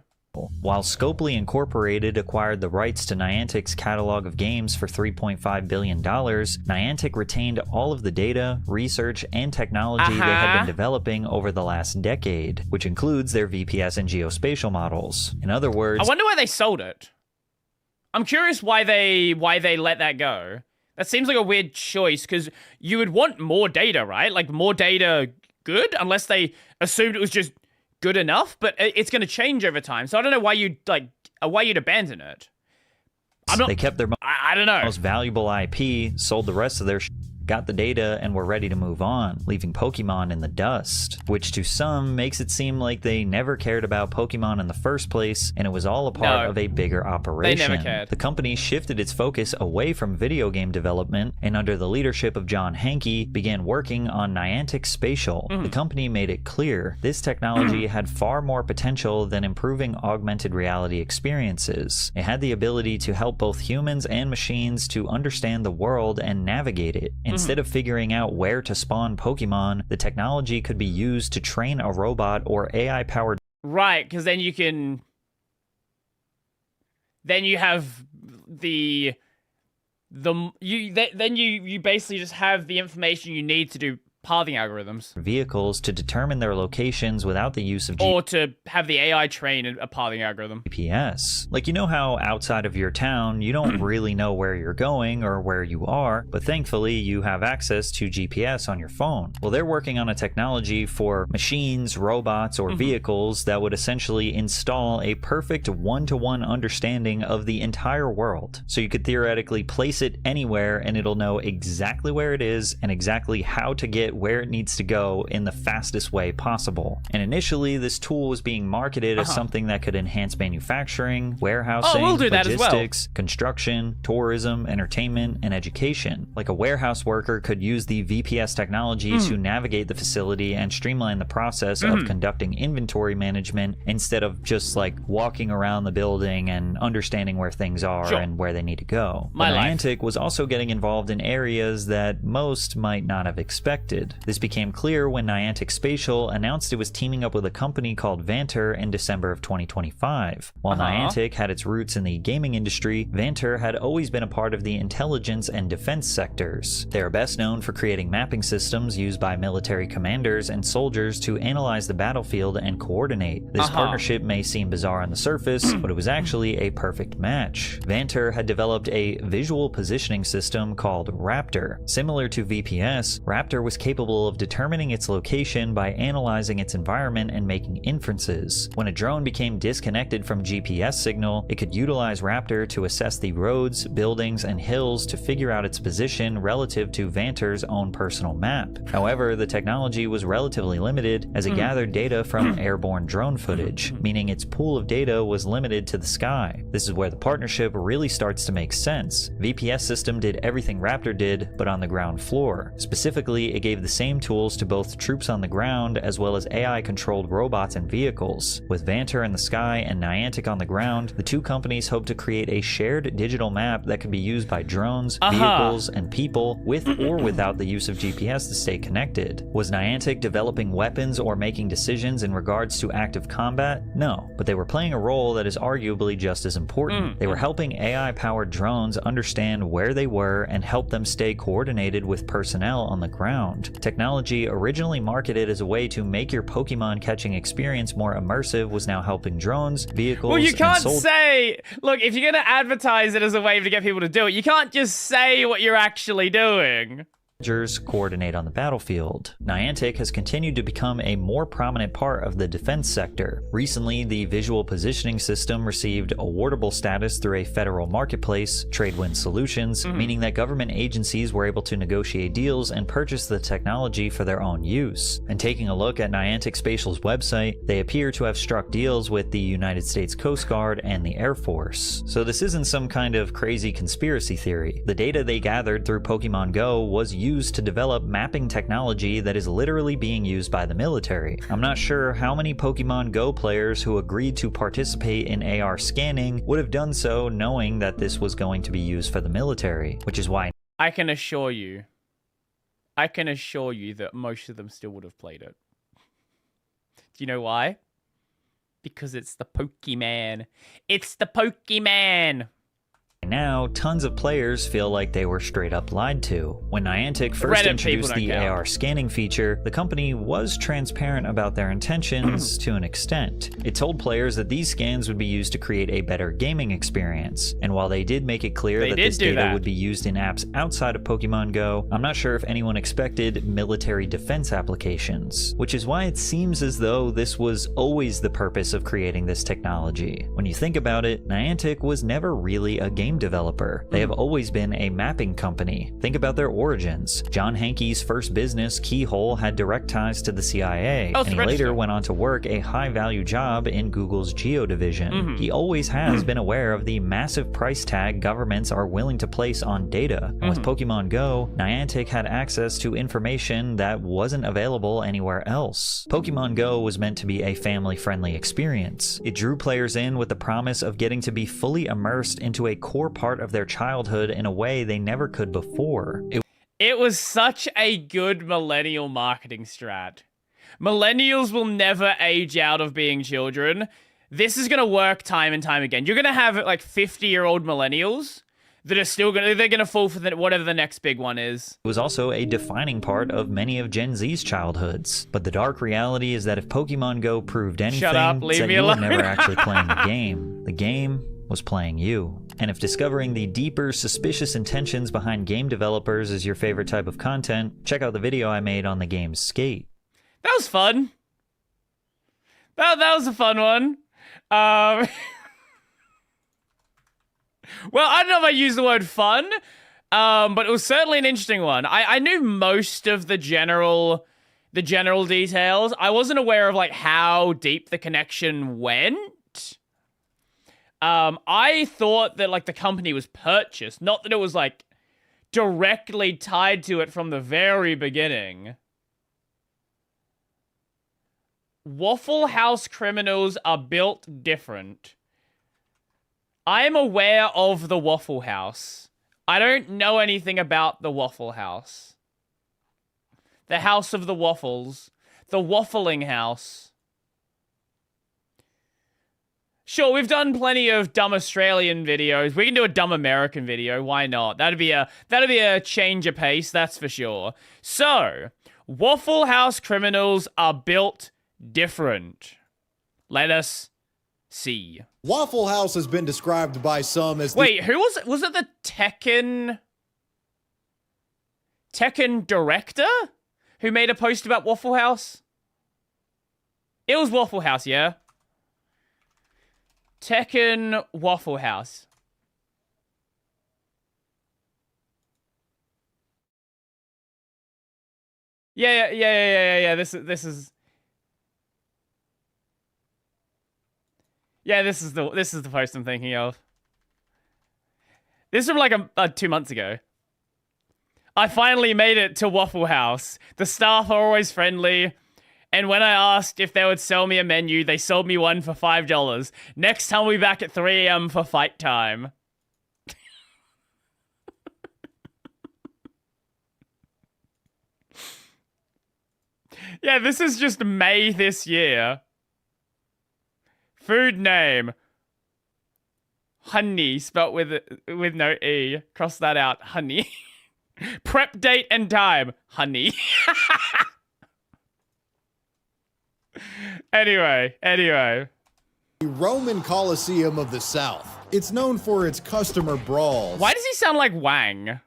While Scopely Incorporated acquired the rights to Niantic's catalog of games for $3.5 billion, Niantic retained all of the data, research, and technology they had been developing over the last decade, which includes their VPS and geospatial models. In other words, I wonder why they sold it. I'm curious why they let that go. That seems like a weird choice, because you would want more data, right? Like, more data good, unless they assumed it was just good enough, but it's going to change over time. So I don't know why you'd abandon it. They kept their I don't know. most valuable IP, sold the rest of their got the data, and were ready to move on, leaving Pokemon in the dust. Which to some makes it seem like they never cared about Pokemon in the first place, and it was all a part of a bigger operation. They never cared. The company shifted its focus away from video game development, and under the leadership of John Hanke, began working on Niantic Spatial. The company made it clear this technology had far more potential than improving augmented reality experiences. It had the ability to help both humans and machines to understand the world and navigate it. Instead of figuring out where to spawn Pokemon, the technology could be used to train a robot or AI-powered... Right, because then you can... Then you have you basically just have the information you need to do pathing algorithms. Vehicles to determine their locations without the use of or to have the AI train a pathing algorithm. GPS. Like, you know how outside of your town, you don't really know where you're going or where you are, but thankfully you have access to GPS on your phone. Well, they're working on a technology for machines, robots, or vehicles that would essentially install a perfect one-to-one understanding of the entire world. So you could theoretically place it anywhere and it'll know exactly where it is and exactly how to get where it needs to go in the fastest way possible. And initially, this tool was being marketed as something that could enhance manufacturing, warehousing, logistics, construction, tourism, entertainment, and education. Like, a warehouse worker could use the VPS technology to navigate the facility and streamline the process of conducting inventory management instead of just like walking around the building and understanding where things are and where they need to go. Niantic was also getting involved in areas that most might not have expected. This became clear when Niantic Spatial announced it was teaming up with a company called Vanter in December of 2025. While Niantic had its roots in the gaming industry, Vanter had always been a part of the intelligence and defense sectors. They are best known for creating mapping systems used by military commanders and soldiers to analyze the battlefield and coordinate. This partnership may seem bizarre on the surface, but it was actually a perfect match. Vanter had developed a visual positioning system called Raptor. Similar to VPS, Raptor was capable of determining its location by analyzing its environment and making inferences. When a drone became disconnected from GPS signal, it could utilize Raptor to assess the roads, buildings, and hills to figure out its position relative to Vanter's own personal map. However, the technology was relatively limited as it gathered data from airborne drone footage, meaning its pool of data was limited to the sky. This is where the partnership really starts to make sense. VPS system did everything Raptor did, but on the ground floor. Specifically, it gave the same tools to both troops on the ground as well as AI-controlled robots and vehicles. With Vanter in the sky and Niantic on the ground, the two companies hope to create a shared digital map that can be used by drones, vehicles, and people with or without the use of GPS to stay connected. Was Niantic developing weapons or making decisions in regards to active combat? No, but they were playing a role that is arguably just as important. They were helping AI-powered drones understand where they were and help them stay coordinated with personnel on the ground. Technology originally marketed as a way to make your Pokemon catching experience more immersive was now helping drones, vehicles, well, you can't and say, look, if you're going to advertise it as a way to get people to do it, you can't just say what you're actually doing. Coordinate on the battlefield. Niantic has continued to become a more prominent part of the defense sector. Recently, the visual positioning system received awardable status through a federal marketplace, Tradewin Solutions, meaning that government agencies were able to negotiate deals and purchase the technology for their own use. And taking a look at Niantic Spatial's website, they appear to have struck deals with the United States Coast Guard and the Air Force. So this isn't some kind of crazy conspiracy theory. The data they gathered through Pokemon Go was used to develop mapping technology that is literally being used by the military. I'm not sure how many Pokemon Go players who agreed to participate in AR scanning would have done so knowing that this was going to be used for the military, which is why I can assure you that most of them still would have played it. Do you know why? Because it's the Pokemon. It's the Pokemon! Now, tons of players feel like they were straight up lied to. When Niantic first introduced the AR scanning feature, the company was transparent about their intentions to an extent. It told players that these scans would be used to create a better gaming experience, and while they did make it clear that this data would be used in apps outside of Pokemon Go, I'm not sure if anyone expected military defense applications, which is why it seems as though this was always the purpose of creating this technology. When you think about it, Niantic was never really a game game developer. They have always been a mapping company. Think about their origins. John Hankey's first business, Keyhole, had direct ties to the CIA, and he later went on to work a high-value job in Google's Geo division. He always has been aware of the massive price tag governments are willing to place on data, and with Pokemon Go, Niantic had access to information that wasn't available anywhere else. Pokemon Go was meant to be a family-friendly experience. It drew players in with the promise of getting to be fully immersed into a core part of their childhood in a way they never could before. It was such a good millennial marketing strat. Millennials will never age out of being children. This is gonna work time and time again. You're gonna have like 50-year-old millennials that are still gonna fall for whatever the next big one is. It was also a defining part of many of Gen Z's childhoods. But the dark reality is that if Pokemon Go proved anything, Shut up, it's leave that me you were alone. never actually playing the game. The game was playing you. And if discovering the deeper, suspicious intentions behind game developers is your favorite type of content, check out the video I made on the game Skate. That was fun. That was a fun one. Well, I don't know if I use the word fun, but it was certainly an interesting one. I knew most of the general details. I wasn't aware of like how deep the connection went. I thought that like the company was purchased, not that it was like directly tied to it from the very beginning. Waffle House criminals are built different. I am aware of the Waffle House. I don't know anything about the Waffle House. The House of the Waffles. The Waffling House. Sure, we've done plenty of dumb Australian videos. We can do a dumb American video. Why not? That'd be a change of pace, that's for sure. So, Waffle House criminals are built different. Let us see. Waffle House has been described by some as Wait, who was it? Was it the Tekken director who made a post about Waffle House? It was Waffle House, yeah? Tekken Waffle House. Yeah. This is. Yeah, this is the post I'm thinking of. This is from like 2 months ago. I finally made it to Waffle House. The staff are always friendly. And when I asked if they would sell me a menu, they sold me one for $5. Next time we'll be back at 3 a.m. for fight time. Yeah, this is just May this year. Food name. Honey, spelt with no E. Cross that out. Honey. Prep date and time. Honey. Anyway. the Roman Colosseum of the South. It's known for its customer brawls. Why does he sound like Wang?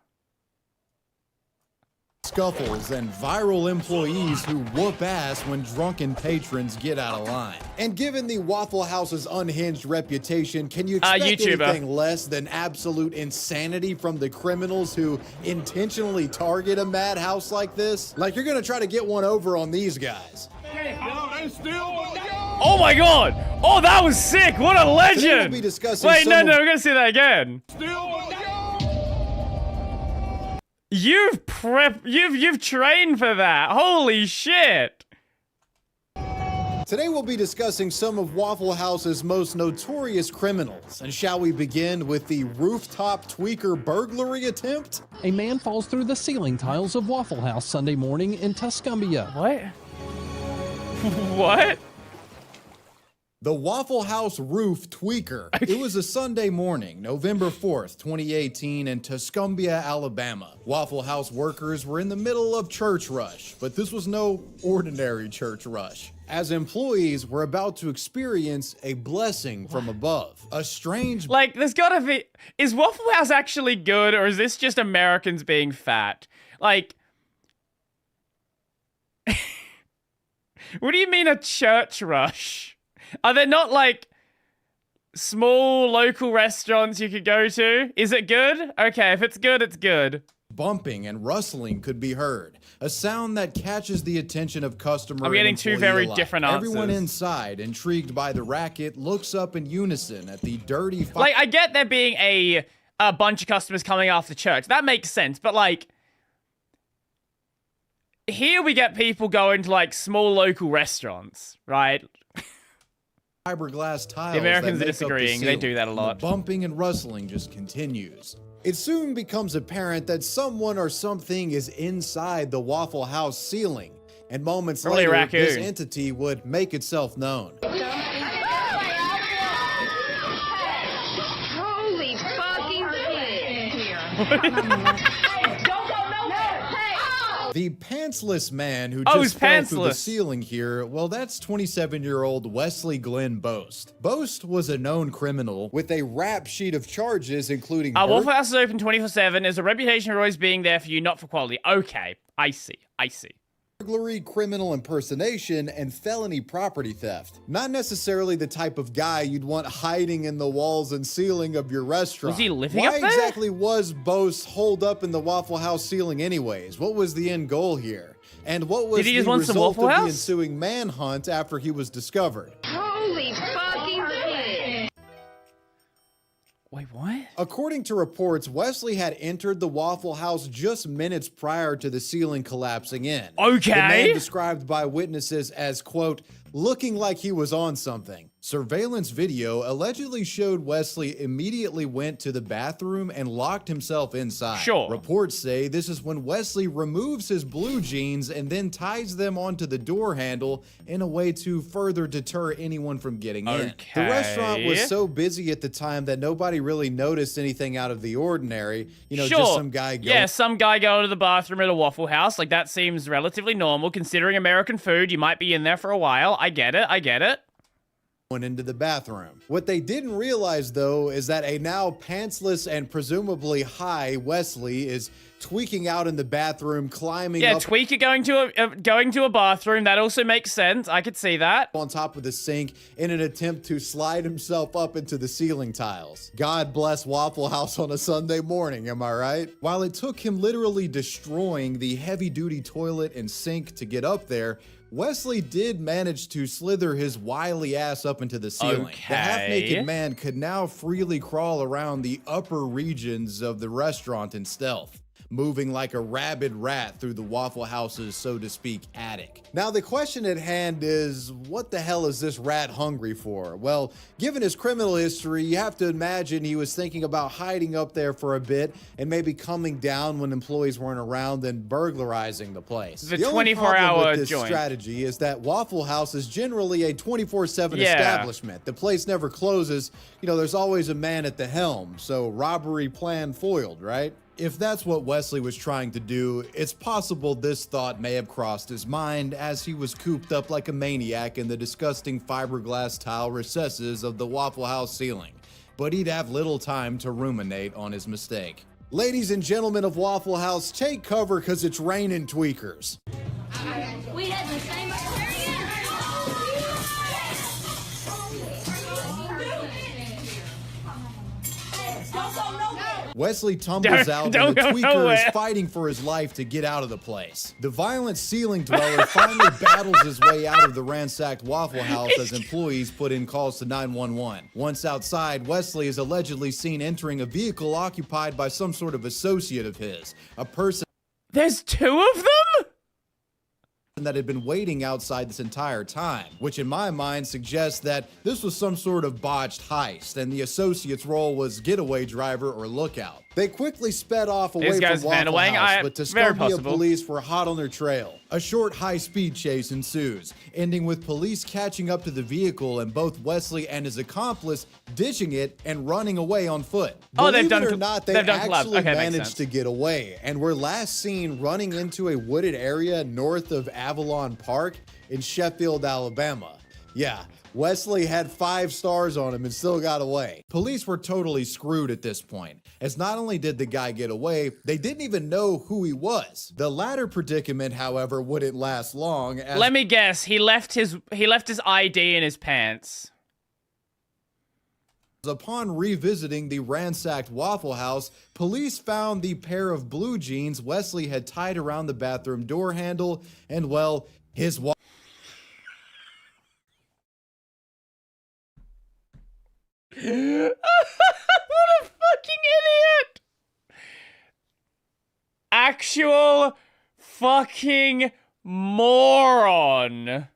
Scuffles and viral employees who whoop ass when drunken patrons get out of line. And given the Waffle House's unhinged reputation, can you expect anything less than absolute insanity from the criminals who intentionally target a madhouse like this? Like you're gonna try to get one over on these guys. Oh my god! Oh, that was sick! What a legend! We'll be discussing Wait, no, we're gonna see that again. You've trained for that. Holy shit. Today we'll be discussing some of Waffle House's most notorious criminals. And shall we begin with the rooftop tweaker burglary attempt? A man falls through the ceiling tiles of Waffle House Sunday morning in Tuscumbia. What? What? The Waffle House roof tweaker. It was a Sunday morning, November 4th, 2018 in Tuscumbia, Alabama. Waffle House workers were in the middle of church rush, but this was no ordinary church rush. As employees were about to experience a blessing from above. A strange... Like, there's gotta be... Is Waffle House actually good, or is this just Americans being fat? Like... What do you mean a church rush? Are there not, like, small local restaurants you could go to. Is it good? Okay, if it's good, it's good. Bumping and rustling could be heard, a sound that catches the attention of customers. I'm getting two very different answers. Everyone inside, intrigued by the racket, looks up in unison at the dirty Like, I get there being a bunch of customers coming after church. That makes sense, but like, here we get people going to like small local restaurants, right? Fiberglass tiles. The Americans that are make up the disagreeing. They ceiling. do that a lot. And the bumping and rustling just continues. It soon becomes apparent that someone or something is inside the Waffle House ceiling, and moments Probably a later, raccoon. this entity would make itself known. Holy fucking shit! The pantsless man who Oh, he's just fell through the pantsless. ceiling here, well, that's 27-year-old Wesley Glenn Boast. Boast was a known criminal with a rap sheet of charges, including Waffle House is open 24/7. There's a reputation for always being there for you, not for quality. Okay, I see. burglary, criminal impersonation, and felony property theft. Not necessarily the type of guy you'd want hiding in the walls and ceiling of your restaurant. Was he living Why up there? exactly was Boast holed up in the Waffle House ceiling anyways? What was the end goal here? And what was Did he the just want some result of Waffle the House? ensuing manhunt after he was discovered? Holy fucking shit! Wait, what? According to reports, Wesley had entered the Waffle House just minutes prior to the ceiling collapsing in. Okay. The man described by witnesses as, quote, looking like he was on something. Surveillance video allegedly showed Wesley immediately went to the bathroom and locked himself inside. Sure. Reports say this is when Wesley removes his blue jeans and then ties them onto the door handle in a way to further deter anyone from getting in. The restaurant was so busy at the time that nobody really noticed anything out of the ordinary. You know, Sure. just some guy going. Yeah, some guy going to the bathroom at a Waffle House. Like, that seems relatively normal. Considering American food, you might be in there for a while. I get it. Went into the bathroom. What they didn't realize, though, is that a now pantsless and presumably high Wesley is tweaking out in the bathroom, climbing Yeah, up Tweaker going to a bathroom. That also makes sense. I could see that. on top of the sink in an attempt to slide himself up into the ceiling tiles. God bless Waffle House on a Sunday morning, am I right? While it took him literally destroying the heavy-duty toilet and sink to get up there, Wesley did manage to slither his wily ass up into the ceiling. Okay. The half-naked man could now freely crawl around the upper regions of the restaurant in stealth, moving like a rabid rat through the Waffle House's, so to speak, attic. Now, the question at hand is, what the hell is this rat hungry for? Well, given his criminal history, you have to imagine he was thinking about hiding up there for a bit and maybe coming down when employees weren't around and burglarizing the place. The only 24-hour problem with this joint. strategy is that Waffle House is generally a 24/7 Yeah. establishment. The place never closes. You know, there's always a man at the helm, so robbery plan foiled, right? If that's what Wesley was trying to do, it's possible this thought may have crossed his mind as he was cooped up like a maniac in the disgusting fiberglass tile recesses of the Waffle House ceiling. But he'd have little time to ruminate on his mistake. Ladies and gentlemen of Waffle House, take cover because it's raining tweakers. We had the same experience. Wesley tumbles out don't and the go tweaker nowhere. is fighting for his life to get out of the place. The violent ceiling dweller finally battles his way out of the ransacked Waffle House as employees put in calls to 911. Once outside, Wesley is allegedly seen entering a vehicle occupied by some sort of associate of his, a person There's two of them? that had been waiting outside this entire time, which in my mind suggests that this was some sort of botched heist and the associate's role was getaway driver or lookout. They quickly sped off away This guy's from Waffle Van Wang. House, but Very Tuscumbia possible. police were hot on their trail. A short high-speed chase ensues, ending with police catching up to the vehicle and both Wesley and his accomplice ditching it and running away on foot. Oh, they've Believe done it or not, they they've done collabs. actually Okay, makes sense. managed to get away and were last seen running into a wooded area north of Avalon Park in Sheffield, Alabama. Yeah, Wesley had 5 stars on him and still got away. Police were totally screwed at this point, as not only did the guy get away, they didn't even know who he was. The latter predicament, however, wouldn't last long, as Let me guess. He left his ID in his pants. Upon revisiting the ransacked Waffle House, police found the pair of blue jeans Wesley had tied around the bathroom door handle, and well, his What a fucking idiot! Actual fucking moron.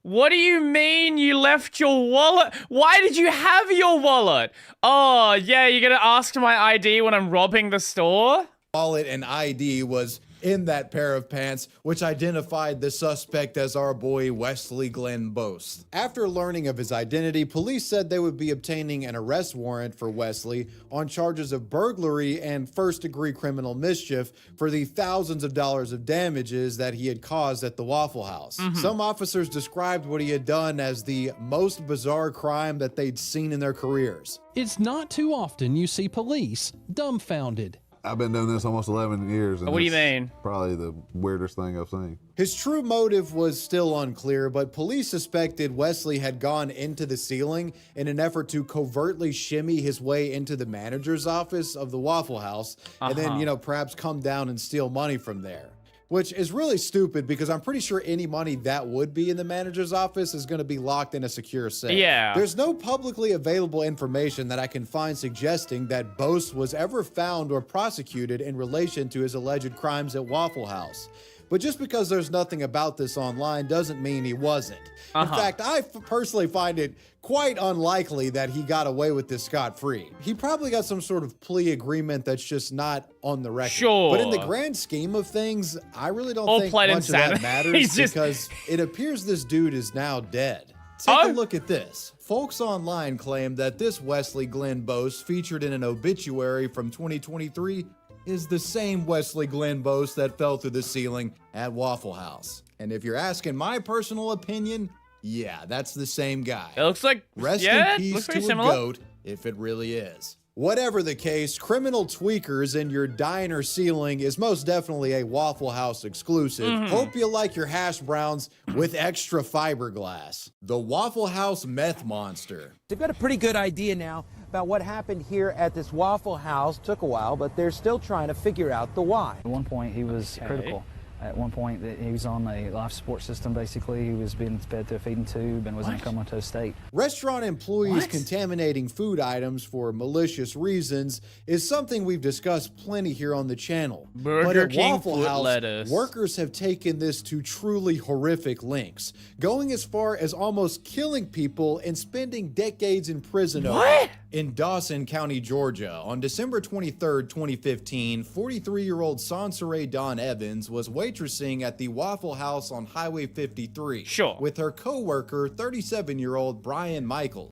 What do you mean you left your wallet? Why did you have your wallet? Oh, yeah, you're gonna ask for my ID when I'm robbing the store? wallet and ID was in that pair of pants, which identified the suspect as our boy Wesley Glenn Boast. After learning of his identity, police said they would be obtaining an arrest warrant for Wesley on charges of burglary and first-degree criminal mischief for the thousands of dollars of damages that he had caused at the Waffle House. Some officers described what he had done as the most bizarre crime that they'd seen in their careers. It's not too often you see police dumbfounded. I've been doing this almost 11 years. And what do you mean? Probably the weirdest thing I've seen. His true motive was still unclear, but police suspected Wesley had gone into the ceiling in an effort to covertly shimmy his way into the manager's office of the Waffle House, and then, perhaps come down and steal money from there. Which is really stupid because I'm pretty sure any money that would be in the manager's office is going to be locked in a secure safe. Yeah. There's no publicly available information that I can find suggesting that Boast was ever found or prosecuted in relation to his alleged crimes at Waffle House. But just because there's nothing about this online doesn't mean he wasn't. In fact, I personally find it quite unlikely that he got away with this scot-free. He probably got some sort of plea agreement that's just not on the record. Sure. But in the grand scheme of things, I really don't think played much of that insanity. matters because it appears this dude is now dead. Take a look at this. Folks online claim that this Wesley Glenn Boast featured in an obituary from 2023 is the same Wesley Glenn Boast that fell through the ceiling at Waffle House. And if you're asking my personal opinion, yeah, that's the same guy. It looks like, Rest yeah, in peace looks to pretty a similar. goat, if it really is. Whatever the case, criminal tweakers in your diner ceiling is most definitely a Waffle House exclusive. Hope you like your hash browns with extra fiberglass. The Waffle House meth monster. They've got a pretty good idea now about what happened here at this Waffle House. Took a while, but they're still trying to figure out the why. At one point, he was critical. At one point, he was on a life support system, basically. He was being fed through a feeding tube and was in a comatose state. Restaurant employees contaminating food items for malicious reasons is something we've discussed plenty here on the channel. But at Waffle House, workers have taken this to truly horrific lengths, going as far as almost killing people and spending decades in prison over it. In Dawson County, Georgia, on December 23rd, 2015, 43-year-old Sansaray Dawn Evans was waitressing at the Waffle House on Highway 53 with her co-worker, 37-year-old Brian Michael.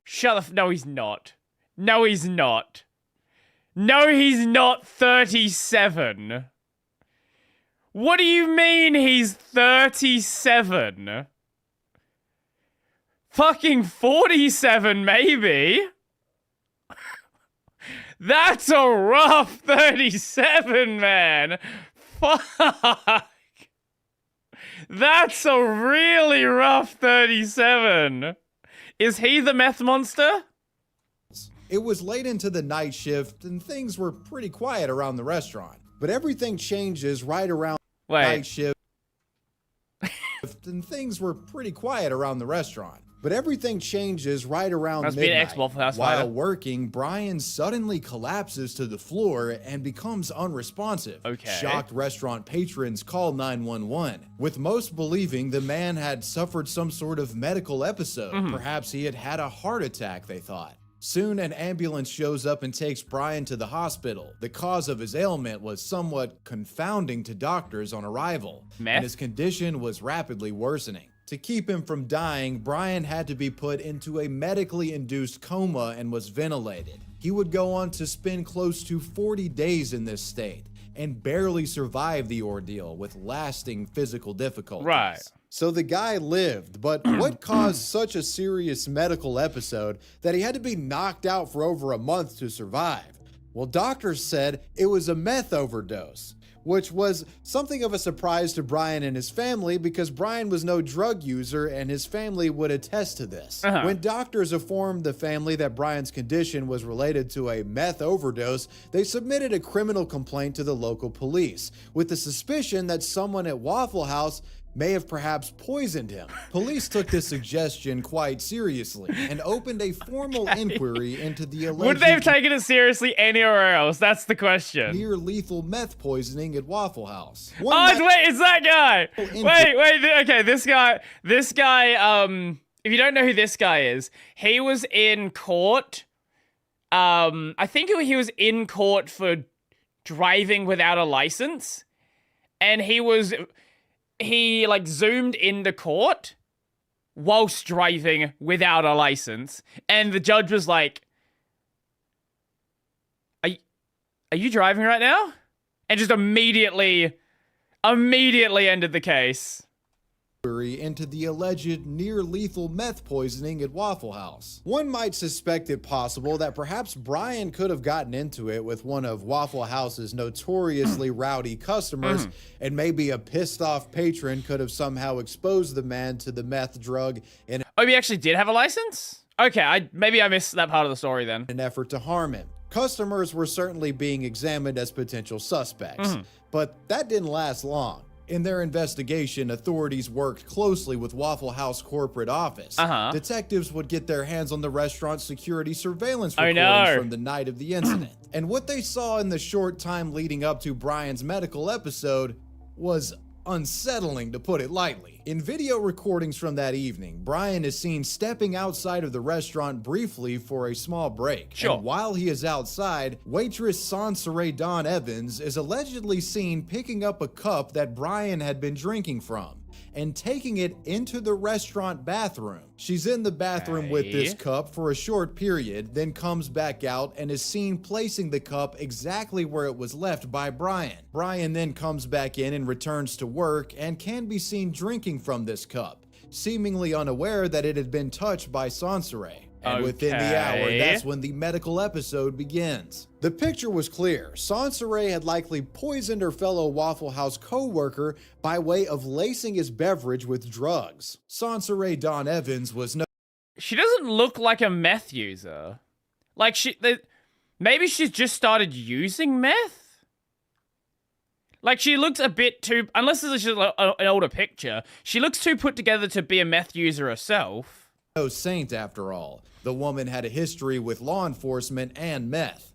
No, he's not. No, he's not. No, he's not 37. What do you mean he's 37? Fucking 47, maybe. That's a rough 37, man. Fuck. That's a really rough 37. Is he the meth monster? It was late into the night shift and things were pretty quiet around the restaurant. But everything changes right around night shift and things were pretty quiet around the restaurant. But everything changes right around midnight. While working, Brian suddenly collapses to the floor and becomes unresponsive. Shocked restaurant patrons call 911, with most believing the man had suffered some sort of medical episode. Perhaps he had had a heart attack, they thought. Soon, an ambulance shows up and takes Brian to the hospital. The cause of his ailment was somewhat confounding to doctors on arrival, and his condition was rapidly worsening. To keep him from dying, Brian had to be put into a medically induced coma and was ventilated. He would go on to spend close to 40 days in this state and barely survive the ordeal with lasting physical difficulties. So the guy lived, but what caused such a serious medical episode that he had to be knocked out for over a month to survive? Well, doctors said it was a meth overdose, which was something of a surprise to Brian and his family because Brian was no drug user and his family would attest to this. When doctors informed the family that Brian's condition was related to a meth overdose, they submitted a criminal complaint to the local police with the suspicion that someone at Waffle House may have perhaps poisoned him. Police took this suggestion quite seriously and opened a formal inquiry into the alleged— Would they have taken it seriously anywhere else? That's the question. near lethal meth poisoning at Waffle House. Wait, it's that guy. Okay, this guy, if you don't know who this guy is, he was in court. I think he was in court for driving without a license, and he like zoomed into court whilst driving without a license, and the judge was like, are you driving right now? And just immediately ended the case. Into the alleged near-lethal meth poisoning at Waffle House. One might suspect it possible that perhaps Brian could have gotten into it with one of Waffle House's notoriously rowdy customers, and maybe a pissed-off patron could have somehow exposed the man to the meth drug in he actually did have a license? Okay, maybe I missed that part of the story then. an effort to harm him. Customers were certainly being examined as potential suspects, but that didn't last long. In their investigation, authorities worked closely with Waffle House corporate office. Detectives would get their hands on the restaurant's security surveillance recordings from the night of the incident. And what they saw in the short time leading up to Brian's medical episode was unsettling, to put it lightly. In video recordings from that evening, Brian is seen stepping outside of the restaurant briefly for a small break. And while he is outside, waitress Sansere Dawn Evans is allegedly seen picking up a cup that Brian had been drinking from and taking it into the restaurant bathroom. She's in the bathroom with this cup for a short period, then comes back out and is seen placing the cup exactly where it was left by Brian. Brian then comes back in and returns to work and can be seen drinking from this cup, seemingly unaware that it had been touched by Sansere. And within the hour, that's when the medical episode begins. The picture was clear. Sansere had likely poisoned her fellow Waffle House co-worker by way of lacing his beverage with drugs. Sansere Dawn Evans was no— She doesn't look like a meth user. Like maybe she's just started using meth? Like she looks a bit too, unless this is just an older picture, she looks too put together to be a meth user herself. No saint after all. The woman had a history with law enforcement and meth.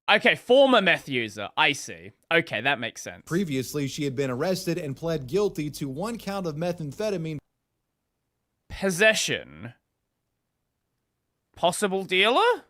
Okay, former meth user. I see. Okay, that makes sense. Previously, she had been arrested and pled guilty to 1 count of methamphetamine possession. Possible dealer?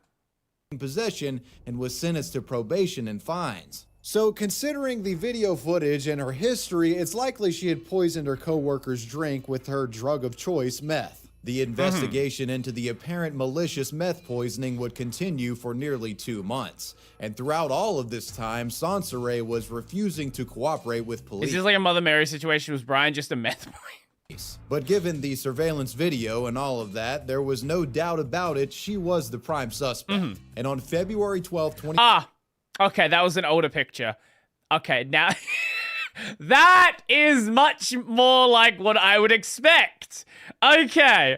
Possession, and was sentenced to probation and fines. So considering the video footage and her history, it's likely she had poisoned her co-worker's drink with her drug of choice, meth. The investigation into the apparent malicious meth poisoning would continue for nearly 2 months. And throughout all of this time, Sansere was refusing to cooperate with police. Is this like a Mother Mary situation? Was Brian just a meth boy? But given the surveillance video and all of that, there was no doubt about it, she was the prime suspect. And on February 12, okay, that was an older picture. Okay, now that is much more like what I would expect. Okay,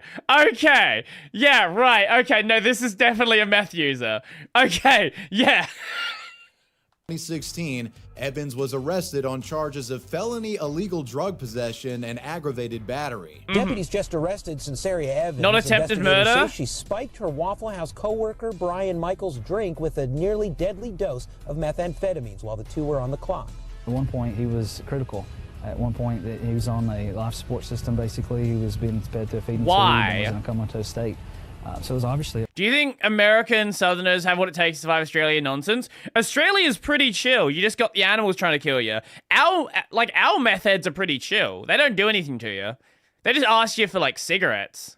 yeah, right, okay, no, this is definitely a meth user. Okay, yeah. 2016, Evans was arrested on charges of felony illegal drug possession and aggravated battery. Deputies just arrested Sansaria Evans. Not attempted murder? She spiked her Waffle House co-worker Brian Michael's drink with a nearly deadly dose of methamphetamines while the two were on the clock. At one point, he was critical. At one point, he was on a life support system, basically. He was being fed through a feeding tube and was in a comatose state. So it was obviously... Do you think American Southerners have what it takes to survive Australian nonsense? Australia's pretty chill. You just got the animals trying to kill you. Our meth heads are pretty chill. They don't do anything to you. They just ask you for, like, cigarettes.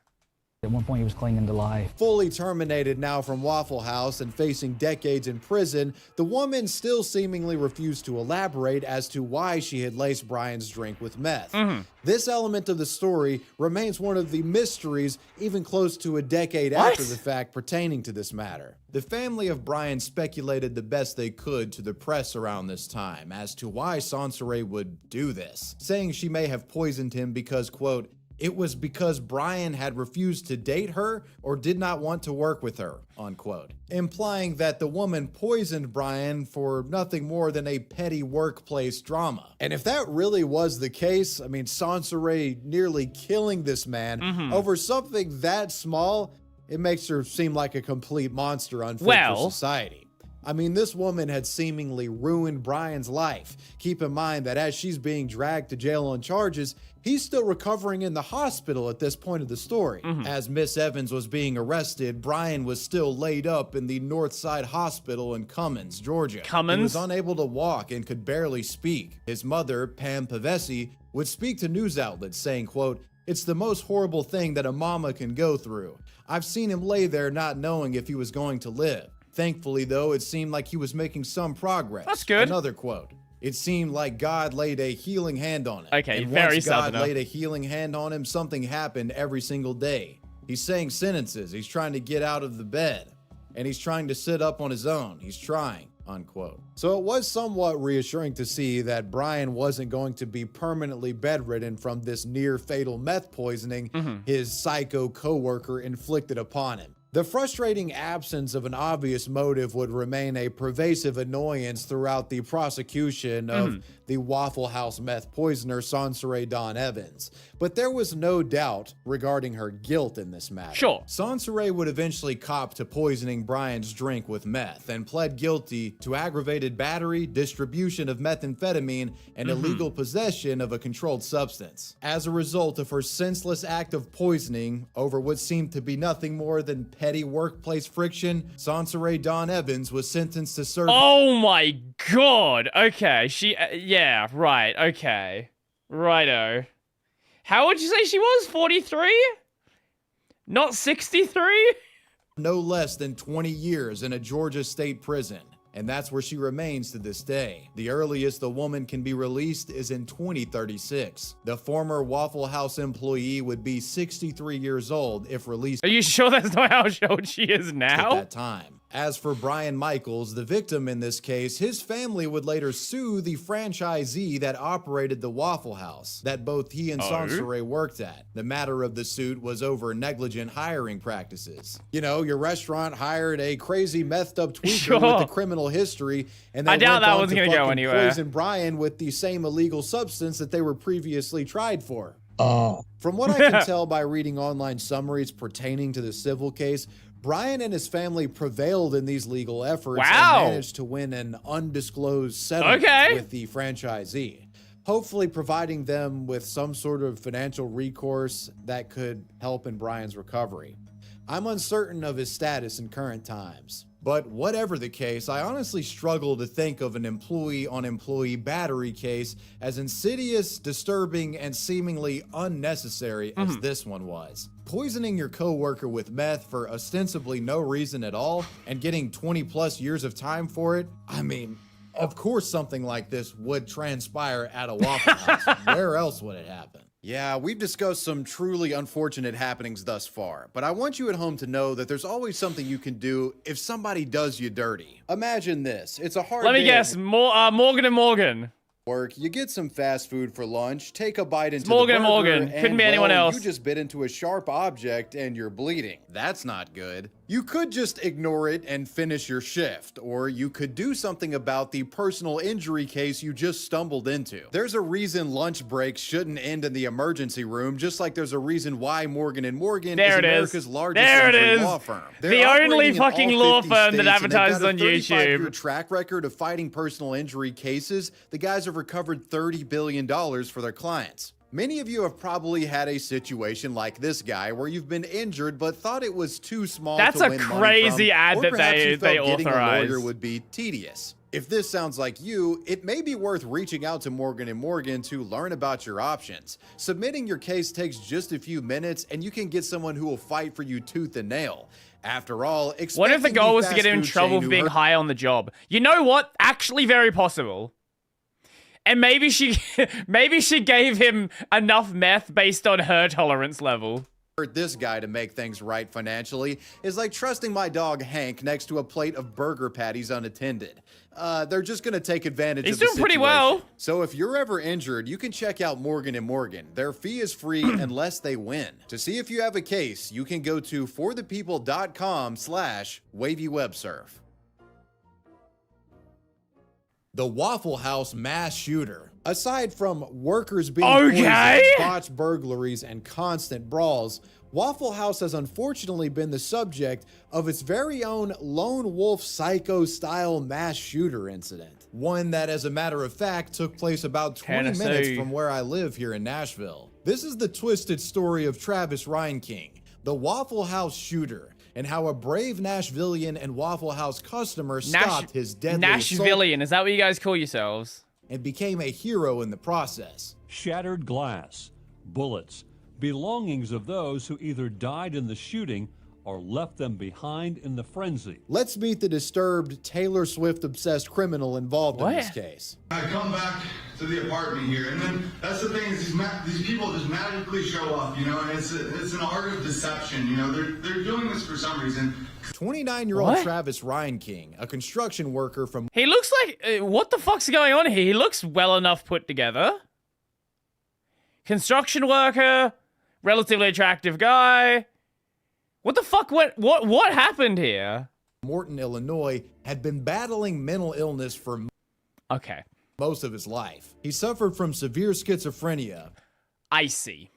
At one point, he was clinging to life. Fully terminated now from Waffle House and facing decades in prison, the woman still seemingly refused to elaborate as to why she had laced Brian's drink with meth. This element of the story remains one of the mysteries even close to a decade after the fact pertaining to this matter. The family of Brian speculated the best they could to the press around this time as to why Sansare would do this, saying she may have poisoned him because, quote, it was because Brian had refused to date her or did not want to work with her, unquote, implying that the woman poisoned Brian for nothing more than a petty workplace drama. And if that really was the case, I mean, Sansare nearly killing this man over something that small, it makes her seem like a complete monster unfit for society. I mean, this woman had seemingly ruined Brian's life. Keep in mind that as she's being dragged to jail on charges, he's still recovering in the hospital at this point of the story. As Miss Evans was being arrested, Brian was still laid up in the Northside Hospital in Cummins, Georgia. He was unable to walk and could barely speak. His mother, Pam Pavesi, would speak to news outlets saying, quote, "It's the most horrible thing that a mama can go through. I've seen him lay there not knowing if he was going to live. Thankfully, though, it seemed like he was making some progress." That's good. Another quote. "It seemed like God laid a healing hand on him." Okay, and very once God Southerner. laid a healing hand on him, something happened every single day. He's saying sentences. He's trying to get out of the bed. And he's trying to sit up on his own. He's trying, unquote. So it was somewhat reassuring to see that Brian wasn't going to be permanently bedridden from this near-fatal meth poisoning his psycho coworker inflicted upon him. The frustrating absence of an obvious motive would remain a pervasive annoyance throughout the prosecution of the Waffle House meth poisoner Sansare Dawn Evans. But there was no doubt regarding her guilt in this matter. Sure. Sansare would eventually cop to poisoning Brian's drink with meth and pled guilty to aggravated battery, distribution of methamphetamine, and illegal possession of a controlled substance. As a result of her senseless act of poisoning over what seemed to be nothing more than petty workplace friction, Sansare Dawn Evans was sentenced to serve— Oh my god. Okay. Yeah, right. Okay. Righto. How would you say she was? 43? Not 63? no less than 20 years in a Georgia state prison. And that's where she remains to this day. The earliest the woman can be released is in 2036. The former Waffle House employee would be 63 years old if released. Are you sure that's not how old she is now? At that time. As for Brian Michaels, the victim in this case, his family would later sue the franchisee that operated the Waffle House that both he and Sansare worked at. The matter of the suit was over negligent hiring practices. You know, your restaurant hired a crazy methed up tweaker with a criminal history, and they I doubt went that on was to gonna go fucking anywhere. poison Brian with the same illegal substance that they were previously tried for. From what I can tell by reading online summaries pertaining to the civil case, Brian and his family prevailed in these legal efforts and managed to win an undisclosed settlement with the franchisee, hopefully providing them with some sort of financial recourse that could help in Brian's recovery. I'm uncertain of his status in current times. But whatever the case, I honestly struggle to think of an employee-on-employee battery case as insidious, disturbing, and seemingly unnecessary as this one was. Poisoning your coworker with meth for ostensibly no reason at all and getting 20 plus years of time for it, I mean, of course something like this would transpire at a Waffle House. Where else would it happen? Yeah, we've discussed some truly unfortunate happenings thus far, but I want you at home to know that there's always something you can do if somebody does you dirty. Imagine this. It's a hard Let me day guess. Morgan and Morgan. Work, you get some fast food for lunch, take a bite into Morgan the and burger, Morgan. Couldn't and, be anyone well, else. You just bit into a sharp object and you're bleeding. That's not good. You could just ignore it and finish your shift, or you could do something about the personal injury case you just stumbled into. There's a reason lunch breaks shouldn't end in the emergency room, just like there's a reason why Morgan & Morgan is America's largest injury law firm. The only fucking law firm that advertises on YouTube. YouTube. Track record of fighting personal injury cases. The guys have recovered $30 billion for their clients. Many of you have probably had a situation like this guy where you've been injured but thought it was too small That's to a win crazy money from, ad or that perhaps you they felt getting a authorize. lawyer would be tedious. If this sounds like you, it may be worth reaching out to Morgan & Morgan to learn about your options. Submitting your case takes just a few minutes and you can get someone who will fight for you tooth and nail. After all, what if the goal was to fast get him in food trouble chain for who being hurt- high on the job? You know what? Actually, very possible. And maybe she gave him enough meth based on her tolerance level. This guy to make things right financially is like trusting my dog Hank next to a plate of burger patties unattended. They're just gonna take advantage He's of the doing pretty situation. well. So if you're ever injured, you can check out Morgan & Morgan. Their fee is free unless they win. To see if you have a case, you can go to forthepeople.com/wavywebsurf. The Waffle House mass shooter. Aside from workers being poisoned, botched burglaries, and constant brawls, Waffle House has unfortunately been the subject of its very own lone wolf psycho-style mass shooter incident. One that, as a matter of fact, took place about 20 minutes from where I live here in Nashville. This is the twisted story of Travis Reinking, the Waffle House shooter, and how a brave Nashvillian and Waffle House customer stopped his deadly assault Nashvillian, is that what you guys call yourselves? and became a hero in the process. Shattered glass, bullets, belongings of those who either died in the shooting or left them behind in the frenzy. Let's meet the disturbed Taylor Swift-obsessed criminal involved in this case. I come back to the apartment here, and then that's the thing is these people just magically show up, you know, and it's an art of deception, you know. They're doing this for some reason. 29-year-old Travis Reinking, a construction worker from... He looks like... what the fuck's going on here? He looks well enough put together. Construction worker, relatively attractive guy. What the fuck what happened here? Morton, Illinois, had been battling mental illness for most of his life. He suffered from severe schizophrenia. I see.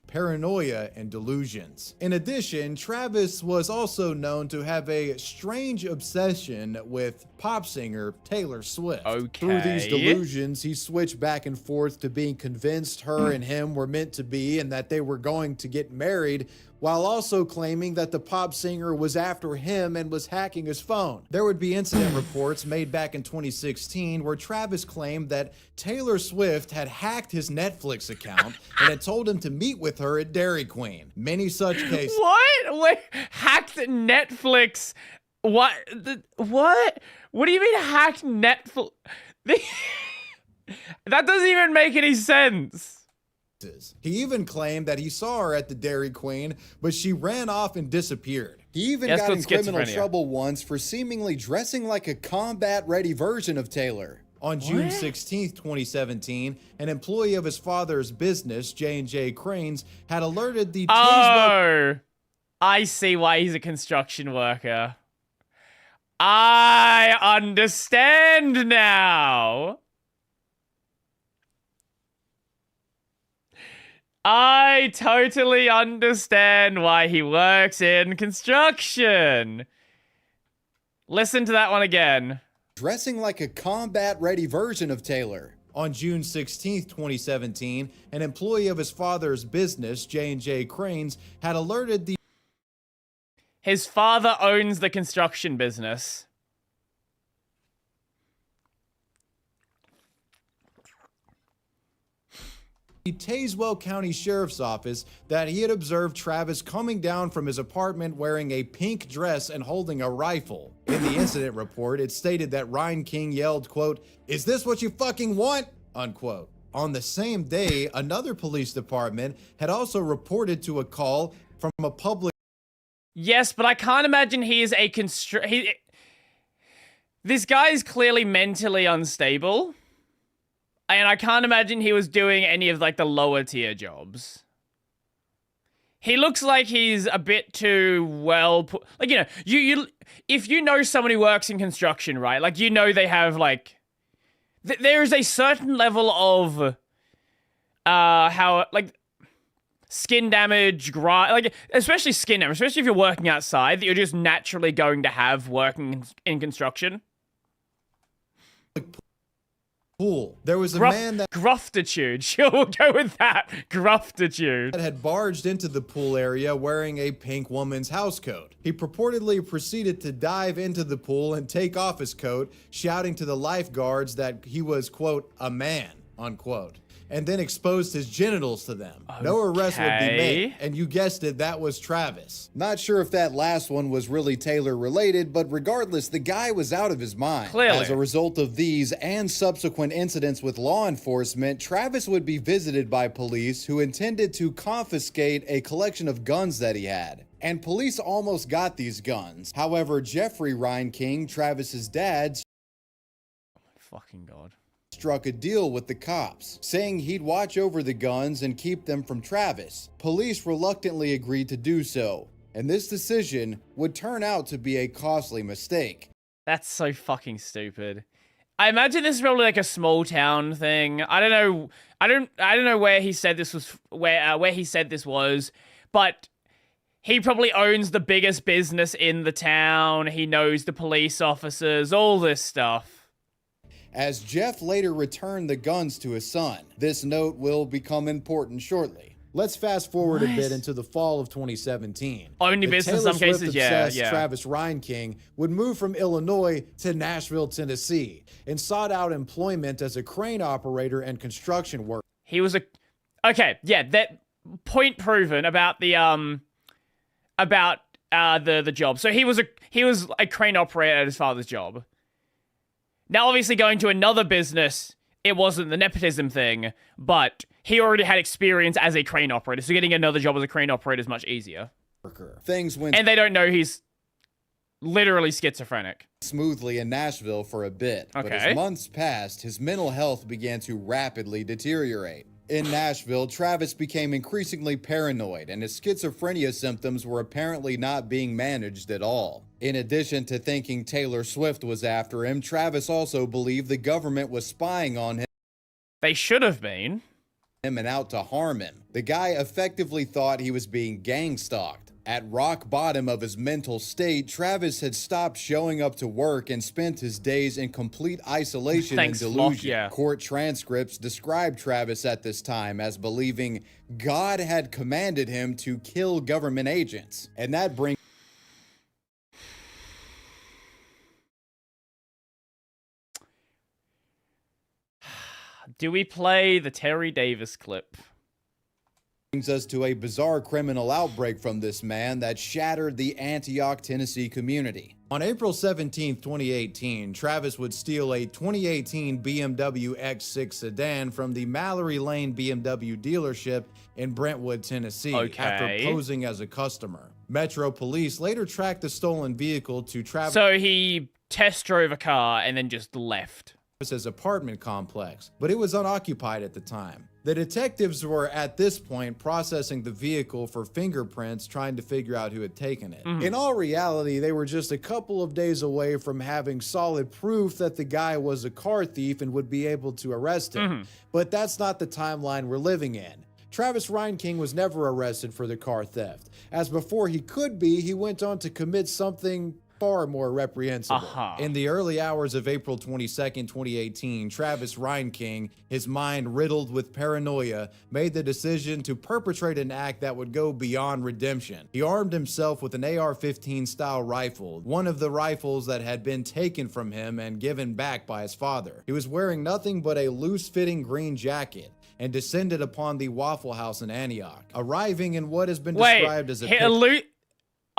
Paranoia and delusions. In addition, Travis was also known to have a strange obsession with pop singer Taylor Swift. Through these delusions, he switched back and forth to being convinced her and him were meant to be and that they were going to get married, while also claiming that the pop singer was after him and was hacking his phone. There would be incident reports made back in 2016 where Travis claimed that Taylor Swift had hacked his Netflix account and had told him to meet with her at Dairy Queen. Many such cases. What? Wait, hacked Netflix? What? What? What do you mean hacked Netflix? That doesn't even make any sense. He even claimed that he saw her at the Dairy Queen, but she ran off and disappeared. He even got in criminal trouble once for seemingly dressing like a combat-ready version of Taylor. On June 16, 2017, an employee of his father's business, J&J Cranes, had alerted the I see why he's a construction worker. I understand now. I totally understand why he works in construction. Listen to that one again. Dressing like a combat-ready version of Taylor. On June 16, 2017, an employee of his father's business, J&J Cranes, had alerted the... His father owns the construction business. The Tazewell County Sheriff's Office that he had observed Travis coming down from his apartment wearing a pink dress and holding a rifle. In the incident report, it stated that Reinking yelled, quote, "Is this what you fucking want?" unquote. On the same day, another police department had also reported to a call from a public... Yes, but I can't imagine he is a This guy is clearly mentally unstable. And I can't imagine he was doing any of, like, the lower tier jobs. He looks like he's a bit too well put... Like, you know, you if you know someone who works in construction, right? Like, you know they have, like... there is a certain level of... how, like... skin damage, like, especially skin damage, especially if you're working outside, that you're just naturally going to have working in construction. pool. There was a man that gruftitude. Sure, we'll go with that. Gruftitude. That had barged into the pool area wearing a pink woman's house coat. He purportedly proceeded to dive into the pool and take off his coat, shouting to the lifeguards that he was, quote, a man, unquote, and then exposed his genitals to them. No arrest would be made, and you guessed it, that was Travis. Not sure if that last one was really Taylor related, but regardless, the guy was out of his mind. Clearly. As a result of these and subsequent incidents with law enforcement, Travis would be visited by police who intended to confiscate a collection of guns that he had. And police almost got these guns. However, Jeffrey Reinking, Travis's dad, fucking God, struck a deal with the cops, saying he'd watch over the guns and keep them from Travis. Police reluctantly agreed to do so, and this decision would turn out to be a costly mistake. That's so fucking stupid. I imagine this is probably like a small town thing. I don't know. I don't know where he said this was, where he said this was, but he probably owns the biggest business in the town. He knows the police officers, all this stuff. As Jeff later returned the guns to his son, this note will become important shortly. Let's fast forward a bit into the fall of 2017. Only business in some cases, yeah. Travis Reinking would move from Illinois to Nashville, Tennessee, and sought out employment as a crane operator and construction worker. He was that point proven about the job. So he was a crane operator at his father's job. Now, obviously, going to another business, it wasn't the nepotism thing, but he already had experience as a crane operator, so getting another job as a crane operator is much easier. Things went, and they don't know he's literally schizophrenic. Smoothly in Nashville for a bit, but as months passed, his mental health began to rapidly deteriorate. In Nashville, Travis became increasingly paranoid, and his schizophrenia symptoms were apparently not being managed at all. In addition to thinking Taylor Swift was after him, Travis also believed the government was spying on him. They should have been. And out to harm him. The guy effectively thought he was being gang-stalked. At rock bottom of his mental state, Travis had stopped showing up to work and spent his days in complete isolation and delusion. Court transcripts describe Travis at this time as believing God had commanded him to kill government agents. And that brings... Do we play the Terry Davis clip? Brings us to a bizarre criminal outbreak from this man that shattered the Antioch, Tennessee community. On April 17, 2018, Travis would steal a 2018 BMW X6 sedan from the Mallory Lane BMW dealership in Brentwood, Tennessee, after posing as a customer. Metro Police later tracked the stolen vehicle to Travis. So he test drove a car and then just left. His apartment complex, but it was unoccupied at the time. The detectives were at this point processing the vehicle for fingerprints, trying to figure out who had taken it. In all reality, they were just a couple of days away from having solid proof that the guy was a car thief and would be able to arrest him. But that's not the timeline we're living in. Travis Reinking was never arrested for the car theft, as before he could be, he went on to commit something far more reprehensible. In the early hours of April 22nd, 2018, Travis Reinking, his mind riddled with paranoia, made the decision to perpetrate an act that would go beyond redemption. He armed himself with an AR-15 style rifle, one of the rifles that had been taken from him and given back by his father. He was wearing nothing but a loose-fitting green jacket and descended upon the Waffle House in Antioch, arriving in what has been described as a...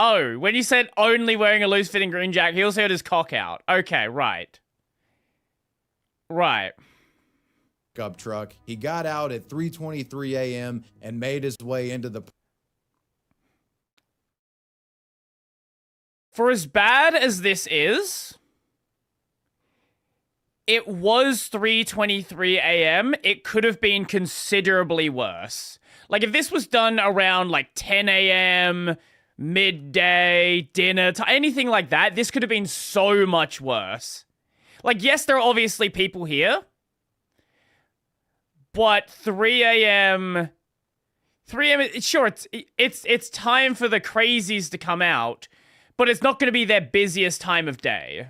Oh, when you said only wearing a loose-fitting green jacket, he also had his cock out. Okay, right. Right. Pickup truck. He got out at 3:23 a.m. and made his way into the... For as bad as this is, it was 3:23 a.m. It could have been considerably worse. Like, if this was done around, like, 10 a.m., midday, dinner, anything like that, this could have been so much worse. Like, yes, there are obviously people here, but 3 a.m., sure, it's time for the crazies to come out, but it's not going to be their busiest time of day.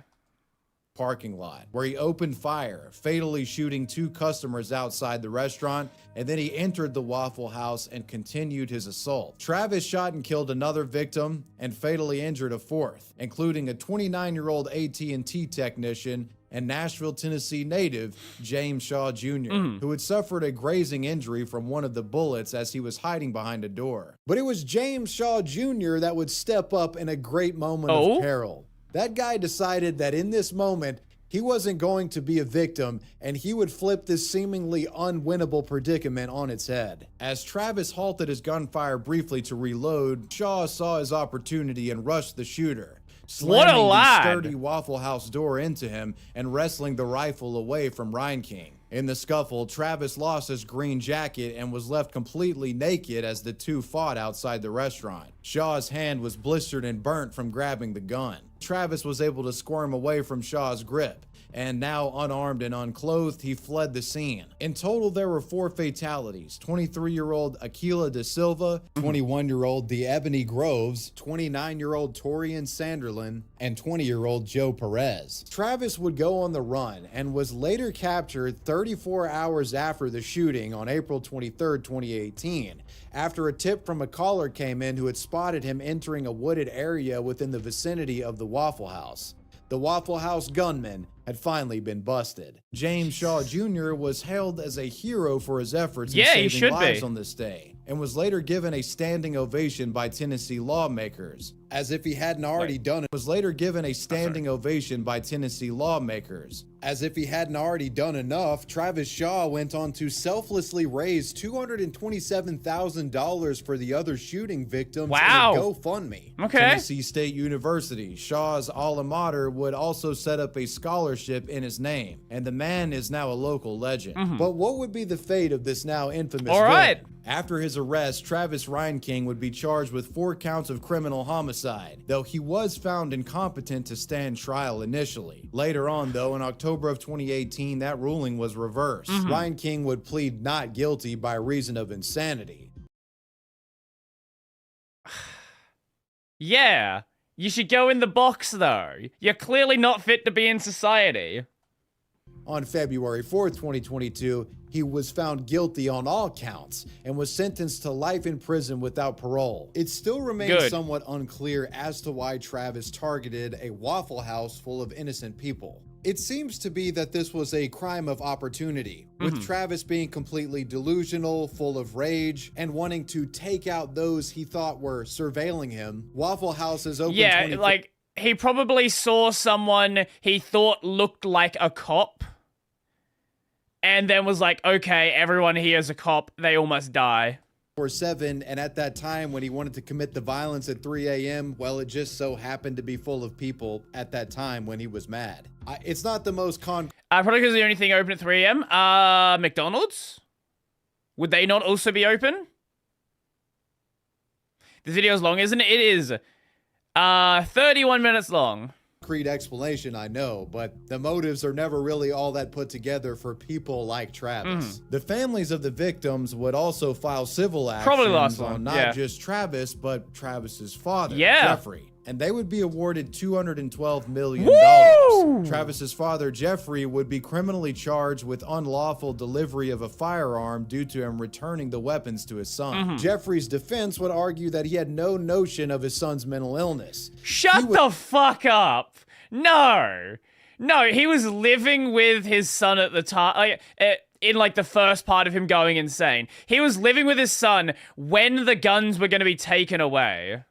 parking lot, where he opened fire, fatally shooting 2 customers outside the restaurant, and then he entered the Waffle House and continued his assault. Travis shot and killed another victim and fatally injured a 4th, including a 29-year-old AT&T technician and Nashville, Tennessee native James Shaw Jr., who had suffered a grazing injury from one of the bullets as he was hiding behind a door. But it was James Shaw Jr. that would step up in a great moment of peril. That guy decided that in this moment, he wasn't going to be a victim, and he would flip this seemingly unwinnable predicament on its head. As Travis halted his gunfire briefly to reload, Shaw saw his opportunity and rushed the shooter, slamming the sturdy Waffle House door into him and wresting the rifle away from Ryan King. In the scuffle, Travis lost his green jacket and was left completely naked as the two fought outside the restaurant. Shaw's hand was blistered and burnt from grabbing the gun. Travis was able to squirm away from Shaw's grip, and now unarmed and unclothed, he fled the scene. In total, there were 4 fatalities: 23-year-old Aquila Da Silva, 21-year-old DeEbony Groves, 29-year-old Torian Sanderlin, and 20-year-old Joe Perez. Travis would go on the run and was later captured 34 hours after the shooting on April 23, 2018, after a tip from a caller came in who had spotted him entering a wooded area within the vicinity of the Waffle House. The Waffle House gunman had finally been busted. James Shaw Jr. was hailed as a hero for his efforts in saving lives on this day, and was later given a standing ovation by Tennessee lawmakers. As if he hadn't already done it, was later given a standing ovation by Tennessee lawmakers. As if he hadn't already done enough, Travis Shaw went on to selflessly raise $227,000 for the other shooting victims in a GoFundMe. Tennessee State University, Shaw's alma mater, would also set up a scholarship in his name, and the man is now a local legend. But what would be the fate of this now infamous villain? After his arrest, Travis Ryan King would be charged with 4 counts of criminal homicide, though he was found incompetent to stand trial initially. Later on, though, in October of 2018, that ruling was reversed. Ryan King would plead not guilty by reason of insanity. Yeah, you should go in the box, though. You're clearly not fit to be in society. On February 4th, 2022, he was found guilty on all counts and was sentenced to life in prison without parole. It still remains somewhat unclear as to why Travis targeted a Waffle House full of innocent people. It seems to be that this was a crime of opportunity, with Travis being completely delusional, full of rage, and wanting to take out those he thought were surveilling him. Waffle House is open 24- like, he probably saw someone he thought looked like a cop, and then was like, okay, everyone here is a cop, they all must die. 24/7, and at that time when he wanted to commit the violence at 3 a.m., well, it just so happened to be full of people at that time when he was mad. It's not the most probably because the only thing open at 3 a.m. McDonald's? Would they not also be open? This video's long, isn't it? It is 31 minutes long. Concrete explanation, I know, but the motives are never really all that put together for people like Travis. The families of the victims would also file civil actions on not just Travis, but Travis's father, Jeffrey. And they would be awarded $212 million. Travis's father, Jeffrey, would be criminally charged with unlawful delivery of a firearm due to him returning the weapons to his son. Jeffrey's defense would argue that he had no notion of his son's mental illness. Shut the fuck up. No, he was living with his son at the time, in like the first part of him going insane. He was living with his son when the guns were going to be taken away.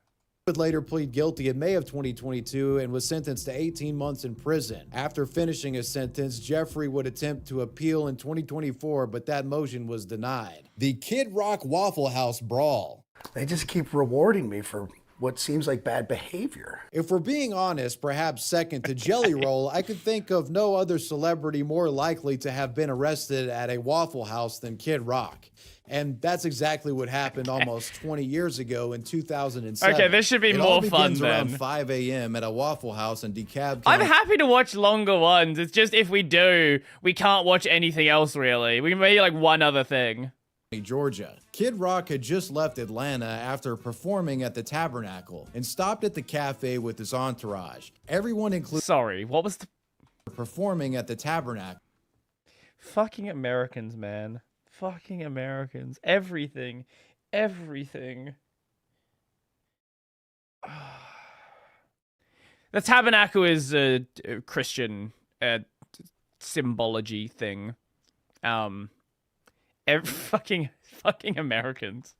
Would later plead guilty in May of 2022 and was sentenced to 18 months in prison. After finishing his sentence, Jeffrey would attempt to appeal in 2024, but that motion was denied. The Kid Rock Waffle House brawl. They just keep rewarding me for what seems like bad behavior. If we're being honest, perhaps second to Jelly Roll, I could think of no other celebrity more likely to have been arrested at a Waffle House than Kid Rock. And that's exactly what happened almost 20 years ago in 2007. Okay, this should be more fun then. Around 5 a.m. at a Waffle House in DeKalb County. I'm happy to watch longer ones. It's just if we do, we can't watch anything else really. We can maybe like one other thing. Georgia. Kid Rock had just left Atlanta after performing at the Tabernacle and stopped at the cafe with his entourage. Everyone included... Sorry, what was the... performing at the Tabernacle. Fucking Americans, man. Fucking Americans. Everything. Everything. The Tabernacle is a Christian symbology thing. Fucking Americans.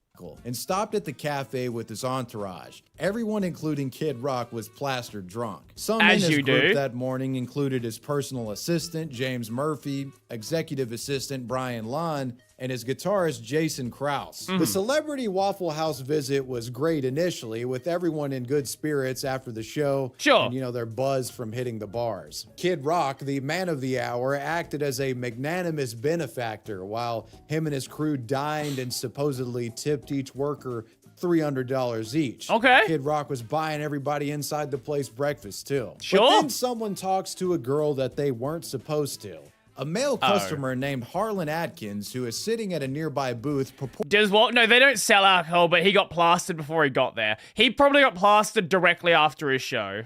And stopped at the cafe with his entourage. Everyone, including Kid Rock, was plastered drunk. Some As in his you group do. that morning included his personal assistant, James Murphy, executive assistant, Brian Lon, and his guitarist, Jason Krause. The celebrity Waffle House visit was great initially, with everyone in good spirits after the show. Sure. And, their buzz from hitting the bars. Kid Rock, the man of the hour, acted as a magnanimous benefactor while him and his crew dined and supposedly tipped each worker $300 each. Okay. Kid Rock was buying everybody inside the place breakfast too. Sure. But then someone talks to a girl that they weren't supposed to. A male customer named Harlan Atkins, who is sitting at a nearby booth, Does what? No, they don't sell alcohol, but he got plastered before he got there. He probably got plastered directly after his show.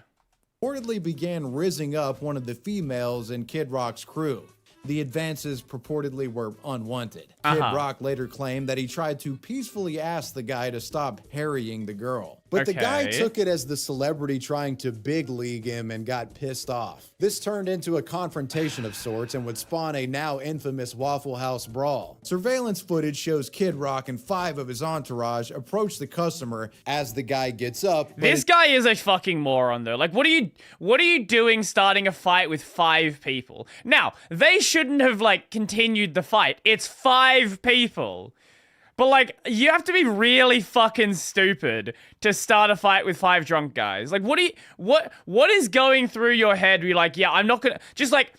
reportedly began rizzing up one of the females in Kid Rock's crew. The advances purportedly were unwanted. Kid Rock later claimed that he tried to peacefully ask the guy to stop harrying the girl. But the guy took it as the celebrity trying to big league him and got pissed off. This turned into a confrontation of sorts and would spawn a now infamous Waffle House brawl. Surveillance footage shows Kid Rock and 5 of his entourage approach the customer as the guy gets up. This guy is a fucking moron though. Like, what are you doing starting a fight with 5 people? Now, they shouldn't have like continued the fight. It's 5 people. But like, you have to be really fucking stupid to start a fight with 5 drunk guys. Like, what is going through your head? Where you're like, yeah, I'm not gonna, just like,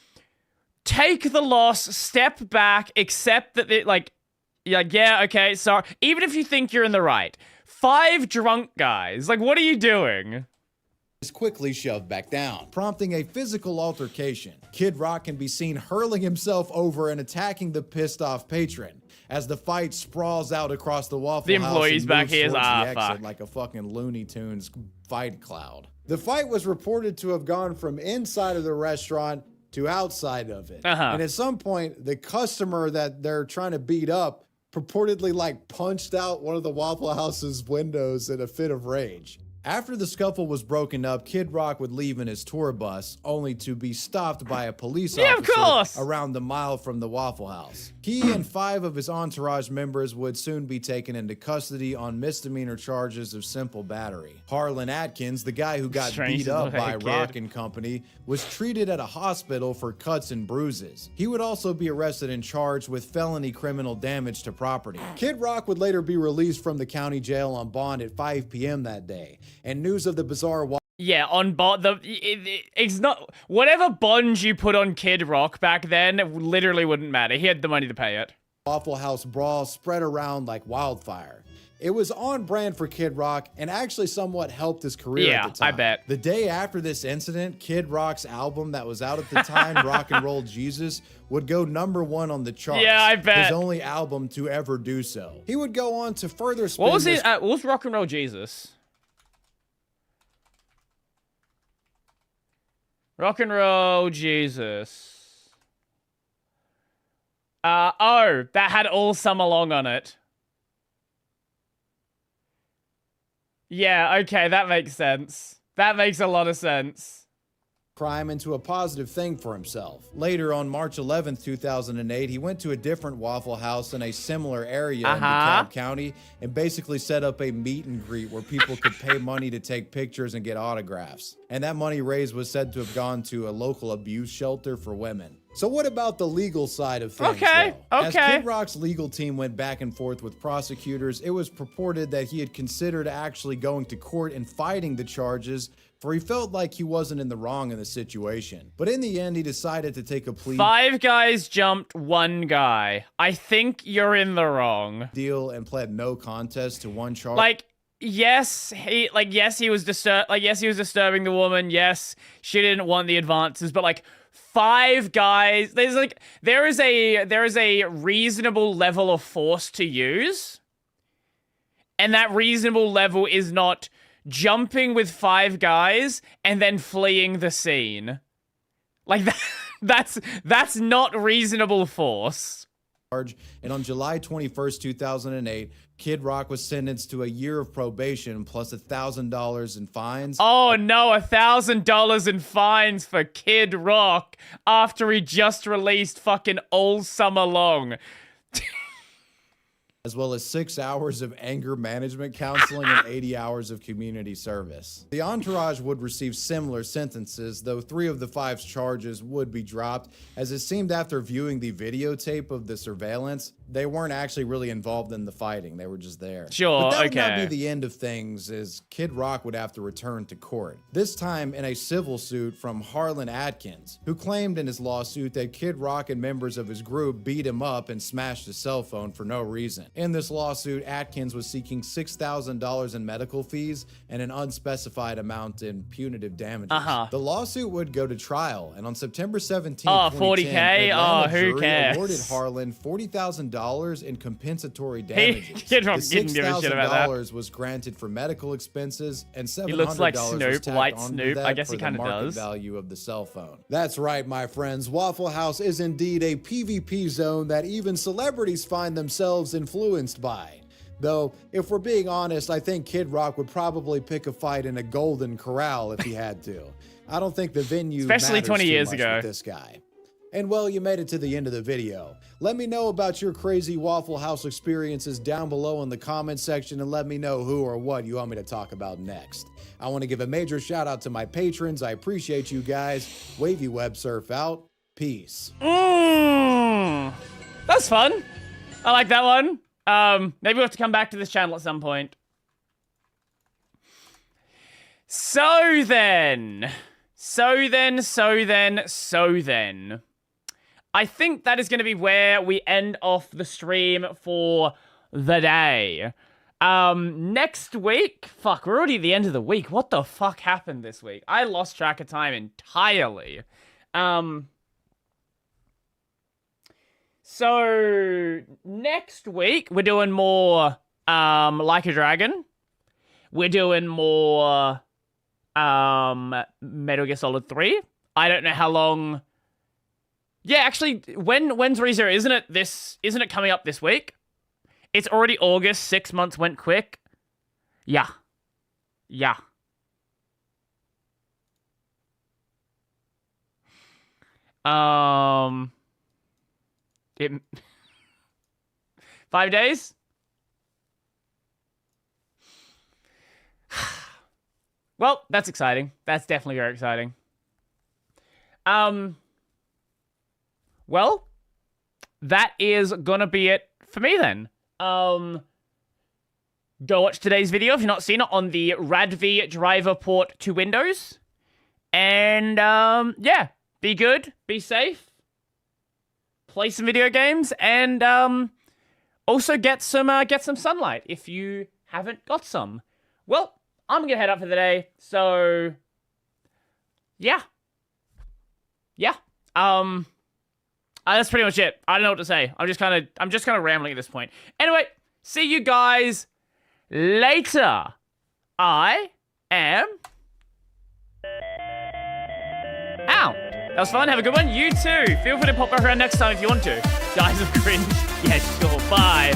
take the loss, step back, accept that it, like, you're like, yeah, okay, sorry. Even if you think you're in the right. 5 drunk guys, like, what are you doing? Is quickly shoved back down, prompting a physical altercation. Kid Rock can be seen hurling himself over and attacking the pissed off patron as the fight sprawls out across the Waffle House. The employees back here is fuck. Like a fucking Looney Tunes fight cloud. The fight was reported to have gone from inside of the restaurant to outside of it. And at some point, the customer that they're trying to beat up purportedly like punched out one of the Waffle House's windows in a fit of rage. After the scuffle was broken up, Kid Rock would leave in his tour bus, only to be stopped by a police officer around the mile from the Waffle House. He and 5 of his entourage members would soon be taken into custody on misdemeanor charges of simple battery. Harlan Atkins, the guy who got beat up by Rock and Company, was treated at a hospital for cuts and bruises. He would also be arrested and charged with felony criminal damage to property. Kid Rock would later be released from the county jail on bond at 5 p.m. that day. And news of the bizarre... Yeah, on bond, it's not, whatever bond you put on Kid Rock back then, it literally wouldn't matter. He had the money to pay it. Waffle House brawl spread around like wildfire. It was on brand for Kid Rock and actually somewhat helped his career at the time. I bet. The day after this incident, Kid Rock's album that was out at the time, Rock and Roll Jesus, would go #1 on the charts. Yeah, I bet. His only album to ever do so. He would go on to further spin What was it? What was Rock and Roll Jesus? Rock and Roll Jesus. Oh, that had All Summer Long on it. Yeah, okay, that makes sense. That makes a lot of sense. Crime into a positive thing for himself. Later, on March 11th, 2008, he went to a different Waffle House in a similar area in DeKalb County and basically set up a meet and greet where people could pay money to take pictures and get autographs. And that money raised was said to have gone to a local abuse shelter for women. So what about the legal side of things, though? As Kid Rock's legal team went back and forth with prosecutors, it was purported that he had considered actually going to court and fighting the charges, for he felt like he wasn't in the wrong in the situation. But in the end, he decided to take a plea 5 guys jumped 1 guy. I think you're in the wrong. Deal and pled no contest to 1 charge. Like, yes, he was disturbing the woman. Yes, she didn't want the advances, but like 5 guys, there is a reasonable level of force to use. And that reasonable level is not jumping with 5 guys and then fleeing the scene. Like that That's not reasonable force. And on July 21st, 2008, Kid Rock was sentenced to a year of probation plus $1,000 in fines. Oh no, $1,000 in fines for Kid Rock after he just released fucking All Summer Long. As well as 6 hours of anger management counseling and 80 hours of community service. The entourage would receive similar sentences, though 3 of the 5 charges would be dropped, as it seemed after viewing the videotape of the surveillance, they weren't actually really involved in the fighting. They were just there. Sure, but that would okay. not be the end of things, as Kid Rock would have to return to court. This time in a civil suit from Harlan Atkins, who claimed in his lawsuit that Kid Rock and members of his group beat him up and smashed his cell phone for no reason. In this lawsuit, Atkins was seeking $6,000 in medical fees and an unspecified amount in punitive damages. The lawsuit would go to trial, and on September 17, 40K? Atlanta Who jury cares? awarded Harlan $40,000 in compensatory damages. Kid Rock The didn't give a shit about that. $6,000 was granted for medical expenses, and $700 He looks like was Snoop, tacked white onto Snoop. that I guess for he the kinda market does. value of the cell phone. That's right, my friends. Waffle House is indeed a PvP zone that even celebrities find themselves influenced by. Though, if we're being honest, I think Kid Rock would probably pick a fight in a Golden Corral if he had to. I don't think the venue Especially matters 20 too years much ago. with this guy. And well, you made it to the end of the video. Let me know about your crazy Waffle House experiences down below in the comment section, and let me know who or what you want me to talk about next. I want to give a major shout out to my patrons. I appreciate you guys. Wavy Web Surf out. Peace. That's fun. I like that one. Maybe we'll have to come back to this channel at some point. So then. I think that is going to be where we end off the stream for the day. Next week, fuck, we're already at the end of the week. What the fuck happened this week? I lost track of time entirely. So next week we're doing more Like a Dragon. We're doing more Metal Gear Solid 3. I don't know how long. Yeah, actually, when's ReZero? Isn't it coming up this week? It's already August. 6 months went quick. Yeah. It 5 days? Well, that's exciting. That's definitely very exciting. Well, that is gonna be it for me then. Go watch today's video if you've not seen it on the RadV driver port to Windows. And yeah, be good, be safe, play some video games, and also get some sunlight if you haven't got some. Well, I'm gonna head up for the day, so yeah. That's pretty much it. I don't know what to say. I'm just kind of rambling at this point. Anyway, see you guys later. I am out. That was fun. Have a good one. You too. Feel free to pop back around next time if you want to. Guys of Cringe. Yeah, sure. Bye.